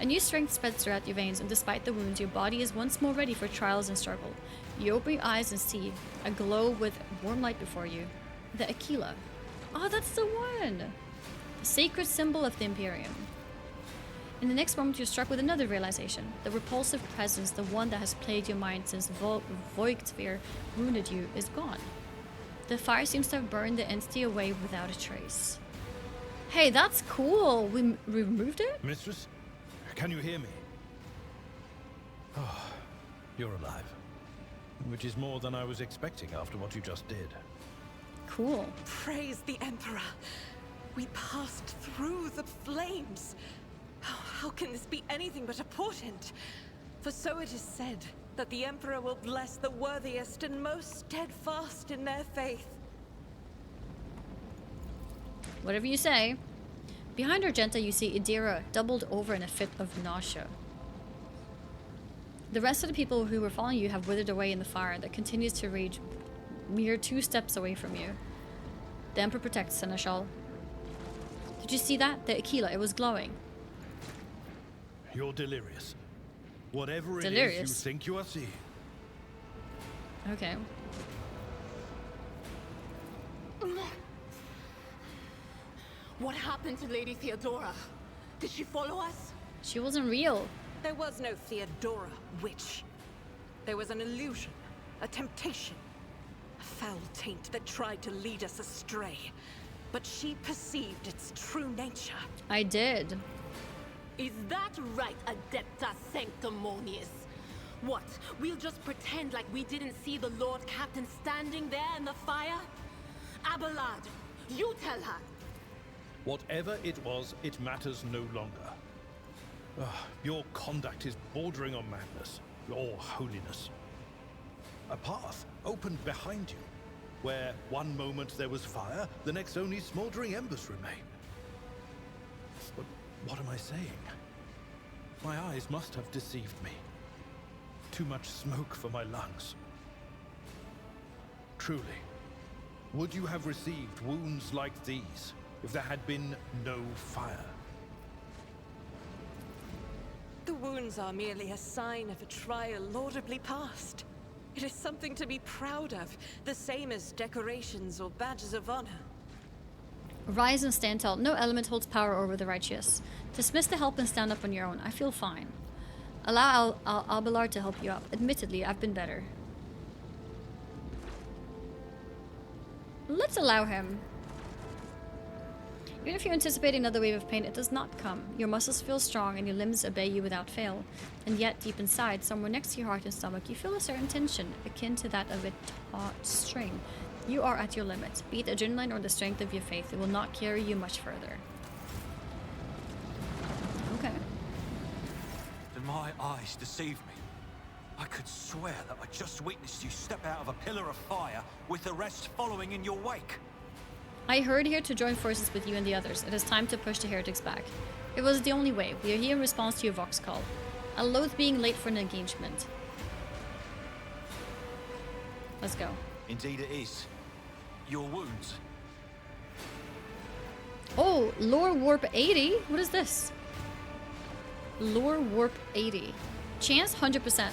A new strength spreads throughout your veins, and despite the wounds, your body is once more ready for trials and struggle. You open your eyes and see a glow with warm light before you. The Aquila. Oh, that's the one! The sacred symbol of the Imperium. In the next moment, you're struck with another realization. The repulsive presence, the one that has plagued your mind since Voigtveer wounded you, is gone. The fire seems to have burned the entity away without a trace. Hey, that's cool! We removed it? Mistress? Can you hear me? Oh, you're alive. Which is more than I was expecting after what you just did. Cool. Praise the Emperor. We passed through the flames. How can this be anything but a portent? For so it is said that the Emperor will bless the worthiest and most steadfast in their faith. Whatever you say. Behind Argenta, you see Idira doubled over in a fit of nausea. The rest of the people who were following you have withered away in the fire that continues to rage mere 2 steps away from you. The Emperor protects Seneschal. Did you see that? The Aquila, it was glowing. You're delirious. Whatever Delirious? it is you think you are seeing. Okay. What happened to Lady Theodora? Did she follow us? She wasn't real. There was no Theodora, witch. There was an illusion, a temptation, a foul taint that tried to lead us astray. But she perceived its true nature. I did. Is that right, Adepta Sanctimonious? What, we'll just pretend like we didn't see the Lord Captain standing there in the fire? Abelard, you tell her! Whatever it was, it matters no longer. Your conduct is bordering on madness, your holiness. A path opened behind you, where one moment there was fire, the next only smoldering embers remain. But what am I saying? My eyes must have deceived me. Too much smoke for my lungs. Truly, would you have received wounds like these if there had been no fire? The wounds are merely a sign of a trial laudably passed. It is something to be proud of, the same as decorations or badges of honor. Rise and stand tall. No element holds power over the righteous. Dismiss the help and stand up on your own. I feel fine. Allow Abelard to help you up. Admittedly, I've been better. Let's allow him. Even if you anticipate another wave of pain, it does not come. Your muscles feel strong and your limbs obey you without fail. And yet, deep inside, somewhere next to your heart and stomach, you feel a certain tension, akin to that of a taut string. You are at your limit. Be it adrenaline or the strength of your faith, it will not carry you much further. Okay. Did my eyes deceive me? I could swear that I just witnessed you step out of a pillar of fire with the rest following in your wake. I hurried here to join forces with you and the others. It is time to push the heretics back. It was the only way. We are here in response to your Vox call. I loathe being late for an engagement. Let's go. Indeed it is. Your wounds. Oh, Lore Warp 80? What is this? Lore Warp 80. Chance 100%.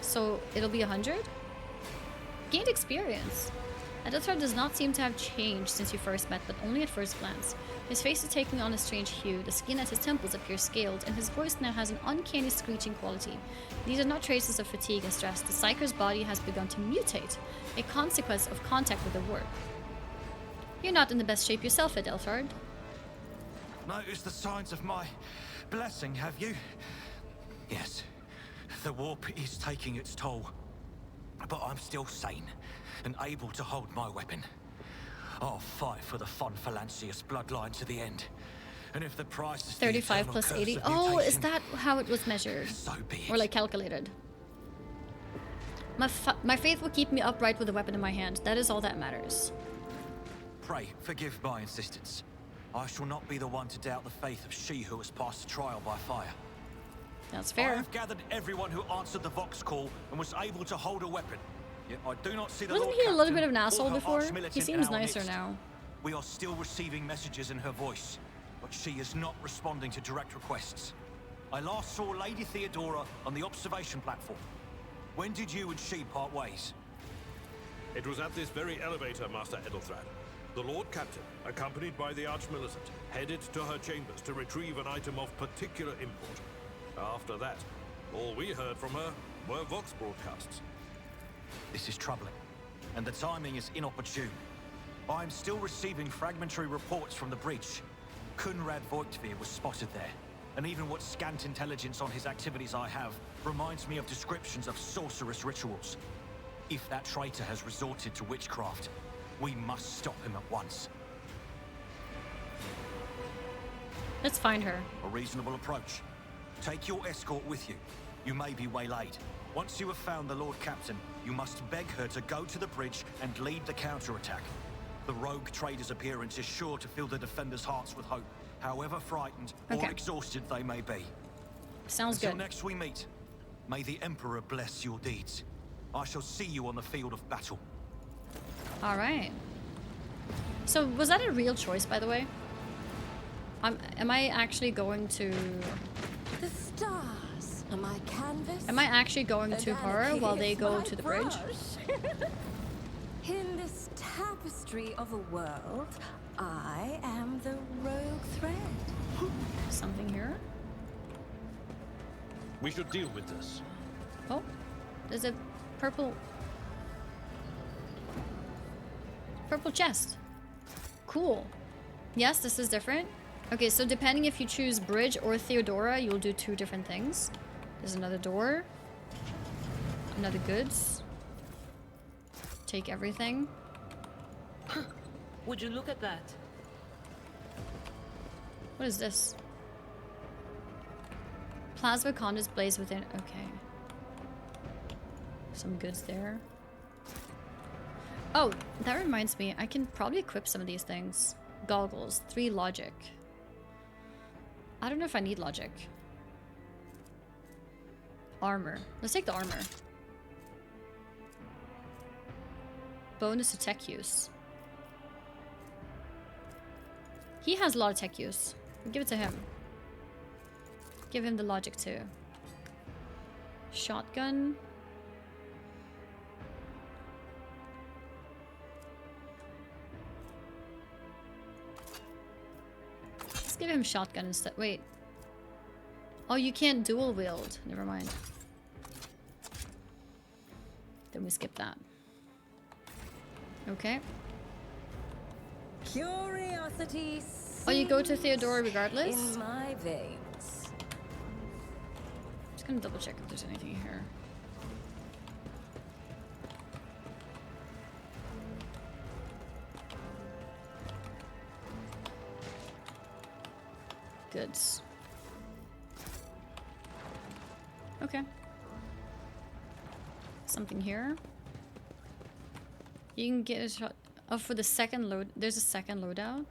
So it'll be 100? Gained experience. Adethar does not seem to have changed since you first met, but only at first glance. His face is taking on a strange hue, the skin at his temples appears scaled, and his voice now has an uncanny screeching quality. These are not traces of fatigue and stress. The Psyker's body has begun to mutate, a consequence of contact with the warp. You're not in the best shape yourself, Adelphard. Noticed the signs of my blessing, have you? Yes. The warp is taking its toll. But I'm still sane and able to hold my weapon. I'll fight for the Von Phalanxius bloodline to the end. And if the price is 35 plus 80. Oh, is that how it was measured? So be it. Or like calculated? My faith will keep me upright with a weapon in my hand. That is all that matters. Pray, forgive my insistence. I shall not be the one to doubt the faith of she who has passed the trial by fire. That's fair. I have gathered everyone who answered the Vox call and was able to hold a weapon. Yet I do not see the Wasn't Lord he a little Captain bit of an or asshole her before? arch-militant He seems in our nicer midst. now. We are still receiving messages in her voice, but she is not responding to direct requests. I last saw Lady Theodora on the observation platform. When did you and she part ways? It was at this very elevator, Master Edelthrad. The Lord Captain, accompanied by the Arch-Militant, headed to her chambers to retrieve an item of particular import. After that, all we heard from her were Vox broadcasts. This is troubling, and the timing is inopportune. I'm still receiving fragmentary reports from the breach. Kunrad Voigtveer was spotted there, and even what scant intelligence on his activities I have reminds me of descriptions of sorcerous rituals. If that traitor has resorted to witchcraft, we must stop him at once. Let's find her. A reasonable approach. Take your escort with you. You may be waylaid. Once you have found the Lord Captain, you must beg her to go to the bridge and lead the counterattack. The rogue trader's appearance is sure to fill the defenders' hearts with hope, however frightened or exhausted they may be. Sounds good. Until next we meet, may the Emperor bless your deeds. I shall see you on the field of battle. All right. So was that a real choice, by the way? Am I actually going to... The stars on my canvas. Am I actually going to her while they go to the bridge? In this tapestry of a world, I am the rogue thread. Something here? We should deal with this. Oh, there's a purple chest. cool. Yes, this is different. Okay, so depending if you choose Bridge or Theodora, you'll do 2 different things. There's another door. Another goods. Take everything. Would you look at that? What is this? Plasma conduits blaze within. Okay. Some goods there. Oh, that reminds me. I can probably equip some of these things. Goggles. 3 logic. I don't know if I need logic. Armor. Let's take the armor. Bonus to tech use. He has a lot of tech use. We'll give it to him. Give him the logic too. Shotgun. Let's give him shotgun instead. Wait. Oh, you can't dual wield. Never mind. Then we skip that. Okay. Curiosity. Oh, you go to Theodora regardless? In my veins. Just gonna double check if there's anything here. Goods. Okay. Something here. You can get a shot. Oh, for the second load. There's a second loadout.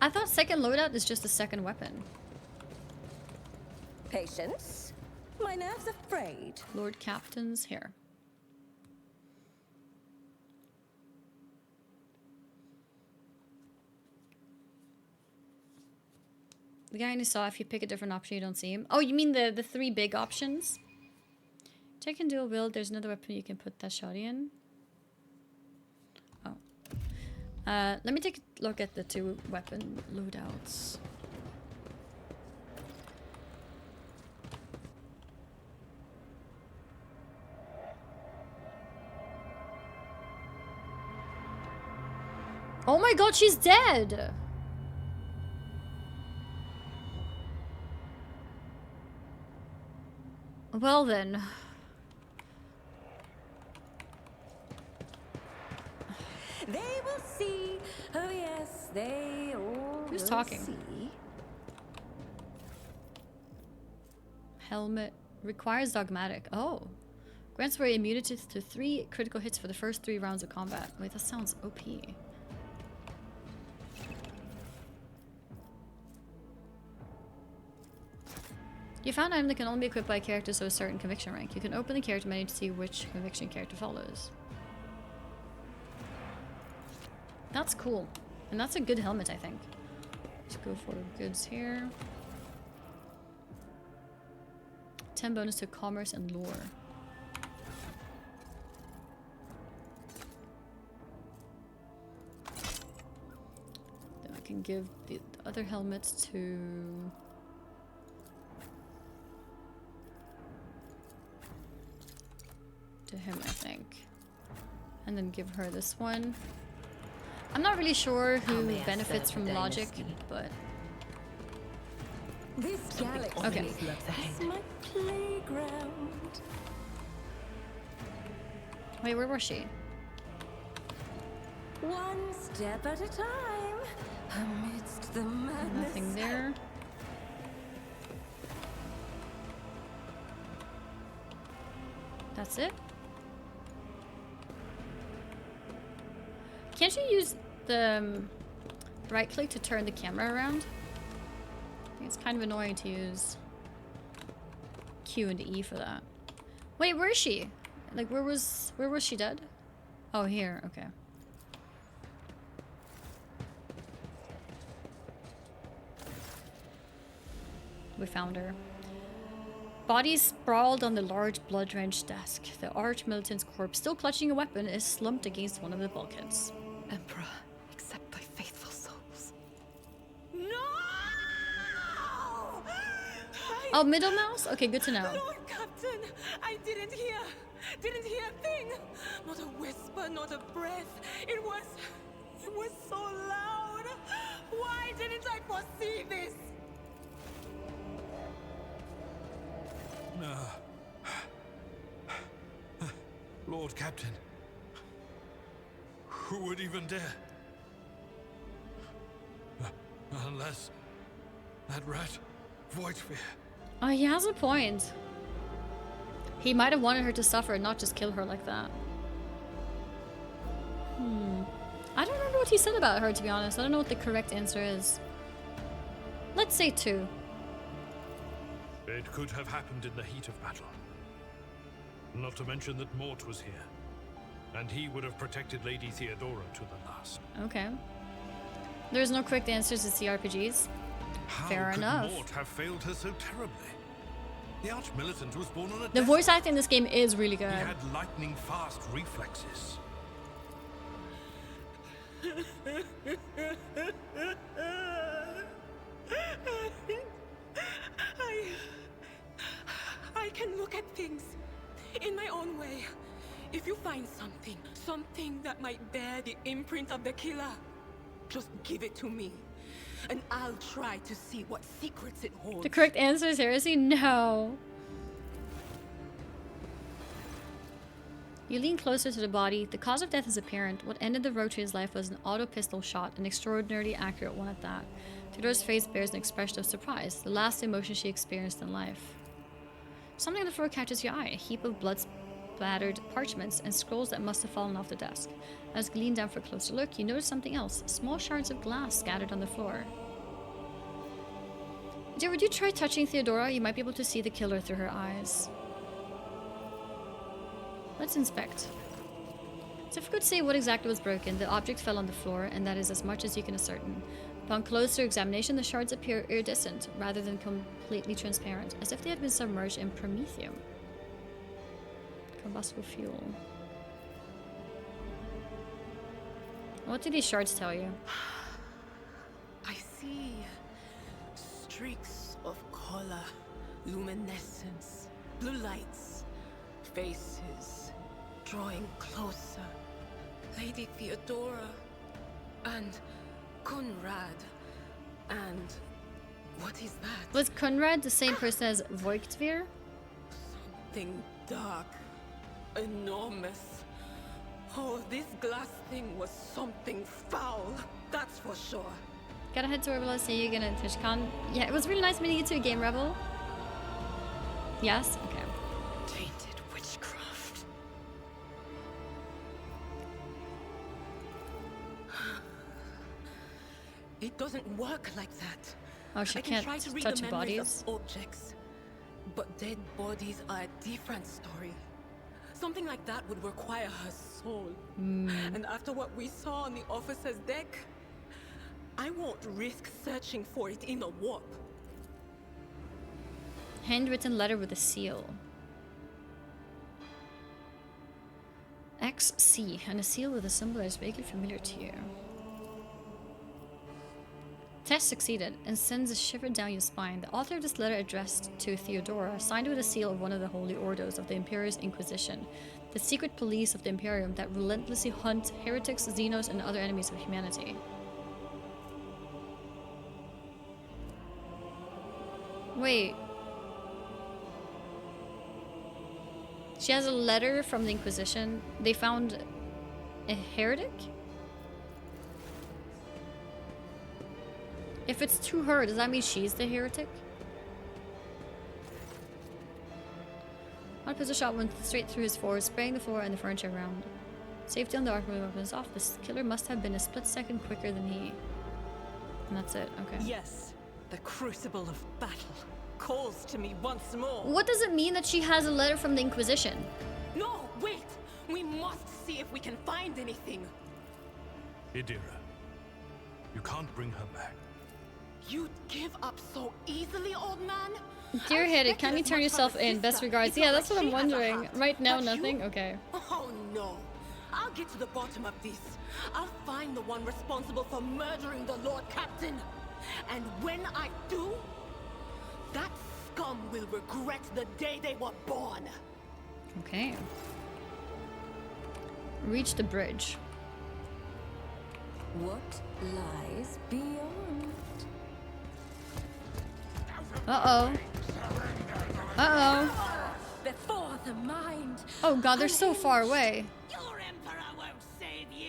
I thought second loadout is just a second weapon. Patience. My nerves are frayed. Lord Captain's here. The guy only saw if you pick a different option, you don't see him. Oh, you mean the 3 big options? Check and dual wield. There's another weapon you can put that shot in. Oh. Let me take a look at the 2 weapon loadouts. Oh my god, she's dead! Well then. They will see. Oh yes, they all Who's will talking? see. Helmet requires dogmatic. Oh. Grants for immunity to 3 critical hits for the first 3 rounds of combat. Wait, that sounds OP. You found an item that can only be equipped by a character of a certain conviction rank. You can open the character menu to see which conviction character follows. That's cool. And that's a good helmet, I think. Let's go for goods here. 10 bonus to commerce and lore. Then I can give the other helmets to... him, I think. And then give her this one. I'm not really sure who benefits from logic, but... This galaxy Okay. is my playground. Wait, where was she? One step at a time, amidst the madness. Nothing there. That's it? Can't you use the right click to turn the camera around? I think it's kind of annoying to use Q and E for that. Wait, where is she? Like, where was she dead? Oh, here. Okay. We found her. Body sprawled on the large blood-drenched desk. The arch-militant's corpse, still clutching a weapon, is slumped against one of the bulkheads. Emperor, accept thy faithful souls. No! Oh, middle mouse? Okay, good to know. Lord Captain, I didn't hear a thing. Not a whisper, not a breath. It was so loud. Why didn't I foresee this? Lord Captain. Who would even dare? Unless that rat, Voidsphere. Oh, he has a point. He might have wanted her to suffer and not just kill her like that. I don't remember what he said about her, to be honest. I don't know what the correct answer is. Let's say 2. It could have happened in the heat of battle. Not to mention that Mort was here. And he would have protected Lady Theodora to the last. Okay. There's no correct answers to CRPGs. Fair enough. How could Mort have failed her so terribly? The Arch-Militant was born on a The death voice acting in this game is really good. He had lightning-fast reflexes. I can look at things in my own way. If you find something that might bear the imprint of the killer, just give it to me, and I'll try to see what secrets it holds. The correct answer is heresy? No. You lean closer to the body. The cause of death is apparent. What ended the road to his life was an auto pistol shot, an extraordinarily accurate one at that. Theodora's face bears an expression of surprise, the last emotion she experienced in life. Something on the floor catches your eye, a heap of blood-splattered parchments and scrolls that must have fallen off the desk. As you lean down for a closer look, you notice something else, small shards of glass scattered on the floor. Would you try touching Theodora? You might be able to see the killer through her eyes. Let's inspect. It's difficult to say what exactly was broken. The object fell on the floor, and that is as much as you can ascertain. Upon closer examination, the shards appear iridescent, rather than completely transparent, as if they had been submerged in promethium. Combustible fuel. What do these shards tell you? I see streaks of color, luminescence, blue lights, faces drawing closer. Lady Theodora and Conrad and what is that? Was Conrad the same person as Voigtvir? Something dark, enormous. Oh, this glass thing was something foul, that's for sure. Gotta head to Rebel, see you again at TwitchCon. Yeah, it was really nice meeting you too, Game Rebel. Yes? Okay. Tainted witchcraft. It doesn't work like that. Oh, she I can't try to read touch the memories bodies? of objects, but dead bodies are a different story. Something like that would require her soul. And after what we saw on the officer's deck, I won't risk searching for it in a warp. Handwritten letter with a seal. XC, and a seal with a symbol that is vaguely familiar to you. Test succeeded, and sends a shiver down your spine. The author of this letter addressed to Theodora, signed with a seal of one of the holy orders of the Imperious Inquisition, the secret police of the Imperium that relentlessly hunt heretics, xenos, and other enemies of humanity. Wait. She has a letter from the Inquisition. They found a heretic? If it's to her, does that mean she's the heretic? One pistol shot went straight through his forehead, spraying the floor and the furniture around. Safety on the arc weapons off. This killer must have been a split second quicker than he. And that's it, okay. Yes, the crucible of battle calls to me once more. What does it mean that she has a letter from the Inquisition? No, wait! We must see if we can find anything. Idira, you can't bring her back. You'd give up so easily, old man? Dear Headed, can you turn yourself in? Best regards. Yeah, that's what I'm wondering. Right now, nothing? Okay. Oh no. I'll get to the bottom of this. I'll find the one responsible for murdering the Lord Captain. And when I do, that scum will regret the day they were born. Okay. Reach the bridge. What lies beyond? Uh-oh. Uh-oh. Before the mind. Oh god, they're so far away. Your emperor won't save you.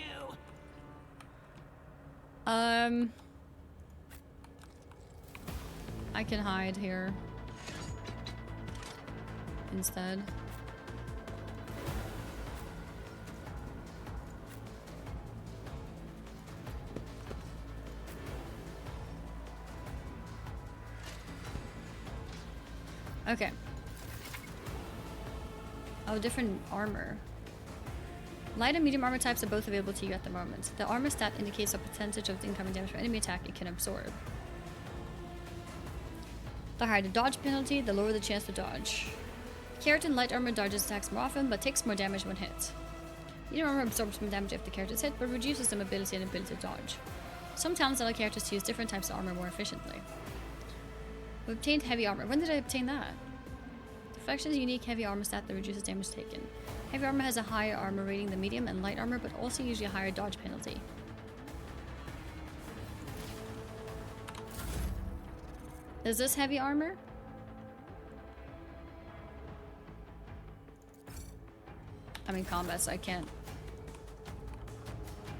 I can hide here instead. Okay. Oh, different armor. Light and medium armor types are both available to you at the moment. The armor stat indicates a percentage of the incoming damage from enemy attack it can absorb. The higher the dodge penalty, the lower the chance to dodge. Character in light armor dodges attacks more often, but takes more damage when hit. Medium armor absorbs more damage if the character is hit, but reduces the mobility and ability to dodge. Some talents allow characters to use different types of armor more efficiently. We obtained heavy armor. When did I obtain that? Deflection's unique heavy armor stat that reduces damage taken. Heavy armor has a higher armor rating than medium and light armor, but also usually a higher dodge penalty. Is this heavy armor? I'm in combat, so I can't.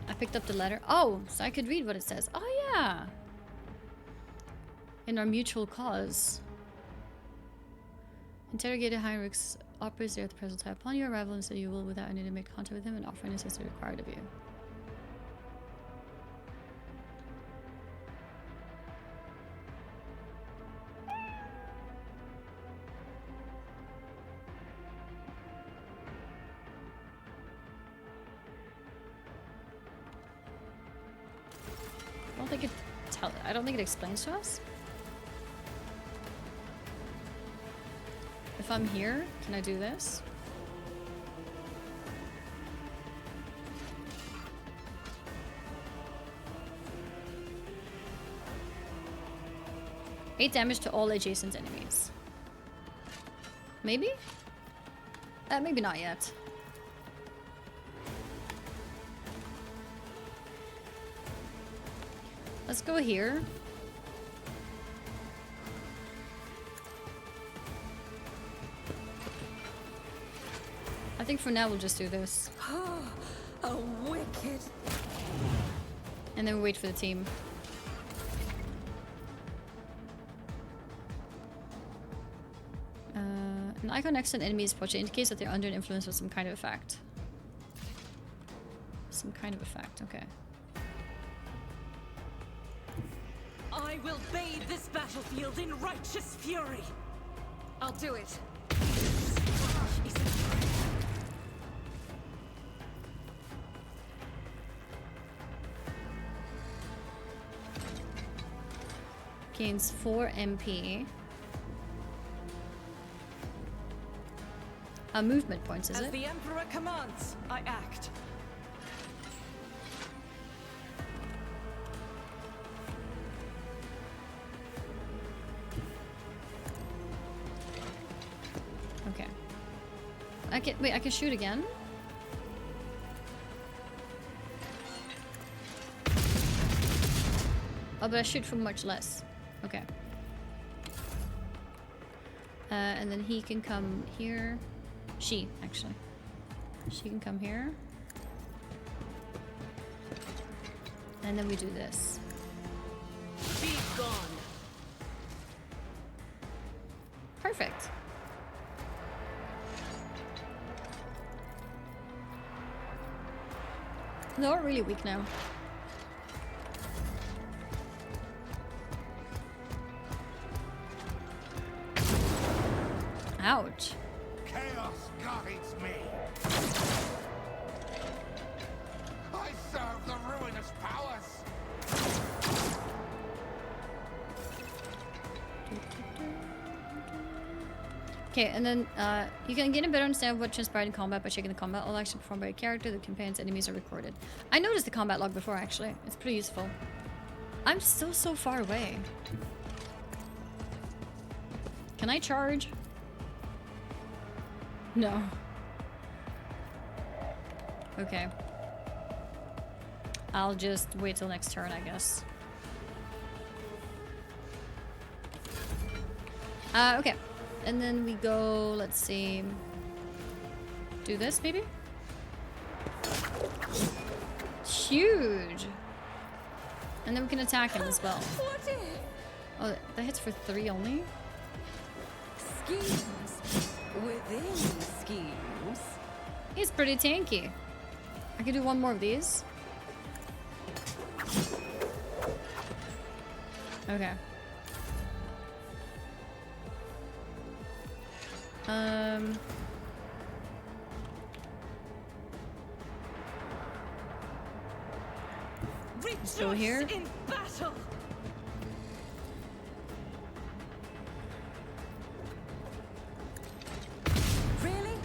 I picked up the letter. Oh, so I could read what it says. Oh, yeah. In our mutual cause. Interrogator Heinrichs operates there at the present time. Upon your arrival, and so you will, without any to make contact with him, and offer any assistance required of you. I don't think it explains to us. If I'm here, can I do this? Eight damage to all adjacent enemies. Maybe? Maybe not yet. Let's go here. I think for now we'll just do this. A wicked. And then we wait for the team. An icon next to an enemy's portrait indicates that they're under an influence of some kind of effect. Some kind of effect, okay. I will bathe this battlefield in righteous fury. I'll do it. Gains 4 MP. Movement points, is it? As the Emperor commands, I act. Okay. I can shoot again? Oh, but I shoot from much less. Okay. And then he can come here. She, actually. She can come here. And then we do this. Be gone. Perfect. They're really weak now. Ouch. Chaos guides me. I serve the ruinous powers. Okay, and then you can get a better understanding of what transpired in combat by checking the combat. All actions performed by a character, the companions, enemies are recorded. I noticed the combat log before, actually. It's pretty useful. I'm still so far away. Can I charge? No. Okay. I'll just wait till next turn, I guess. Okay. And then we go, let's see. Do this, maybe? Huge! And then we can attack him as well. What if? Oh, that hits for 3 only? Schemes within schemes. He's pretty tanky. I could do 1 more of these. Okay. Let's go here. In battle. Really?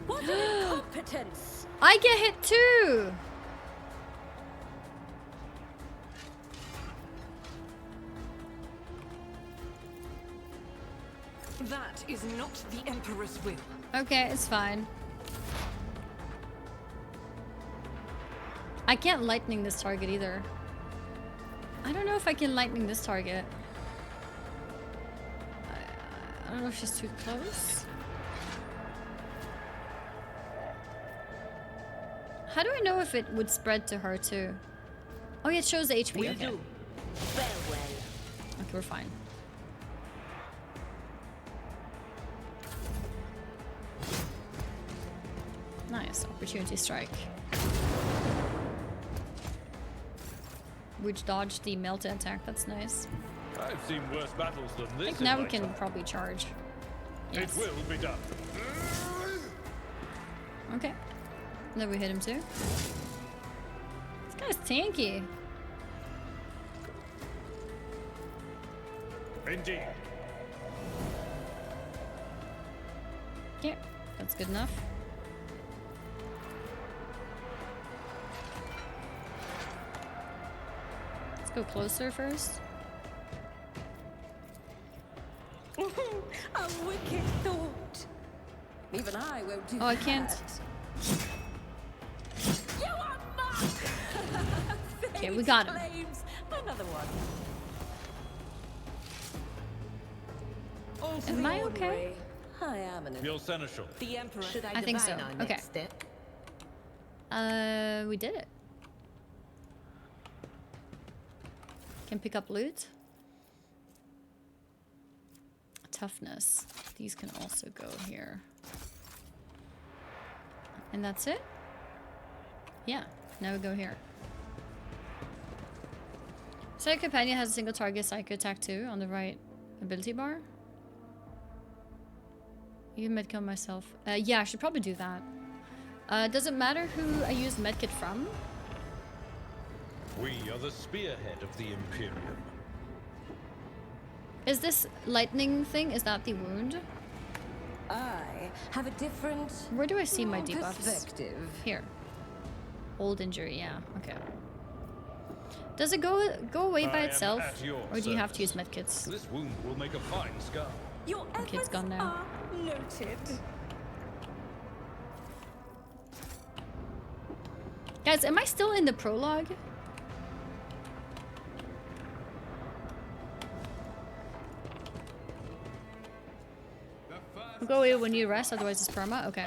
What an incompetence! I get hit too! That is not the Emperor's will. Okay, it's fine. I can't lightning this target either. I don't know if I can lightning this target. I don't know if she's too close. How do I know if it would spread to her too? Oh yeah, it shows the HP. Okay. Okay, we're fine. Nice. Opportunity strike. Which dodged the melt attack. That's nice. I've seen worse battles than this. I think now we can probably charge. Yes. It will be done. Okay. Then we hit him too. This guy's tanky. Indeed. Yeah, that's good enough. Let's go closer first. A wicked thought. Even I won't do Oh, I can't. that. You are mocked! Okay, we got him. Claims another one. Am I okay? I am an Your seneschal. The Emperor. Should I think so. divine our Okay. next step? We did it. Can pick up loot. Toughness. These can also go here. And that's it? Yeah, now we go here. Psychic Companion has a single target psycho attack too on the right ability bar. You medkit myself. Yeah, I should probably do that. Does it matter who I use medkit from? We are the spearhead of the Imperium. Is this lightning thing, is that the wound? I have a different. Where do I see my debuffs? Perspective. Here. Old injury, yeah, okay. Does it go away by itself? Or do you have to use medkits? This wound will make a fine scar. Your The kid's gone now. are noted. Guys, am I still in the prologue? We'll go away when you rest, otherwise it's perma? Okay.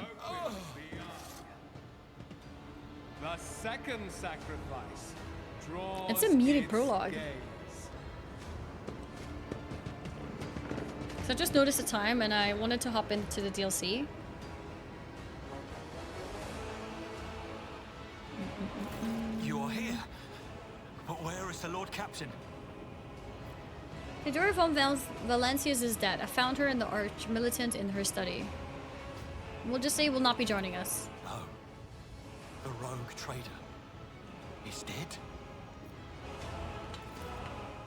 The second sacrifice draws It's a meaty its prologue. gaze. So I just noticed the time and I wanted to hop into the DLC. You are here. But where is the Lord Captain? Theodora von Valencius is dead. I found her in the Arch Militant in her study. We'll just say he will not be joining us. No. The rogue trader. He's dead?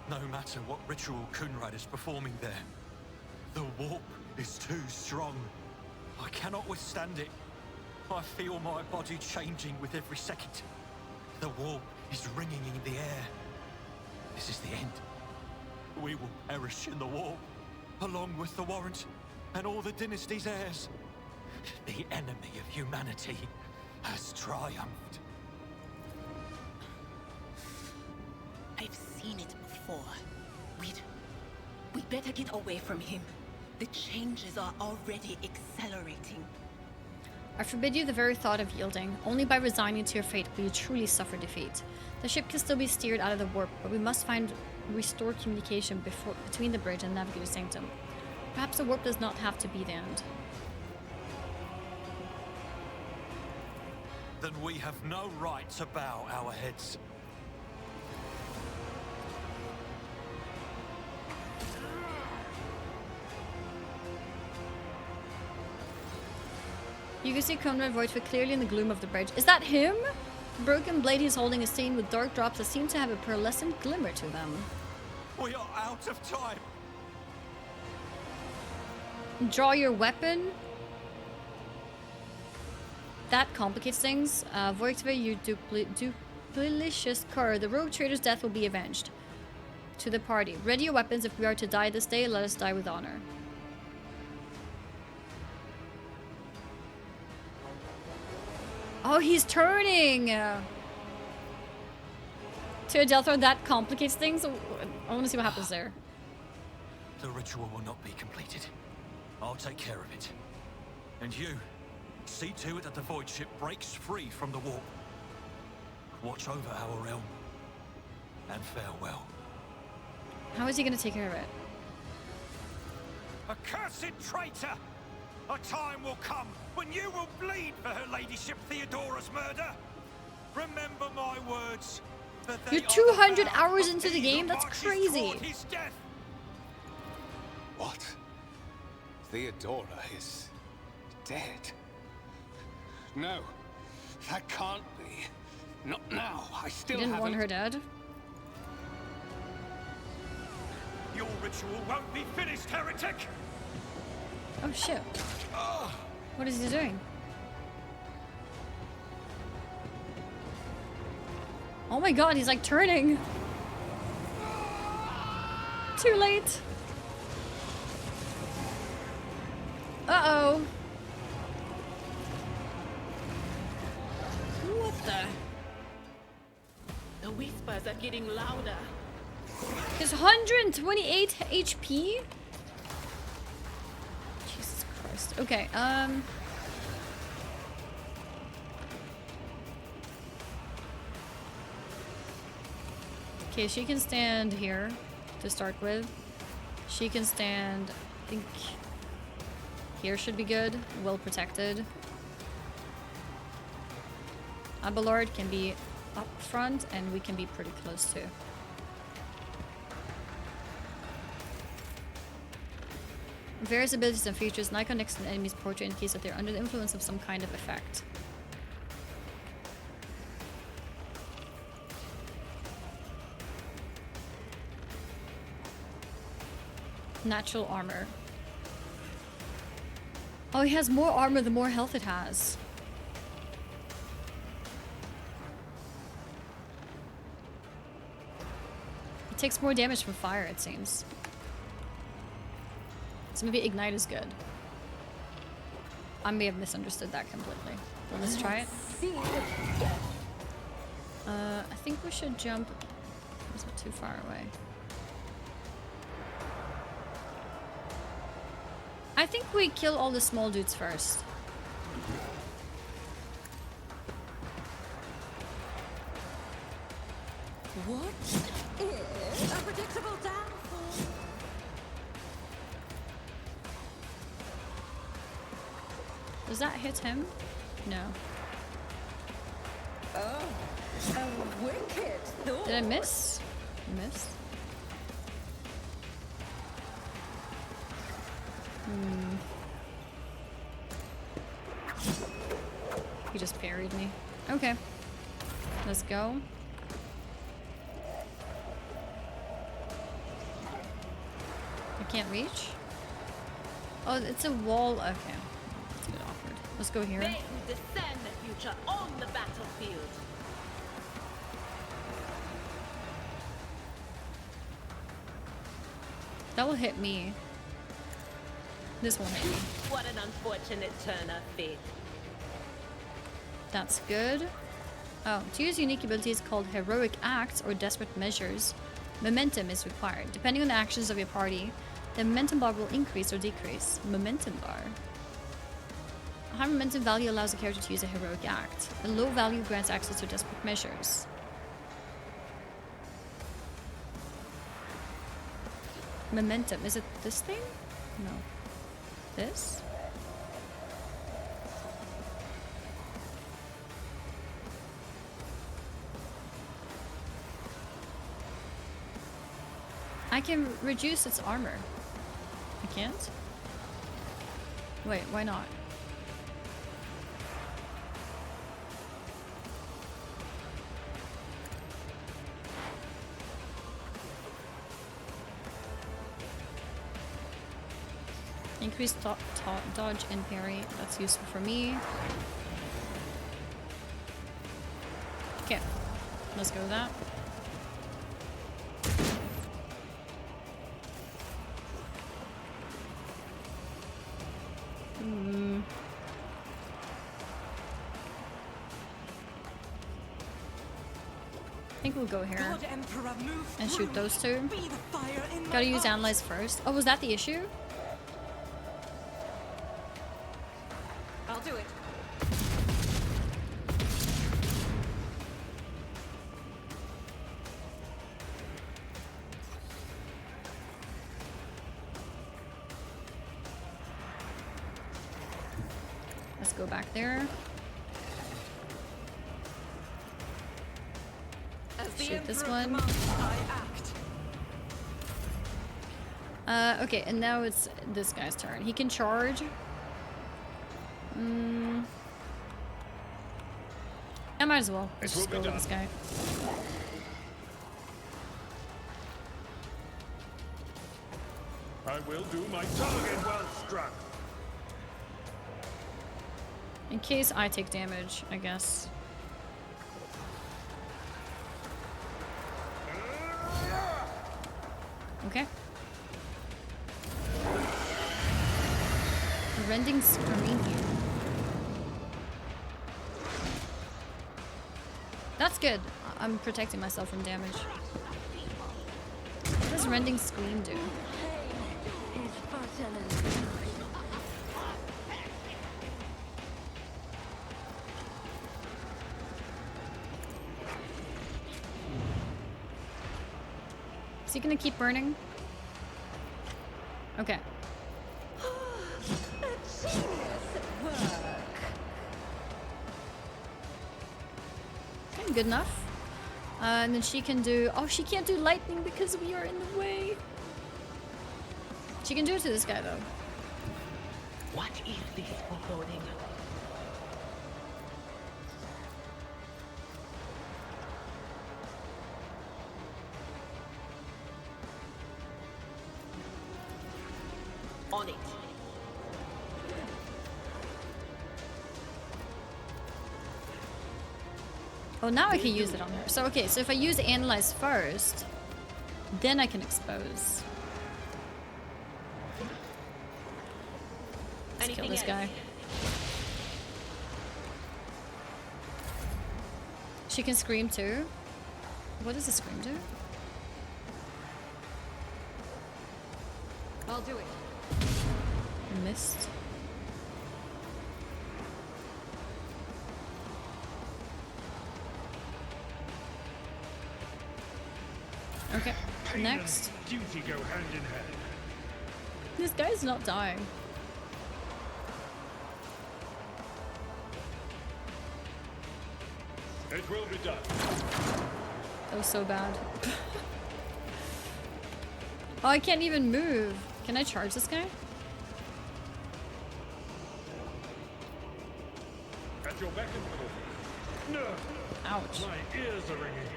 No matter what ritual Kunrad is performing there, the warp is too strong. I cannot withstand it. I feel my body changing with every second. The warp is ringing in the air. This is the end. We will perish in the warp, along with the Warrant and all the dynasty's heirs. The enemy of humanity. has triumphed. I've seen it before. We'd better get away from him. The changes are already accelerating. I forbid you the very thought of yielding. Only by resigning to your fate will you truly suffer defeat. The ship can still be steered out of the warp, but we must restore communication between the bridge and Navigator Sanctum. Perhaps the warp does not have to be the end. Then we have no right to bow our heads. You can see Conrad Voigtford clearly in the gloom of the bridge. Is that him? The broken blade he's holding is stained with dark drops that seem to have a pearlescent glimmer to them. We are out of time. Draw your weapon. That complicates things. Voigtford, you duplicitous cur. The rogue trader's death will be avenged. To the party. Ready your weapons. If we are to die this day, let us die with honor. Oh, he's turning! To a Delthor, that complicates things. I want to see what happens there. The ritual will not be completed. I'll take care of it. And you, see to it that the void ship breaks free from the warp. Watch over our realm. And farewell. How is he going to take care of it? Accursed traitor! A time will come when you will bleed for her ladyship Theodora's murder. Remember my words. You're 200 hours into the game? That's crazy. What? Theodora is dead? No, that can't be. Not now. I still You didn't haven't... want her dead? Your ritual won't be finished, heretic! Oh shit. What is he doing? Oh my god, he's like turning. Too late. Uh-oh. What the? The whispers are getting louder. He's 128 HP? Jesus Christ. Okay, okay, she can stand here to start with. She can stand, I think, here should be good. Well protected. Abelard can be up front, and we can be pretty close too. Various abilities and features. Nikon next to an enemy's portrait in case that they're under the influence of some kind of effect. Natural armor. Oh, he has more armor the more health it has. It takes more damage from fire, it seems. So maybe Ignite is good. I may have misunderstood that completely. Well, let's try it. I think we should jump. It's not too far away. I think we kill all the small dudes first. What is a predictable downfall? Does that hit him? No. Oh, a wicked thought. Did I miss? Miss? He just parried me. Okay. Let's go. I can't reach? Oh, it's a wall. Okay. It's a bit awkward. Let's go here. They who discern the future on the battlefield. That will hit me. This won't hit me. What an unfortunate turn of fate. That's good. Oh, to use unique abilities called Heroic Acts or Desperate Measures, momentum is required. Depending on the actions of your party, the momentum bar will increase or decrease. Momentum bar. A high momentum value allows a character to use a heroic act. A low value grants access to desperate measures. Momentum. Is it this thing? No. This? I can reduce its armor. I can't? Wait, why not? Increase dodge and parry. That's useful for me. Okay, let's go with that. I think we'll go here and shoot those two. Gotta use analyze first. Oh, was that the issue? I'll do it. Let's go back there. Shoot this one. Okay, and now it's this guy's turn. He can charge. I might as well. Let's just go with this guy. I will do my target well struck. In case I take damage, I guess. Okay. Rending scream here. That's good. I'm protecting myself from damage. What does rending scream do? Is he gonna keep burning? Okay. Okay, good enough. And then she can do... Oh, she can't do lightning because we are in the way. She can do it to this guy, though. What is this foreboding? On it. Oh, now I can use it on her. So, okay, so if I use Analyze first, then I can expose. Let's kill this guy. She can scream too. What does the scream do? I'll do it. Missed. Okay, next. Pain and duty go hand in hand. This guy's not dying. It will be done. That was so bad. Oh, I can't even move. Can I charge this guy? At your beck and call. No. Ouch. My ears are ringing.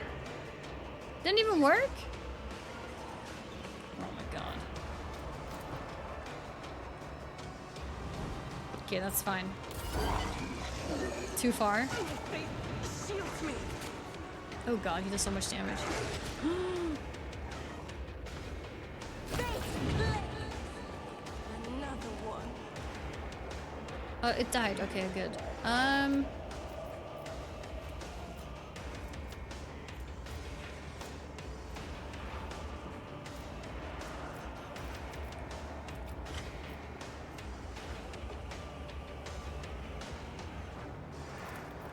Didn't even work? Oh my god. Okay, that's fine. Too far? Oh god, he does so much damage. Another one. Oh, it died. Okay, good.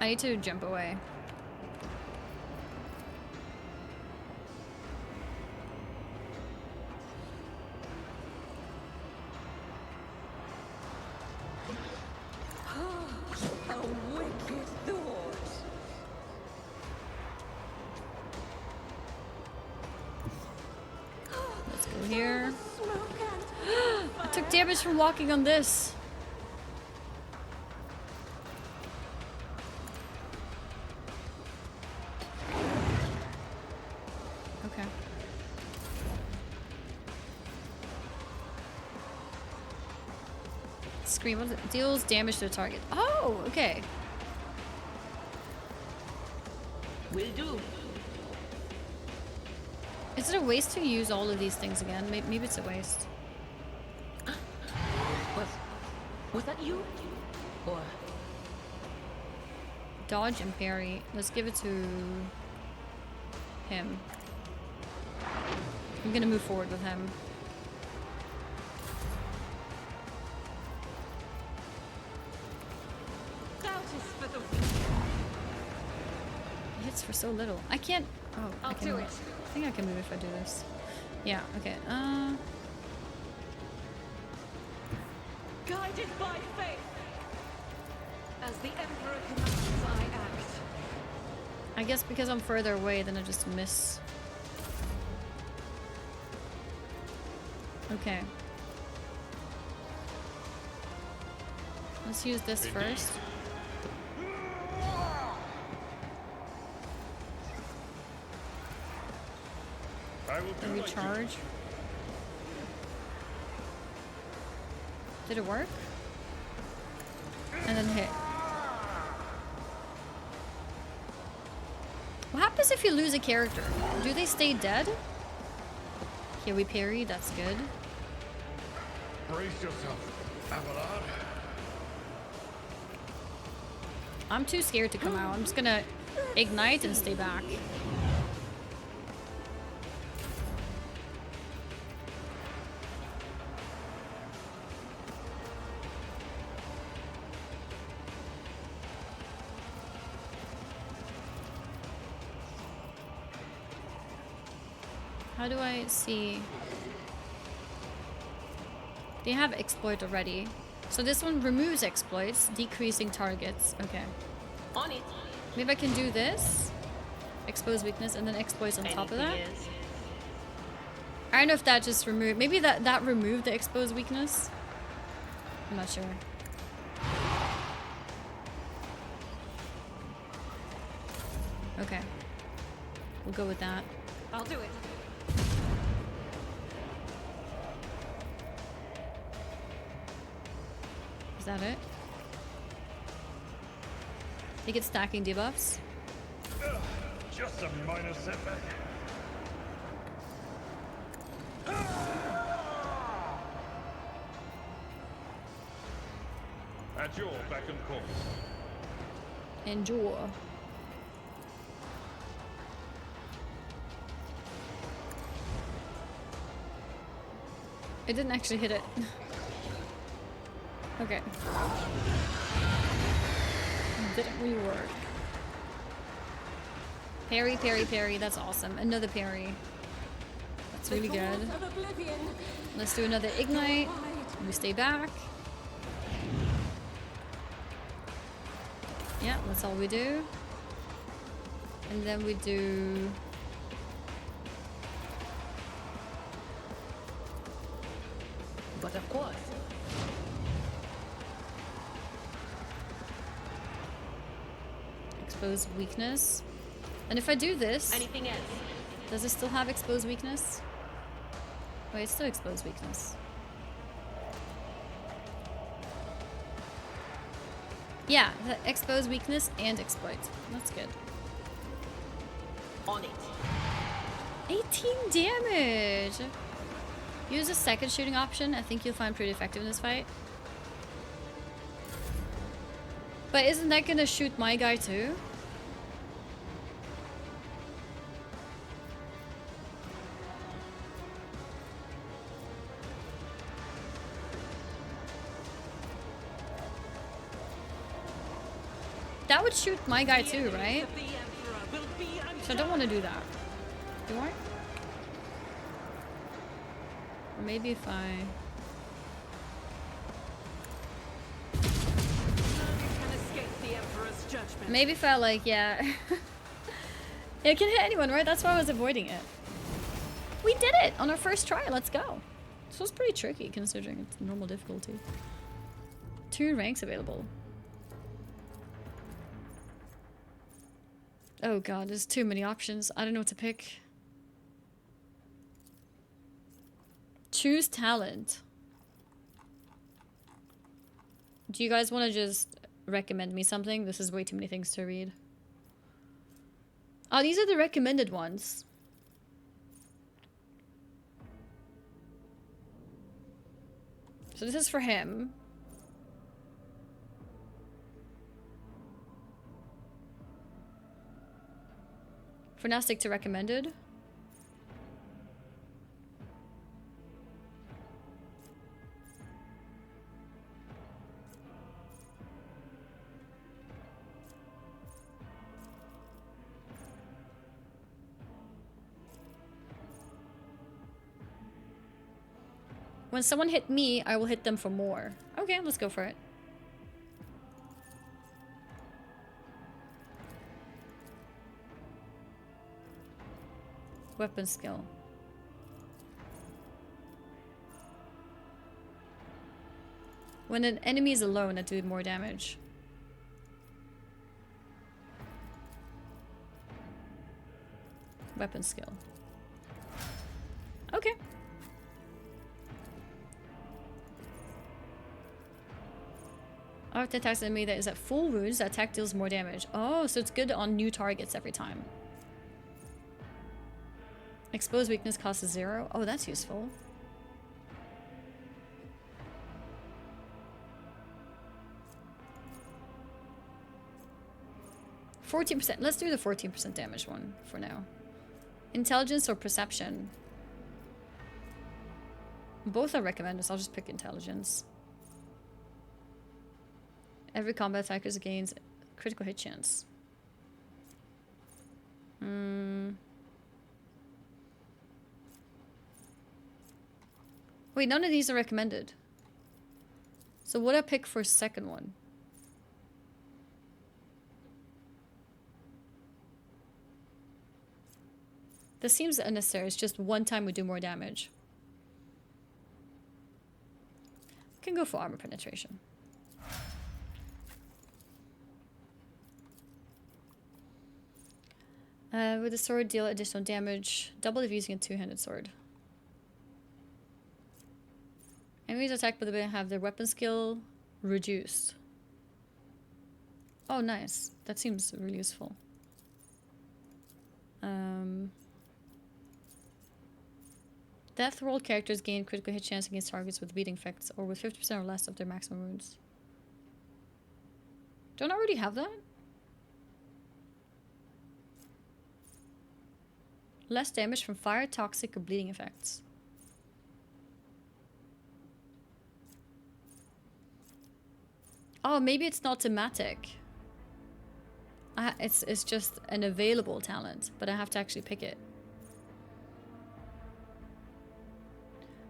I need to jump away. A wicked thought. Let's go here. I took damage from walking on this. Okay. Scream. What is it? Deals damage to the target. Oh, okay. Will do. Is it a waste to use all of these things again? Maybe it's a waste. Was that you? Or Dodge and parry. Let's give it to him. I'm gonna move forward with him. It hits for so little. I can't. Oh, I can. do it. I think I can move if I do this. Yeah. Okay. Guided by faith. As the Emperor commands, I act. I guess because I'm further away, then I just miss. Okay. Let's use this first. I will Then do recharge. Did it work? And then hit. What happens if you lose a character? Do they stay dead? Here we parry, that's good. Brace yourself, Abelard. I'm too scared to come out. I'm just gonna ignite and stay back. How do I see? They have exploit already. So this one removes exploits, decreasing targets. Okay. On it. Maybe I can do this. Expose weakness and then exploits on top of that. Anything else? I don't know if that just removed. Maybe that removed the expose weakness. I'm not sure. Okay. We'll go with that. I'll do it. Is that it? They get stacking debuffs. Just a minor setback. At your beck and call. Endure. It didn't actually hit it. Okay. Didn't rework. Parry, parry, parry. That's awesome. Another parry. That's really good. Let's do another ignite. We stay back. Yeah, that's all we do. And then we do... But of course. Expose weakness. And if I do this... Anything else? Does it still have expose weakness? Wait, it's still expose weakness. Yeah, the expose weakness and exploit. That's good. On it. 18 damage! Use a second shooting option. I think you'll find pretty effective in this fight. But isn't that gonna shoot my guy too? That would shoot my guy too, right? So I don't want to do that. Do I? Or maybe if I... Maybe if I like, yeah. It can hit anyone, right? That's why I was avoiding it. We did it on our first try. Let's go. This was pretty tricky considering it's normal difficulty. 2 ranks available. Oh god, there's too many options. I don't know what to pick. Choose talent. Do you guys want to just recommend me something? This is way too many things to read. Oh, these are the recommended ones. So this is for him. For now, stick to recommended. When someone hit me, I will hit them for more. Okay, let's go for it. Weapon skill. When an enemy is alone, I do more damage. Weapon skill. Okay. After attacks an enemy that is at full wounds, the attack deals more damage. Oh, so it's good on new targets every time. Exposed weakness costs 0. Oh, that's useful. %. Let's do the 14% damage one for now. Intelligence or perception? Both are recommended, so I'll just pick intelligence. Every combat attacker gains critical hit chance. Wait, none of these are recommended. So what do I pick for second one? This seems unnecessary. It's just one time we do more damage. We can go for armor penetration. With the sword, deal additional damage. Double if using a two-handed sword. Enemies attacked by the blade have their weapon skill reduced. Oh, nice. That seems really useful. Death roll characters gain critical hit chance against targets with bleeding effects or with 50% or less of their maximum wounds. Don't I already have that? Less damage from fire, toxic, or bleeding effects. Oh, maybe it's not thematic. It's just an available talent, but I have to actually pick it.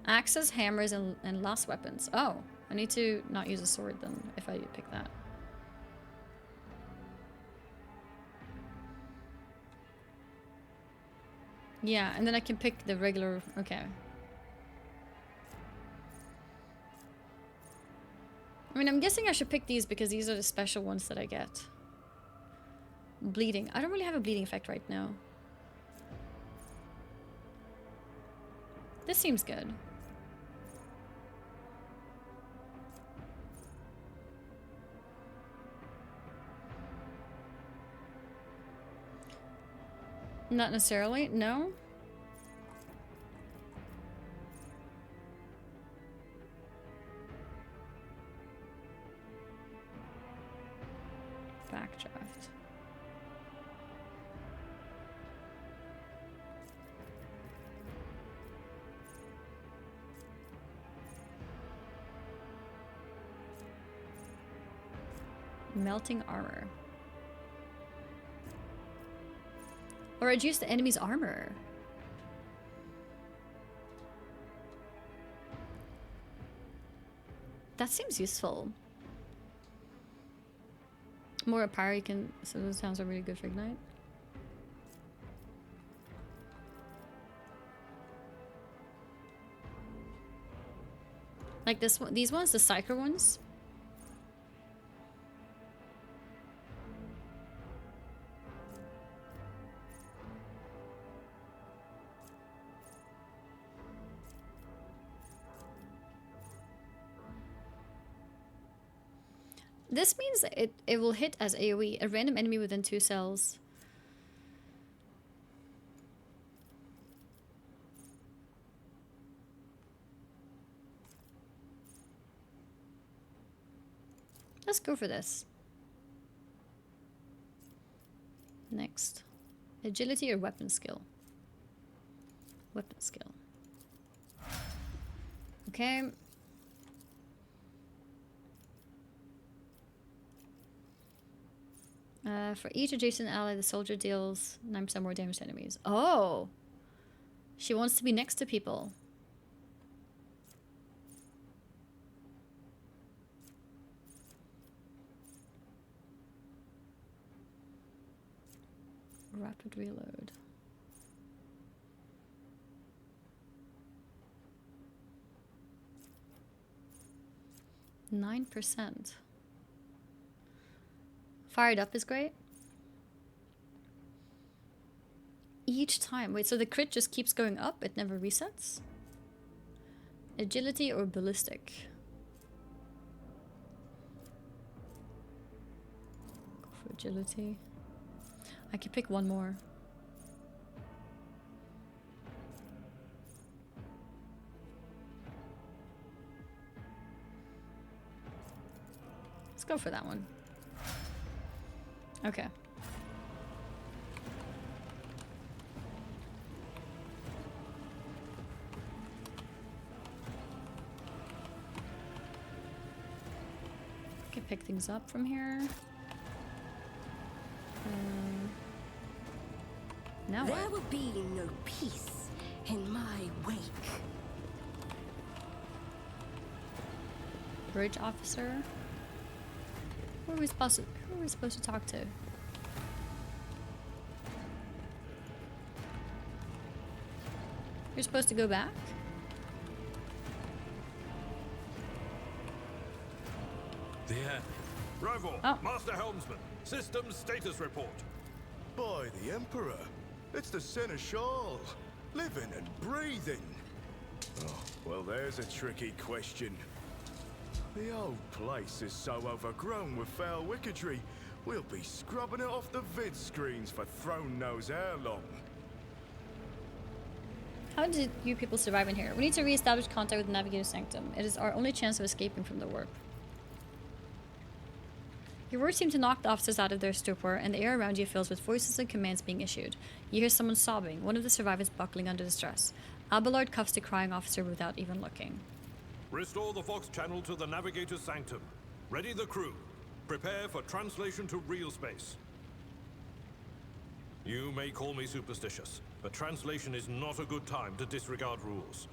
Axes, hammers, and last weapons. Oh, I need to not use a sword then if I pick that. Yeah, and then I can pick the regular... Okay. I mean, I'm guessing I should pick these because these are the special ones that I get. Bleeding. I don't really have a bleeding effect right now. This seems good. Not necessarily, no. Backdraft. Melting armor. Or reduce the enemy's armor. That seems useful. More parry can. So those sounds are really good for Ignite. Like this one, these ones, the Psyker ones. This means it will hit as AoE, a random enemy within 2 cells. Let's go for this. Next. Agility or weapon skill? Weapon skill. Okay. For each adjacent ally, the soldier deals 9% more damage to enemies. Oh! She wants to be next to people. Rapid reload. %. Fired up is great. Each time. Wait, so the crit just keeps going up? It never resets? Agility or ballistic? Go for agility. I could pick one more. Let's go for that one. Okay. Can pick things up from here. Now there what? will be no peace in my wake. Bridge officer. Who are we supposed to talk to? You're supposed to go back? There. Rival, Oh. Master Helmsman, systems status report. By the Emperor, it's the Seneschal, living and breathing. Oh, well, there's a tricky question. The old place is so overgrown with foul wicketry, we'll be scrubbing it off the vid screens for throne knows how long. How did you people survive in here? We need to re-establish contact with the Navigator Sanctum. It is our only chance of escaping from the warp. Your words seem to knock the officers out of their stupor, and the air around you fills with voices and commands being issued. You hear someone sobbing, one of the survivors buckling under the stress. Abelard cuffs the crying officer without even looking. Restore the Fox channel to the Navigator's Sanctum. Ready the crew. Prepare for translation to real space. You may call me superstitious, but translation is not a good time to disregard rules.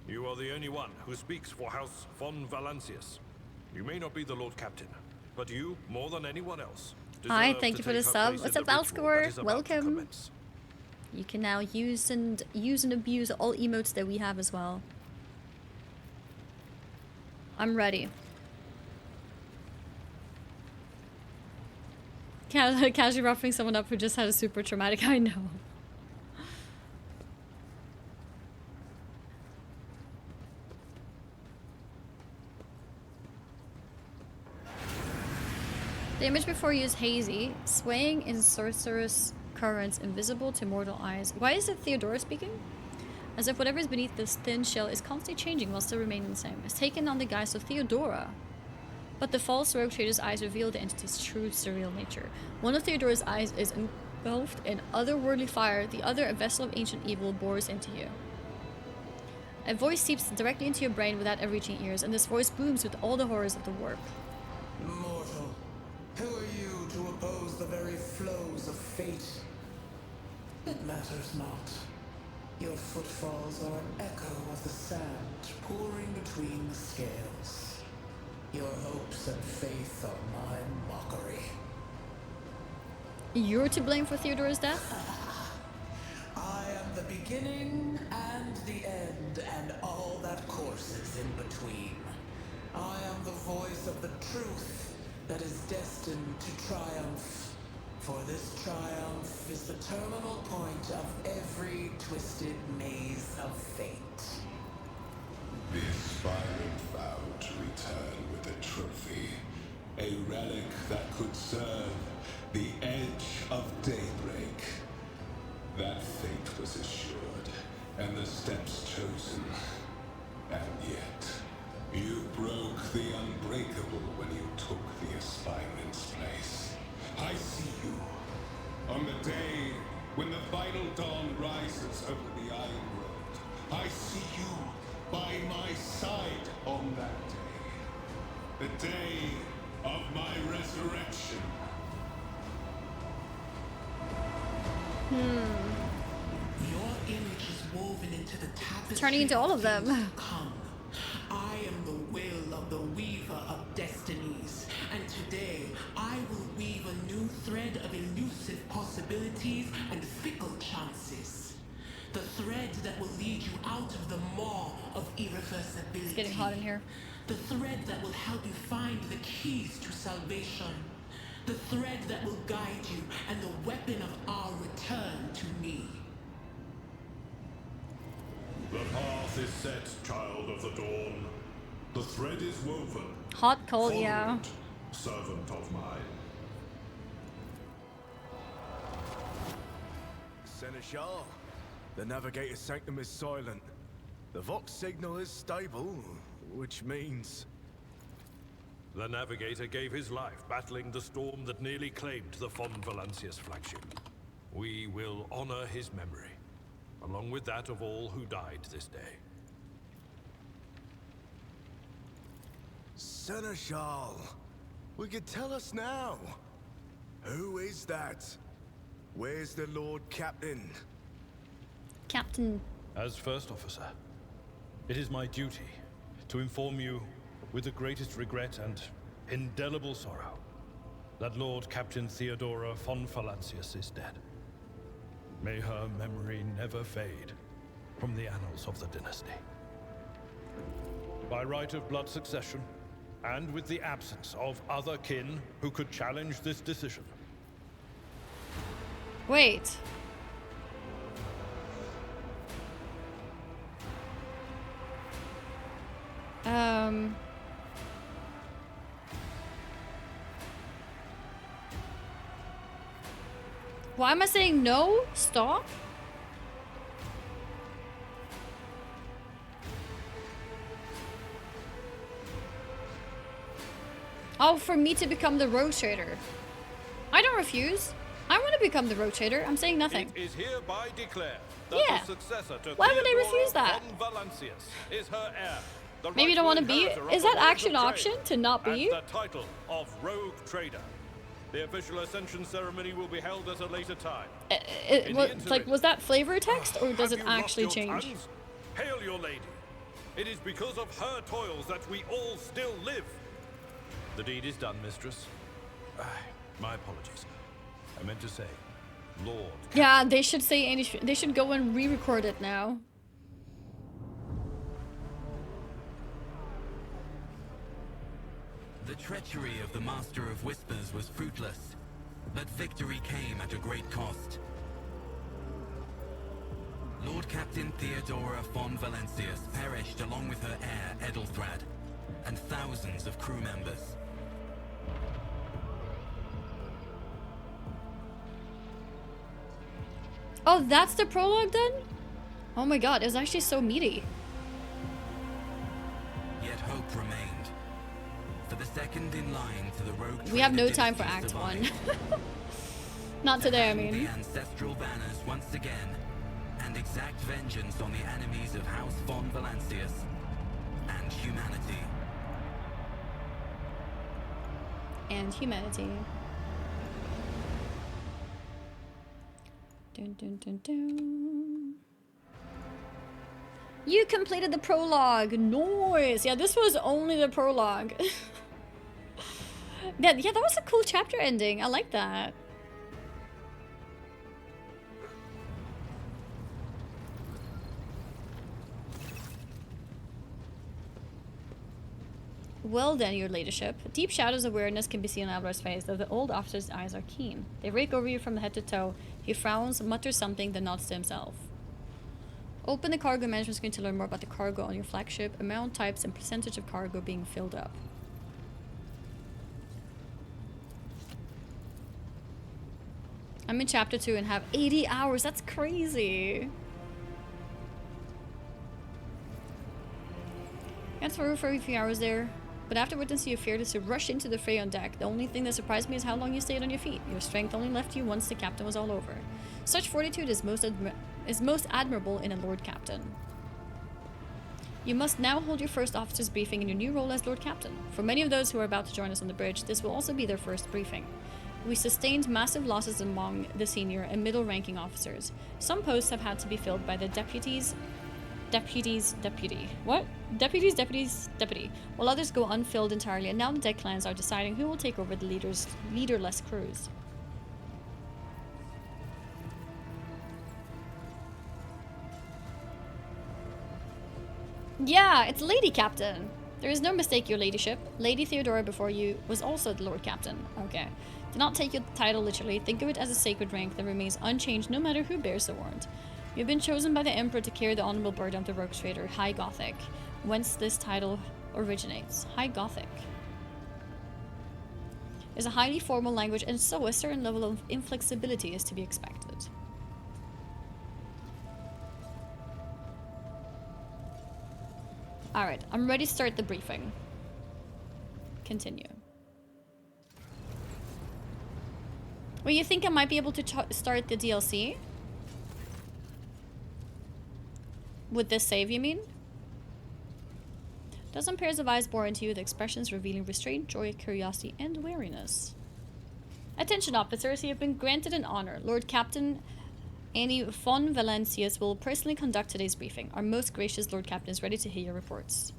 You are the only one who speaks for House von Valancius. You may not be the Lord Captain, but you, more than anyone else, Hi, deserve thank to you for the take her sub. place What's in up, the ritual that Alscore? is about to Welcome. commence. You can now use and abuse all emotes that we have as well. I'm ready. Casually roughing someone up who just had a super traumatic. I know. The image before you is hazy, swaying in sorcerous currents invisible to mortal eyes. Why is it Theodora speaking? As if whatever is beneath this thin shell is constantly changing while still remaining the same. It's taken on the guise of Theodora. But the false rogue trader's eyes reveal the entity's true surreal nature. One of Theodora's eyes is engulfed in otherworldly fire, the other a vessel of ancient evil bores into you. A voice seeps directly into your brain without ever reaching ears, and this voice booms with all the horrors of the warp. Mortal, who are you to oppose the very flows of fate? It matters not. Your footfalls are an echo of the sand pouring between the scales. Your hopes and faith are my mockery. You're to blame for Theodora's death? I am the beginning and the end, and all that courses in between. I am the voice of the truth that is destined to triumph. For this triumph is the terminal point of every twisted maze of fate. The aspirant vowed to return with a trophy, a relic that could serve the edge of daybreak. That fate was assured, and the steps chosen. And yet, you broke the unbreakable when you took the aspirant's place. I see you. On the day when the final dawn rises over the Iron Road, I see you by my side on that day. The day of my resurrection. Your image is woven into the tapestry. Turning into all of them. Come. I am the will of the weaver of destinies, and today I will weave a new thread of elusive possibilities and fickle chances. The thread that will lead you out of the maw of irreversibility. It's getting hot in here. The thread that will help you find the keys to salvation. The thread that will guide you, and the weapon of our return to me. The path is set, child of the dawn. The thread is woven. Hot, cold, Follow yeah. it, servant of mine. Seneschal, the navigator's sanctum is silent. The Vox signal is stable, which means... The navigator gave his life battling the storm that nearly claimed the Von Valancius flagship. We will honor his memory, along with that of all who died this day. Seneschal, we could tell us now. Who is that? Where's the Lord Captain? Captain. As First Officer, it is my duty to inform you with the greatest regret and indelible sorrow that Lord Captain Theodora von Valancius is dead. May her memory never fade from the annals of the dynasty. By right of blood succession, and with the absence of other kin who could challenge this decision. Wait. Why am I saying no? Stop? Oh, for me to become the rogue trader. I don't refuse. I want to become the rogue trader. I'm saying nothing. It is hereby declared that Yeah. the successor to Why would I Theodora refuse that? von Valancius is her heir. The Maybe you don't want to rightful be. inheritor of Is the that Rogues actually an of option Trade to not be? and the title of Rogue Trader. The official ascension ceremony will be held at a later time. In the interim, Was that flavor text or does have it you lost actually your change? tongues? Hail your lady. It is because of her toils that we all still live. The deed is done, mistress. My apologies. I meant to say, Lord. Yeah, they should say they should go and re-record it now. The treachery of the Master of Whispers was fruitless, but victory came at a great cost. Lord Captain Theodora von Valancius perished along with her heir, Edelthrad, and thousands of crew members. Oh, that's the prologue then? Oh my god, it was actually so meaty. Yet hope remained. For the second in line to the rogue We have no trader time for dynasty Act 1. survived. Not today, I To hang mean. the ancestral banners once again, and exact vengeance on the enemies of House von Valancius and humanity. And humanity. Dun, dun, dun, dun. You completed the prologue. Nice. Yeah, this was only the prologue. Yeah, that was a cool chapter ending. I like that. Well then, your ladyship. Deep shadows of awareness can be seen on Ablard's face, though the old officer's eyes are keen. They rake over you from head to toe. He frowns, mutters something, then nods to himself. Open the cargo management screen to learn more about the cargo on your flagship, amount, types, and percentage of cargo being filled up. I'm in chapter 2 and have 80 hours. That's crazy. Got through for a few hours there, but after witnessing you fearlessly rush into the fray on deck, the only thing that surprised me is how long you stayed on your feet. Your strength only left you once the captain was all over. Such fortitude is most admirable in a Lord Captain. You must now hold your first officer's briefing in your new role as Lord Captain. For many of those who are about to join us on the bridge, this will also be their first briefing. We sustained massive losses among the senior and middle-ranking officers. Some posts have had to be filled by the deputy, while others go unfilled entirely, and now the deck clans are deciding who will take over the leaderless crews. Yeah, it's Lady Captain. There is no mistake, your ladyship. Lady Theodora before you was also the Lord Captain. Okay. Do not take your title literally. Think of it as a sacred rank that remains unchanged no matter who bears the warrant. You have been chosen by the Emperor to carry the honorable burden of the Rogue Trader, High Gothic, whence this title originates. High Gothic is a highly formal language, and so a certain level of inflexibility is to be expected. Alright, I'm ready to start the briefing. Continue. Well, you think I might be able to start the DLC? With this save, you mean? Dozen pairs of eyes bore into you, the expressions revealing restraint, joy, curiosity, and wariness. Attention, officers, you have been granted an honor. Lord Captain Annie von Valencius will personally conduct today's briefing. Our most gracious Lord Captain is ready to hear your reports.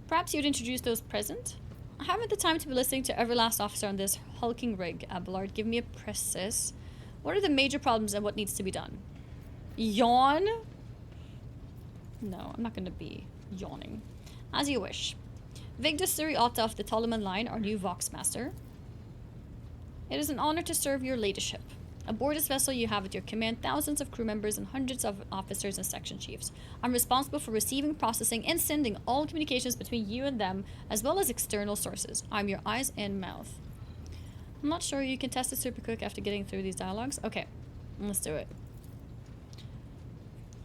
Perhaps you'd introduce those present? I haven't the time to be listening to every last officer on this hulking rig. Abelard, give me a precis. What are the major problems and what needs to be done? Yawn? No, I'm not going to be yawning. As you wish. Vigdis Suri-Otta of the Toloman line, our new Vox Master. It is an honor to serve your ladyship. Aboard this vessel you have at your command thousands of crew members and hundreds of officers and section chiefs. I'm responsible for receiving, processing, and sending all communications between you and them, as well as external sources. I'm your eyes and mouth. I'm not sure you can test it super quick after getting through these dialogues. Okay, let's do it.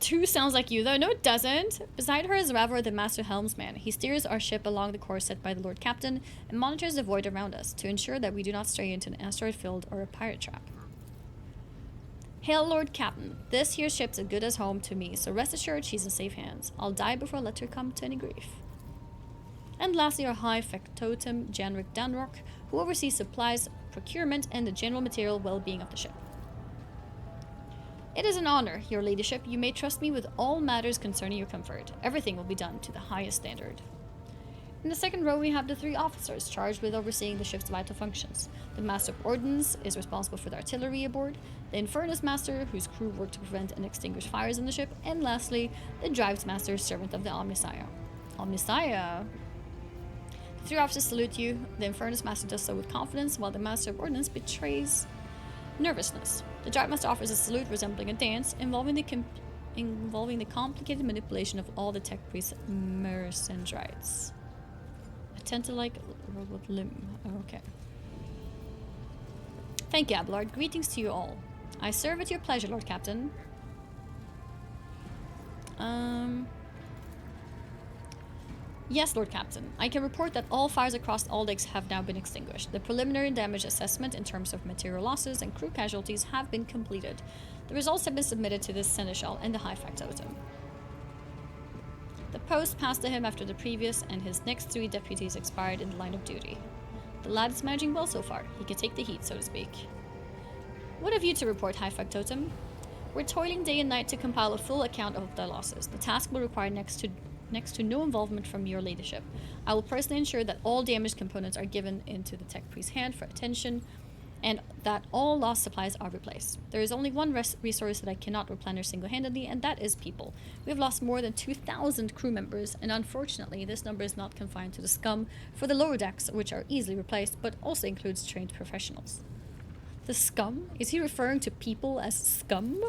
2 sounds like you, though. No, it doesn't. Beside her is Ravor, the master helmsman. He steers our ship along the course set by the Lord Captain and monitors the void around us to ensure that we do not stray into an asteroid field or a pirate trap. Hail, Lord Captain. This here ship's as good as home to me, so rest assured she's in safe hands. I'll die before I let her come to any grief. And lastly, our High Factotum, Janrik Danrock, who oversees supplies, procurement, and the general material well-being of the ship. It is an honor, your ladyship. You may trust me with all matters concerning your comfort. Everything will be done to the highest standard. In the second row, we have the 3 officers charged with overseeing the ship's vital functions. The Master of Ordnance is responsible for the artillery aboard, the Infernus Master, whose crew work to prevent and extinguish fires on the ship, and lastly, the Drives Master, servant of the Omnissiah. Omnissiah? The 3 officers salute you. The Infernus Master does so with confidence, while the Master of Ordnance betrays nervousness. The Drive Master offers a salute resembling a dance, involving the complicated manipulation of all the tech priest's mercendrites. Atenta-like robot limb. Okay. Thank you, Abelard. Greetings to you all. I serve at your pleasure, Lord Captain. Yes, Lord Captain. I can report that all fires across all decks have now been extinguished. The preliminary damage assessment in terms of material losses and crew casualties have been completed. The results have been submitted to the Seneschal and the High Factotum. The post passed to him after the previous, and his next 3 deputies expired in the line of duty. The lad is managing well so far. He can take the heat, so to speak. What have you to report, High Factotum? We're toiling day and night to compile a full account of the losses. The task will require next to no involvement from your leadership. I will personally ensure that all damaged components are given into the tech priest's hand for attention, and that all lost supplies are replaced. There is only one resource that I cannot replenish single-handedly, and that is people. We have lost more than 2,000 crew members, and unfortunately, this number is not confined to the scum for the lower decks, which are easily replaced, but also includes trained professionals. The scum? Is he referring to people as scum?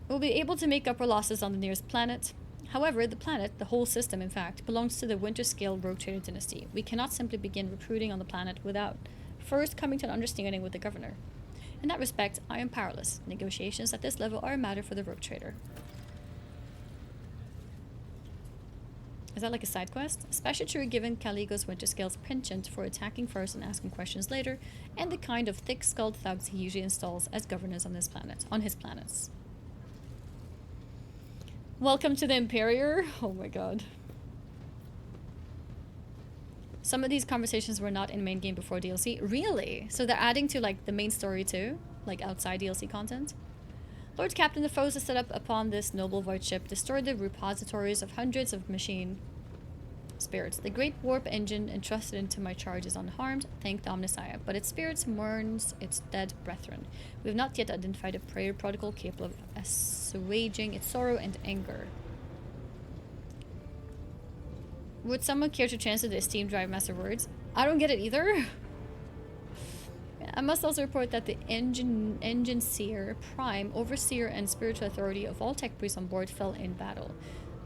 We'll be able to make up our losses on the nearest planet. However, the planet, the whole system in fact, belongs to the Winter-Scale Rogue Trader dynasty. We cannot simply begin recruiting on the planet without first coming to an understanding with the governor. In that respect, I am powerless. Negotiations at this level are a matter for the Rogue Trader. Is that like a side quest? Special tree given Caligo's Winter-Scale's penchant for attacking first and asking questions later, and the kind of thick-skulled thugs he usually installs as governors on his planets. Welcome to the Imperior. Oh my god. Some of these conversations were not in main game before DLC. Really? So they're adding to like the main story too? Like outside DLC content? Lord Captain, the foes that set up upon this noble void ship destroyed the repositories of hundreds of machine spirits. The great warp engine entrusted into my charge is unharmed, thank the Omnissiah, but its spirits mourns its dead brethren. We have not yet identified a prayer protocol capable of assuaging its sorrow and anger. Would someone care to translate the esteemed Drive Master words? I don't get it either. I must also report that the Engine Seer, Prime, Overseer, and Spiritual Authority of all tech priests on board fell in battle.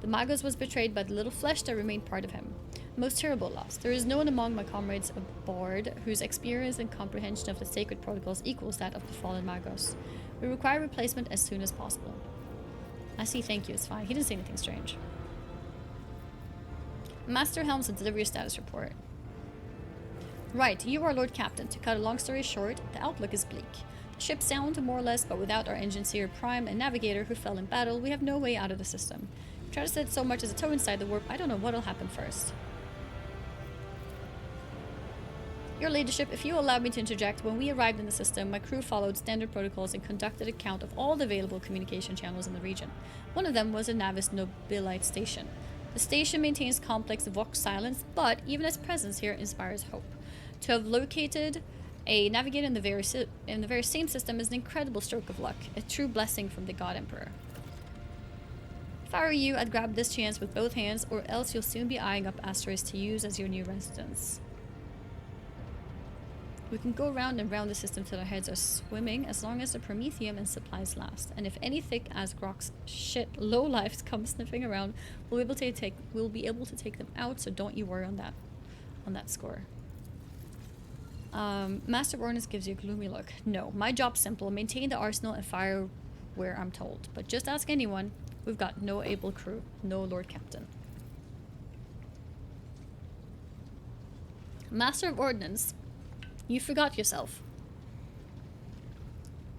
The Magos was betrayed by the little flesh that remained part of him. Most terrible loss. There is no one among my comrades aboard whose experience and comprehension of the sacred protocols equals that of the fallen Magos. We require replacement as soon as possible. I see, thank you, it's fine. He didn't say anything strange. Master Helms and delivery status report. Right, you are Lord Captain. To cut a long story short, the outlook is bleak. The ship sound, more or less, but without our Engine Seer, Prime, and Navigator who fell in battle, we have no way out of the system. Try to set so much as a toe inside the warp, I don't know what'll happen first. Your leadership, if you allow me to interject, when we arrived in the system, my crew followed standard protocols and conducted a count of all the available communication channels in the region. One of them was a Navis Nobilite station. The station maintains complex Vox silence, but even its presence here inspires hope. To have located a navigator in the very same system is an incredible stroke of luck, a true blessing from the God Emperor. If I were you, I'd grab this chance with both hands, or else you'll soon be eyeing up asteroids to use as your new residence. We can go round and round the system till our heads are swimming, as long as the Promethium and supplies last. And if any thick as Grok's shit lowlifes come sniffing around, we'll be able to take them out. So don't you worry on that score. Master of Ordnance gives you a gloomy look. No, my job's simple: maintain the arsenal and fire where I'm told. But just ask anyone. We've got no able crew, no Lord Captain. Master of Ordnance. You forgot yourself.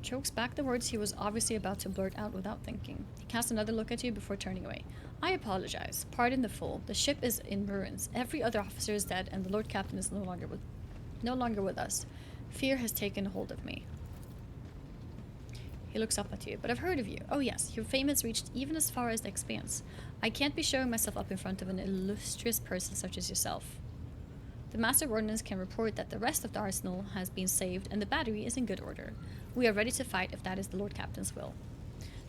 Chokes back the words he was obviously about to blurt out without thinking. He casts another look at you before turning away. I apologize. Pardon the fool. The ship is in ruins. Every other officer is dead, and the Lord Captain is no longer with us. Fear has taken hold of me. He looks up at you. But I've heard of you. Oh yes, your fame has reached even as far as the Expanse. I can't be showing myself up in front of an illustrious person such as yourself. The Master of Ordnance can report that the rest of the arsenal has been saved and the battery is in good order. We are ready to fight if that is the Lord Captain's will.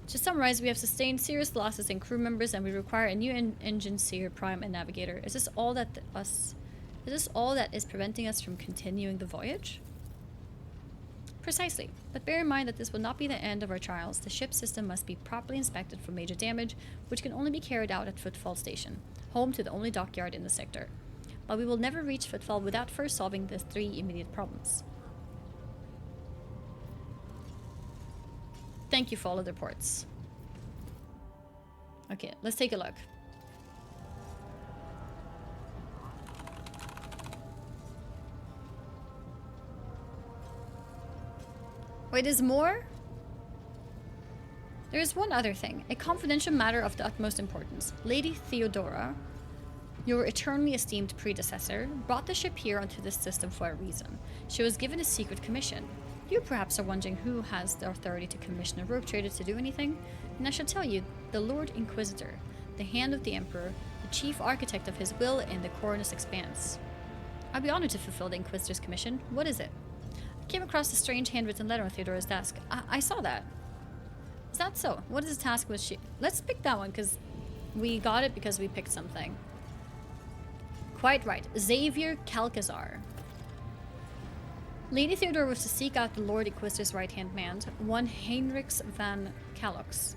To summarize, we have sustained serious losses in crew members and we require a new Engine Seer, Prime, and Navigator. Is this all that is preventing us from continuing the voyage? Precisely, but bear in mind that this will not be the end of our trials. The ship system must be properly inspected for major damage, which can only be carried out at Footfall Station, home to the only dockyard in the sector. But we will never reach Footfall without first solving the 3 immediate problems. Thank you for all of the reports. Okay, let's take a look. Wait, there's more? There is one other thing. A confidential matter of the utmost importance. Lady Theodora, your eternally esteemed predecessor, brought the ship here onto this system for a reason. She was given a secret commission. You perhaps are wondering who has the authority to commission a rogue trader to do anything, and I shall tell you, the Lord Inquisitor, the hand of the Emperor, the chief architect of his will in the Coronus Expanse. I'd be honored to fulfill the Inquisitor's commission. What is it? I came across a strange handwritten letter on Theodora's desk. I saw that. Is that so? What is the task with she? Let's pick that one, because we got it because we picked something. Quite right. Xavier Calcazar. Lady Theodora was to seek out the Lord Inquisitor's right-hand man, one Heinrichs van Kalox.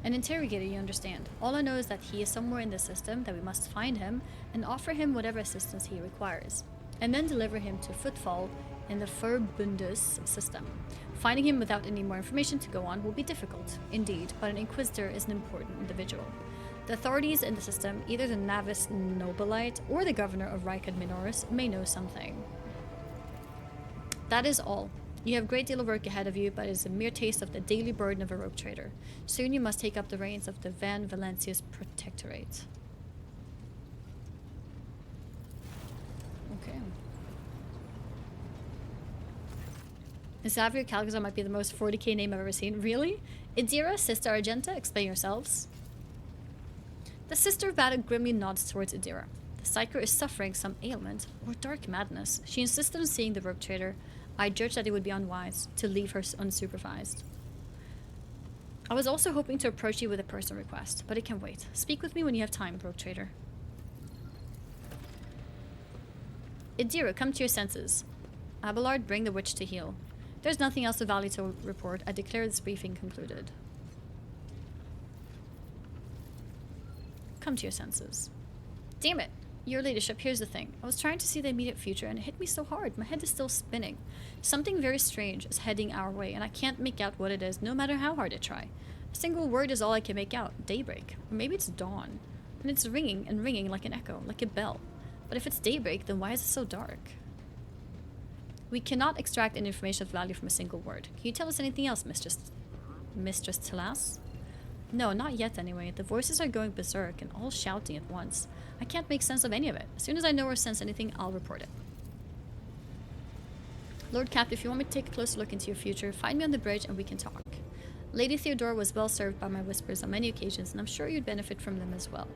An interrogator, you understand. All I know is that he is somewhere in the system, that we must find him, and offer him whatever assistance he requires. And then deliver him to Footfall in the Verbundes system. Finding him without any more information to go on will be difficult, indeed, but an Inquisitor is an important individual. The authorities in the system, either the Navis Nobilite or the governor of Rykad Minoris, may know something. That is all. You have a great deal of work ahead of you, but it is a mere taste of the daily burden of a rogue trader. Soon you must take up the reins of the Van Valencius Protectorate. Okay. Xavier Calcazar might be the most 40k name I've ever seen. Really? Idira, Sister Argenta, explain yourselves. The Sister of Battle grimly nods towards Idira. The Psyker is suffering some ailment or dark madness. She insisted on seeing the rogue trader. I judged that it would be unwise to leave her unsupervised. I was also hoping to approach you with a personal request, but it can wait. Speak with me when you have time, rogue trader. Idira, come to your senses. Abelard, bring the witch to heel. There's nothing else of value to report. I declare this briefing concluded. Come to your senses. Damn it! Your ladyship, here's the thing. I was trying to see the immediate future and it hit me so hard. My head is still spinning. Something very strange is heading our way and I can't make out what it is, no matter how hard I try. A single word is all I can make out. Daybreak. Or maybe it's dawn. And it's ringing and ringing like an echo, like a bell. But if it's daybreak, then why is it so dark? We cannot extract any information of value from a single word. Can you tell us anything else, Mistress Telas? No, not yet anyway. The voices are going berserk and all shouting at once. I can't make sense of any of it. As soon as I know or sense anything, I'll report it. Lord Cap, if you want me to take a closer look into your future, find me on the bridge and we can talk. Lady Theodora was well served by my whispers on many occasions, and I'm sure you'd benefit from them as well.